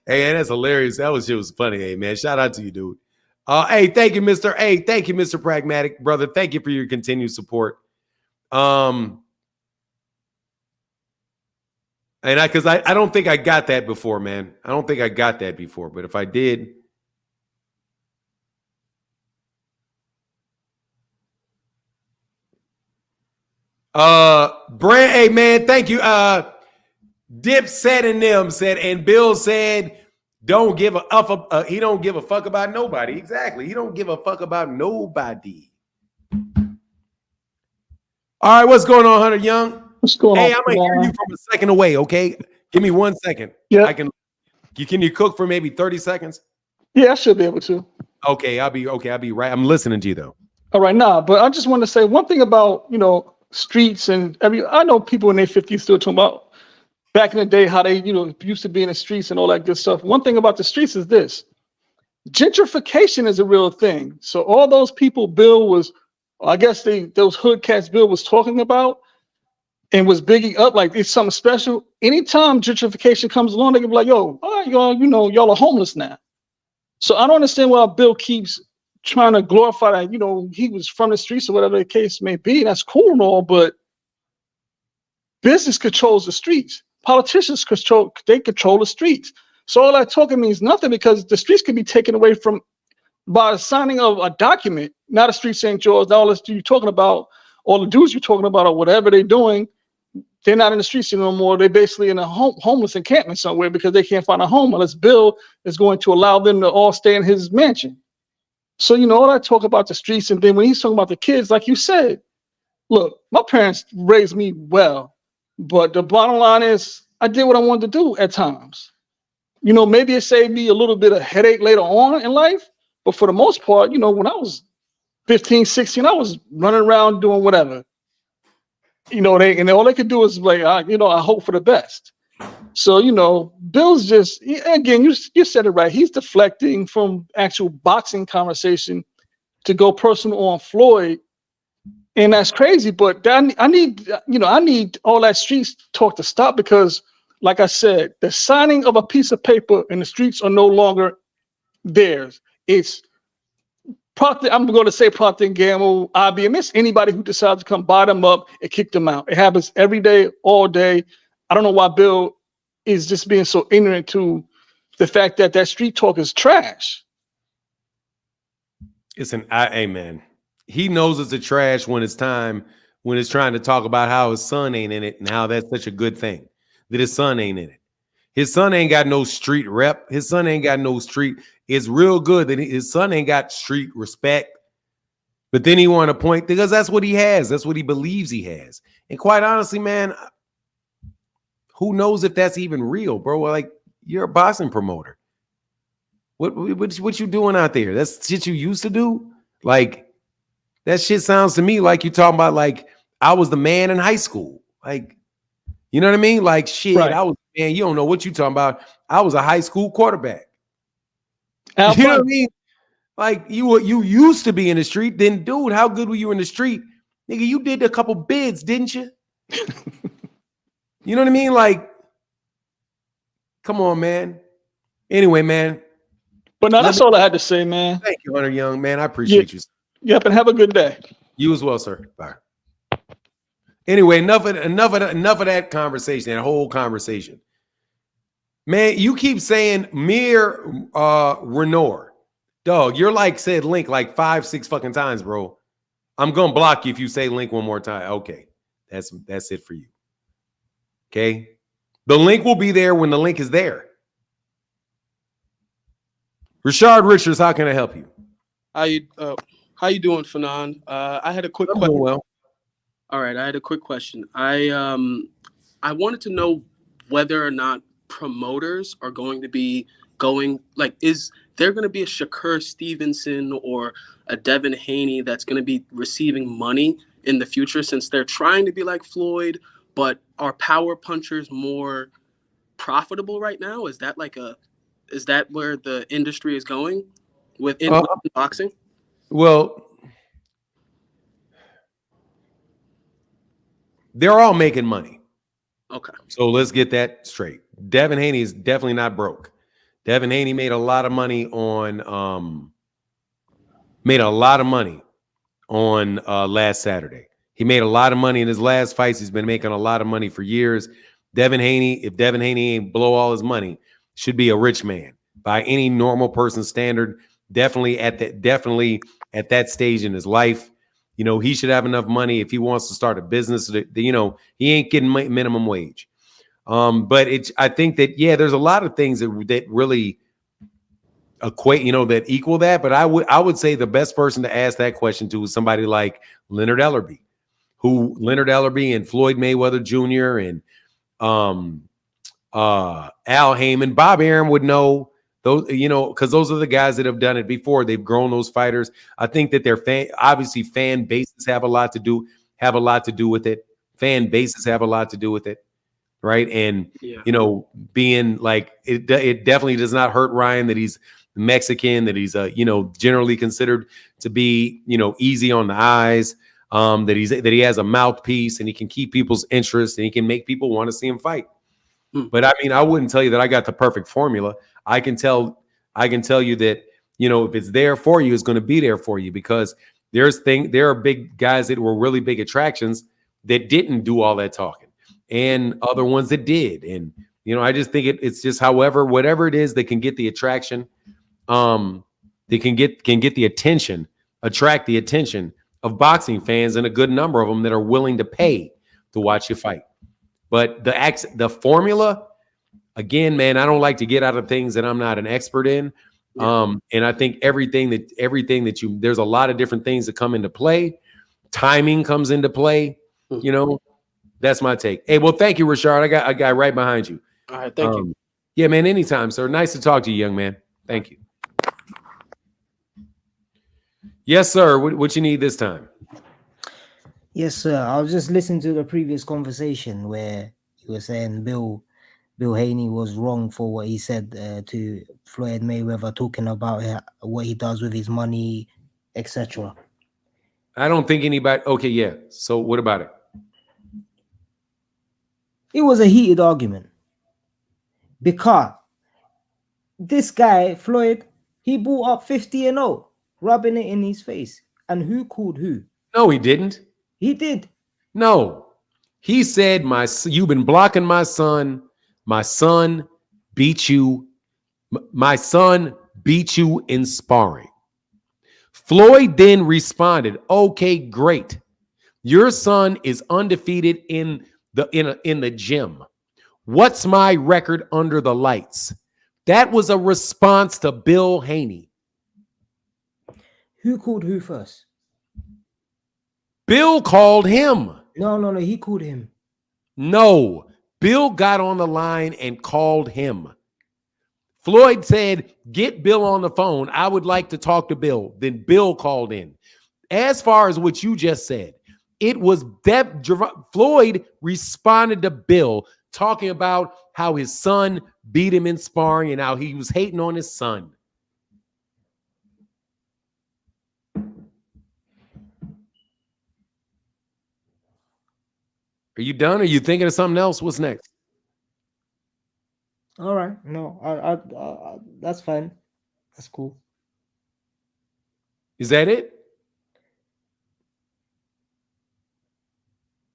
Speaker 1: Hey, that's hilarious. That shit was funny. Hey, man, shout out to you, dude. Hey, thank you, Mr. Hey, thank you, Mr. Pragmatic, brother. Thank you for your continued support. And because I don't think I got that before, man. I don't think I got that before, but if I did. Brand, hey man, thank you. Dip said and them said, and Bill said, don't give a up. He don't give a fuck about nobody. Exactly. He don't give a fuck about nobody. All right, what's going on, Hunter Young?
Speaker 15: What's going on?
Speaker 1: Hey, I'm gonna hear you from a second away. Okay, give me 1 second.
Speaker 15: Yeah,
Speaker 1: I can. Can you cook for maybe 30 seconds?
Speaker 15: yeah, I should be able to.
Speaker 1: Okay, I'll be right. I'm listening to you though.
Speaker 15: All right, but I just want to say one thing about streets and I know people in their 50s still talking about back in the day how they used to be in the streets and all that good stuff. One thing about the streets is this: gentrification is a real thing. So all those people Bill was, I guess those hood cats Bill was talking about and was bigging up like it's something special. Anytime gentrification comes along, they can be like, "Yo, all right, y'all, y'all are homeless now." So I don't understand why Bill keeps trying to glorify that, he was from the streets or whatever the case may be. That's cool and all, but business controls the streets. Politicians control the streets. So all that talking means nothing because the streets can be taken away from by signing of a document, not a street St. George, all this you're talking about, all the dudes you're talking about or whatever they're doing, they're not in the streets anymore. They're basically in a homeless encampment somewhere because they can't find a home unless Bill is going to allow them to all stay in his mansion. So, all that talk about the streets, and then when he's talking about the kids, like you said, look, my parents raised me well, but the bottom line is I did what I wanted to do at times. Maybe it saved me a little bit of headache later on in life, but for the most part, when I was 15, 16, I was running around doing whatever. And all they could do is like, I hope for the best. So, Bill's just, again, you said it right. He's deflecting from actual boxing conversation to go personal on Floyd. And that's crazy. But I need all that streets talk to stop because, like I said, the signing of a piece of paper in the streets are no longer theirs. It's I'm going to say Procter & Gamble, IBM. It's anybody who decides to come buy them up and kick them out. It happens every day, all day. I don't know why Bill is just being so ignorant to the fact that street talk is trash.
Speaker 1: It's amen. He knows it's a trash when it's trying to talk about how his son ain't in it and how that's such a good thing that his son ain't in it. His son ain't got no street rep. His son ain't got no street. It's real good that his son ain't got street respect. But then he want to point because that's what he has. That's what he believes he has. And quite honestly, man, who knows if that's even real, bro? Like, you're a boxing promoter. What you doing out there? That's shit you used to do? Like, that shit sounds to me like you're talking about like I was the man in high school. Like, you know what I mean? Like, shit, right. I was, man, you don't know what you're talking about. I was a high school quarterback. You know what I mean? Like, you used to be in the street. Then, dude, how good were you in the street? Nigga, you did a couple bids, didn't you? You know what I mean? Like, come on, man. Anyway, man.
Speaker 15: But no, that's all I had to say, man.
Speaker 1: Thank you, Hunter Young, man. I appreciate you.
Speaker 15: Yep, and have a good day.
Speaker 1: You as well, sir. Bye. Anyway, enough of that conversation, that whole conversation. Man, you keep saying Mir Renor. Dog, you're like said Link like 5-6 fucking times, bro. I'm gonna block you if you say Link one more time. Okay, that's it for you. Okay, the link will be there when the link is there. Rashard Richards, how can I help you?
Speaker 16: How you doing, Fanon? I had a quick question.
Speaker 1: Well.
Speaker 16: All right, I had a quick question. I wanted to know whether or not promoters are going to be is there going to be a Shakur Stevenson or a Devin Haney that's going to be receiving money in the future since they're trying to be like Floyd, but are power punchers more profitable right now? Is that where the industry is going within boxing?
Speaker 1: Well, they're all making money.
Speaker 16: Okay.
Speaker 1: So let's get that straight. Devin Haney is definitely not broke. Devin Haney made a lot of money on made a lot of money on last Saturday. He made a lot of money in his last fights. He's been making a lot of money for years. Devin Haney, if Devin Haney ain't blow all his money, should be a rich man by any normal person's standard. Definitely at that stage in his life. You know, he should have enough money if he wants to start a business. You know, he ain't getting minimum wage. But I think that, yeah, there's a lot of things that really equate, you know, that equal that. But I would say the best person to ask that question to is somebody like Leonard Ellerbe and Floyd Mayweather Jr. and Al Heyman. Bob Arum would know those, you know, because those are the guys that have done it before. They've grown those fighters. I think that their fan bases have a lot to do with it. Fan bases have a lot to do with it. Right. And, you know, being like, it definitely does not hurt Ryan that he's Mexican, that he's, you know, generally considered to be, you know, easy on the eyes, that he has a mouthpiece and he can keep people's interest and he can make people want to see him fight. But I mean, I wouldn't tell you that I got the perfect formula. I can tell you that, you know, if it's there for you, it's going to be there for you, because there are big guys that were really big attractions that didn't do all that talking, and other ones that did. And, you know, I just think it's just whatever it is that can get the attraction, they can get the attention, attract the attention of boxing fans, and a good number of them that are willing to pay to watch you fight. But the formula, again, man, I don't like to get out of things that I'm not an expert in. And I think everything that there's a lot of different things that come into play. Timing comes into play, you know. That's my take. Hey, well, thank you, Rashard. I got a guy right behind you.
Speaker 16: All right, thank you.
Speaker 1: Yeah, man, anytime, sir. Nice to talk to you, young man. Thank you. Yes, sir. What you need this time?
Speaker 2: Yes, sir. I was just listening to the previous conversation where you were saying Bill Haney was wrong for what he said to Floyd Mayweather, talking about what he does with his money, etc.
Speaker 1: I don't think anybody. Okay, yeah. So what about it?
Speaker 2: It was a heated argument because this guy Floyd, he bought up 50-0, rubbing it in his face. And who called who?
Speaker 1: No, he didn't.
Speaker 2: He did.
Speaker 1: No, he said, you've been blocking my son. My son beat you. My son beat you in sparring. Floyd then responded, okay, great. Your son is undefeated in the gym. What's my record under the lights? That was a response to Bill Haney.
Speaker 2: Who called who first?
Speaker 1: Bill called him.
Speaker 2: No, he called him.
Speaker 1: No, Bill got on the line and called him. Floyd said, get Bill on the phone. I would like to talk to Bill. Then Bill called in. As far as what you just said, it was Floyd responded to Bill talking about how his son beat him in sparring and how he was hating on his son. Are you done? Are you thinking of something else? What's next?
Speaker 2: All right. No, I that's fine. That's cool.
Speaker 1: Is that it?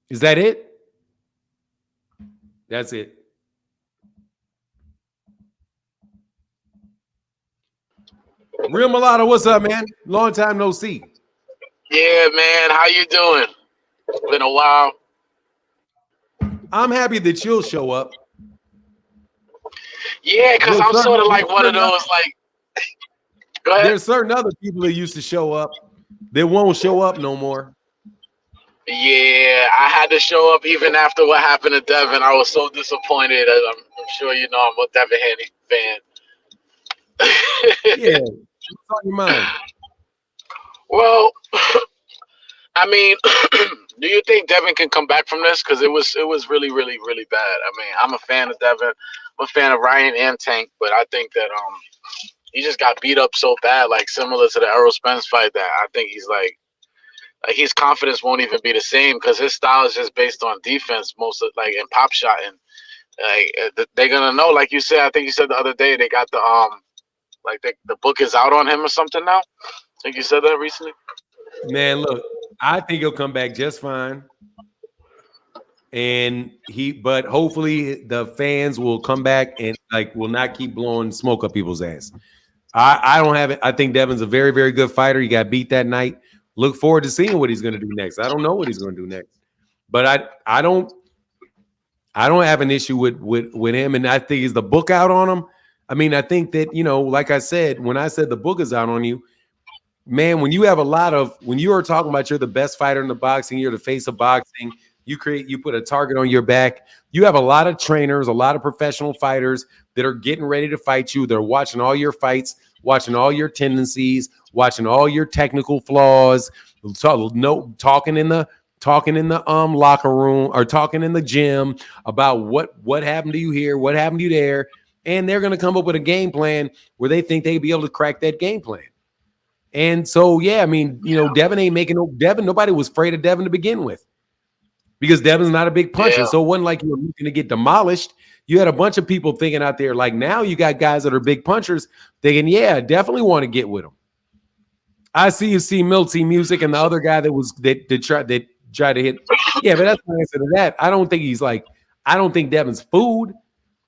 Speaker 1: Is that it? That's it. Real Mulatto, what's up, man? Long time no see.
Speaker 17: Yeah, man. How you doing? Been a while.
Speaker 1: I'm happy that you'll show up.
Speaker 17: Yeah, because I'm sort of like one of those, like, go ahead.
Speaker 1: There's certain other people that used to show up that won't show up no more.
Speaker 17: Yeah, I had to show up even after what happened to Devin. I was so disappointed. I'm sure you know I'm a Devin Haney fan.
Speaker 1: Yeah, what's on your mind?
Speaker 17: Well, I mean, do you think Devin can come back from this? Because it was really, really, really bad. I mean, I'm a fan of Devin. I'm a fan of Ryan and Tank, but I think that he just got beat up so bad, like similar to the Errol Spence fight, that I think he's like his confidence won't even be the same because his style is just based on defense, most of, like, in pop shot, and like they're gonna know, like you said. I think you said the other day they got the the book is out on him or something now. think you said that recently.
Speaker 1: Man, look, I think he'll come back just fine. And but hopefully the fans will come back and will not keep blowing smoke up people's ass. I don't have it. I think Devin's a very, very good fighter. He got beat that night. Look forward to seeing what he's going to do next. I don't know what he's going to do next, but I don't have an issue with him. And I think is the book out on him. I mean, I think that, like I said, when I said the book is out on you, man, when you have when you are talking about you're the best fighter in the boxing, you're the face of boxing, you put a target on your back. You have a lot of trainers, a lot of professional fighters that are getting ready to fight you. They're watching all your fights, watching all your tendencies, watching all your technical flaws, talking in the locker room or talking in the gym about what happened to you here, what happened to you there, and they're going to come up with a game plan where they think they'd be able to crack that game plan. And so, yeah, I mean, Devin ain't making Devin. Nobody was afraid of Devin to begin with because Devin's not a big puncher. So it wasn't like you were looking to get demolished. You had a bunch of people thinking out there, like now you got guys that are big punchers thinking, yeah, definitely want to get with him. I see Milty Music and the other guy that tried to hit. Yeah, but that's the answer to that. I don't think Devin's food.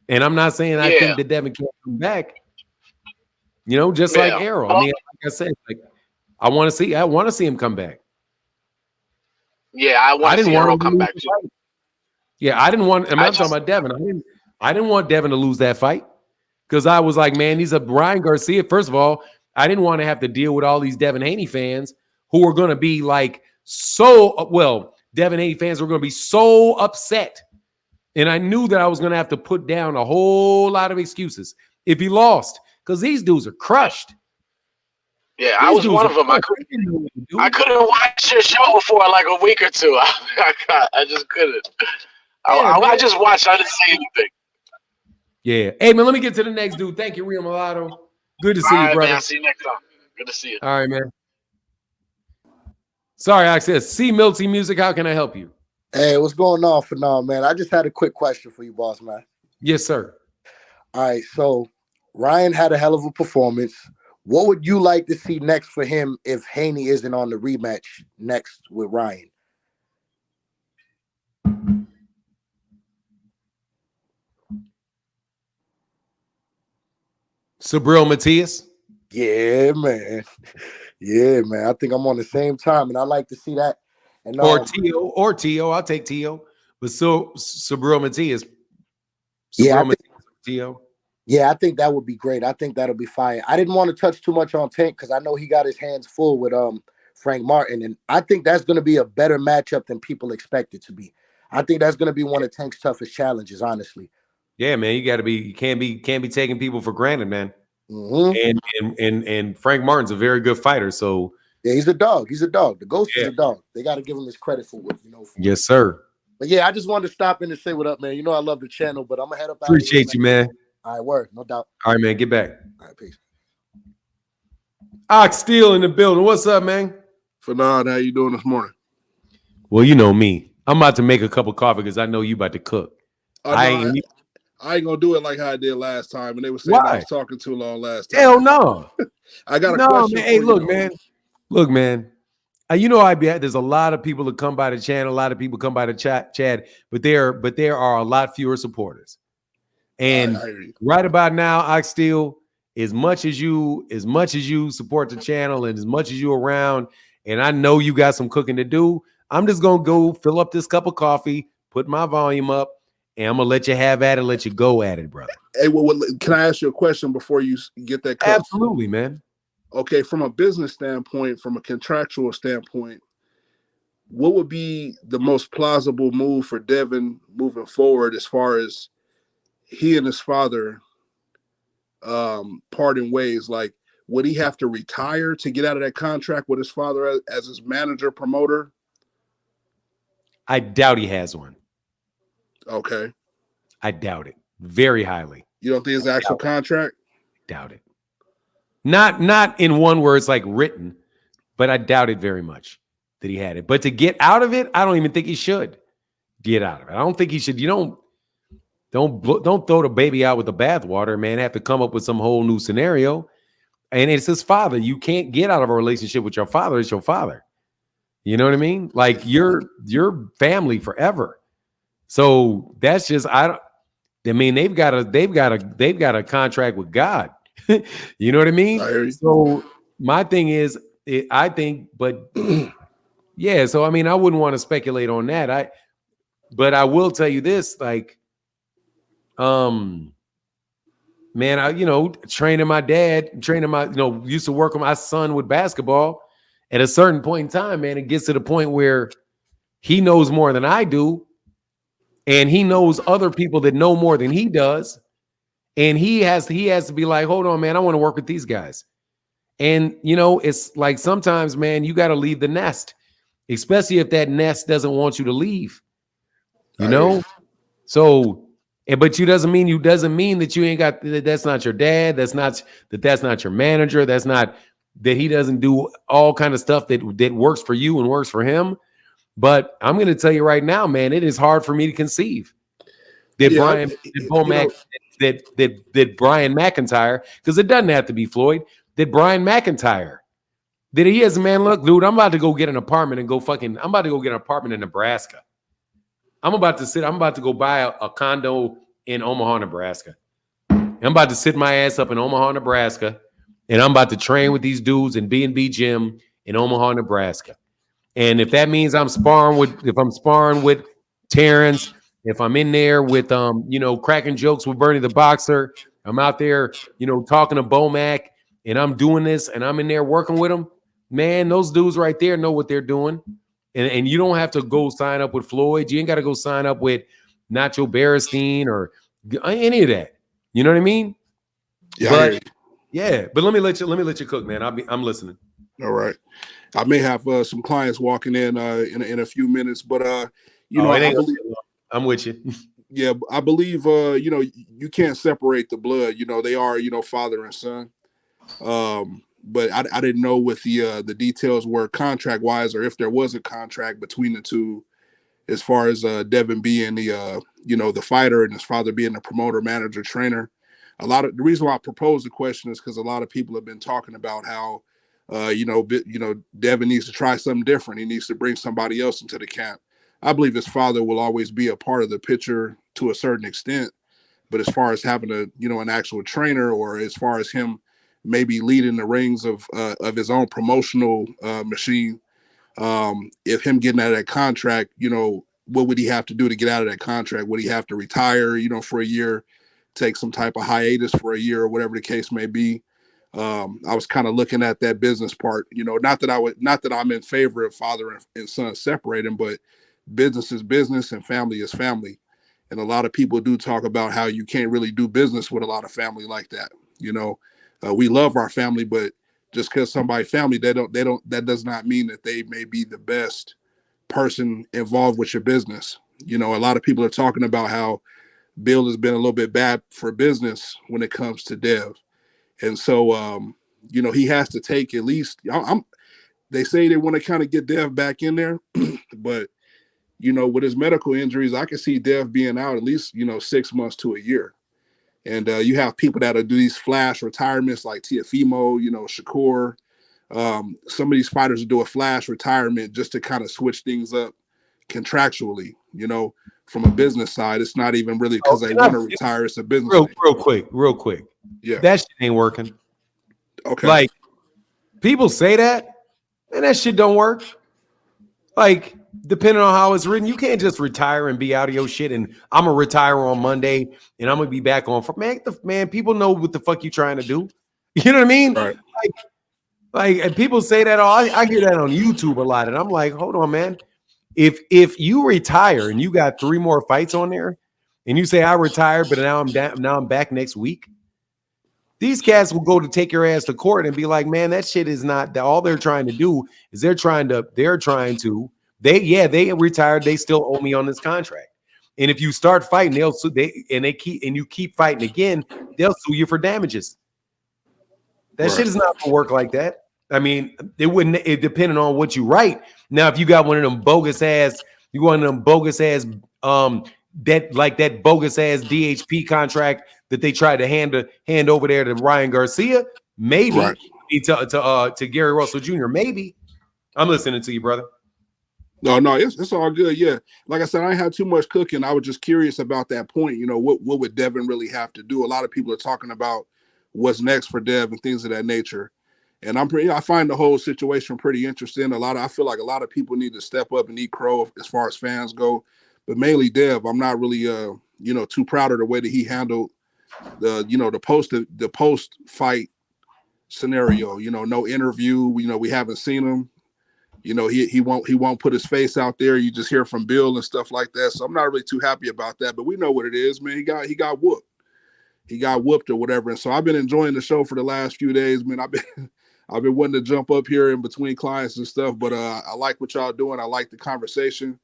Speaker 1: And I'm not saying I think that Devin can't come back. Just like Arrow. I mean, like I said, I want to see him come back.
Speaker 17: Yeah, I want to see Arrow come back too.
Speaker 1: Yeah, I didn't want. I'm not talking about Devin. I didn't want Devin to lose that fight because I was like, man, he's a Ryan Garcia. First of all, I didn't want to have to deal with all these Devin Haney fans who are going to be Devin Haney fans were going to be so upset. And I knew that I was going to have to put down a whole lot of excuses if he lost because these dudes are crushed.
Speaker 17: Yeah, I was one of them. I couldn't watch your show for like a week or two. I just couldn't. I just watched. I didn't see anything.
Speaker 1: Yeah. Hey, man, let me get to the next dude. Thank you, Rio Mulatto. Good to see you, brother.
Speaker 17: Man, I'll see you next time. Good to see you.
Speaker 1: All right, man. Sorry, I said, Milty Music. How can I help you?
Speaker 18: Hey, what's going on for now, man? I just had a quick question for you, boss man.
Speaker 1: Yes, sir.
Speaker 18: All right, so Ryan had a hell of a performance. What would you like to see next for him if Haney isn't on the rematch next with Ryan?
Speaker 1: Sabril Matias?
Speaker 18: Yeah, man. Yeah, man. I think I'm on the same time, and I like to see that. And
Speaker 1: or T.O. I'll take T.O. But Sabril Matias. T.O.
Speaker 18: Yeah, I think that would be great. I think that'll be fire. I didn't want to touch too much on Tank because I know he got his hands full with Frank Martin, and I think that's going to be a better matchup than people expect it to be. I think that's going to be one of Tank's toughest challenges, honestly.
Speaker 1: Yeah, man, you can't be taking people for granted, man.
Speaker 18: Mm-hmm.
Speaker 1: And Frank Martin's a very good fighter, so
Speaker 18: yeah, he's a dog. He's a dog. The Ghost is a dog. They got to give him his credit for what
Speaker 1: yes, sir.
Speaker 18: But yeah, I just wanted to stop in and say what up, man. I love the channel, but I'm gonna head up.
Speaker 1: Appreciate you, man.
Speaker 18: All right, word, no doubt.
Speaker 1: All right, man, get back.
Speaker 18: All right, peace.
Speaker 1: Ox Steel in the building. What's up, man?
Speaker 10: Fernand, how you doing this morning?
Speaker 1: Well, you know me. I'm about to make a cup of coffee because I know you about to cook.
Speaker 10: I ain't gonna do it like how I did last time, and they were saying I was talking too long last time.
Speaker 1: Hell no.
Speaker 10: I got a question.
Speaker 1: Man. Hey, look, man. Look, man. There's a lot of people that come by the channel, a lot of people come by the chat, but there are a lot fewer supporters. And right about now, I still, as much as you support the channel and as much as you around, and I know you got some cooking to do, I'm just gonna go fill up this cup of coffee, put my volume up, and I'm gonna let you have at it, let you go at it, brother.
Speaker 10: Hey, well, can I ask you a question before you get that cup?
Speaker 1: Absolutely, man.
Speaker 10: Okay, from a business standpoint, from a contractual standpoint, what would be the most plausible move for Devin moving forward as far as he and his father parting ways? Like, would he have to retire to get out of that contract with his father as his manager, promoter?
Speaker 1: I doubt he has one.
Speaker 10: Okay.
Speaker 1: I doubt it very highly.
Speaker 10: You don't think it's actual contract?
Speaker 1: Doubt it. Not in one where it's like written, but I doubt it very much that he had it. But to get out of it, I don't even think he should get out of it. I don't think he should. You don't throw the baby out with the bathwater, man. Have to come up with some whole new scenario. and it's his father. You can't get out of a relationship with your father. It's your father. You know what I mean? Like your family forever. So that's just I mean they've got a contract with God. You know what I mean? So my thing is I think, but yeah, so I mean I wouldn't want to speculate on that. But I will tell you this, like man, I training my dad, used to work with my son with basketball. At a certain point in time, man, it gets to the point where he knows more than I do, and he knows other people that know more than he does, and he has to be like, hold on, man, I want to work with these guys. And it's like sometimes, man, you got to leave the nest, especially if that nest doesn't want you to leave. So, but doesn't mean that you ain't got that's not your dad, that's not your manager, that's not that he doesn't do all kind of stuff that works for you and works for him. But I'm going to tell you right now, man, it is hard for me to conceive that that Brian McIntyre, because it doesn't have to be Floyd, that Brian McIntyre, that he is, man, look, dude, I'm about to go get an apartment and I'm about to go get an apartment in Nebraska. I'm about to go buy a condo in Omaha, Nebraska. I'm about to sit my ass up in Omaha, Nebraska, and I'm about to train with these dudes in B&B Gym in Omaha, Nebraska. And if that means I'm sparring with Terrence, if I'm in there with cracking jokes with Bernie the Boxer, I'm out there, talking to Bomac, and I'm doing this, and I'm in there working with them, man, those dudes right there know what they're doing. And you don't have to go sign up with Floyd. You ain't got to go sign up with Nacho Beristain or any of that. You know what I mean?
Speaker 19: Yeah,
Speaker 1: but let me let you cook, man. I'm listening.
Speaker 19: All right. I may have some clients walking in a few minutes, but I believe
Speaker 1: I'm with you.
Speaker 19: Yeah, I believe you can't separate the blood. They are father and son. But I didn't know what the details were contract wise, or if there was a contract between the two, as far as Devin being the fighter and his father being the promoter, manager, trainer. The reason why I proposed the question is because a lot of people have been talking about how Devin needs to try something different. He needs to bring somebody else into the camp. I believe his father will always be a part of the picture to a certain extent, but as far as having an actual trainer, or as far as him maybe leading the rings of his own promotional machine, if him getting out of that contract, what would he have to do to get out of that contract? Would he have to retire, for a year, take some type of hiatus for a year, or whatever the case may be? I was kind of looking at that business part, not that I'm in favor of father and son separating, but business is business and family is family. And a lot of people do talk about how you can't really do business with a lot of family like that. We love our family, but just because somebody family, that does not mean that they may be the best person involved with your business. A lot of people are talking about how Bill has been a little bit bad for business when it comes to Dev. And so, he has to take at least, they say they want to kind of get Dev back in there, but with his medical injuries, I can see Dev being out at least, 6 months to a year. And you have people that do these flash retirements like Tiafimo, Shakur. Some of these fighters do a flash retirement just to kind of switch things up contractually, from a business side. It's not even really because they want to retire. It's a business thing.
Speaker 1: Real quick.
Speaker 19: Yeah.
Speaker 1: That shit ain't working.
Speaker 19: Okay.
Speaker 1: Like, people say that, and that shit don't work. Like, depending on how it's written, you can't just retire and be out of your shit. And I'm gonna retire on Monday, and I'm gonna be back on. Man, people know what the fuck you trying to do. You know what I mean?
Speaker 19: Right.
Speaker 1: Like, and people say that. I hear that on YouTube a lot, and I'm like, hold on, man. If you retire and you got 3 more fights on there, and you say I retired, but now I'm back next week. These cats will go to take your ass to court and be like, man, that shit is not that. All they're trying to do is they retired. They still owe me on this contract. And if you start fighting, you keep fighting again, they'll sue you for damages. That shit is not gonna work like that. I mean, it depending on what you write. Now, if you got one of them bogus ass DHP contract that they tried to hand over there to Ryan Garcia, Maybe to Gary Russell Jr. Maybe. I'm listening to you, brother.
Speaker 19: No, it's all good. Yeah, like I said, I had too much cooking. I was just curious about that point. You know, what would Devin really have to do? A lot of people are talking about what's next for Dev and things of that nature. And I find the whole situation pretty interesting. I feel like a lot of people need to step up and eat crow as far as fans go, but mainly Dev. I'm not really, too proud of the way that he handled the post fight scenario. You know, no interview. You know, we haven't seen him. You know, he won't put his face out there. You just hear from Bill and stuff like that. So I'm not really too happy about that. But we know what it is, man. He got whooped. He got whooped or whatever. And so I've been enjoying the show for the last few days, man. I've been wanting to jump up here in between clients and stuff, but I like what y'all doing. I like the conversation.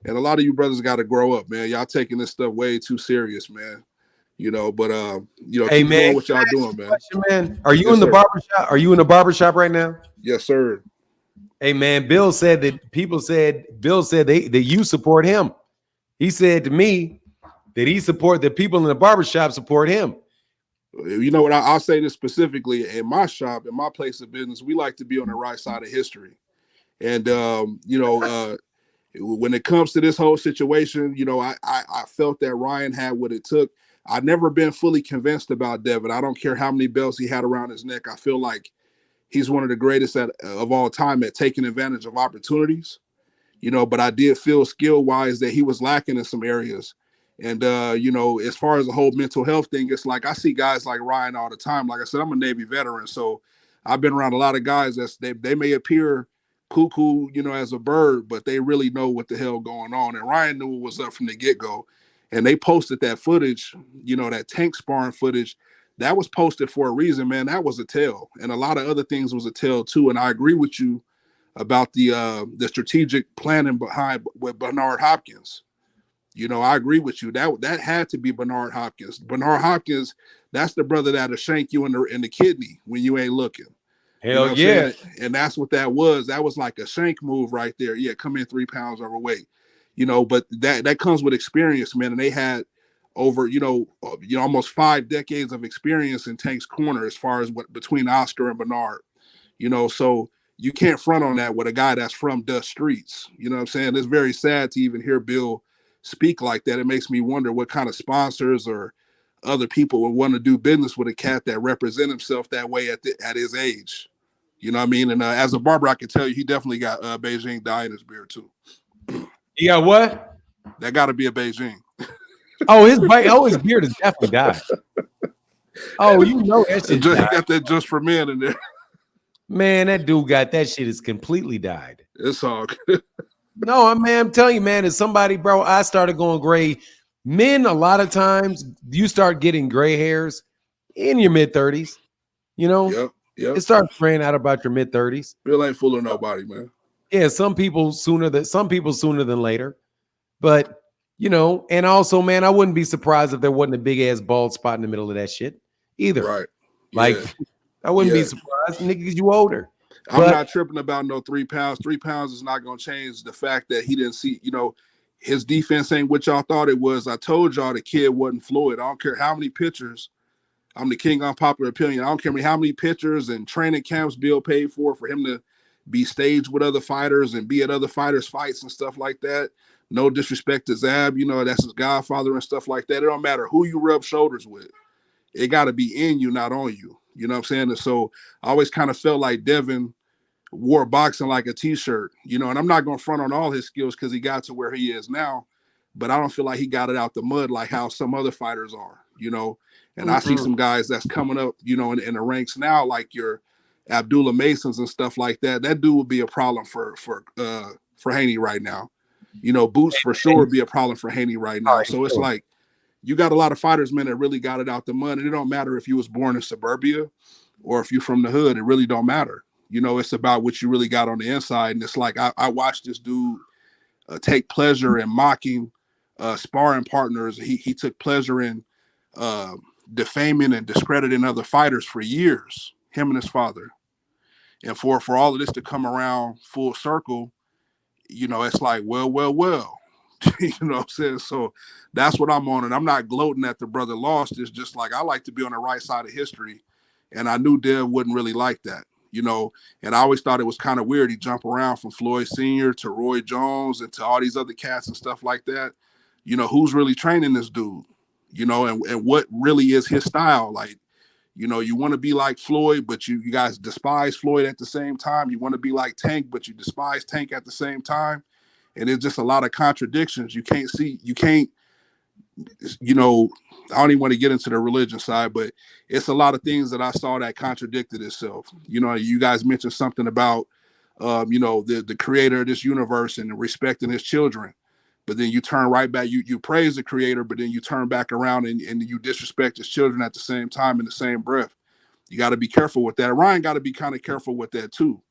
Speaker 19: And a lot of you brothers got to grow up, man. Y'all taking this stuff way too serious, man. You know, but
Speaker 1: hey,
Speaker 19: keep
Speaker 1: man,
Speaker 19: doing what y'all doing, man.
Speaker 1: Man. Are you in the barbershop? Are you in the barbershop right now?
Speaker 19: Yes, sir.
Speaker 1: Hey, man, Bill said that that you support him. He said to me that people in the barbershop support him.
Speaker 19: You know what? I'll say this specifically. In my shop, in my place of business, we like to be on the right side of history. And, when it comes to this whole situation, you know, I felt that Ryan had what it took. I've never been fully convinced about Devin. I don't care how many belts he had around his neck. I feel like he's one of the greatest of all time at taking advantage of opportunities, you know, but I did feel skill-wise that he was lacking in some areas. And, as far as the whole mental health thing, it's like I see guys like Ryan all the time. Like I said, I'm a Navy veteran, so I've been around a lot of guys they may appear cuckoo, you know, as a bird, but they really know what the hell going on. And Ryan knew what was up from the get-go. And they posted that footage, you know, that tank sparring footage. That was posted for a reason, man. That was a tell. And a lot of other things was a tell too. And I agree with you about the strategic planning behind with Bernard Hopkins. You know, I agree with you. That had to be Bernard Hopkins. Bernard Hopkins, that's the brother that'll shank you in the kidney when you ain't looking.
Speaker 1: Hell yeah.
Speaker 19: And that's what that was. That was like a shank move right there. Yeah, come in 3 pounds overweight. You know, but that comes with experience, man. And they had over, almost 5 decades of experience in Tank's corner as far as what between Oscar and Bernard. You know, so you can't front on that with a guy that's from Dust Streets. You know what I'm saying? It's very sad to even hear Bill speak like that. It makes me wonder what kind of sponsors or other people would want to do business with a cat that represent himself that way at his age. You know what I mean? And as a barber, I can tell you, he definitely got Beijing dye in his beard too.
Speaker 1: You got what?
Speaker 19: That got to be a Beijing.
Speaker 1: His beard is definitely dyed. Oh, you know that shit.
Speaker 19: He got that just for men in there.
Speaker 1: Man, that dude got that shit is completely dyed.
Speaker 19: It's all good.
Speaker 1: No, man, I'm telling you, man, as somebody, bro, I started going gray. Men, a lot of times, you start getting gray hairs in your mid-30s. You know?
Speaker 19: Yep.
Speaker 1: It starts spraying out about your mid-30s.
Speaker 19: Bill ain't fooling nobody, man.
Speaker 1: Yeah, some people sooner than later. But, you know, and also, man, I wouldn't be surprised if there wasn't a big-ass bald spot in the middle of that shit either.
Speaker 19: Right.
Speaker 1: Like, I wouldn't be surprised, nigga, because you older.
Speaker 19: I'm not tripping about no 3 pounds. 3 pounds is not going to change the fact that he didn't see, his defense ain't what y'all thought it was. I told y'all the kid wasn't Floyd. I don't care how many pictures. I'm the king on popular opinion. I don't care how many pictures and training camps Bill paid for him to be staged with other fighters and be at other fighters' fights and stuff like that. No disrespect to Zab, that's his godfather and stuff like that. It don't matter who you rub shoulders with. It got to be in you, not on you. You know what I'm saying? And so I always kind of felt like Devin wore boxing like a t-shirt, and I'm not going to front on all his skills because he got to where he is now, but I don't feel like he got it out the mud like how some other fighters are, and I see some guys that's coming up, in the ranks now, like your Abdullah Masons and stuff like that. That dude would be a problem for Haney right now. Boots for sure would be a problem for Haney right now. So it's like, you got a lot of fighters, man, that really got it out the mud. And it don't matter if you was born in suburbia or if you're from the hood. It really don't matter. It's about what you really got on the inside. And it's like, I watched this dude take pleasure in mocking sparring partners. He took pleasure in defaming and discrediting other fighters for years, him and his father. And for all of this to come around full circle, it's like, well. You know what I'm saying? So that's what I'm on. And I'm not gloating that the brother lost. It's just like, I like to be on the right side of history. And I knew Dev wouldn't really like that, you know. And I always thought it was kind of weird. He jumped around from Floyd Sr. to Roy Jones and to all these other cats and stuff like that. You know, who's really training this dude? You know, and what really is his style? Like, you know, you want to be like Floyd, but you guys despise Floyd at the same time. You want to be like Tank, but you despise Tank at the same time. And it's just a lot of contradictions. You can't, you know, I don't even want to get into the religion side, but it's a lot of things that I saw that contradicted itself. You know, you guys mentioned something about, you know, the creator of this universe and respecting his children. But then you turn right back, you praise the creator, but then you turn back around and you disrespect his children at the same time in the same breath. You got to be careful with that. Ryan got to be kind of careful with that too.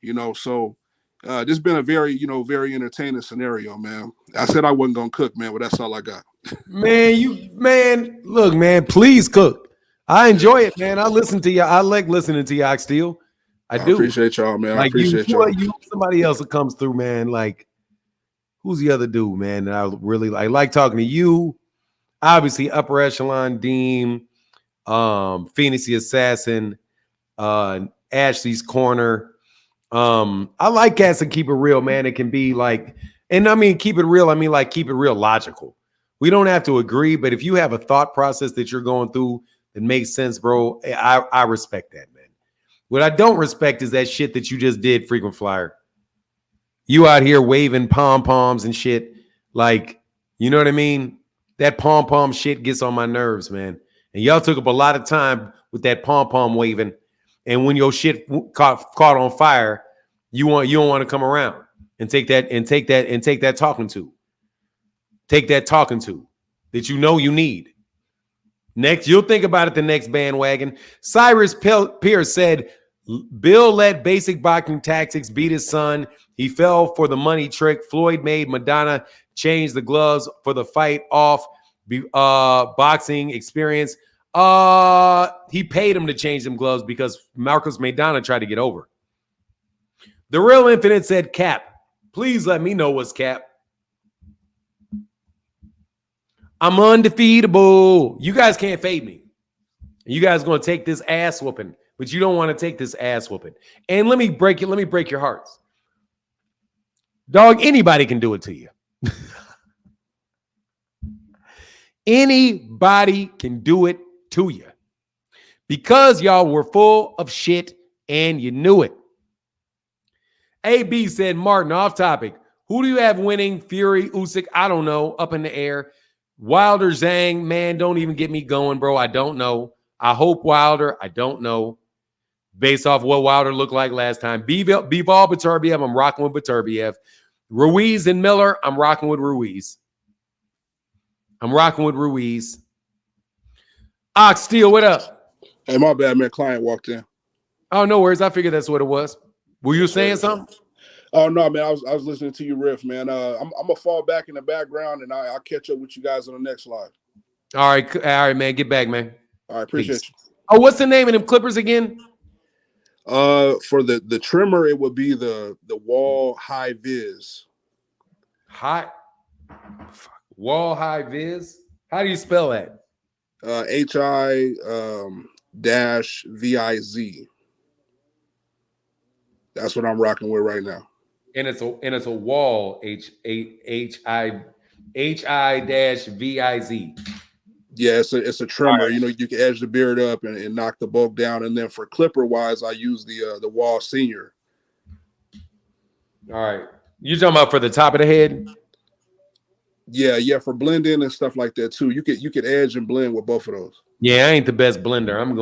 Speaker 19: You know, so this has been a very, you know, very entertaining scenario, man. I said I wasn't going to cook, man, but that's all I got.
Speaker 1: Man, look, man, please cook. I enjoy it, man. I listen to you. I like listening to you, Oxteal. I do.
Speaker 19: Appreciate y'all, man.
Speaker 1: Like
Speaker 19: I appreciate y'all.
Speaker 1: You, somebody else that comes through, man. Like, who's the other dude, man, that I really like talking to you? Obviously, Upper Echelon Dean, Phoenix the Assassin, Ashley's Corner. I like cats that keep it real, man. It can be like, and I mean, keep it real. I mean, like, keep it real logical. We don't have to agree, but if you have a thought process that you're going through that makes sense, bro, I respect that, man. What I don't respect is that shit that you just did, Frequent Flyer. You out here waving pom-poms and shit. Like, you know what I mean? That pom-pom shit gets on my nerves, man. And y'all took up a lot of time with that pom-pom waving. And when your shit caught on fire, you don't want to come around and take that talking to. Take that talking to that you know you need. Next, you'll think about it the next bandwagon. Cyrus Pierce said, Bill let basic boxing tactics beat his son. He fell for the money trick. Floyd made Madonna change the gloves for the fight off boxing experience. He paid him to change them gloves because Marcos Maidana tried to get over. The Real Infinite said, Cap, please let me know what's Cap. I'm undefeatable. You guys can't fade me. You guys going to take this ass whooping, but you don't want to take this ass whooping. And let me break your hearts. Dog, anybody can do it to you. Anybody can do it to you. Because y'all were full of shit and you knew it. AB said, Martin, off topic. Who do you have winning? Fury, Usyk? I don't know. Up in the air. Wilder, Zhang, man, don't even get me going, bro. I don't know. I hope Wilder. I don't know. Based off what Wilder looked like last time. Bivol, Beterbiev, I'm rocking with Beterbiev. Ruiz and Miller, I'm rocking with Ruiz. Oxteal, what up?
Speaker 19: Hey, my bad, man. Client walked in.
Speaker 1: Oh, no worries. I figured that's what it was. Were you saying something?
Speaker 19: Oh no, man! I was listening to you riff, man. I'm gonna fall back in the background, and I'll catch up with you guys on the next live.
Speaker 1: All right, man. Get back, man.
Speaker 19: All right, appreciate you.
Speaker 1: Oh, what's the name of them clippers again?
Speaker 19: For the trimmer, it would be the Wall High Viz.
Speaker 1: Wall High Viz. How do you spell that?
Speaker 19: HI -VIZ. That's what I'm rocking with right now.
Speaker 1: And it's a wall HI-VIZ.
Speaker 19: Yeah, it's a trimmer. Right. You know, you can edge the beard up and knock the bulk down. And then for clipper wise, I use the Wall Senior.
Speaker 1: All right. You talking about for the top of the head?
Speaker 19: Yeah, for blending and stuff like that too. You could edge and blend with both of those.
Speaker 1: Yeah, I ain't the best blender. I'm just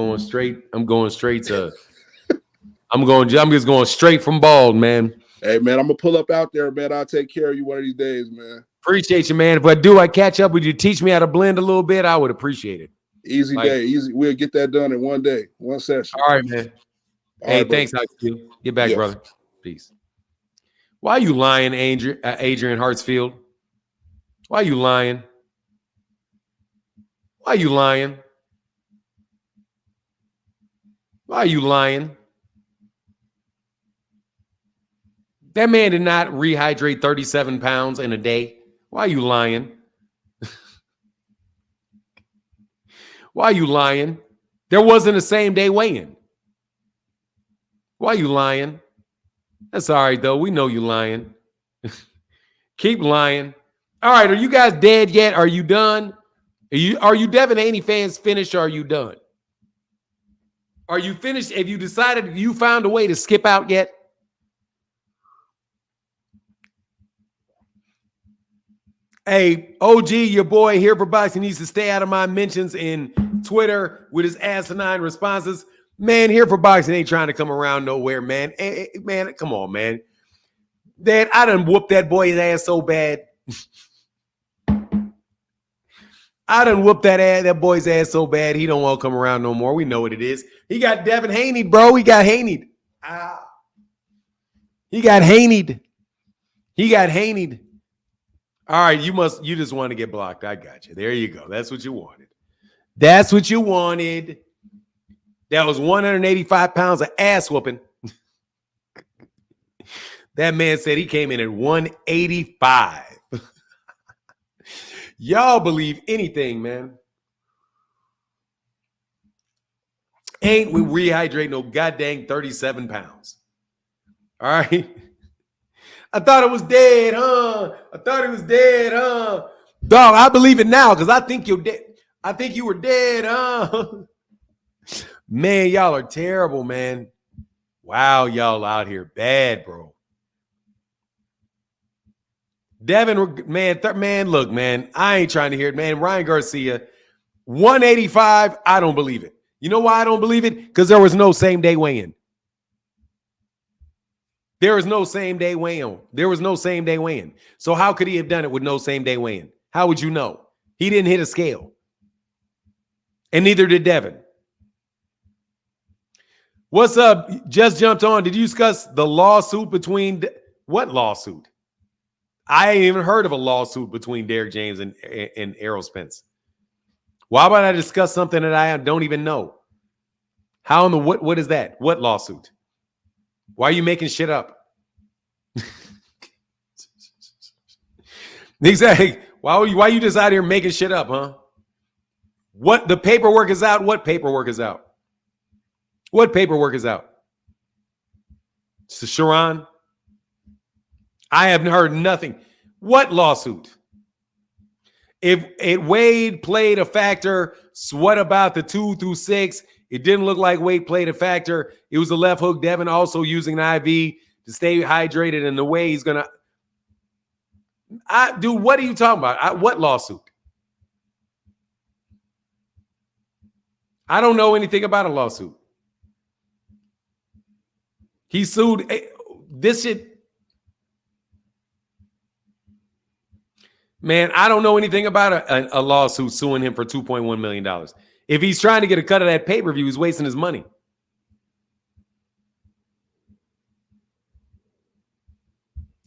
Speaker 1: going straight from bald, man.
Speaker 19: Hey, man, I'm gonna pull up out there, man. I'll take care of you one of these days, man.
Speaker 1: Appreciate you, man. If I catch up, would you teach me how to blend a little bit? I would appreciate it.
Speaker 19: Easy day, easy. We'll get that done in one day, one session.
Speaker 1: All right, man. Hey, thanks, Oxteal. Get back, brother. Peace. Why are you lying, Adrian Hartsfield? Why are you lying? Why are you lying? Why are you lying? That man did not rehydrate 37 pounds in a day. Why are you lying? Why are you lying? There wasn't a same day weigh-in. Why you lying? That's all right, though. We know you lying. Keep lying. All right, are you guys dead yet? Are you done? Are you Devin Haney fans finished or are you done? Are you finished? Have you decided you found a way to skip out yet? Hey, OG, your boy here for boxing needs to stay out of my mentions in Twitter with his asinine responses. Man, here for boxing ain't trying to come around nowhere, man. Hey, man, come on, man. Dad, I done whooped that boy's ass so bad. I done whooped that boy's ass so bad he don't want to come around no more. We know what it is. He got Devin Haney, bro. He got Haney'd. He got Haney'd. He got Haney'd. All right, you just want to get blocked. I got you. There you go. That's what you wanted. That's what you wanted. That was 185 pounds of ass whooping. That man said he came in at 185. Y'all believe anything, man. Ain't we rehydrate no goddamn 37 pounds. All right. I thought it was dead, huh? I thought it was dead, huh? Dog, I believe it now because I think you're dead. I think you were dead, huh? Man, y'all are terrible, man. Wow, y'all out here bad, bro. Devin, man, look, man, I ain't trying to hear it, man. Ryan Garcia, 185, I don't believe it. You know why I don't believe it? Because there was no same day weigh-in. There was no same day weigh-in. There was no same day weigh-in. So how could he have done it with no same day weigh-in? How would you know? He didn't hit a scale. And neither did Devin. What's up? Just jumped on. Did you discuss the lawsuit between what lawsuit? I ain't even heard of a lawsuit between Derrick James and Errol Spence. Why would I discuss something that I don't even know? How in the what is that? What lawsuit? Why are you making shit up? Exactly. Why you just out here making shit up, huh? What the paperwork is out? What paperwork is out? What paperwork is out? So Sharon, I haven't heard nothing. What lawsuit? If Wade played a factor, so what about the 2 through 6? It didn't look like Wade played a factor. It was a left hook. Devin also using an IV to stay hydrated, and the way he's gonna. Dude, what are you talking about? What lawsuit? I don't know anything about a lawsuit. He sued this shit. Man, I don't know anything about a lawsuit suing him for $2.1 million. If he's trying to get a cut of that pay-per-view, he's wasting his money.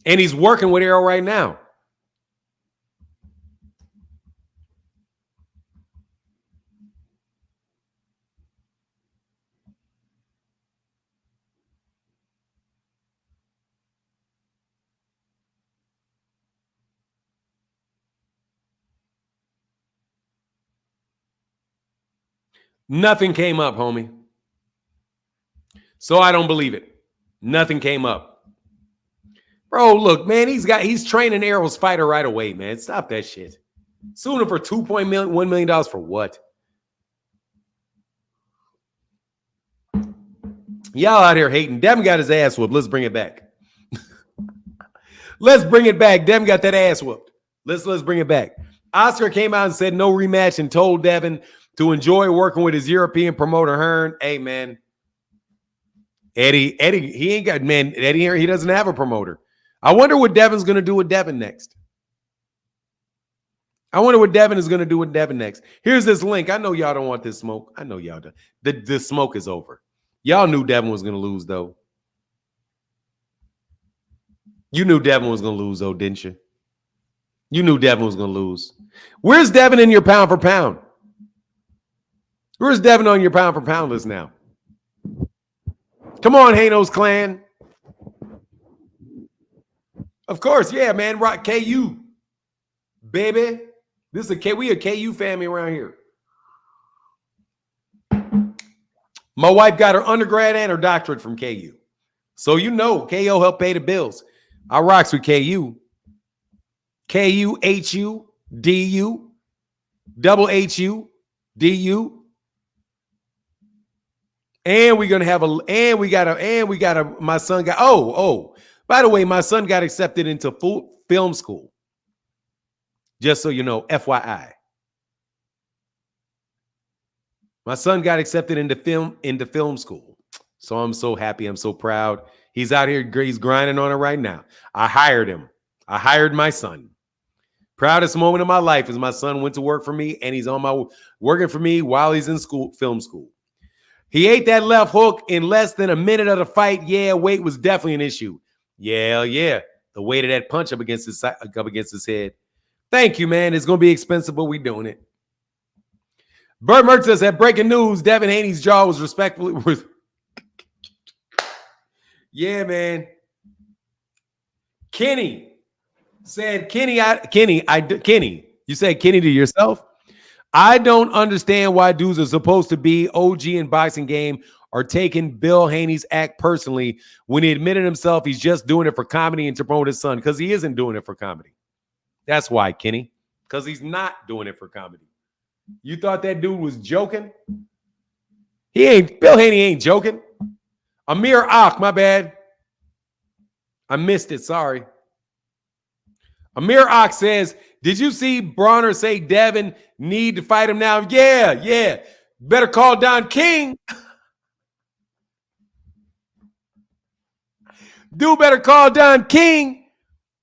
Speaker 1: And he's working with Errol right now. Nothing came up, homie. So I don't believe it. Nothing came up. Bro, look, man, he's training Errol's fighter right away, man. Stop that shit. Suing him for $2.1 million for what? Y'all out here hating. Devin got his ass whooped. Let's bring it back. Let's bring it back. Devin got that ass whooped. Let's bring it back. Oscar came out and said no rematch and told Devin to enjoy working with his European promoter, Hearn. Hey, man. Eddie, he ain't got, man, Eddie here, he doesn't have a promoter. I wonder what Devin's going to do with Devin next. I wonder what Devin is going to do with Devin next. Here's this link. I know y'all don't want this smoke. I know y'all do. The smoke is over. Y'all knew Devin was going to lose, though. You knew Devin was going to lose, though, didn't you? You knew Devin was going to lose. Where's Devin in your pound for pound? Where's Devin on your pound for pound list now? Come on, Hanos clan. Of course, yeah, man. Rock KU. Baby. We a KU family around here. My wife got her undergrad and her doctorate from KU. So you know, KO helped pay the bills. I rocks with KU. KU, HU, DU, double HU, DU. And we're gonna have my son got by the way, my son got accepted into full film school. Just so you know, FYI. My son got accepted into film school. So I'm so happy. I'm so proud. He's out here, he's grinding on it right now. I hired him. I hired my son. Proudest moment of my life is my son went to work for me and he's working for me while he's in film school. He ate that left hook in less than a minute of the fight. Yeah, weight was definitely an issue. Yeah. The weight of that punch up against his head. Thank you, man. It's going to be expensive, but we're doing it. Bert Mertz says that breaking news, Devin Haney's jaw was respectfully. Yeah, man. Kenny said, Kenny, you said Kenny to yourself? I don't understand why dudes are supposed to be OG in boxing game are taking Bill Haney's act personally when he admitted himself he's just doing it for comedy and to promote his son, because he isn't doing it for comedy. That's why, Kenny, because he's not doing it for comedy. You thought that dude was joking? Bill Haney ain't joking. Amir Ak, my bad. I missed it, sorry. Amir Ak says, did you see Bronner say Devin need to fight him now? Yeah. Better call Don King. Dude better call Don King.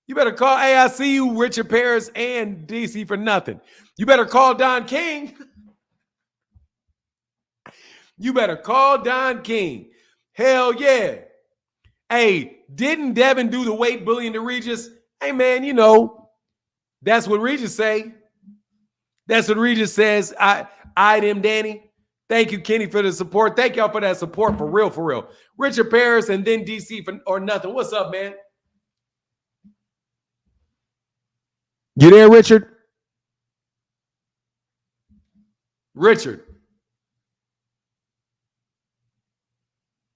Speaker 1: You better call AICU, Richard Paris, and DC for nothing. You better call Don King. You better call Don King. Hell yeah. Hey, didn't Devin do the weight bullying to Regis? Hey, man, you know, that's what Regis say. That's what Regis says. I them, Danny. Thank you, Kenny, for the support. Thank y'all for that support, for real. Richard Paris and then DC or nothing. What's up, man? You there, Richard? Richard.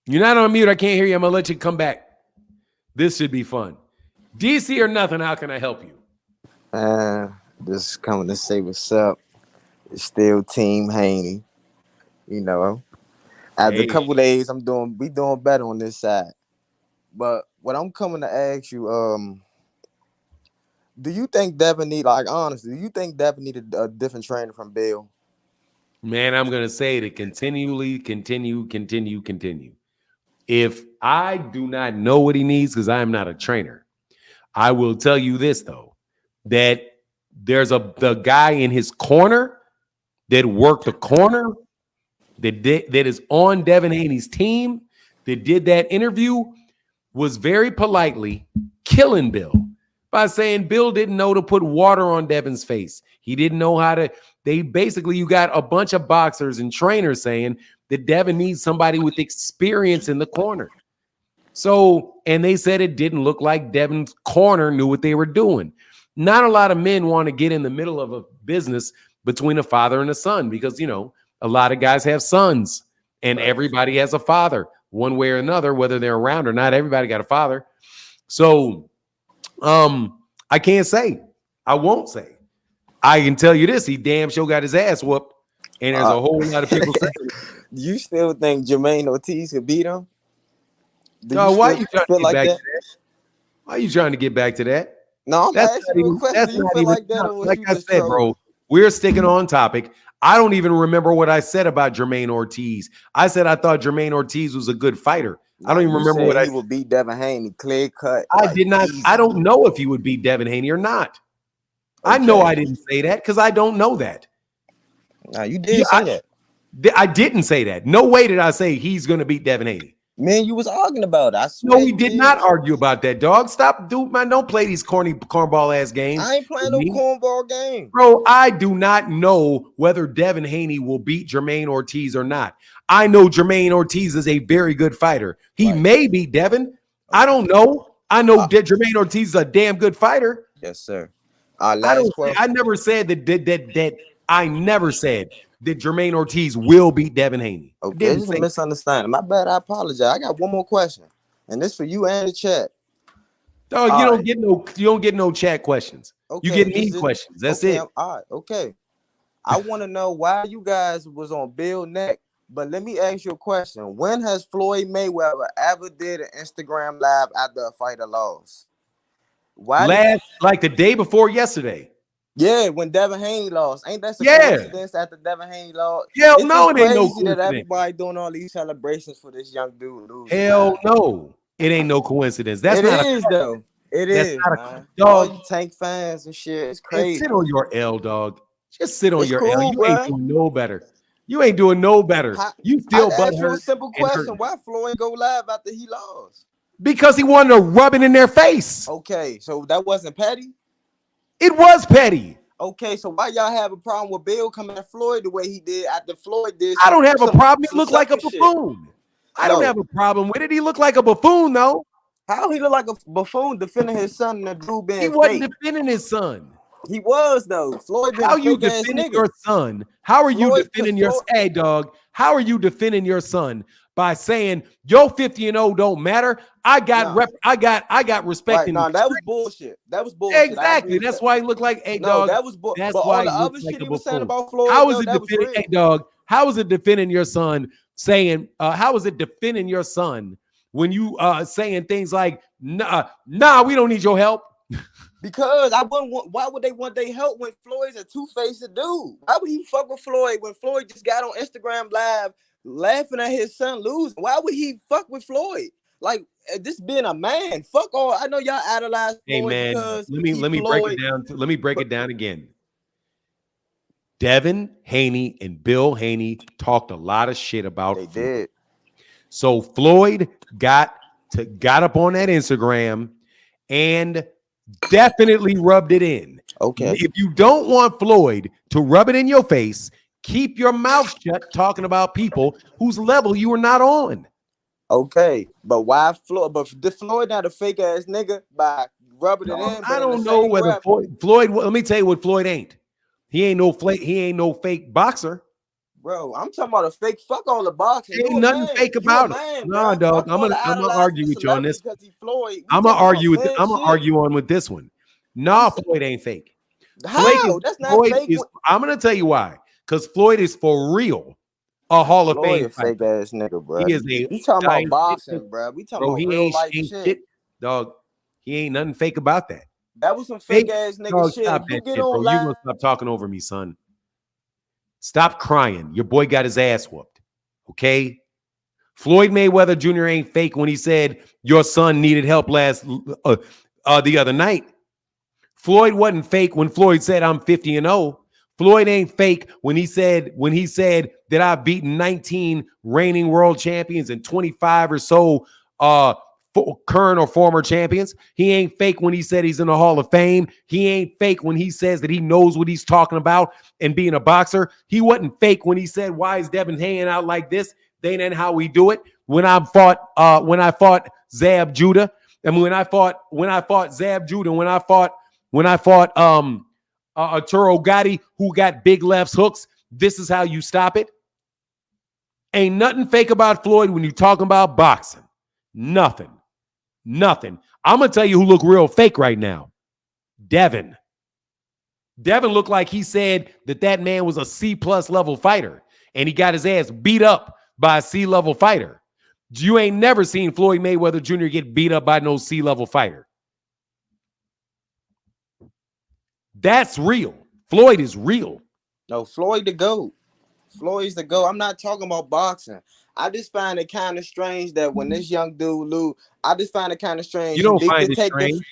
Speaker 1: You're not on mute. I can't hear you. I'm going to let you come back. This should be fun. DC or nothing, how can I help you?
Speaker 20: Just coming to say what's up. It's still Team Haney. You know, after a couple days, we doing better on this side. But what I'm coming to ask you, do you think Devin do you think Devin needed a different trainer from Bill?
Speaker 1: Man, I'm going to say to continually continue. If I do not know what he needs, because I am not a trainer, I will tell you this, though, that there's the guy in his corner that worked the corner that is on Devin Haney's team that did that interview was very politely killing Bill by saying Bill didn't know to put water on Devin's face. He didn't know how to. You got a bunch of boxers and trainers saying that Devin needs somebody with experience in the corner. So, and they said it didn't look like Devin's corner knew what they were doing. Not a lot of men want to get in the middle of a business between a father and a son because, you know, a lot of guys have sons and everybody has a father one way or another, whether they're around or not. Everybody got a father. So I can't say. I won't say. I can tell you this. He damn sure got his ass whooped. And there's a whole lot of people saying it.
Speaker 20: Do you still think Jermaine Ortiz could beat him?
Speaker 1: No, why are you trying to get back to that? Why are you trying to get back to that?
Speaker 20: No, I'm asking you a question. Do you feel like that? Or
Speaker 1: like I said, bro, we're sticking on topic. I don't even remember what I said about Jermaine Ortiz. I said I thought Jermaine Ortiz was a good fighter. I don't even remember what
Speaker 20: he would beat Devin Haney, clear cut.
Speaker 1: I did not. Easy. I don't know if he would beat Devin Haney or not. Okay. I know I didn't say that because I don't know that.
Speaker 20: No, you did say that.
Speaker 1: I didn't say that. No way did I say he's going to beat Devin Haney.
Speaker 20: Man, you was arguing about it. I swear.
Speaker 1: No, we did not argue about that, dog. Stop, dude, man. Don't play these cornball ass games.
Speaker 20: I ain't playing no cornball game.
Speaker 1: Bro, I do not know whether Devin Haney will beat Jermaine Ortiz or not. I know Jermaine Ortiz is a very good fighter. He may beat Devin. I don't know. I know that Jermaine Ortiz is a damn good fighter.
Speaker 20: Yes, sir.
Speaker 1: I never said that I never said that Jermaine Ortiz will beat Devin Haney.
Speaker 20: Okay, it's a misunderstanding. My bad. I apologize. I got one more question, and this for you and the chat.
Speaker 1: Dog, you don't get no chat questions. Okay, you get me questions. That's it.
Speaker 20: All right. Okay. I want to know why you guys was on Bill neck. But let me ask you a question. When has Floyd Mayweather ever did an Instagram live after a fighter lost?
Speaker 1: Like the day before yesterday.
Speaker 20: Yeah, when Devin Haney lost. Ain't that a coincidence after Devin Haney lost?
Speaker 1: Hell no, it ain't no
Speaker 20: crazy that everybody doing all these celebrations for this young dude losing.
Speaker 1: Hell no. It ain't no coincidence. That's not
Speaker 20: though. It is, man. All you Tank fans and shit. It's crazy.
Speaker 1: Sit on your L, dog. Just sit on your L. You ain't doing no better. You ain't doing no better. You still
Speaker 20: I ask you a simple question. Why Floyd go live after he lost?
Speaker 1: Because he wanted to rub it in their face.
Speaker 20: Okay, so that wasn't petty?
Speaker 1: It was petty.
Speaker 20: Okay, so why y'all have a problem with Bill coming at Floyd the way he did after Floyd did?
Speaker 1: I don't have a problem. He looked like a buffoon. I don't have a problem with it. He looked like a buffoon, though.
Speaker 20: How he look like a buffoon defending his son and the dude being fake?
Speaker 1: He wasn't defending his son.
Speaker 20: He was, though. Floyd been
Speaker 1: How
Speaker 20: a
Speaker 1: you
Speaker 20: fake ass
Speaker 1: defending
Speaker 20: nigga.
Speaker 1: your son? How are you defending your hey, dog? How are you defending your son by saying your 50-0 don't matter? I got respect.
Speaker 20: Right, no, that was bullshit. That was bullshit.
Speaker 1: Exactly. That's why he looked like a dog.
Speaker 20: That was bullshit.
Speaker 1: That's
Speaker 20: but
Speaker 1: why
Speaker 20: all the
Speaker 1: he
Speaker 20: other
Speaker 1: looks
Speaker 20: shit
Speaker 1: like
Speaker 20: he
Speaker 1: a
Speaker 20: was saying
Speaker 1: buffoon.
Speaker 20: about Floyd,
Speaker 1: How is it
Speaker 20: that was
Speaker 1: defending
Speaker 20: real.
Speaker 1: a dog? How is it defending your son saying? How is it defending your son when you saying things like, "Nah, we don't need your help."
Speaker 20: Because I wouldn't want. Why would they want their help when Floyd's a two-faced dude? Why would he fuck with Floyd when Floyd just got on Instagram Live laughing at his son losing? Why would he fuck with Floyd? Like this being a man. Fuck all. I know y'all idolize Floyd.
Speaker 1: Hey man,
Speaker 20: because
Speaker 1: let me break it down. Let me break it down again. Devin Haney and Bill Haney talked a lot of shit about Floyd.
Speaker 20: They did.
Speaker 1: So Floyd got up on that Instagram and definitely rubbed it in.
Speaker 20: Okay.
Speaker 1: If you don't want Floyd to rub it in your face, keep your mouth shut talking about people whose level you are not on.
Speaker 20: Okay, but why Floyd? But the Floyd not a fake ass nigga by rubbing it in.
Speaker 1: I don't know whether Floyd. Let me tell you what Floyd ain't. He ain't no fake boxer.
Speaker 20: Bro, I'm talking about a fake. Fuck all the boxing.
Speaker 1: Ain't nothing fake about it. Nah, dog. I'm gonna argue with you on this. I'm gonna argue on with this one. Nah, Floyd ain't fake.
Speaker 20: How? That's not fake.
Speaker 1: I'm gonna tell you why. Because Floyd is for real a Hall of Fame
Speaker 20: fighter. Fake ass nigga, bro.
Speaker 1: He is
Speaker 20: you talking about boxing, bro. We talking about real life shit.
Speaker 1: Dog. He ain't nothing fake about that.
Speaker 20: That was some fake ass nigga shit.
Speaker 1: Stop that shit, bro. You gonna stop talking over me, son. Stop crying. Your boy got his ass whooped. Okay? Floyd Mayweather Jr. ain't fake when he said your son needed help the other night. Floyd wasn't fake when Floyd said I'm 50-0. Floyd ain't fake when he said that I've beaten 19 reigning world champions and 25 or so current or former champions. He ain't fake when he said he's in the Hall of Fame. He ain't fake when he says that he knows what he's talking about and being a boxer. He wasn't fake when he said, "Why is Devin hanging out like this? They ain't how we do it." When I fought Zab Judah, and when I fought Zab Judah, when I fought Arturo Gatti, who got big left hooks, this is how you stop it. Ain't nothing fake about Floyd when you're talking about boxing. Nothing. I'm going to tell you who look real fake right now. Devin. Devin looked like he said that man was a C+ level fighter, and he got his ass beat up by a C level fighter. You ain't never seen Floyd Mayweather Jr. get beat up by no C level fighter. That's real. Floyd is real.
Speaker 20: No, Floyd the GOAT. Floyd's the GOAT. I'm not talking about boxing. I just find it kind of strange that when this young dude lose, I just find it kind of strange.
Speaker 1: You don't find it strange.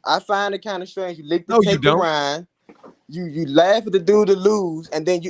Speaker 20: I find it kind of strange. You lick the take the Ryan. You laugh at the dude to lose, and then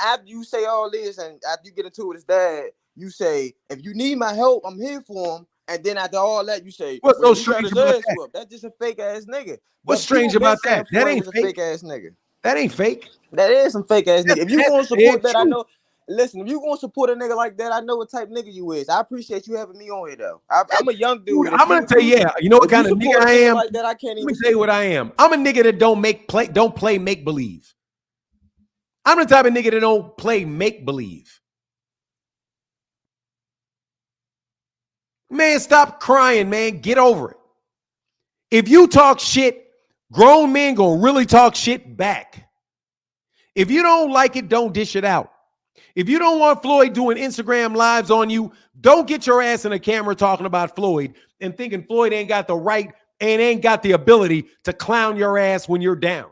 Speaker 20: after you say all this, and after you get into it with his dad, you say, "If you need my help, I'm here for him." And then after all that, you say,
Speaker 1: "What's so strange about that?"
Speaker 20: That's just a fake ass nigga.
Speaker 1: What's strange about that? That ain't fake.
Speaker 20: Fake ass nigga.
Speaker 1: That ain't fake.
Speaker 20: That is some fake ass nigga. If you gonna support that, I know. Listen, if you gonna support a nigga like that, I know what type nigga you is. I appreciate you having me on here though. I'm a young dude.
Speaker 1: I'm gonna tell you, you know what kind of nigga I am.
Speaker 20: Like that, I can't even.
Speaker 1: Let me tell you what I am. I'm a nigga that don't play make believe. I'm the type of nigga that don't play make-believe. Man, stop crying, man. Get over it. If you talk shit, grown men gonna really talk shit back. If you don't like it, don't dish it out. If you don't want Floyd doing Instagram lives on you, don't get your ass in a camera talking about Floyd and thinking Floyd ain't got the right and ain't got the ability to clown your ass when you're down.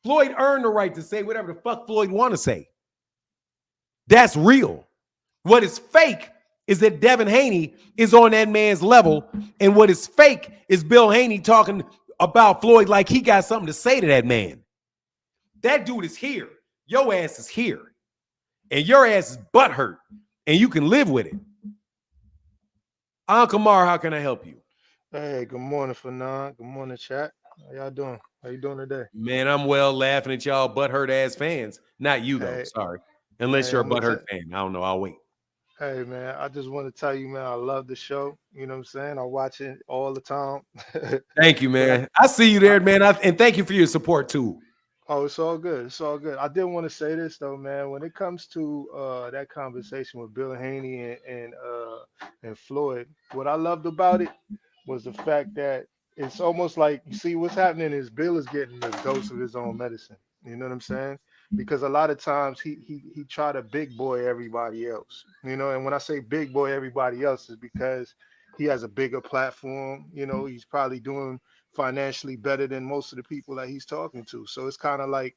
Speaker 1: Floyd earned the right to say whatever the fuck Floyd want to say. That's real. What is fake is that Devin Haney is on that man's level, and what is fake is Bill Haney talking about Floyd like he got something to say to that man. That dude is here. Your ass is here. And your ass is butthurt, and you can live with it. Uncle Mar, how can I help you?
Speaker 21: Hey, good morning, Fanon. Good morning, chat. How y'all doing? How you doing today?
Speaker 1: Man, I'm well laughing at y'all butthurt ass fans. Not you, though.
Speaker 21: Hey,
Speaker 1: Sorry. Unless
Speaker 21: hey,
Speaker 1: you're a
Speaker 21: I'm gonna
Speaker 1: butthurt fan. I don't know. I'll wait.
Speaker 21: Hey, man, I just want to tell you, man, I love the show. You know what I'm saying? I watch it all the time.
Speaker 1: Thank you,
Speaker 21: But
Speaker 1: man. I see you there, man. And thank you for your support, too.
Speaker 21: oh, it's all good. It's all good. I did want to say this though, man. When it comes to that conversation with Bill Haney and Floyd, what I loved about it was the fact that it's almost like you see what's happening is Bill is getting a dose of his own medicine. You know what I'm saying? Because a lot of times he try to big boy everybody else. You know, and when I say big boy everybody else is because he has a bigger platform. You know, he's probably doing financially better than most of the people that he's talking to. So it's kind of like,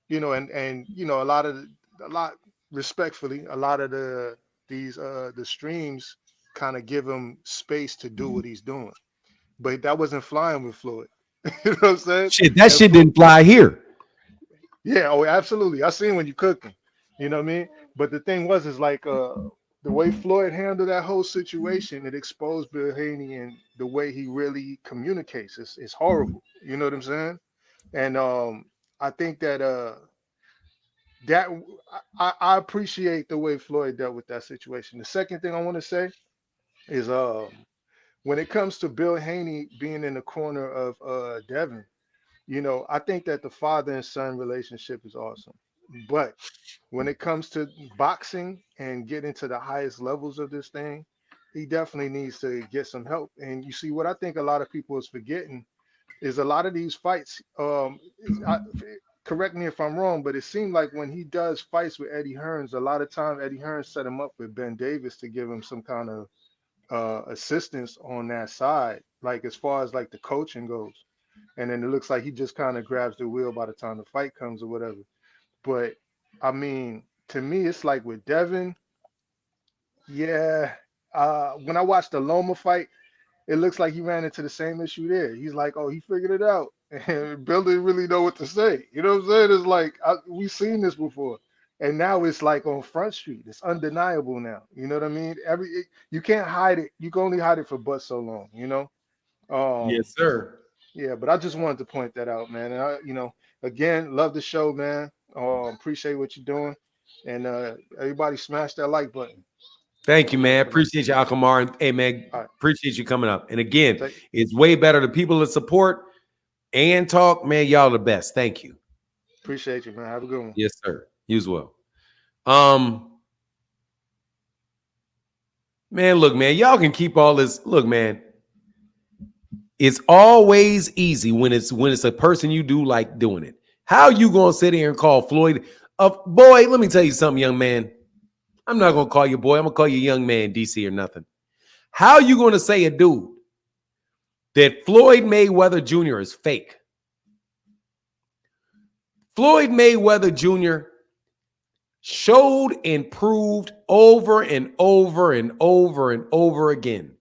Speaker 21: you know, and you know, a lot respectfully, a lot of the streams kind of give him space to do what he's doing. But that wasn't flying with Floyd. You know what I'm saying?
Speaker 1: Shit, that
Speaker 21: And
Speaker 1: shit didn't fly here.
Speaker 21: yeah, oh, absolutely. I seen when you cooking. You know what I mean? But the thing was, is like the way Floyd handled that whole situation, it exposed Bill Haney and the way he really communicates. It's horrible. You know what I'm saying? And I think that that I appreciate the way Floyd dealt with that situation. The second thing I want to say is when it comes to Bill Haney being in the corner of Devin, you know, I think that the father and son relationship is awesome. But when it comes to boxing and getting to the highest levels of this thing, he definitely needs to get some help. And you see, what I think a lot of people is forgetting is a lot of these fights. Correct me if I'm wrong, but it seemed like when he does fights with Eddie Hearns, a lot of time Eddie Hearns set him up with Ben Davis to give him some kind of assistance on that side, like as far as like the coaching goes. And then it looks like he just kind of grabs the wheel by the time the fight comes or whatever. But I mean, to me, it's like with Devin, yeah. When I watched the Loma fight, it looks like he ran into the same issue there. He's like, oh, he figured it out. And Bill didn't really know what to say. You know what I'm saying? It's like, we've seen this before. And now it's like on Front Street. It's undeniable now. You know what I mean? You can't hide it. You can only hide it for but so long, you know?
Speaker 1: Yes, sir.
Speaker 21: Yeah, but I just wanted to point that out, man. And you know, again, love the show, man. Appreciate what you're doing. And everybody smash that like button.
Speaker 1: Thank you, man. Appreciate you, Alkamar. And hey, man, appreciate you coming up. And again, it's way better the people that support and talk, man. Y'all the best. Thank you.
Speaker 21: Appreciate you, man. Have a good one.
Speaker 1: Yes, sir. You as well. Man, look, man, y'all can keep all this. Look, man, it's always easy when it's a person you do like doing it. How you gonna sit here and call Floyd a boy? Let me tell you something, young man. I'm not gonna call you boy. I'm gonna call you young man, DC or nothing. How you gonna say a dude that Floyd Mayweather Jr. is fake? Floyd Mayweather Jr. showed and proved over and over and over and over again.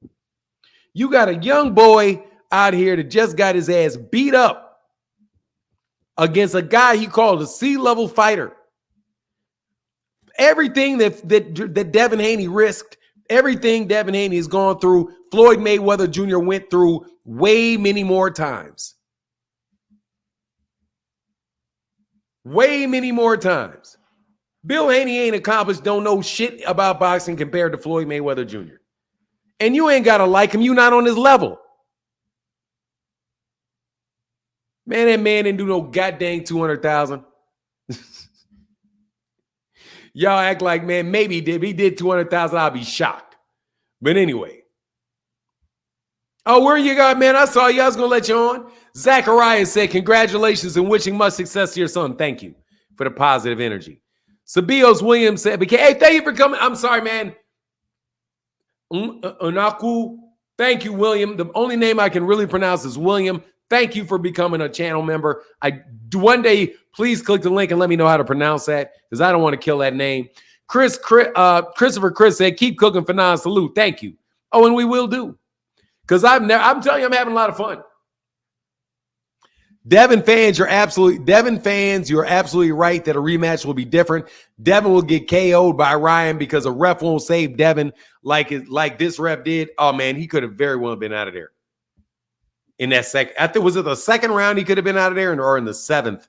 Speaker 1: You got a young boy out here that just got his ass beat up against a guy he called a C-level fighter. Everything that Devin Haney risked, everything Devin Haney has gone through, Floyd Mayweather Jr. went through way many more times. Way many more times. Bill Haney ain't accomplished, don't know shit about boxing compared to Floyd Mayweather Jr. And you ain't got to like him. You not on his level. Man, that man didn't do no goddamn 200,000. Y'all act like, man, maybe he did. If he did 200,000, I'll be shocked. But anyway. Oh, where you got, man? I saw you. I was going to let you on. Zachariah said, congratulations and wishing much success to your son. Thank you for the positive energy. Sabios Williams said, hey, thank you for coming. I'm sorry, man. Unaku. Thank you, William. The only name I can really pronounce is William. Thank you for becoming a channel member. I do one day, please click the link and let me know how to pronounce that because I don't want to kill that name. Christopher Chris said, keep cooking for non-salute. Thank you. Oh, and we will do. Because I'm telling you, I'm having a lot of fun. Devin fans, you're absolutely right that a rematch will be different. Devin will get KO'd by Ryan because a ref won't save Devin like this ref did. Oh man, he could have very well been out of there. In that second, I think was it the second round he could have been out of there, or in the seventh?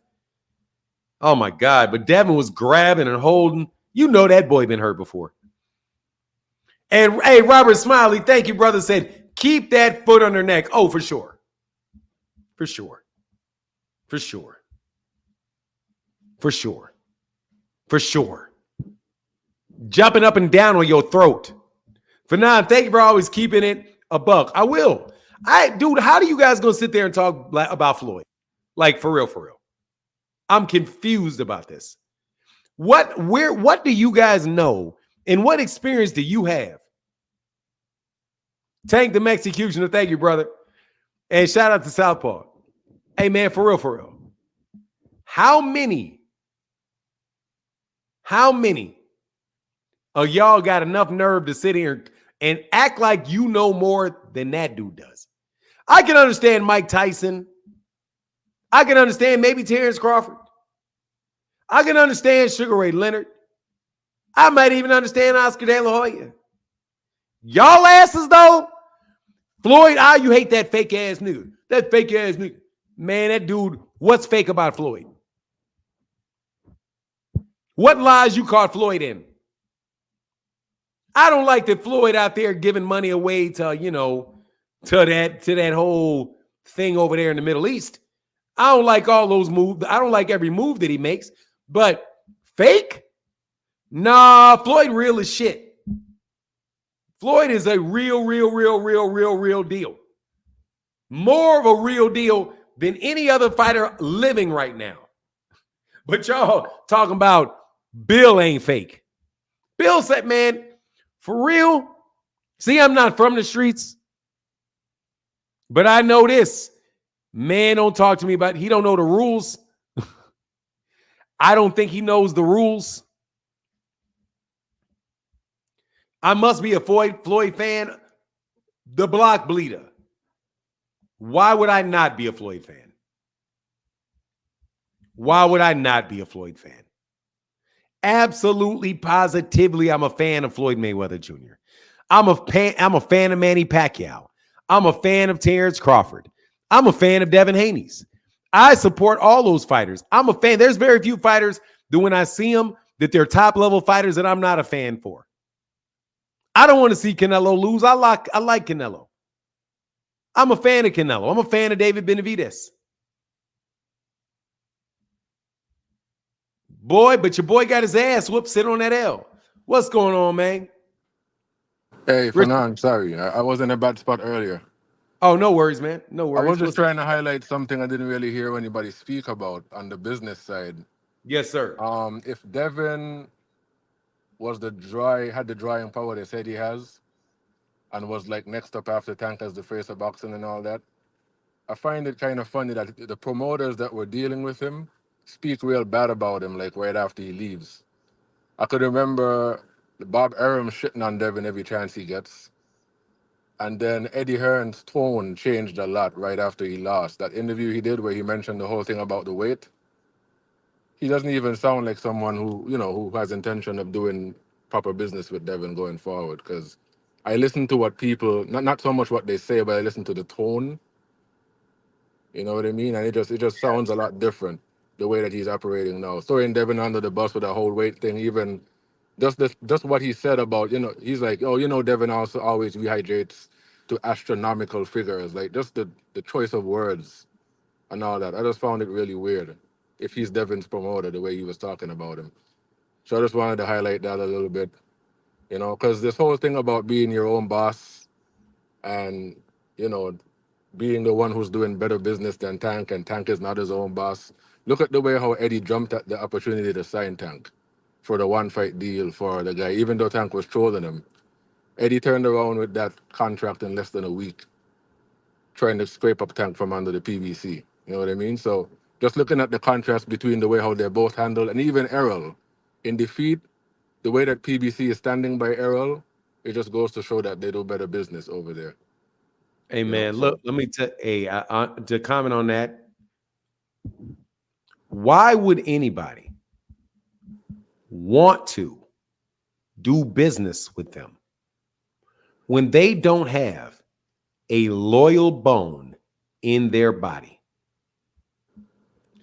Speaker 1: Oh my God! But Devin was grabbing and holding. You know that boy been hurt before. And hey, Robert Smiley, thank you, brother. Said keep that foot on their neck. Oh, for sure, for sure, for sure, for sure, for sure. Jumping up and down on your throat. Fanon, thank you for always keeping it a buck. I will. Dude, how do you guys gonna sit there and talk about Floyd? Like for real, for real. I'm confused about this. What do you guys know and what experience do you have? Tank the Mexicutioner, thank you, brother. And shout out to Southpaw. Hey man, for real, for real. How many of y'all got enough nerve to sit here and act like you know more than that dude does? I can understand Mike Tyson. I can understand maybe Terrence Crawford. I can understand Sugar Ray Leonard. I might even understand Oscar De La Hoya. Y'all asses, though, Floyd, you hate that fake ass nigga. That fake ass nigga. Man, that dude, what's fake about Floyd? What lies you caught Floyd in? I don't like that Floyd out there giving money away to, to that whole thing over there in the Middle East. I don't like all those moves. I don't like every move that he makes, but fake? Nah, Floyd real as shit. Floyd is a real deal. More of a real deal than any other fighter living right now. But y'all talking about Bill ain't fake. Bill said, man, for real, see, I'm not from the streets, but I know this. Man, don't talk to me about he don't know the rules. I don't think he knows the rules. I must be a Floyd fan. The block bleeder. Why would I not be a Floyd fan? Why would I not be a Floyd fan? Absolutely, positively, I'm a fan of Floyd Mayweather Jr. I'm a fan of Manny Pacquiao. I'm a fan of Terrence Crawford. I'm a fan of Devin Haney's. I support all those fighters. I'm a fan. There's very few fighters that when I see them, that they're top-level fighters that I'm not a fan for. I don't want to see Canelo lose. I like Canelo. I'm a fan of Canelo. I'm a fan of David Benavidez. Boy, but your boy got his ass whooped sitting on that L. What's going on, man?
Speaker 4: Hey, Fanon, sorry. I was in a bad spot earlier.
Speaker 1: Oh, no worries, man. No worries.
Speaker 4: I was just trying to highlight something I didn't really hear anybody speak about on the business side.
Speaker 1: Yes, sir.
Speaker 4: If Devin had the drawing power they said he has, and was like next up after Tank as the face of boxing and all that, I find it kind of funny that the promoters that were dealing with him speak real bad about him, like right after he leaves. I could remember Bob Arum shitting on Devin every chance he gets. And then Eddie Hearn's tone changed a lot right after he lost. That interview he did where he mentioned the whole thing about the weight, he doesn't even sound like someone who has intention of doing proper business with Devin going forward. Because I listen to what people, not so much what they say, but I listen to the tone. You know what I mean? And it just sounds a lot different the way that he's operating now. Throwing Devin under the bus with the whole weight thing, even just what he said about, he's like, oh, Devin also always rehydrates to astronomical figures. Like just the choice of words and all that. I just found it really weird if he's Devin's promoter, the way he was talking about him. So I just wanted to highlight that a little bit, because this whole thing about being your own boss and, you know, being the one who's doing better business than Tank, and Tank is not his own boss. Look at the way how Eddie jumped at the opportunity to sign Tank for the one fight deal for the guy, even though Tank was trolling him. Eddie turned around with that contract in less than a week, trying to scrape up Tank from under the PBC. You know what I mean? So just looking at the contrast between the way how they both handled, and even Errol in defeat, the way that PBC is standing by Errol, it just goes to show that they do better business over there.
Speaker 1: Hey man, look, let me tell. Hey, to comment on that, why would anybody want to do business with them when they don't have a loyal bone in their body?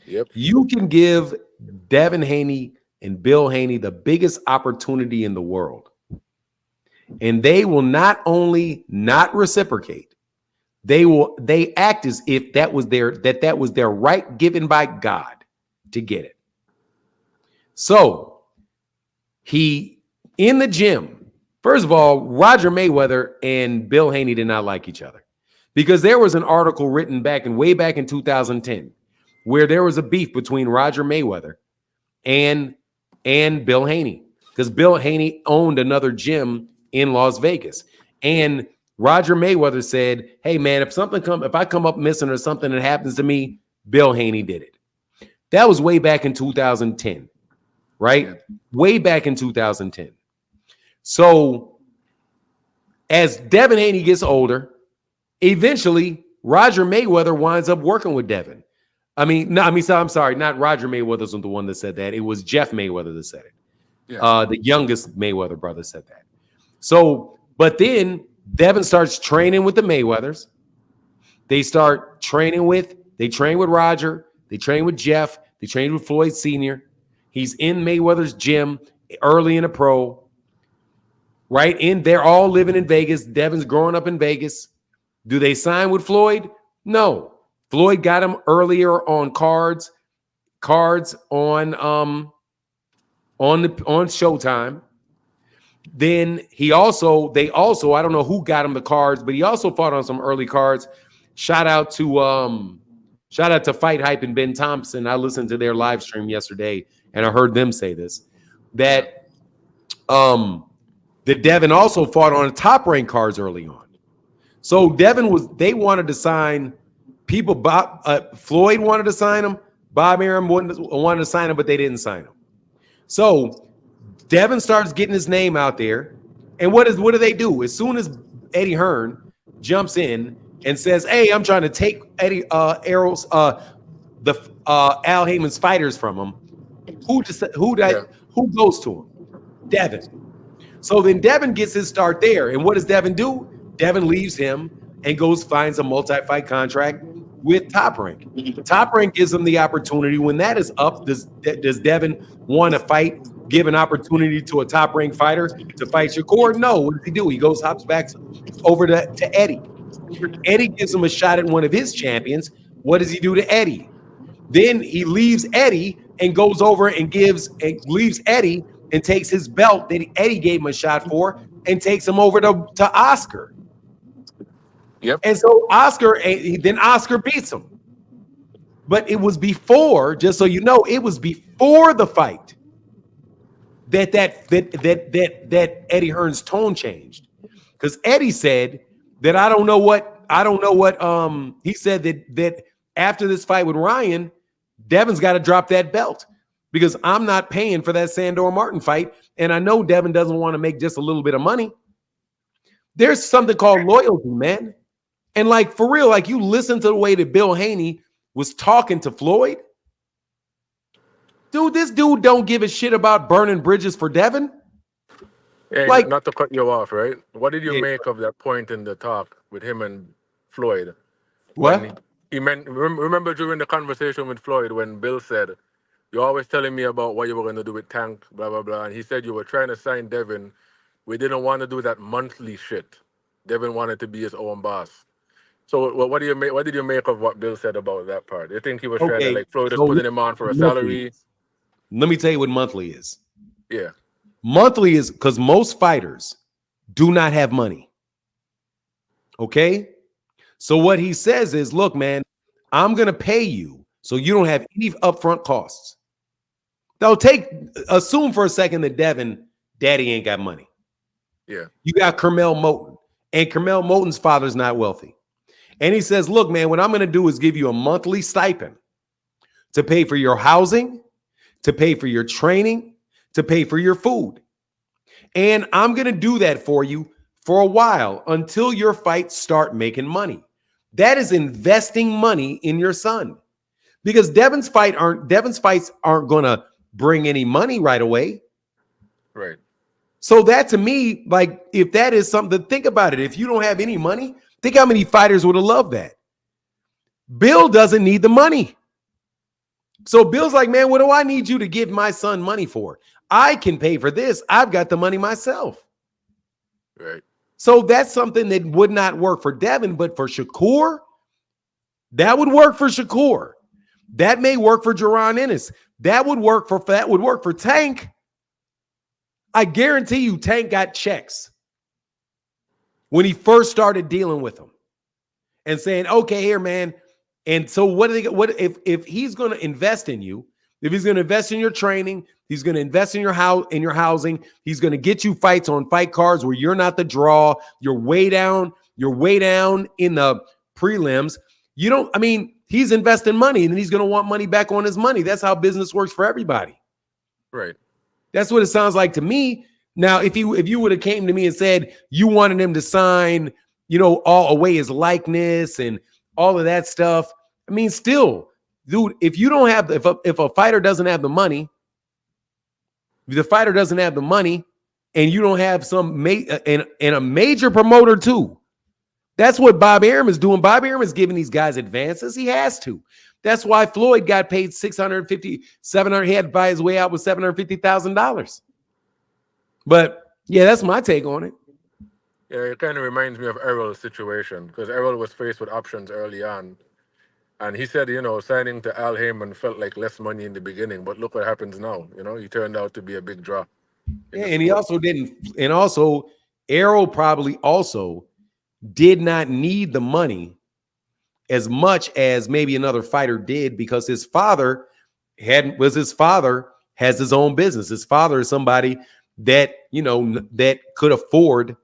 Speaker 4: Yep.
Speaker 1: You can give Devin Haney and Bill Haney the biggest opportunity in the world, and they will not only not reciprocate, they act as if that was their right given by God to get it. So he in the gym. First of all, Roger Mayweather and Bill Haney did not like each other because there was an article written way back in 2010 where there was a beef between Roger Mayweather and Bill Haney because Bill Haney owned another gym in Las Vegas. And Roger Mayweather said, "Hey man, if I come up missing or something that happens to me, Bill Haney did it." That was way back in 2010, right? Yeah. Way back in 2010. So as Devin Haney gets older, eventually Roger Mayweather winds up working with Devin. I'm sorry, not Roger Mayweather was the one that said that. It was Jeff Mayweather that said it. Yeah. The youngest Mayweather brother said that. So, but then Devin starts training with the Mayweathers. They train with Roger. They train with Jeff. They train with Floyd Sr. He's in Mayweather's gym early in a pro. Right? And they're all living in Vegas. Devin's growing up in Vegas. Do they sign with Floyd? No. Floyd got him earlier on cards on Showtime. Then they also, I don't know who got him the cards, but he also fought on some early cards. Shout out to Fight Hype and Ben Thompson. I listened to their live stream yesterday and I heard them say this, that Devin also fought on top rank cards early on. So they wanted to sign people. Floyd wanted to sign him. Bob Arum wanted to sign him, but they didn't sign him. So Devin starts getting his name out there. And what do they do? As soon as Eddie Hearn jumps in and says, "Hey, I'm trying to take Al Heyman's fighters from him," who goes to him? Devin. So then Devin gets his start there. And what does Devin do? Devin leaves him and finds a multi-fight contract with Top Rank. Top Rank gives him the opportunity. When that is up, does Devin want to fight, give an opportunity to a Top Rank fighter to fight Shakur? No. What does he do? He hops back over to Eddie. Eddie gives him a shot at one of his champions. What does he do to Eddie? Then he leaves Eddie and goes over and leaves Eddie and takes his belt that Eddie gave him a shot for and takes him over to Oscar.
Speaker 4: Yep.
Speaker 1: And so Oscar beats him. But it was before, just so you know, it was before the fight that Eddie Hearn's tone changed. Because Eddie said that he said that after this fight with Ryan, Devin's got to drop that belt because I'm not paying for that Sandor Martin fight. And I know Devin doesn't want to make just a little bit of money. There's something called loyalty, man. And like, for real, like you listen to the way that Bill Haney was talking to Floyd. Dude, this dude don't give a shit about burning bridges for Devin.
Speaker 4: Hey, like, not to cut you off, right? What did you make of that point in the talk with him and Floyd?
Speaker 1: What?
Speaker 4: Remember during the conversation with Floyd when Bill said, "You're always telling me about what you were going to do with Tank, blah, blah, blah." And he said you were trying to sign Devin. We didn't want to do that monthly shit. Devin wanted to be his own boss. So what did you make of what Bill said about that part? You think he was trying to, like, Floyd is putting him on for a salary?
Speaker 1: Let me tell you what monthly is.
Speaker 4: Yeah.
Speaker 1: Monthly is because most fighters do not have money. Okay? So what he says is, look, man, I'm going to pay you so you don't have any upfront costs. Assume for a second that Devin, daddy ain't got money.
Speaker 4: Yeah.
Speaker 1: You got Kermel Moton, and Kermel Moton's father's not wealthy. And he says, look, man, what I'm going to do is give you a monthly stipend to pay for your housing, to pay for your training, to pay for your food. And I'm going to do that for you for a while until your fights start making money. That is investing money in your son. Because Devin's fights aren't going to bring any money right away.
Speaker 4: Right.
Speaker 1: So that to me, like, if that is something, think about it. If you don't have any money, think how many fighters would have loved that. Bill doesn't need the money. So Bill's like, man, what do I need you to give my son money for? I can pay for this. I've got the money myself.
Speaker 4: Right.
Speaker 1: So that's something that would not work for Devin, but for Shakur, that would work for Shakur. That may work for Jaron Ennis. That would work for Tank. I guarantee you Tank got checks when he first started dealing with them and saying, okay, here, man. And so what if he's going to invest in you, if he's going to invest in your training, he's going to invest in your housing, he's going to get you fights on fight cards where you're not the draw, you're way down in the prelims. He's investing money and then he's going to want money back on his money. That's how business works for everybody.
Speaker 4: Right.
Speaker 1: That's what it sounds like to me. Now, if you would have came to me and said you wanted him to sign, all away his likeness and all of that stuff, I mean, still, dude, if you don't have, if a fighter doesn't have the money, if the fighter doesn't have the money, and you don't have and a major promoter too, that's what Bob Arum is doing. Bob Arum is giving these guys advances. He has to. That's why Floyd got paid $650,000, $700,000. He had to buy his way out with $750,000. But yeah, that's my take on it.
Speaker 4: Yeah, it kind of reminds me of Errol's situation because Errol was faced with options early on. And he said, signing to Al Heyman felt like less money in the beginning, but look what happens now. He turned out to be a big draw.
Speaker 1: Yeah, and he also didn't. And also, Errol probably also did not need the money as much as maybe another fighter did because his father has his own business. His father is somebody that, that could afford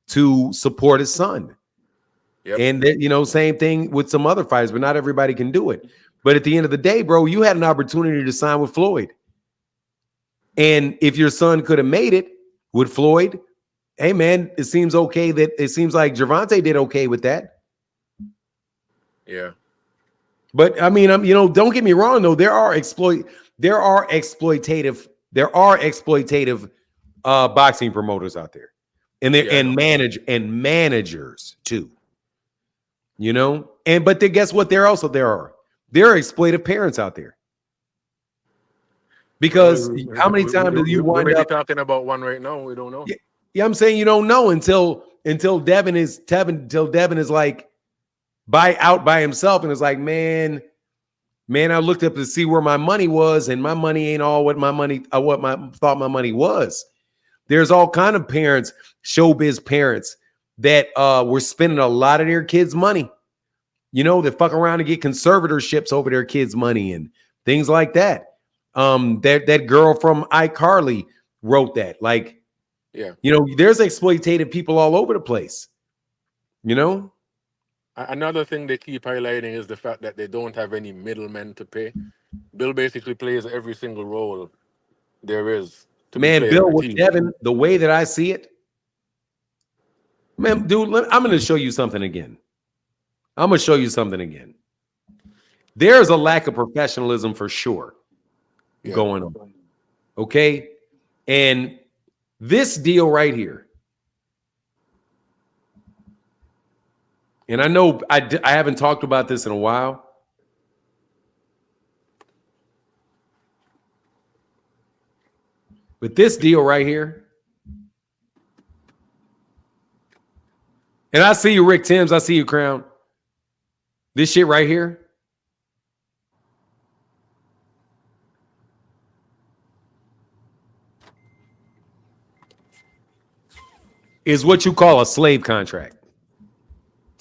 Speaker 1: to support his son. Yep. And that, same thing with some other fighters, but not everybody can do it. But at the end of the day, bro, you had an opportunity to sign with Floyd. And if your son could have made it with Floyd, hey man, it seems like Gervonta did okay with that.
Speaker 4: Yeah.
Speaker 1: But I mean, don't get me wrong though. There are exploitative boxing promoters out there. And managers too. But guess what? There are exploitive parents out there. Because how many times do you wind up?
Speaker 4: We may be talking about one right now. We don't know.
Speaker 1: Yeah, I'm saying you don't know until Devin is like out by himself and is like, man, I looked up to see where my money was, and my money ain't all what thought my money was. There's all kind of parents, showbiz parents, that were spending a lot of their kids' money. They fuck around and get conservatorships over their kids' money and things like that. That girl from iCarly wrote that. Like,
Speaker 4: yeah,
Speaker 1: there's exploitative people all over the place.
Speaker 4: Another thing they keep highlighting is the fact that they don't have any middlemen to pay. Bill basically plays every single role there is to be played.
Speaker 1: Bill with Devin, the way that I see it, man, dude, I'm going to show you something again. There's a lack of professionalism for sure going on. Okay? And this deal right here, and I know I haven't talked about this in a while, but this deal right here, and I see you, Rick Timms, I see you, Crown. This shit right here, is what you call a slave contract.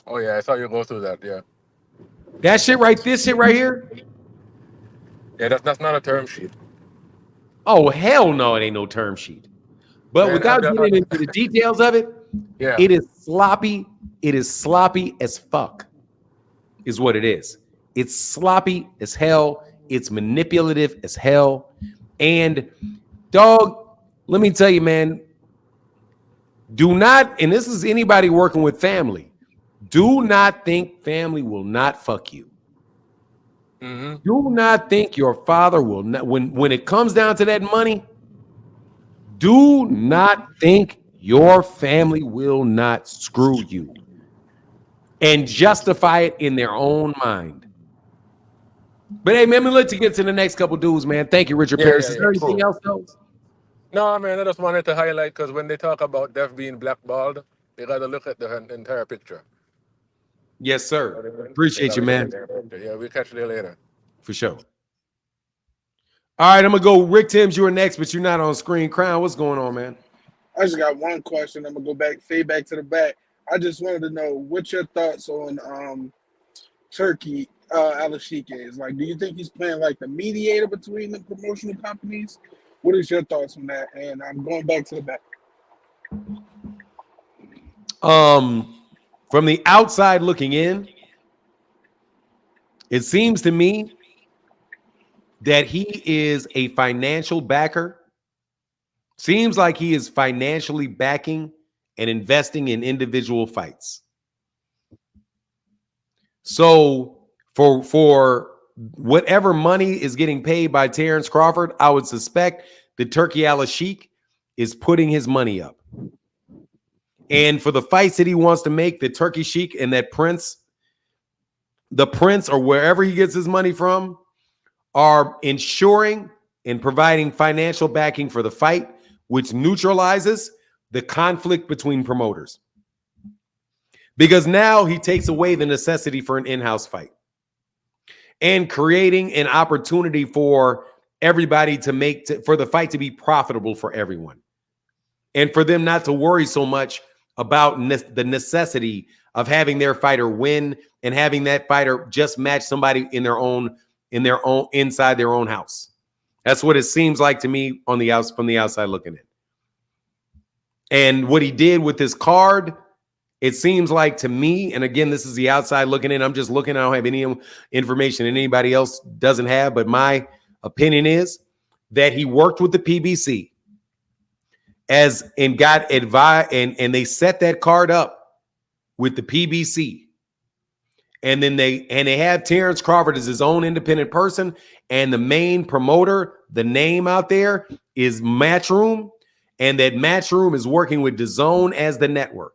Speaker 4: Oh yeah, I saw you go through that. Yeah,
Speaker 1: That shit right, this shit right here.
Speaker 4: yeah. That's not a term sheet.
Speaker 1: Oh, hell no, it ain't no term sheet. But
Speaker 4: Man,
Speaker 1: without getting into the details of it,
Speaker 4: yeah.
Speaker 1: it is sloppy. It is sloppy as fuck, is what it is. It's sloppy as hell. It's manipulative as hell. And dog, let me tell you, man, do not, and this is anybody working with family, do not think family will not fuck you.
Speaker 4: Mm-hmm.
Speaker 1: Do not think your father will not, when it comes down to that money, do not think your family will not screw you and justify it in their own mind. But hey, man, let's get to the next couple dudes, man. Thank you, Richard
Speaker 4: Yeah,
Speaker 1: Paris.
Speaker 4: yeah,
Speaker 1: Is
Speaker 4: yeah.
Speaker 1: there anything
Speaker 4: Cool.
Speaker 1: else, though?
Speaker 4: No, man, I just wanted to highlight because when they talk about Def being blackballed, they got to look at the entire picture.
Speaker 1: Yes,
Speaker 4: You know
Speaker 1: sir.
Speaker 4: what I mean? They
Speaker 1: Appreciate
Speaker 4: got
Speaker 1: you,
Speaker 4: to look at
Speaker 1: man.
Speaker 4: the entire picture. Yeah, we'll catch you later.
Speaker 1: For sure. All right, I'm gonna go. Rick Timms, you were next, but you're not on screen. Crown, what's going on, man?
Speaker 10: I just got one question. I'm gonna go back, fade back to the back. I just wanted to know what your thoughts on Turkey Al-Sheikh is. Like, do you think he's playing like the mediator between the promotional companies? What is your thoughts on that? And I'm going back to the back.
Speaker 1: From the outside looking in, it seems to me that he is a financial backer. Seems like he is financially backing and investing in individual fights. So for whatever money is getting paid by Terrence Crawford, I would suspect that Turkey Al-Sheikh is putting his money up. And for the fights that he wants to make, the Turkey Sheik and that the Prince or wherever he gets his money from, are ensuring and providing financial backing for the fight, which neutralizes the conflict between promoters. Because now he takes away the necessity for an in-house fight and creating an opportunity for everybody to for the fight to be profitable for everyone. And for them not to worry so much about the necessity of having their fighter win and having that fighter just match somebody in their own inside their own house. That's what it seems like to me on the from the outside looking in. And what he did with this card, it seems like to me, and again, this is the outside looking in. I'm just looking. I don't have any information anybody else doesn't have, but my opinion is that he worked with the PBC and got advice, and they set that card up with the PBC. And then they have Terrence Crawford as his own independent person, and the main promoter, the name out there is Matchroom, and that Matchroom is working with DAZN as the network.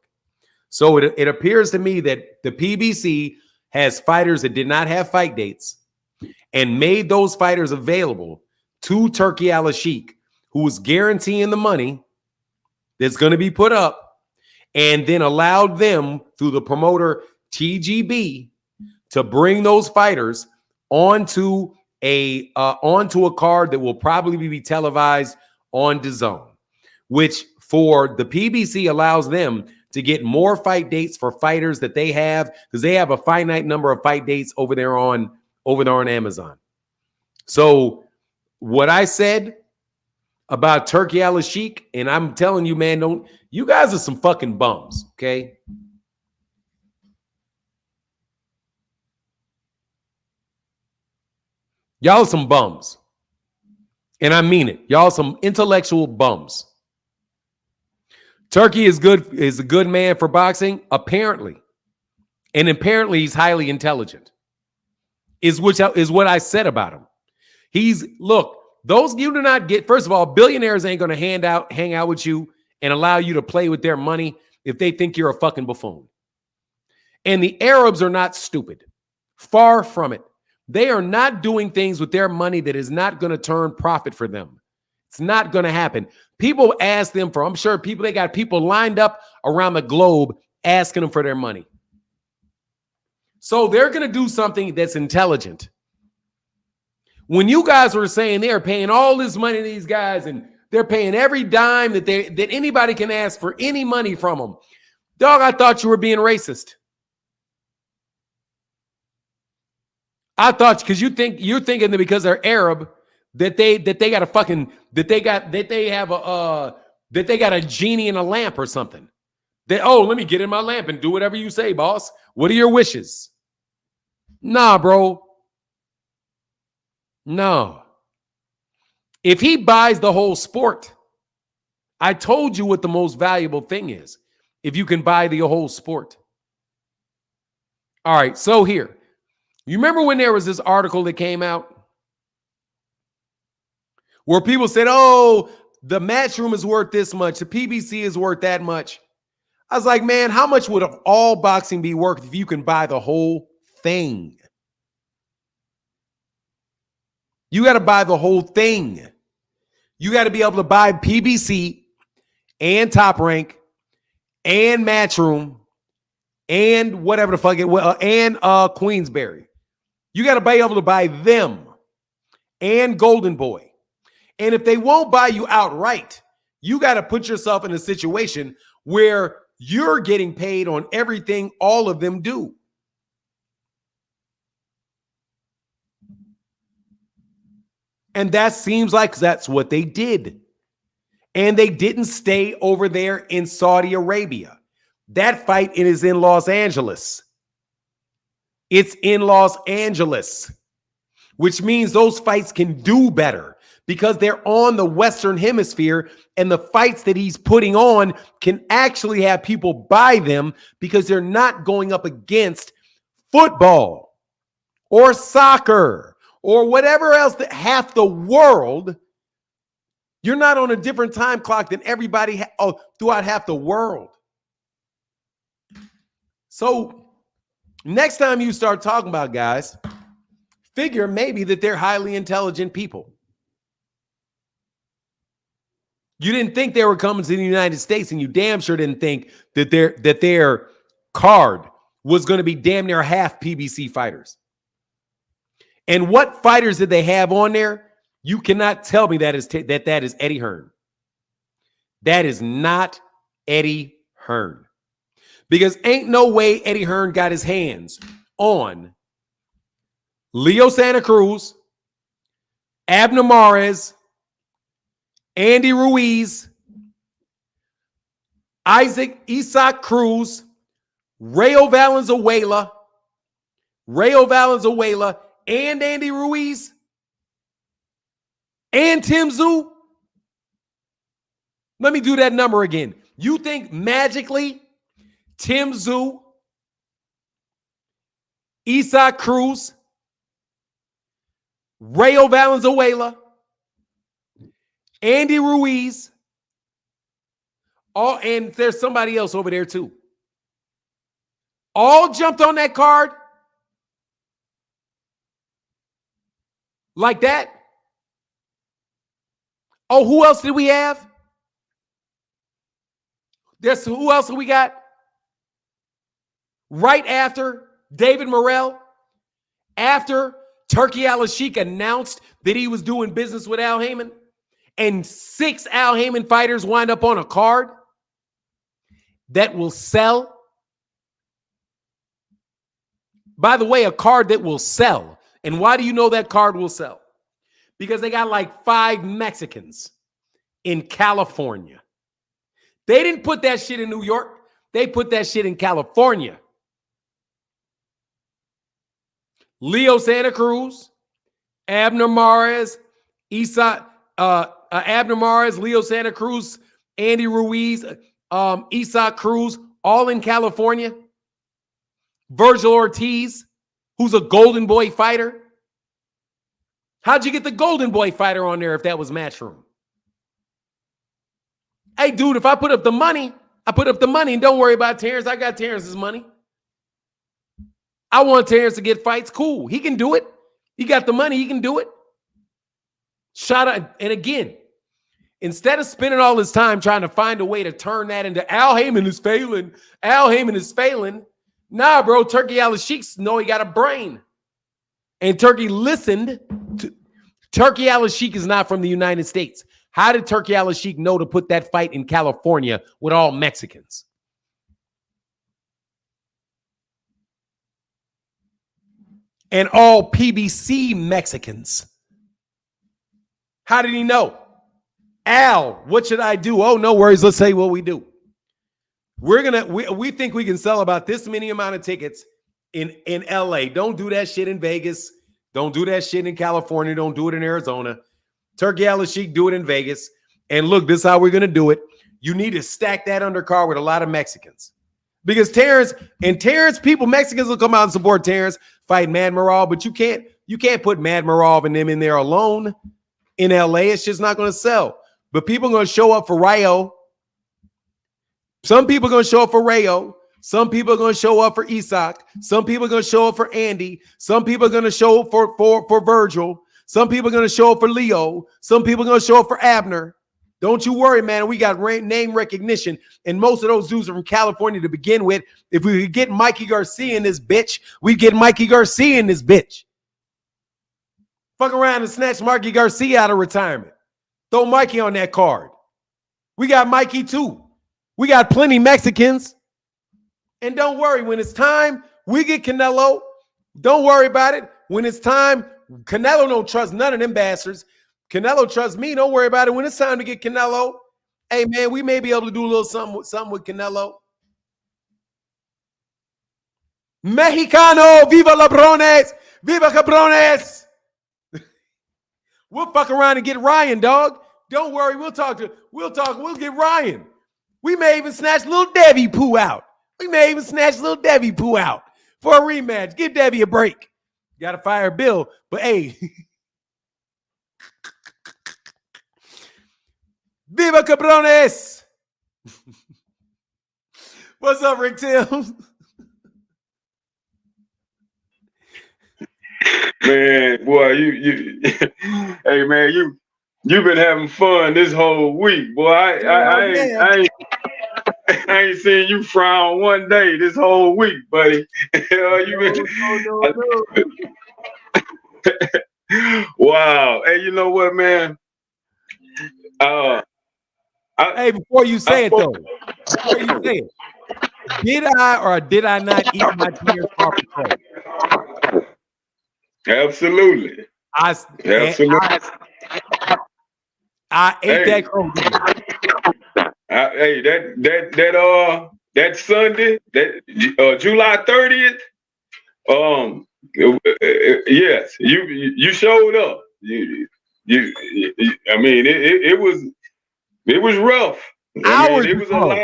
Speaker 1: So it appears to me that the PBC has fighters that did not have fight dates and made those fighters available to Turkey Al-Sheikh, who was guaranteeing the money that's going to be put up, and then allowed them through the promoter TGB to bring those fighters onto a card that will probably be televised on DAZN, which for the PBC allows them to get more fight dates for fighters that they have, because they have a finite number of fight dates over there on Amazon. So what I said about Turkey Al-Sheikh, and I'm telling you, man, you guys are some fucking bums, okay? Y'all are some bums. And I mean it. Y'all are some intellectual bums. Turkey is a good man for boxing, apparently. And apparently he's highly intelligent. Is what I said about him. Those you do not get, first of all, billionaires ain't gonna hang out with you and allow you to play with their money if they think you're a fucking buffoon. And the Arabs are not stupid. Far from it. They are not doing things with their money that is not going to turn profit for them. It's not going to happen. People ask them for, I'm sure they got people lined up around the globe asking them for their money. So they're going to do something that's intelligent. When you guys were saying they're paying all this money to these guys and They're paying every dime that anybody can ask for any money from them. Dog, I thought you were being racist. I thought because you're thinking that because they're Arab that they got a fucking that they got a genie in a lamp or something. Let me get in my lamp and do whatever you say, boss. What are your wishes? Nah, bro. No. If he buys the whole sport, I told you what the most valuable thing is. If you can buy the whole sport. All right, so here. You remember when there was this article that came out where people said, oh, the Matchroom is worth this much. The PBC is worth that much. I was like, man, how much would all boxing be worth if you can buy the whole thing? You got to buy the whole thing. You got to be able to buy PBC and Top Rank and Matchroom and whatever the fuck and Queensberry. You got to be able to buy them and Golden Boy. And if they won't buy you outright, you got to put yourself in a situation where you're getting paid on everything all of them do. And that seems like that's what they did. And they didn't stay over there in Saudi Arabia. That fight is in Los Angeles. It's in Los Angeles, which means those fights can do better because they're on the Western Hemisphere, and the fights that he's putting on can actually have people buy them because they're not going up against football or soccer or whatever else that half the world. You're not on a different time clock than everybody throughout half the world. So next time you start talking about guys, figure maybe that they're highly intelligent people. You didn't think they were coming to the United States, and you damn sure didn't think that their card was going to be damn near half PBC fighters. And what fighters did they have on there? You cannot tell me that is Eddie Hearn. That is not Eddie Hearn. Because ain't no way Eddie Hearn got his hands on Leo Santa Cruz, Abner Mares, Andy Ruiz, Isaac Cruz, Rayo Valenzuela, and Andy Ruiz, and Tim Tszyu. Let me do that number again. You think magically Tim Tszyu, Isaac Cruz, Rayo Valenzuela, Andy Ruiz, and there's somebody else over there too, all jumped on that card like that? Oh, who else did we have? Who else we got? Right after David Morrell, after Turki Al-Sheikh announced that he was doing business with Al Haymon, and 6 Al Haymon fighters wind up on a card that will sell. By the way, a card that will sell. And why do you know that card will sell? Because they got like 5 Mexicans in California. They didn't put that shit in New York. They put that shit in California. Leo Santa Cruz, Abner Mares, Abner Mares, Leo Santa Cruz, Andy Ruiz, Isaac Cruz, all in California. Virgil Ortiz, who's a Golden Boy fighter. How'd you get the Golden Boy fighter on there if that was Matchroom? Hey, dude, if I put up the money, and don't worry about Terrence. I got Terrence's money. I want Terrence to get fights. Cool. He can do it. He got the money. He can do it. Shot out. And again, instead of spending all his time trying to find a way to turn that into Al Haymon is failing. Al Haymon is failing. Nah, bro. Turki Al-Sheikh know he got a brain. And Turki listened to Turki Al-Sheikh is not from the United States. How did Turkey Al-Sheikh know to put that fight in California with all Mexicans? And all PBC Mexicans. How did he know? Al, what should I do? Oh, no worries. Let's say what we do. We think we can sell about this many amount of tickets in LA. Don't do that shit in Vegas. Don't do that shit in California. Don't do it in Arizona. Turkey Al-Sheikh, do it in Vegas. And look, this is how we're going to do it. You need to stack that undercard with a lot of Mexicans. Because Mexicans will come out and support Terrence, fight Mad Marov, but you can't put Mad Marov and them in there alone in LA. It's just not going to sell. But people are going to show up for Rayo. Some people are going to show up for Rayo. Some people are going to show up for Isak. Some people are going to show up for Andy. Some people are going to show up for Virgil. Some people are going to show up for Leo. Some people are going to show up for Abner. Don't you worry, man. We got name recognition, and most of those dudes are from California to begin with. If we could get Mikey Garcia in this bitch, we'd get Mikey Garcia in this bitch. Fuck around and snatch Mikey Garcia out of retirement. Throw Mikey on that card. We got Mikey too. We got plenty Mexicans. And don't worry, when it's time, we get Canelo. Don't worry about it. When it's time, Canelo don't trust none of them bastards. Canelo trusts me. Don't worry about it. When it's time to get Canelo, hey, man, we may be able to do a little something with Canelo. Mexicano, viva Labrones, viva Cabrones. We'll fuck around and get Ryan, dog. Don't worry, we'll get Ryan. We may even snatch little Debbie Pooh out. For a rematch. Give Debbie a break. Got to fire Bill, but hey. Viva Cabrones! What's up, Rick Tim?
Speaker 3: Man, boy, you hey man, you've been having fun this whole week, boy. I ain't seen you frown one day this whole week, buddy. Wow. Hey, you know what, man?
Speaker 1: Hey, before you say it, did I or did I not eat my Terrence Crawford crow?
Speaker 3: Absolutely.
Speaker 1: I ate that crow.
Speaker 3: Hey, that Sunday, that July 30th. Yes, you showed up. I mean, it was rough. It was a lot.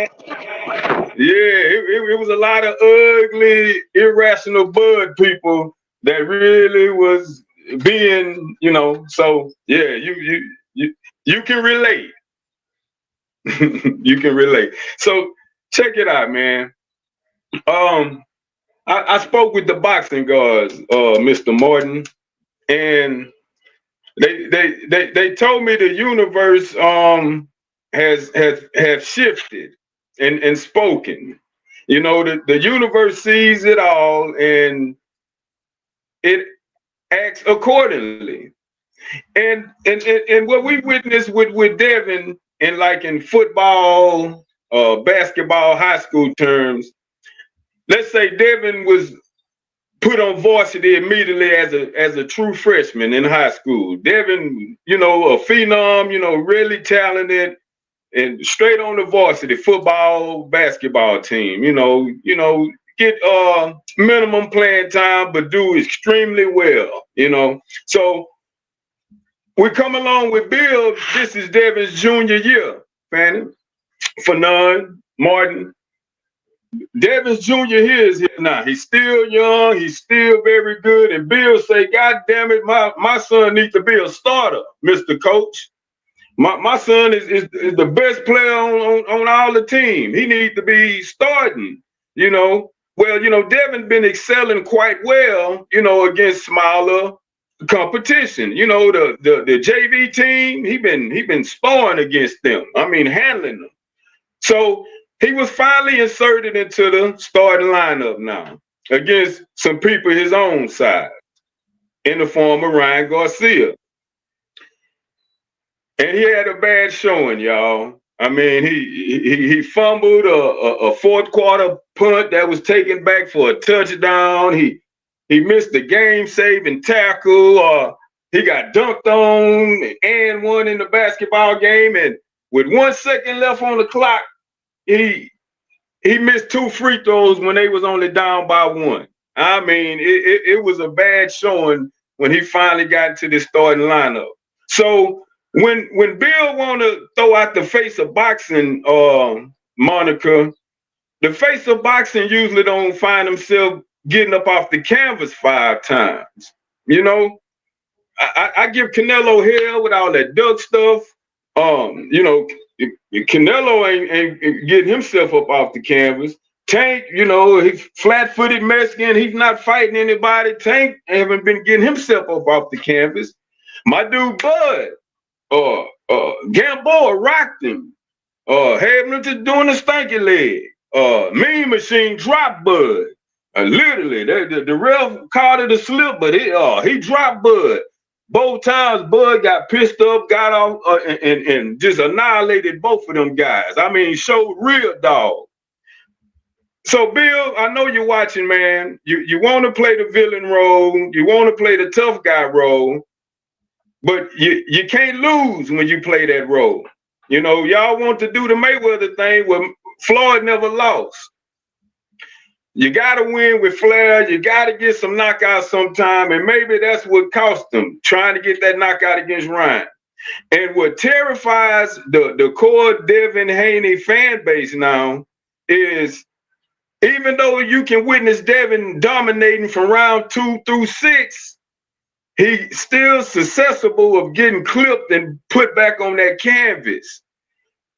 Speaker 3: Yeah, it was a lot of ugly, irrational bud people that really was being, So yeah, you can relate. You can relate. So check it out, man. I spoke with the boxing guards, Mr. Morton, and they told me the universe has shifted and spoken. The universe sees it all and it acts accordingly. And what we witnessed with Devin in football, basketball, high school terms, let's say Devin was put on varsity immediately as a true freshman in high school. Devin, a phenom, really talented, and straight on the varsity football, basketball team. Get minimum playing time, but do extremely well. So we come along with Bill. This is Devin's junior year, Fanny, Fanon, Martin. Devin's junior year is here now. He's still young. He's still very good. And Bill say, God damn it, my son needs to be a starter, Mr. Coach. My son is the best player on all the team. He needs to be starting, Well, Devin been excelling quite well, against smaller competition. The JV team, he been sparring against them. I mean, handling them. So he was finally inserted into the starting lineup now against some people his own side in the form of Ryan Garcia. and he had a bad showing, y'all. I mean, he fumbled a fourth quarter punt that was taken back for a touchdown. He missed the game-saving tackle. He got dunked on and won in the basketball game. And with 1 second left on the clock, he missed 2 free throws when they was only down by 1. I mean, it was a bad showing when he finally got into the starting lineup. So when Bill want to throw out the face of boxing moniker, the face of boxing usually don't find himself getting up off the canvas 5 times. You know, I give Canelo hell with all that duck stuff. You know, Canelo ain't getting himself up off the canvas. Tank, you know, he's flat-footed Mexican. He's not fighting anybody. Tank haven't been getting himself up off the canvas. My dude Bud, Gamboa rocked him. Had just doing a stanky leg. Mean Machine dropped Bud. Literally, the ref called it a slip, but he dropped Bud. Both times, Bud got pissed up, got off, and just annihilated both of them guys. I mean, showed real dog. So, Bill, I know you're watching, man. You want to play the villain role. You want to play the tough guy role. But you can't lose when you play that role. You know, y'all want to do the Mayweather thing where Floyd never lost. You got to win with flair. You got to get some knockouts sometime. And maybe that's what cost him, trying to get that knockout against Ryan. And what terrifies the core Devin Haney fan base now is, even though you can witness Devin dominating from round 2 through 6, he's still susceptible of getting clipped and put back on that canvas.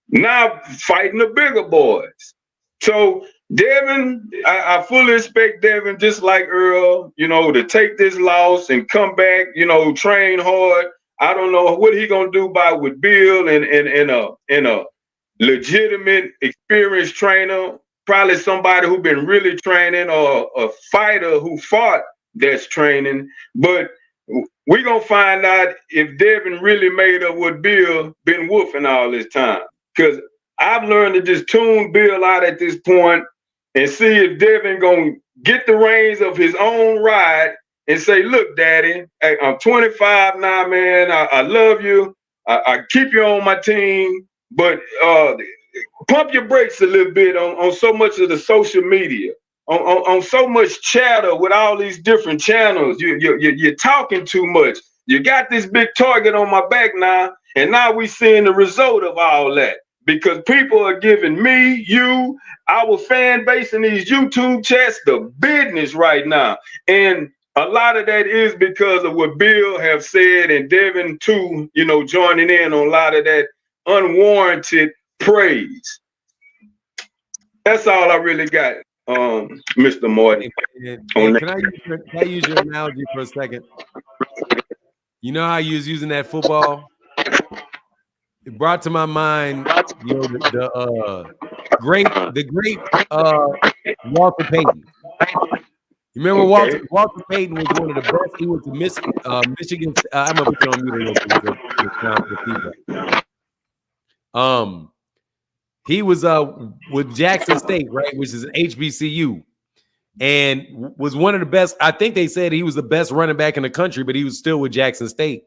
Speaker 3: Now fighting the bigger boys. So Devin, I fully expect Devin, just like Earl, you know, to take this loss and come back, you know, train hard. I don't know what he gonna do with Bill and a legitimate, experienced trainer, probably somebody who been really training, or a fighter who fought that's training. But we're gonna find out if Devin really made up what Bill been woofing all this time. Because I've learned to just tune Bill out at this point and see if Devin gonna get the reins of his own ride and say, look, Daddy, hey, I'm 25 now, man. I love you. I keep you on my team, but pump your brakes a little bit on so much of the social media, on so much chatter with all these different channels. You're talking too much. You got this big target on my back now, and now we seeing the result of all that. Because people are giving me, you, our fan base in these YouTube chats the business right now. And a lot of that is because of what Bill have said, and Devin too, you know, joining in on a lot of that unwarranted praise. That's all I really got, Mr. Martin.
Speaker 1: Hey, can I use your analogy for a second? You know how you was using that football? It brought to my mind, you know, the great Walter Payton. You remember Walter Payton was one of the best. He was Michigan. I'm gonna put you on mute real quick. He was with Jackson State, right, which is an HBCU, and was one of the best. I think they said he was the best running back in the country, but he was still with Jackson State.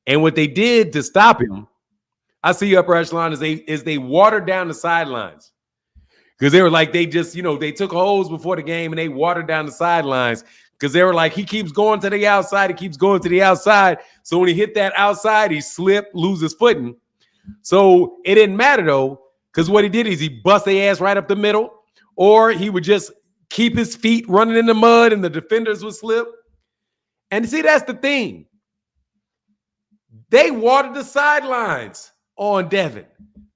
Speaker 1: And what they did to stop him, I see upper echelon, is they watered down the sidelines. Because they were like, they just, you know, they took a hose before the game and they watered down the sidelines because they were like, he keeps going to the outside. He keeps going to the outside. So when he hit that outside, he slipped, lose his footing. So it didn't matter, though, because what he did is he bust their ass right up the middle, or he would just keep his feet running in the mud and the defenders would slip. And see, that's the thing. They watered the sidelines on Devin.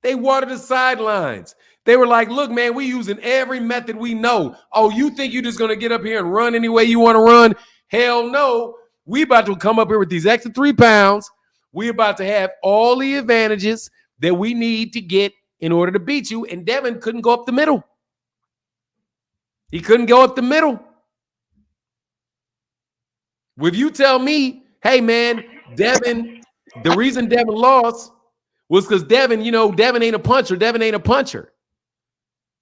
Speaker 1: They watered the sidelines. They were like, look, man, we using every method we know. Oh, you think you're just going to get up here and run any way you want to run? Hell no. We about to come up here with these extra 3 pounds. We about to have all the advantages that we need to get in order to beat you. And Devin couldn't go up the middle. He couldn't go up the middle. If you tell me, hey, man, Devin The reason Devin lost was because Devin ain't a puncher. Devin ain't a puncher.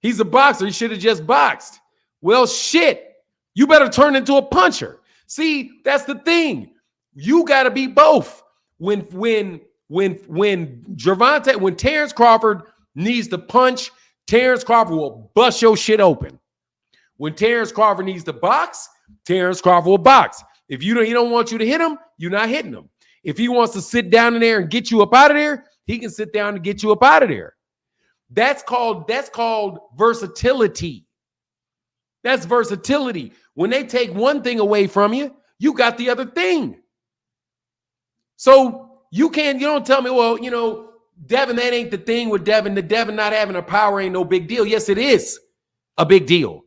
Speaker 1: He's a boxer. He should have just boxed. Well, shit. You better turn into a puncher. See, that's the thing. You got to be both. When Gervonta, when Terrence Crawford needs to punch, Terrence Crawford will bust your shit open. When Terrence Crawford needs to box, Terrence Crawford will box. If he don't want you to hit him, you're not hitting him. If he wants to sit down in there and get you up out of there, he can sit down and get you up out of there. That's called versatility. That's versatility. When they take one thing away from you, you got the other thing. So you don't tell me, well, Devin, that ain't the thing with Devin. The Devin not having a power ain't no big deal. Yes, it is a big deal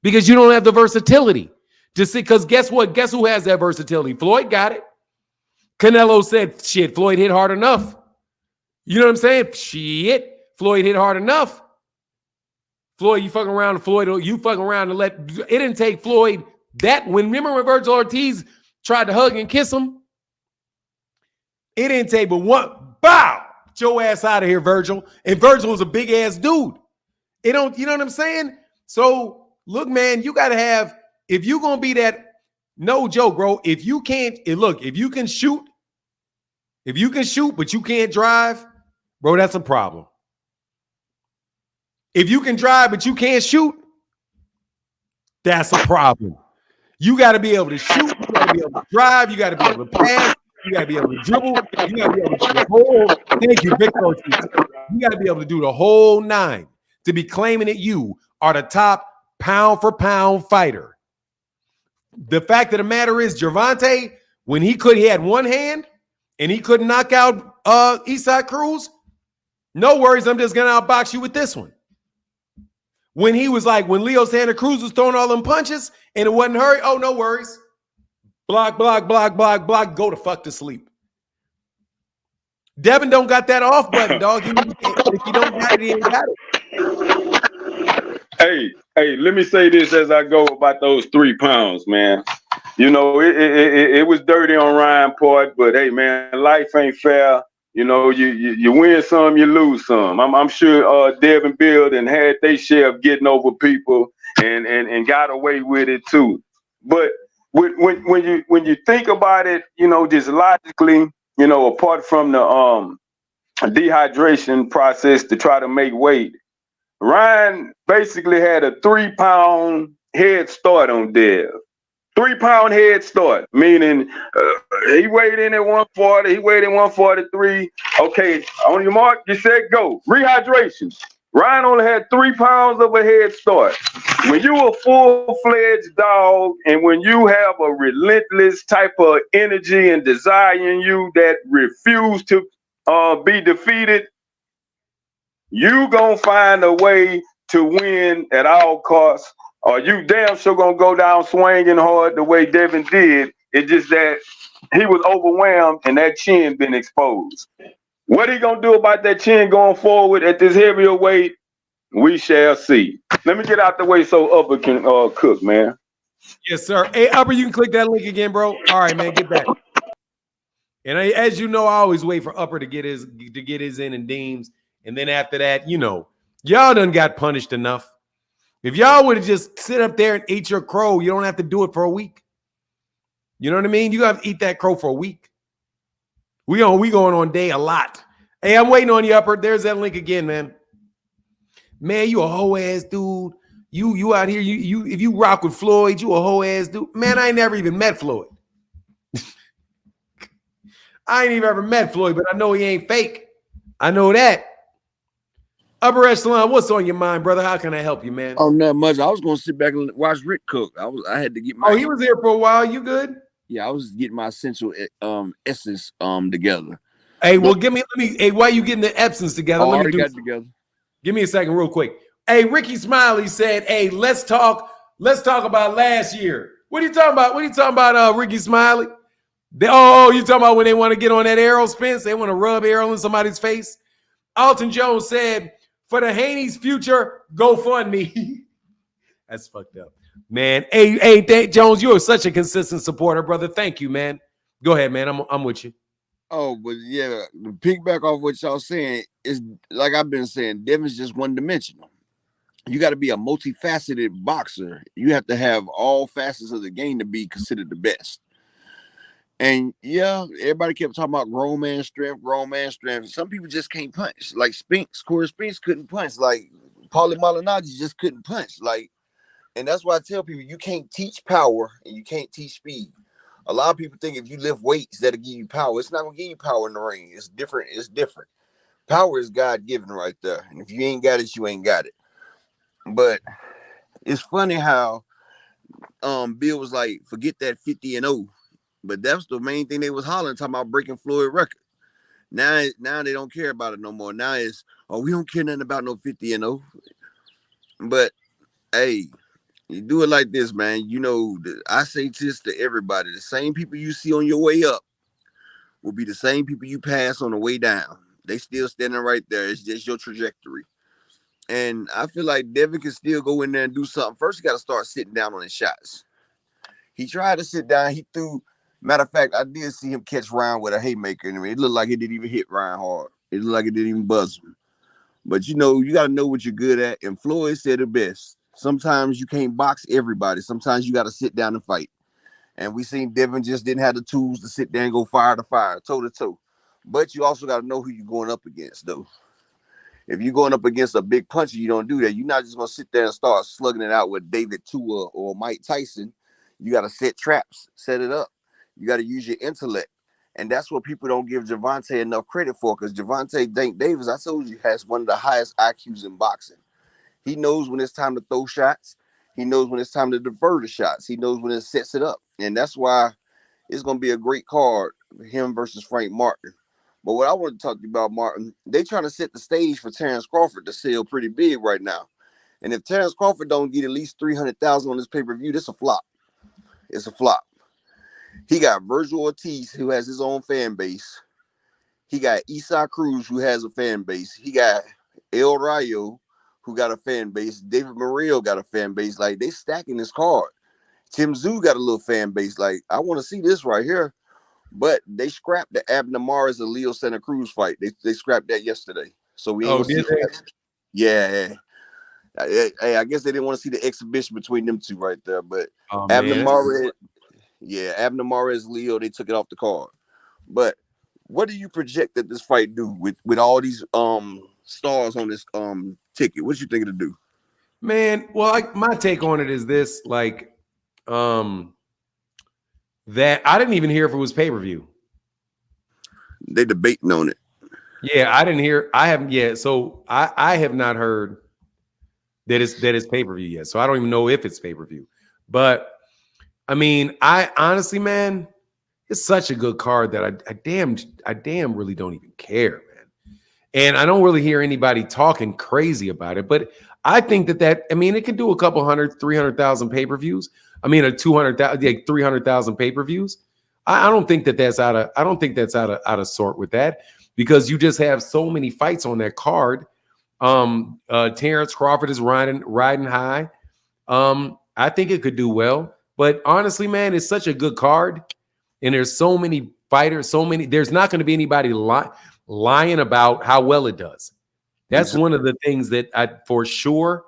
Speaker 1: because you don't have the versatility. Because guess what? Guess who has that versatility? Floyd got it. Canelo said, shit, Floyd hit hard enough. You know what I'm saying? Shit, Floyd hit hard enough. Floyd, you fucking around. Floyd, you fucking around and it didn't take Floyd that. Remember when Virgil Ortiz tried to hug and kiss him? It didn't take but one. Bow! Get your ass out of here, Virgil. And Virgil was a big ass dude. You know what I'm saying? So look, man, you got to have, if you're going to be that, no joke, bro. If you can shoot, but you can't drive, bro, that's a problem. If you can drive, but you can't shoot, that's a problem. You got to be able to shoot. You got to be able to drive. You got to be able to pass. You got to be able to dribble. You got to be able to do the whole. Thank you, Victor. You got to be able to do the whole nine to be claiming that you are the top pound for pound fighter. The fact of the matter is, Gervonta, when he had one hand and he couldn't knock out Eastside Cruz, no worries. I'm just gonna outbox you with this one. When he was like, when Leo Santa Cruz was throwing all them punches and it wasn't hurry, oh, no worries. Block, block, block, block, block, go to fuck to sleep. Devin don't got that off button, dog. If you don't got it, he ain't got it.
Speaker 3: Hey, let me say this as I go about those 3 pounds, man. It was dirty on Ryan's part, but hey, man, life ain't fair. You win some, you lose some. I'm sure Devin Bill and had they share of getting over people and got away with it too. But when you think about it, just logically, apart from the dehydration process to try to make weight, Ryan basically had a 3-pound head start on Dev. 3-pound head start, meaning he weighed in at 140, he weighed in 143. Okay, on your mark, you said go. Rehydration. Ryan only had 3 pounds of a head start. When you a full-fledged dog and when you have a relentless type of energy and desire in you that refuse to be defeated, you gonna find a way to win at all costs, or you damn sure gonna go down swinging hard the way Devin did. It's just that he was overwhelmed and that chin been exposed. What he gonna do about that chin going forward at this heavier weight, we shall see. Let me get out the way so Upper can cook, man.
Speaker 1: Yes, sir. Hey, Upper, you can click that link again, bro. All right, man, get back. And as you know, I always wait for Upper to get his in and Deems. And then after that, y'all done got punished enough. If y'all would have just sit up there and ate your crow, you don't have to do it for a week. You know what I mean? You got to eat that crow for a week. We going on day a lot. Hey, I'm waiting on you, Upper. There's that link again, man. Man, you a hoe ass dude. You out here. You if you rock with Floyd, you a hoe ass dude. Man, I ain't never even met Floyd. I ain't even ever met Floyd, but I know he ain't fake. I know that. Upper Echelon, what's on your mind, brother? How can I help you, man?
Speaker 5: Oh, not much. I was gonna sit back and watch Rick cook. I had to get my.
Speaker 1: Oh, he was here for a while. You good?
Speaker 5: Yeah, I was getting my essential essence together.
Speaker 1: Hey, well, hey, why you getting the essence together?
Speaker 5: Oh,
Speaker 1: Let me
Speaker 5: already got it together.
Speaker 1: Give me a second, real quick. Hey, Ricky Smiley said, "Hey, let's talk about last year." What are you talking about? What are you talking about, Ricky Smiley? You talking about when they want to get on that Errol Spence? They want to rub Errol in somebody's face? Alton Jones said, "For the Haney's future, GoFundMe." That's fucked up, man. Hey, Jones, you are such a consistent supporter, brother. Thank you, man. Go ahead, man. I'm with you.
Speaker 5: Oh, but yeah, to piggyback off what y'all saying is like I've been saying, Devin's just one dimensional. You got to be a multifaceted boxer. You have to have all facets of the game to be considered the best. And yeah, everybody kept talking about grown man strength, grown man strength. Some people just can't punch. Like Corey Spinks couldn't punch. Like Paulie Malignaggi just couldn't punch. Like, and that's why I tell people you can't teach power and you can't teach speed. A lot of people think if you lift weights that'll give you power. It's not gonna give you power in the ring. It's different. It's different. Power is God given right there. And if you ain't got it, you ain't got it. But it's funny how Bill was like, forget that 50-0. But that's the main thing they was hollering, talking about breaking Floyd record. Now they don't care about it no more. Now it's, oh, we don't care nothing about no 50-0. But hey, you do it like this, man. You know, I say this to everybody. The same people you see on your way up will be the same people you pass on the way down. They still standing right there. It's just your trajectory. And I feel like Devin can still go in there and do something. First, he got to start sitting down on his shots. He tried to sit down. He threw. Matter of fact, I did see him catch Ryan with a haymaker. And it looked like it didn't even hit Ryan hard. It looked like it didn't even buzz him. But you know, you got to know what you're good at. And Floyd said it best. Sometimes you can't box everybody. Sometimes you got to sit down and fight. And we seen Devin just didn't have the tools to sit there and go fire to fire, toe to toe. But you also got to know who you're going up against, though. If you're going up against a big puncher, you don't do that. You're not just going to sit there and start slugging it out with David Tua or Mike Tyson. You got to set traps, set it up. You got to use your intellect. And that's what people don't give Gervonta enough credit for, because Gervonta Davis, I told you, has one of the highest IQs in boxing. He knows when it's time to throw shots. He knows when it's time to defer the shots. He knows when it sets it up. And that's why it's going to be a great card, him versus Frank Martin. But what I want to talk to you about, Martin, they trying to set the stage for Terrence Crawford to sell pretty big right now. And if Terrence Crawford don't get at least 300,000 on this pay-per-view, this a flop. It's a flop. He got Virgil Ortiz, who has his own fan base. He got Isaac Cruz, who has a fan base. He got El Rayo, who got a fan base. David Murillo got a fan base. Like, they stacking this card. Tim Tszyu got a little fan base. Like, I want to see this right here. But they scrapped the Abner Mares and Leo Santa Cruz fight. They scrapped that yesterday. So we ain't gonna see that. Yeah. Hey, I guess they didn't want to see the exhibition between them two right there. But Abner Mares, Abner Mares, Leo, they took it off the card. But what do you project that this fight do with all these stars on this ticket? What you think it'll do?
Speaker 1: Man, well, my take on it is this, like, that I didn't even hear if it was pay-per-view.
Speaker 5: They debating on it.
Speaker 1: Yeah, I didn't hear. I haven't yet. So I have not heard that it's pay-per-view yet. So I don't even know if it's pay-per-view. But I mean, I honestly, man, it's such a good card that I damn really don't even care, man. And I don't really hear anybody talking crazy about it. But I think that I mean, it could do a couple 300,000 pay-per-views. I mean, 300,000 pay-per-views. I don't think that's out of sort with that, because you just have so many fights on that card. Terrence Crawford is riding high. I think it could do well. But honestly, man, it's such a good card, and there's so many fighters, there's not going to be anybody lying about how well it does. That's one of the things that for sure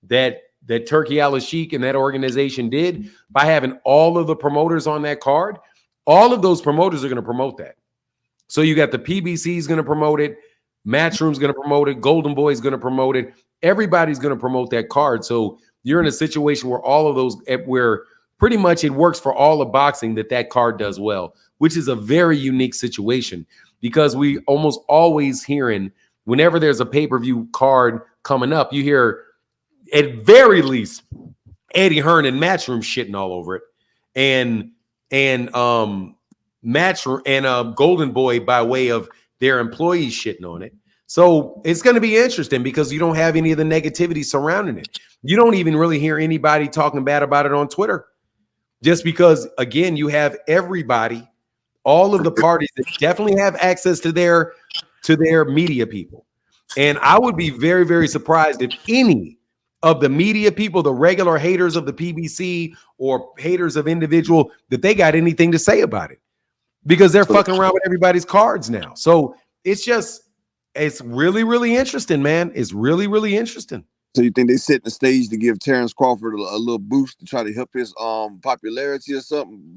Speaker 1: that Turkey Al-Sheikh and that organization did by having all of the promoters on that card. All of those promoters are going to promote that. So you got the PBC is going to promote it, Matchroom's going to promote it, Golden Boy is going to promote it. Everybody's going to promote that card. So you're in a situation where all of those, where pretty much it works for all of boxing that card does well, which is a very unique situation, because we almost always hearing, whenever there's a pay-per-view card coming up, you hear at very least Eddie Hearn and Matchroom shitting all over it, and Matchroom and Golden Boy by way of their employees shitting on it. So it's going to be interesting because you don't have any of the negativity surrounding it. You don't even really hear anybody talking bad about it on Twitter, just because, again, you have everybody, all of the parties that definitely have access to their media people. And I would be very, very surprised if any of the media people, the regular haters of the PBC or haters of individual, that they got anything to say about it. because they're fucking around with everybody's cards now. So it's really, really interesting, man. It's really, really interesting.
Speaker 5: So you think they set the stage to give Terrence Crawford a little boost to try to help his popularity or something?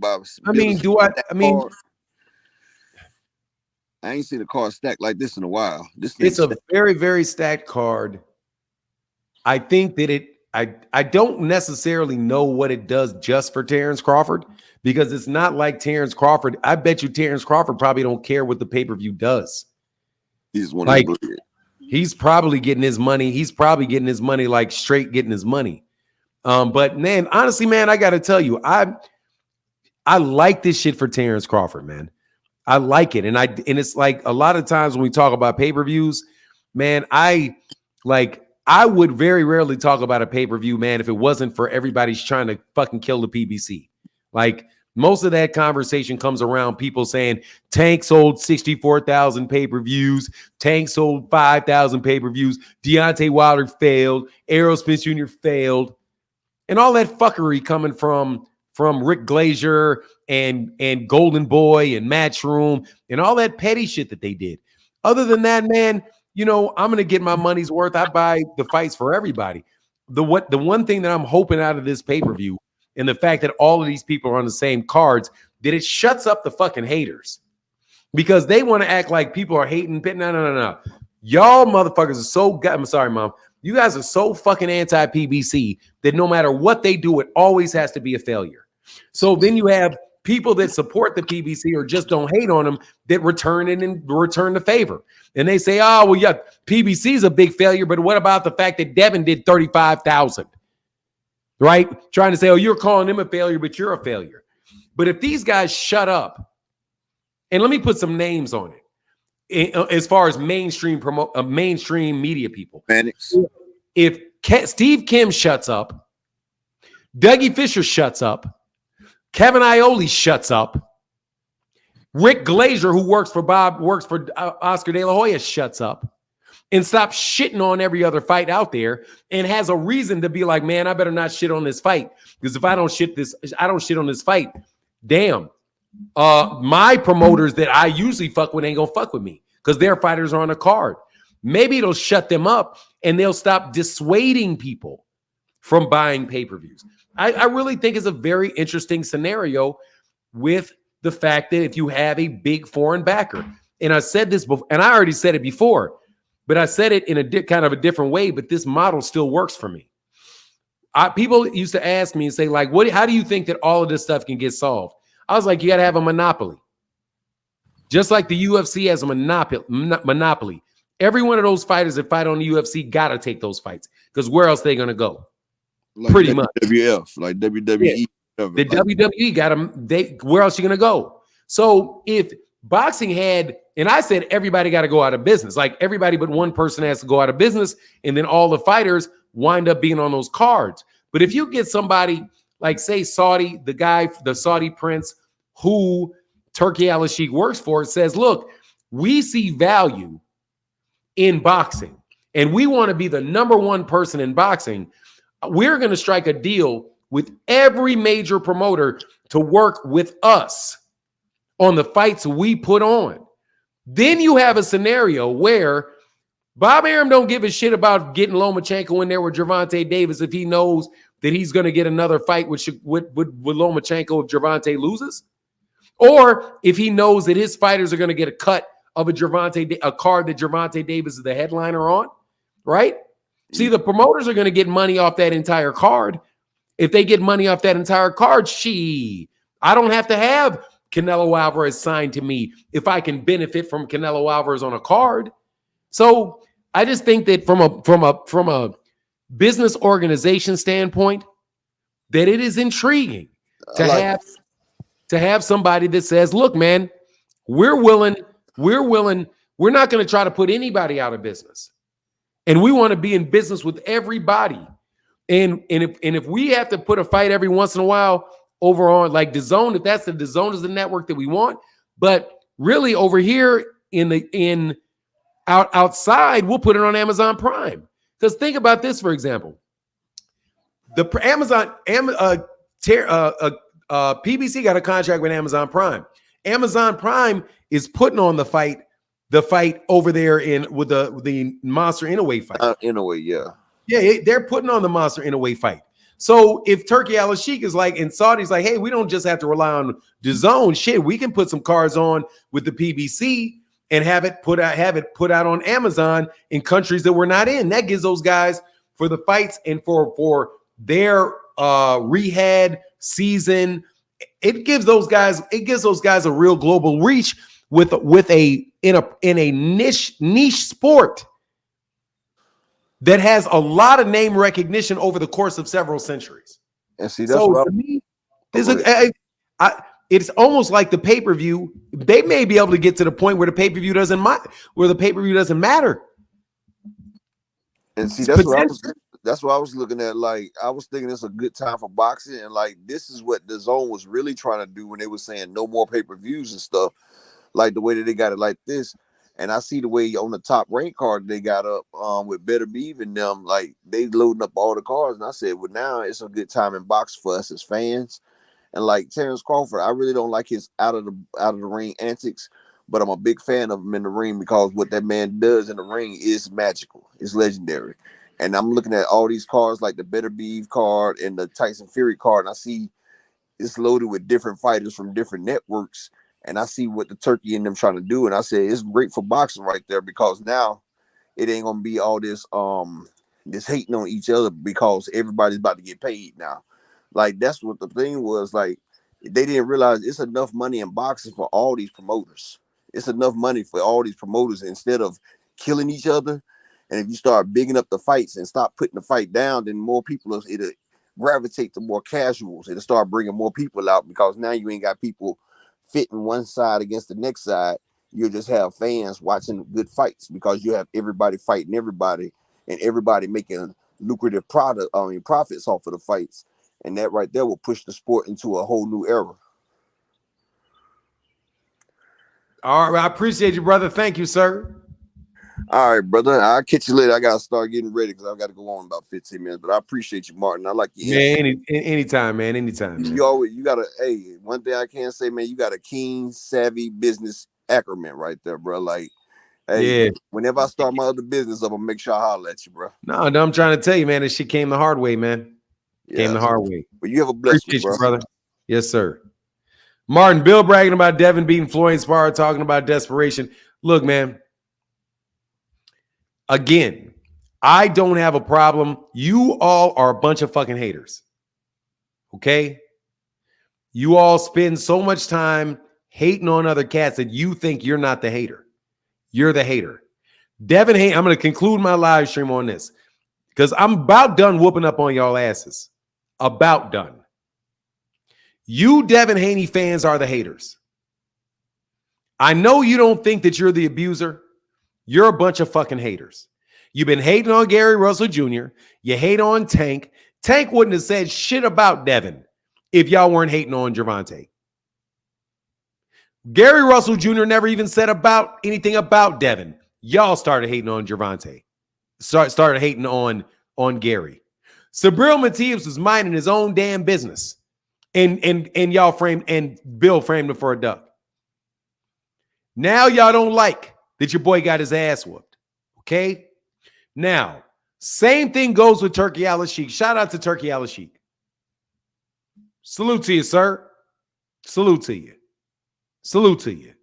Speaker 5: I ain't seen a card stacked like this in a while.
Speaker 1: It's a very, very stacked card. I think that I don't necessarily know what it does just for Terrence Crawford, because it's not like Terrence Crawford. I bet you Terrence Crawford probably don't care what the pay-per-view does.
Speaker 5: He's
Speaker 1: he's probably getting his money. He's probably getting his money, like straight getting his money. But man, honestly, man, I got to tell you, I like this shit for Terrence Crawford, man. I like it. And it's like a lot of times when we talk about pay-per-views, man, I would very rarely talk about a pay-per-view, man, if it wasn't for everybody's trying to fucking kill the PBC. Like, most of that conversation comes around people saying Tank sold 64,000 pay-per-views, Tank sold 5,000 pay-per-views, Deontay Wilder failed, Errol Spence Jr. failed, and all that fuckery coming from Rick Glazier and Golden Boy and Matchroom and all that petty shit that they did. Other than that, man, you know, I'm going to get my money's worth. I buy the fights for everybody. The one thing that I'm hoping out of this pay-per-view, and the fact that all of these people are on the same cards, that it shuts up the fucking haters, because they want to act like people are hating. No. Y'all motherfuckers are so I'm sorry, Mom. You guys are so fucking anti-PBC that no matter what they do, it always has to be a failure. So then you have people that support the PBC or just don't hate on them that return the favor. And they say, oh, well, yeah, PBC is a big failure, but what about the fact that Devin did 35,000? Right? Trying to say, oh, you're calling him a failure, but you're a failure. But if these guys shut up, and let me put some names on it, as far as mainstream media people. If Steve Kim shuts up, Dougie Fisher shuts up, Kevin Iole shuts up, Rick Glazier, who works for Oscar De La Hoya, shuts up, and stops shitting on every other fight out there, and has a reason to be like, man, I better not shit on this fight, because if I don't shit on this fight, damn, my promoters that I usually fuck with ain't gonna fuck with me because their fighters are on a card. Maybe it'll shut them up and they'll stop dissuading people from buying pay-per-views. I really think it's a very interesting scenario with the fact that if you have a big foreign backer, and I said this before, and I already said it before, but I said it in a kind of a different way, but this model still works for me. People used to ask me and say, like, how do you think that all of this stuff can get solved? I was like, you got to have a monopoly. Just like the UFC has a monopoly. Every one of those fighters that fight on the UFC got to take those fights, because where else are they going to go?
Speaker 5: Like
Speaker 1: pretty much.
Speaker 5: WWF, like WWE.
Speaker 1: Yeah. The WWE got them. Where else are you going to go? So if boxing had, and I said everybody got to go out of business, like everybody but one person has to go out of business, and then all the fighters wind up being on those cards. But if you get somebody like, say, Saudi, the Saudi prince who Turki Al-Sheikh works for, says, look, we see value in boxing and we want to be the number one person in boxing. We're going to strike a deal with every major promoter to work with us on the fights we put on. Then you have a scenario where Bob Arum don't give a shit about getting Lomachenko in there with Gervonta Davis if he knows that he's going to get another fight with Lomachenko if Gervonta loses, or if he knows that his fighters are going to get a cut of a card that Gervonta Davis is the headliner on, right? See, the promoters are going to get money off that entire card. If they get money off that entire card, I don't have to have Canelo Alvarez signed to me if I can benefit from Canelo Alvarez on a card. So I just think that from a business organization standpoint, that it is intriguing to have somebody that says, look, man, we're willing, we're not going to try to put anybody out of business. And we want to be in business with everybody. And if we have to put a fight every once in a while over on like DAZN, if that's DAZN is the network that we want, but really over here outside, we'll put it on Amazon Prime. Because think about this, for example, the PBC got a contract with Amazon Prime. Amazon Prime is putting on the fight over there with the Monster Inoue fight.
Speaker 5: Inoue, yeah.
Speaker 1: Yeah, they're putting on the Monster Inoue fight. So if Turkey Al-Sheikh is like, and Saudi's like, hey, we don't just have to rely on DAZN. Shit, we can put some cards on with the PBC and have it put out on Amazon in countries that we're not in. That gives those guys for the fights and for their rehab season. It gives those guys a real global reach with a niche sport that has a lot of name recognition over the course of several centuries.
Speaker 5: And see, that's what
Speaker 1: to me, it's almost like the pay-per-view. They may be able to get to the point where the pay-per-view doesn't matter.
Speaker 5: And see, that's what I was looking at. Like, I was thinking it's a good time for boxing, and like this is what DAZN was really trying to do when they were saying no more pay-per-views and stuff. Like the way that they got it like this. And I see the way on the top rank card they got up with Better Be Even them, like they loading up all the cards. And I said, well, now it's a good time in box for us as fans. And like Terrence Crawford, I really don't like his out of the ring antics, but I'm a big fan of him in the ring because what that man does in the ring is magical. It's legendary. And I'm looking at all these cards like the Better Be Even card and the Tyson Fury card, and I see it's loaded with different fighters from different networks. And I see what the Turkey and them trying to do. And I said, it's great for boxing right there because now it ain't going to be all this hating on each other because everybody's about to get paid now. Like, that's what the thing was. Like, they didn't realize it's enough money in boxing for all these promoters. It's enough money for all these promoters instead of killing each other. And if you start bigging up the fights and stop putting the fight down, then more people, it'll gravitate to more casuals. It'll start bringing more people out because now you ain't got people fitting one side against the next side. You'll just have fans watching good fights because you have everybody fighting everybody and everybody making lucrative profits off of the fights. And that right there will push the sport into a whole new era.
Speaker 1: All right, I appreciate you, brother. Thank you, sir.
Speaker 5: All right, brother. I'll catch you later. I gotta start getting ready because I've got to go on in about 15 minutes. But I appreciate you, Martin. I like your
Speaker 1: anytime, man. Anytime. Man.
Speaker 5: You got one thing I can say, man, you got a keen, savvy business acumen right there, bro. Like, hey, whenever I start my other business up, I'll make sure I holler at you, bro.
Speaker 1: No, I'm trying to tell you, man, this shit came the hard way, man. Came the hard way.
Speaker 5: But you have a blessed one, bro.
Speaker 1: You, brother. Yes, sir. Martin, Bill bragging about Devin beating Floyd Spar, talking about desperation. Look, man. Again, I don't have a problem. You all are a bunch of fucking haters. Okay? You all spend so much time hating on other cats that you think you're not the hater. You're the hater. Devin Haney, I'm going to conclude my live stream on this because I'm about done whooping up on y'all asses. About done. You Devin Haney fans are the haters. I know you don't think that you're the abuser. You're a bunch of fucking haters. You've been hating on Gary Russell Jr. You hate on Tank. Tank wouldn't have said shit about Devin if y'all weren't hating on Gervonta. Gary Russell Jr. never even said anything about Devin. Y'all started hating on Gervonta. Started hating on Gary. Sabril Matias was minding his own damn business. And y'all framed, and Bill framed him for a duck. Now y'all don't like that your boy got his ass whooped. Okay? Now, same thing goes with Turkey Al-Sheikh. Shout out to Turkey Al-Sheikh. Salute to you, sir. Salute to you. Salute to you.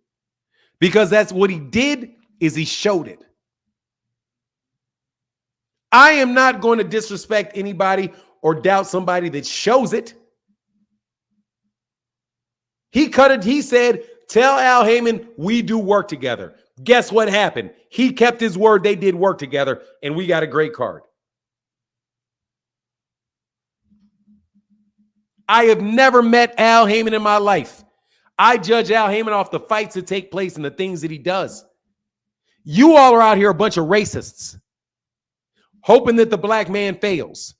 Speaker 1: Because that's what he did, is he showed it. I am not going to disrespect anybody or doubt somebody that shows it. He cut it. He said, tell Al Heyman we do work together. Guess what happened? He kept his word. They did work together, and we got a great card. I have never met Al Heyman in my life. I judge Al Heyman off the fights that take place and the things that he does. You all are out here a bunch of racists, hoping that the black man fails.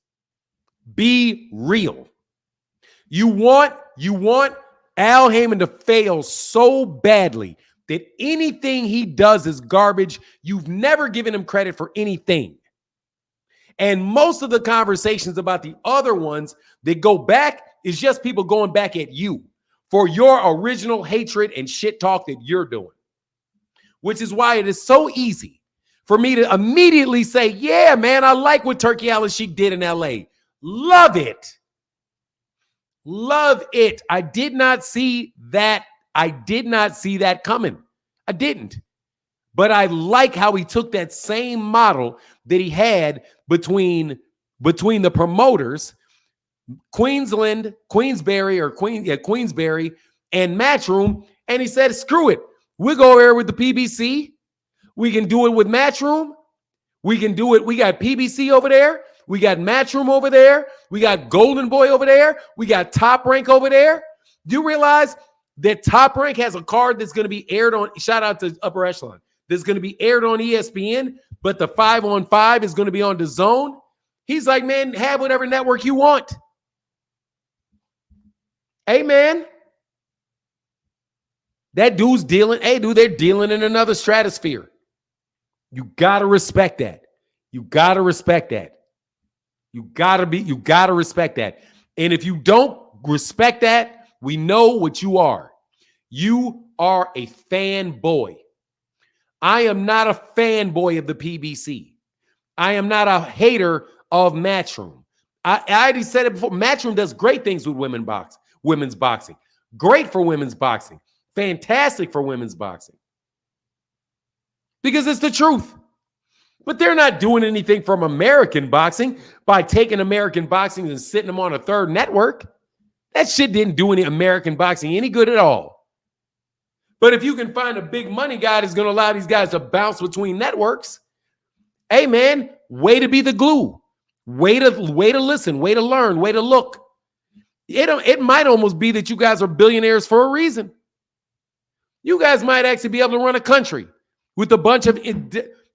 Speaker 1: Be real. You want Al Heyman to fail so badly that anything he does is garbage. You've never given him credit for anything. And most of the conversations about the other ones that go back is just people going back at you for your original hatred and shit talk that you're doing. Which is why it is so easy for me to immediately say, yeah, man, I like what Turkey Al-Sheikh did in LA. Love it. Love it. I did not see that. I did not see that coming. I didn't. But I like how he took that same model that he had between the promoters, Queensbury and Matchroom, and he said, screw it. We'll go there with the PBC. We can do it with Matchroom. We can do it. We got PBC over there. We got Matchroom over there. We got Golden Boy over there. We got Top Rank over there. Do you realize that Top Rank has a card that's going to be aired on, shout out to Upper Echelon, that's going to be aired on ESPN, but the 5-on-5 is going to be on DAZN? He's like, man, have whatever network you want. Hey, man. That dude's dealing, hey, dude, they're dealing in another stratosphere. You got to respect that. You got to respect that. You got to respect that. And if you don't respect that, we know what you are. You are a fanboy. I am not a fanboy of the PBC. I am not a hater of Matchroom. I already said it before. Matchroom does great things with women's boxing. Great for women's boxing. Fantastic for women's boxing. Because it's the truth. But they're not doing anything from American boxing by taking American boxing and sitting them on a third network. That shit didn't do any American boxing any good at all. But if you can find a big money guy that's going to allow these guys to bounce between networks, hey, man, way to be the glue. Way to listen, way to learn, way to look. It might almost be that you guys are billionaires for a reason. You guys might actually be able to run a country with a bunch of,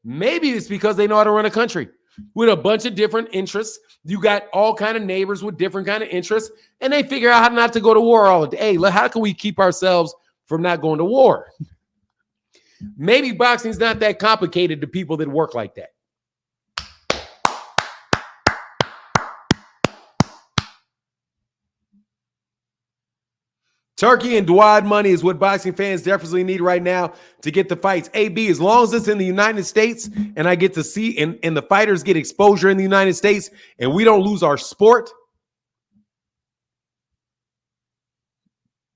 Speaker 1: maybe it's because they know how to run a country with a bunch of different interests. You got all kind of neighbors with different kind of interests, and they figure out how not to go to war all the day. Hey, how can we keep ourselves from not going to war? Maybe boxing's not that complicated to people that work like that. Turkey and Dwad money is what boxing fans definitely need right now to get the fights. AB, as long as it's in the United States and I get to see and the fighters get exposure in the United States and we don't lose our sport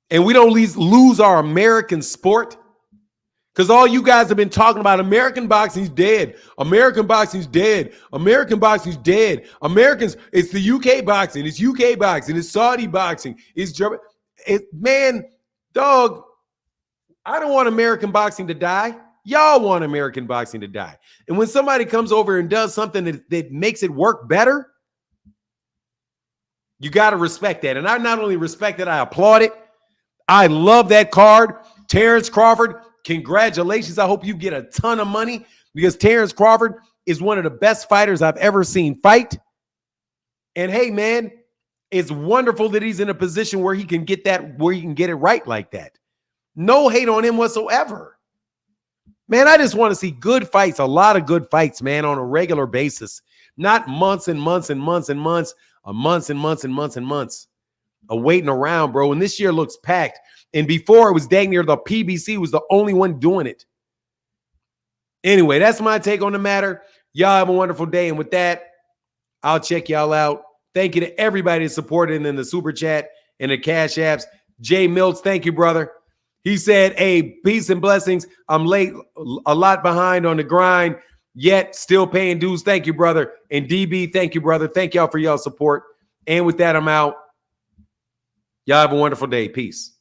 Speaker 1: and we don't lose our American sport, because all you guys have been talking about American boxing's dead. American boxing's dead. American boxing's dead. Americans, it's the UK boxing. It's UK boxing. It's Saudi boxing. It's German. Man, dog, I don't want American boxing to die. Y'all want American boxing to die. And when somebody comes over and does something that makes it work better, you got to respect that. And I not only respect it, I applaud it. I love that card. Terrence Crawford, congratulations. I hope you get a ton of money, because Terrence Crawford is one of the best fighters I've ever seen fight. And hey, man, it's wonderful that he's in a position where he can get it right like that. No hate on him whatsoever. Man, I just want to see good fights, a lot of good fights, man, on a regular basis. Not months and months and months and months, months and months and months and months of waiting around, bro. And this year looks packed. And before, it was dang near the PBC was the only one doing it. Anyway, that's my take on the matter. Y'all have a wonderful day. And with that, I'll check y'all out. Thank you to everybody that supported in the super chat and the cash apps. Jay Mills, thank you, brother. He said, hey, peace and blessings. I'm late, a lot behind on the grind, yet still paying dues. Thank you, brother. And DB, thank you, brother. Thank y'all for y'all support. And with that, I'm out. Y'all have a wonderful day. Peace.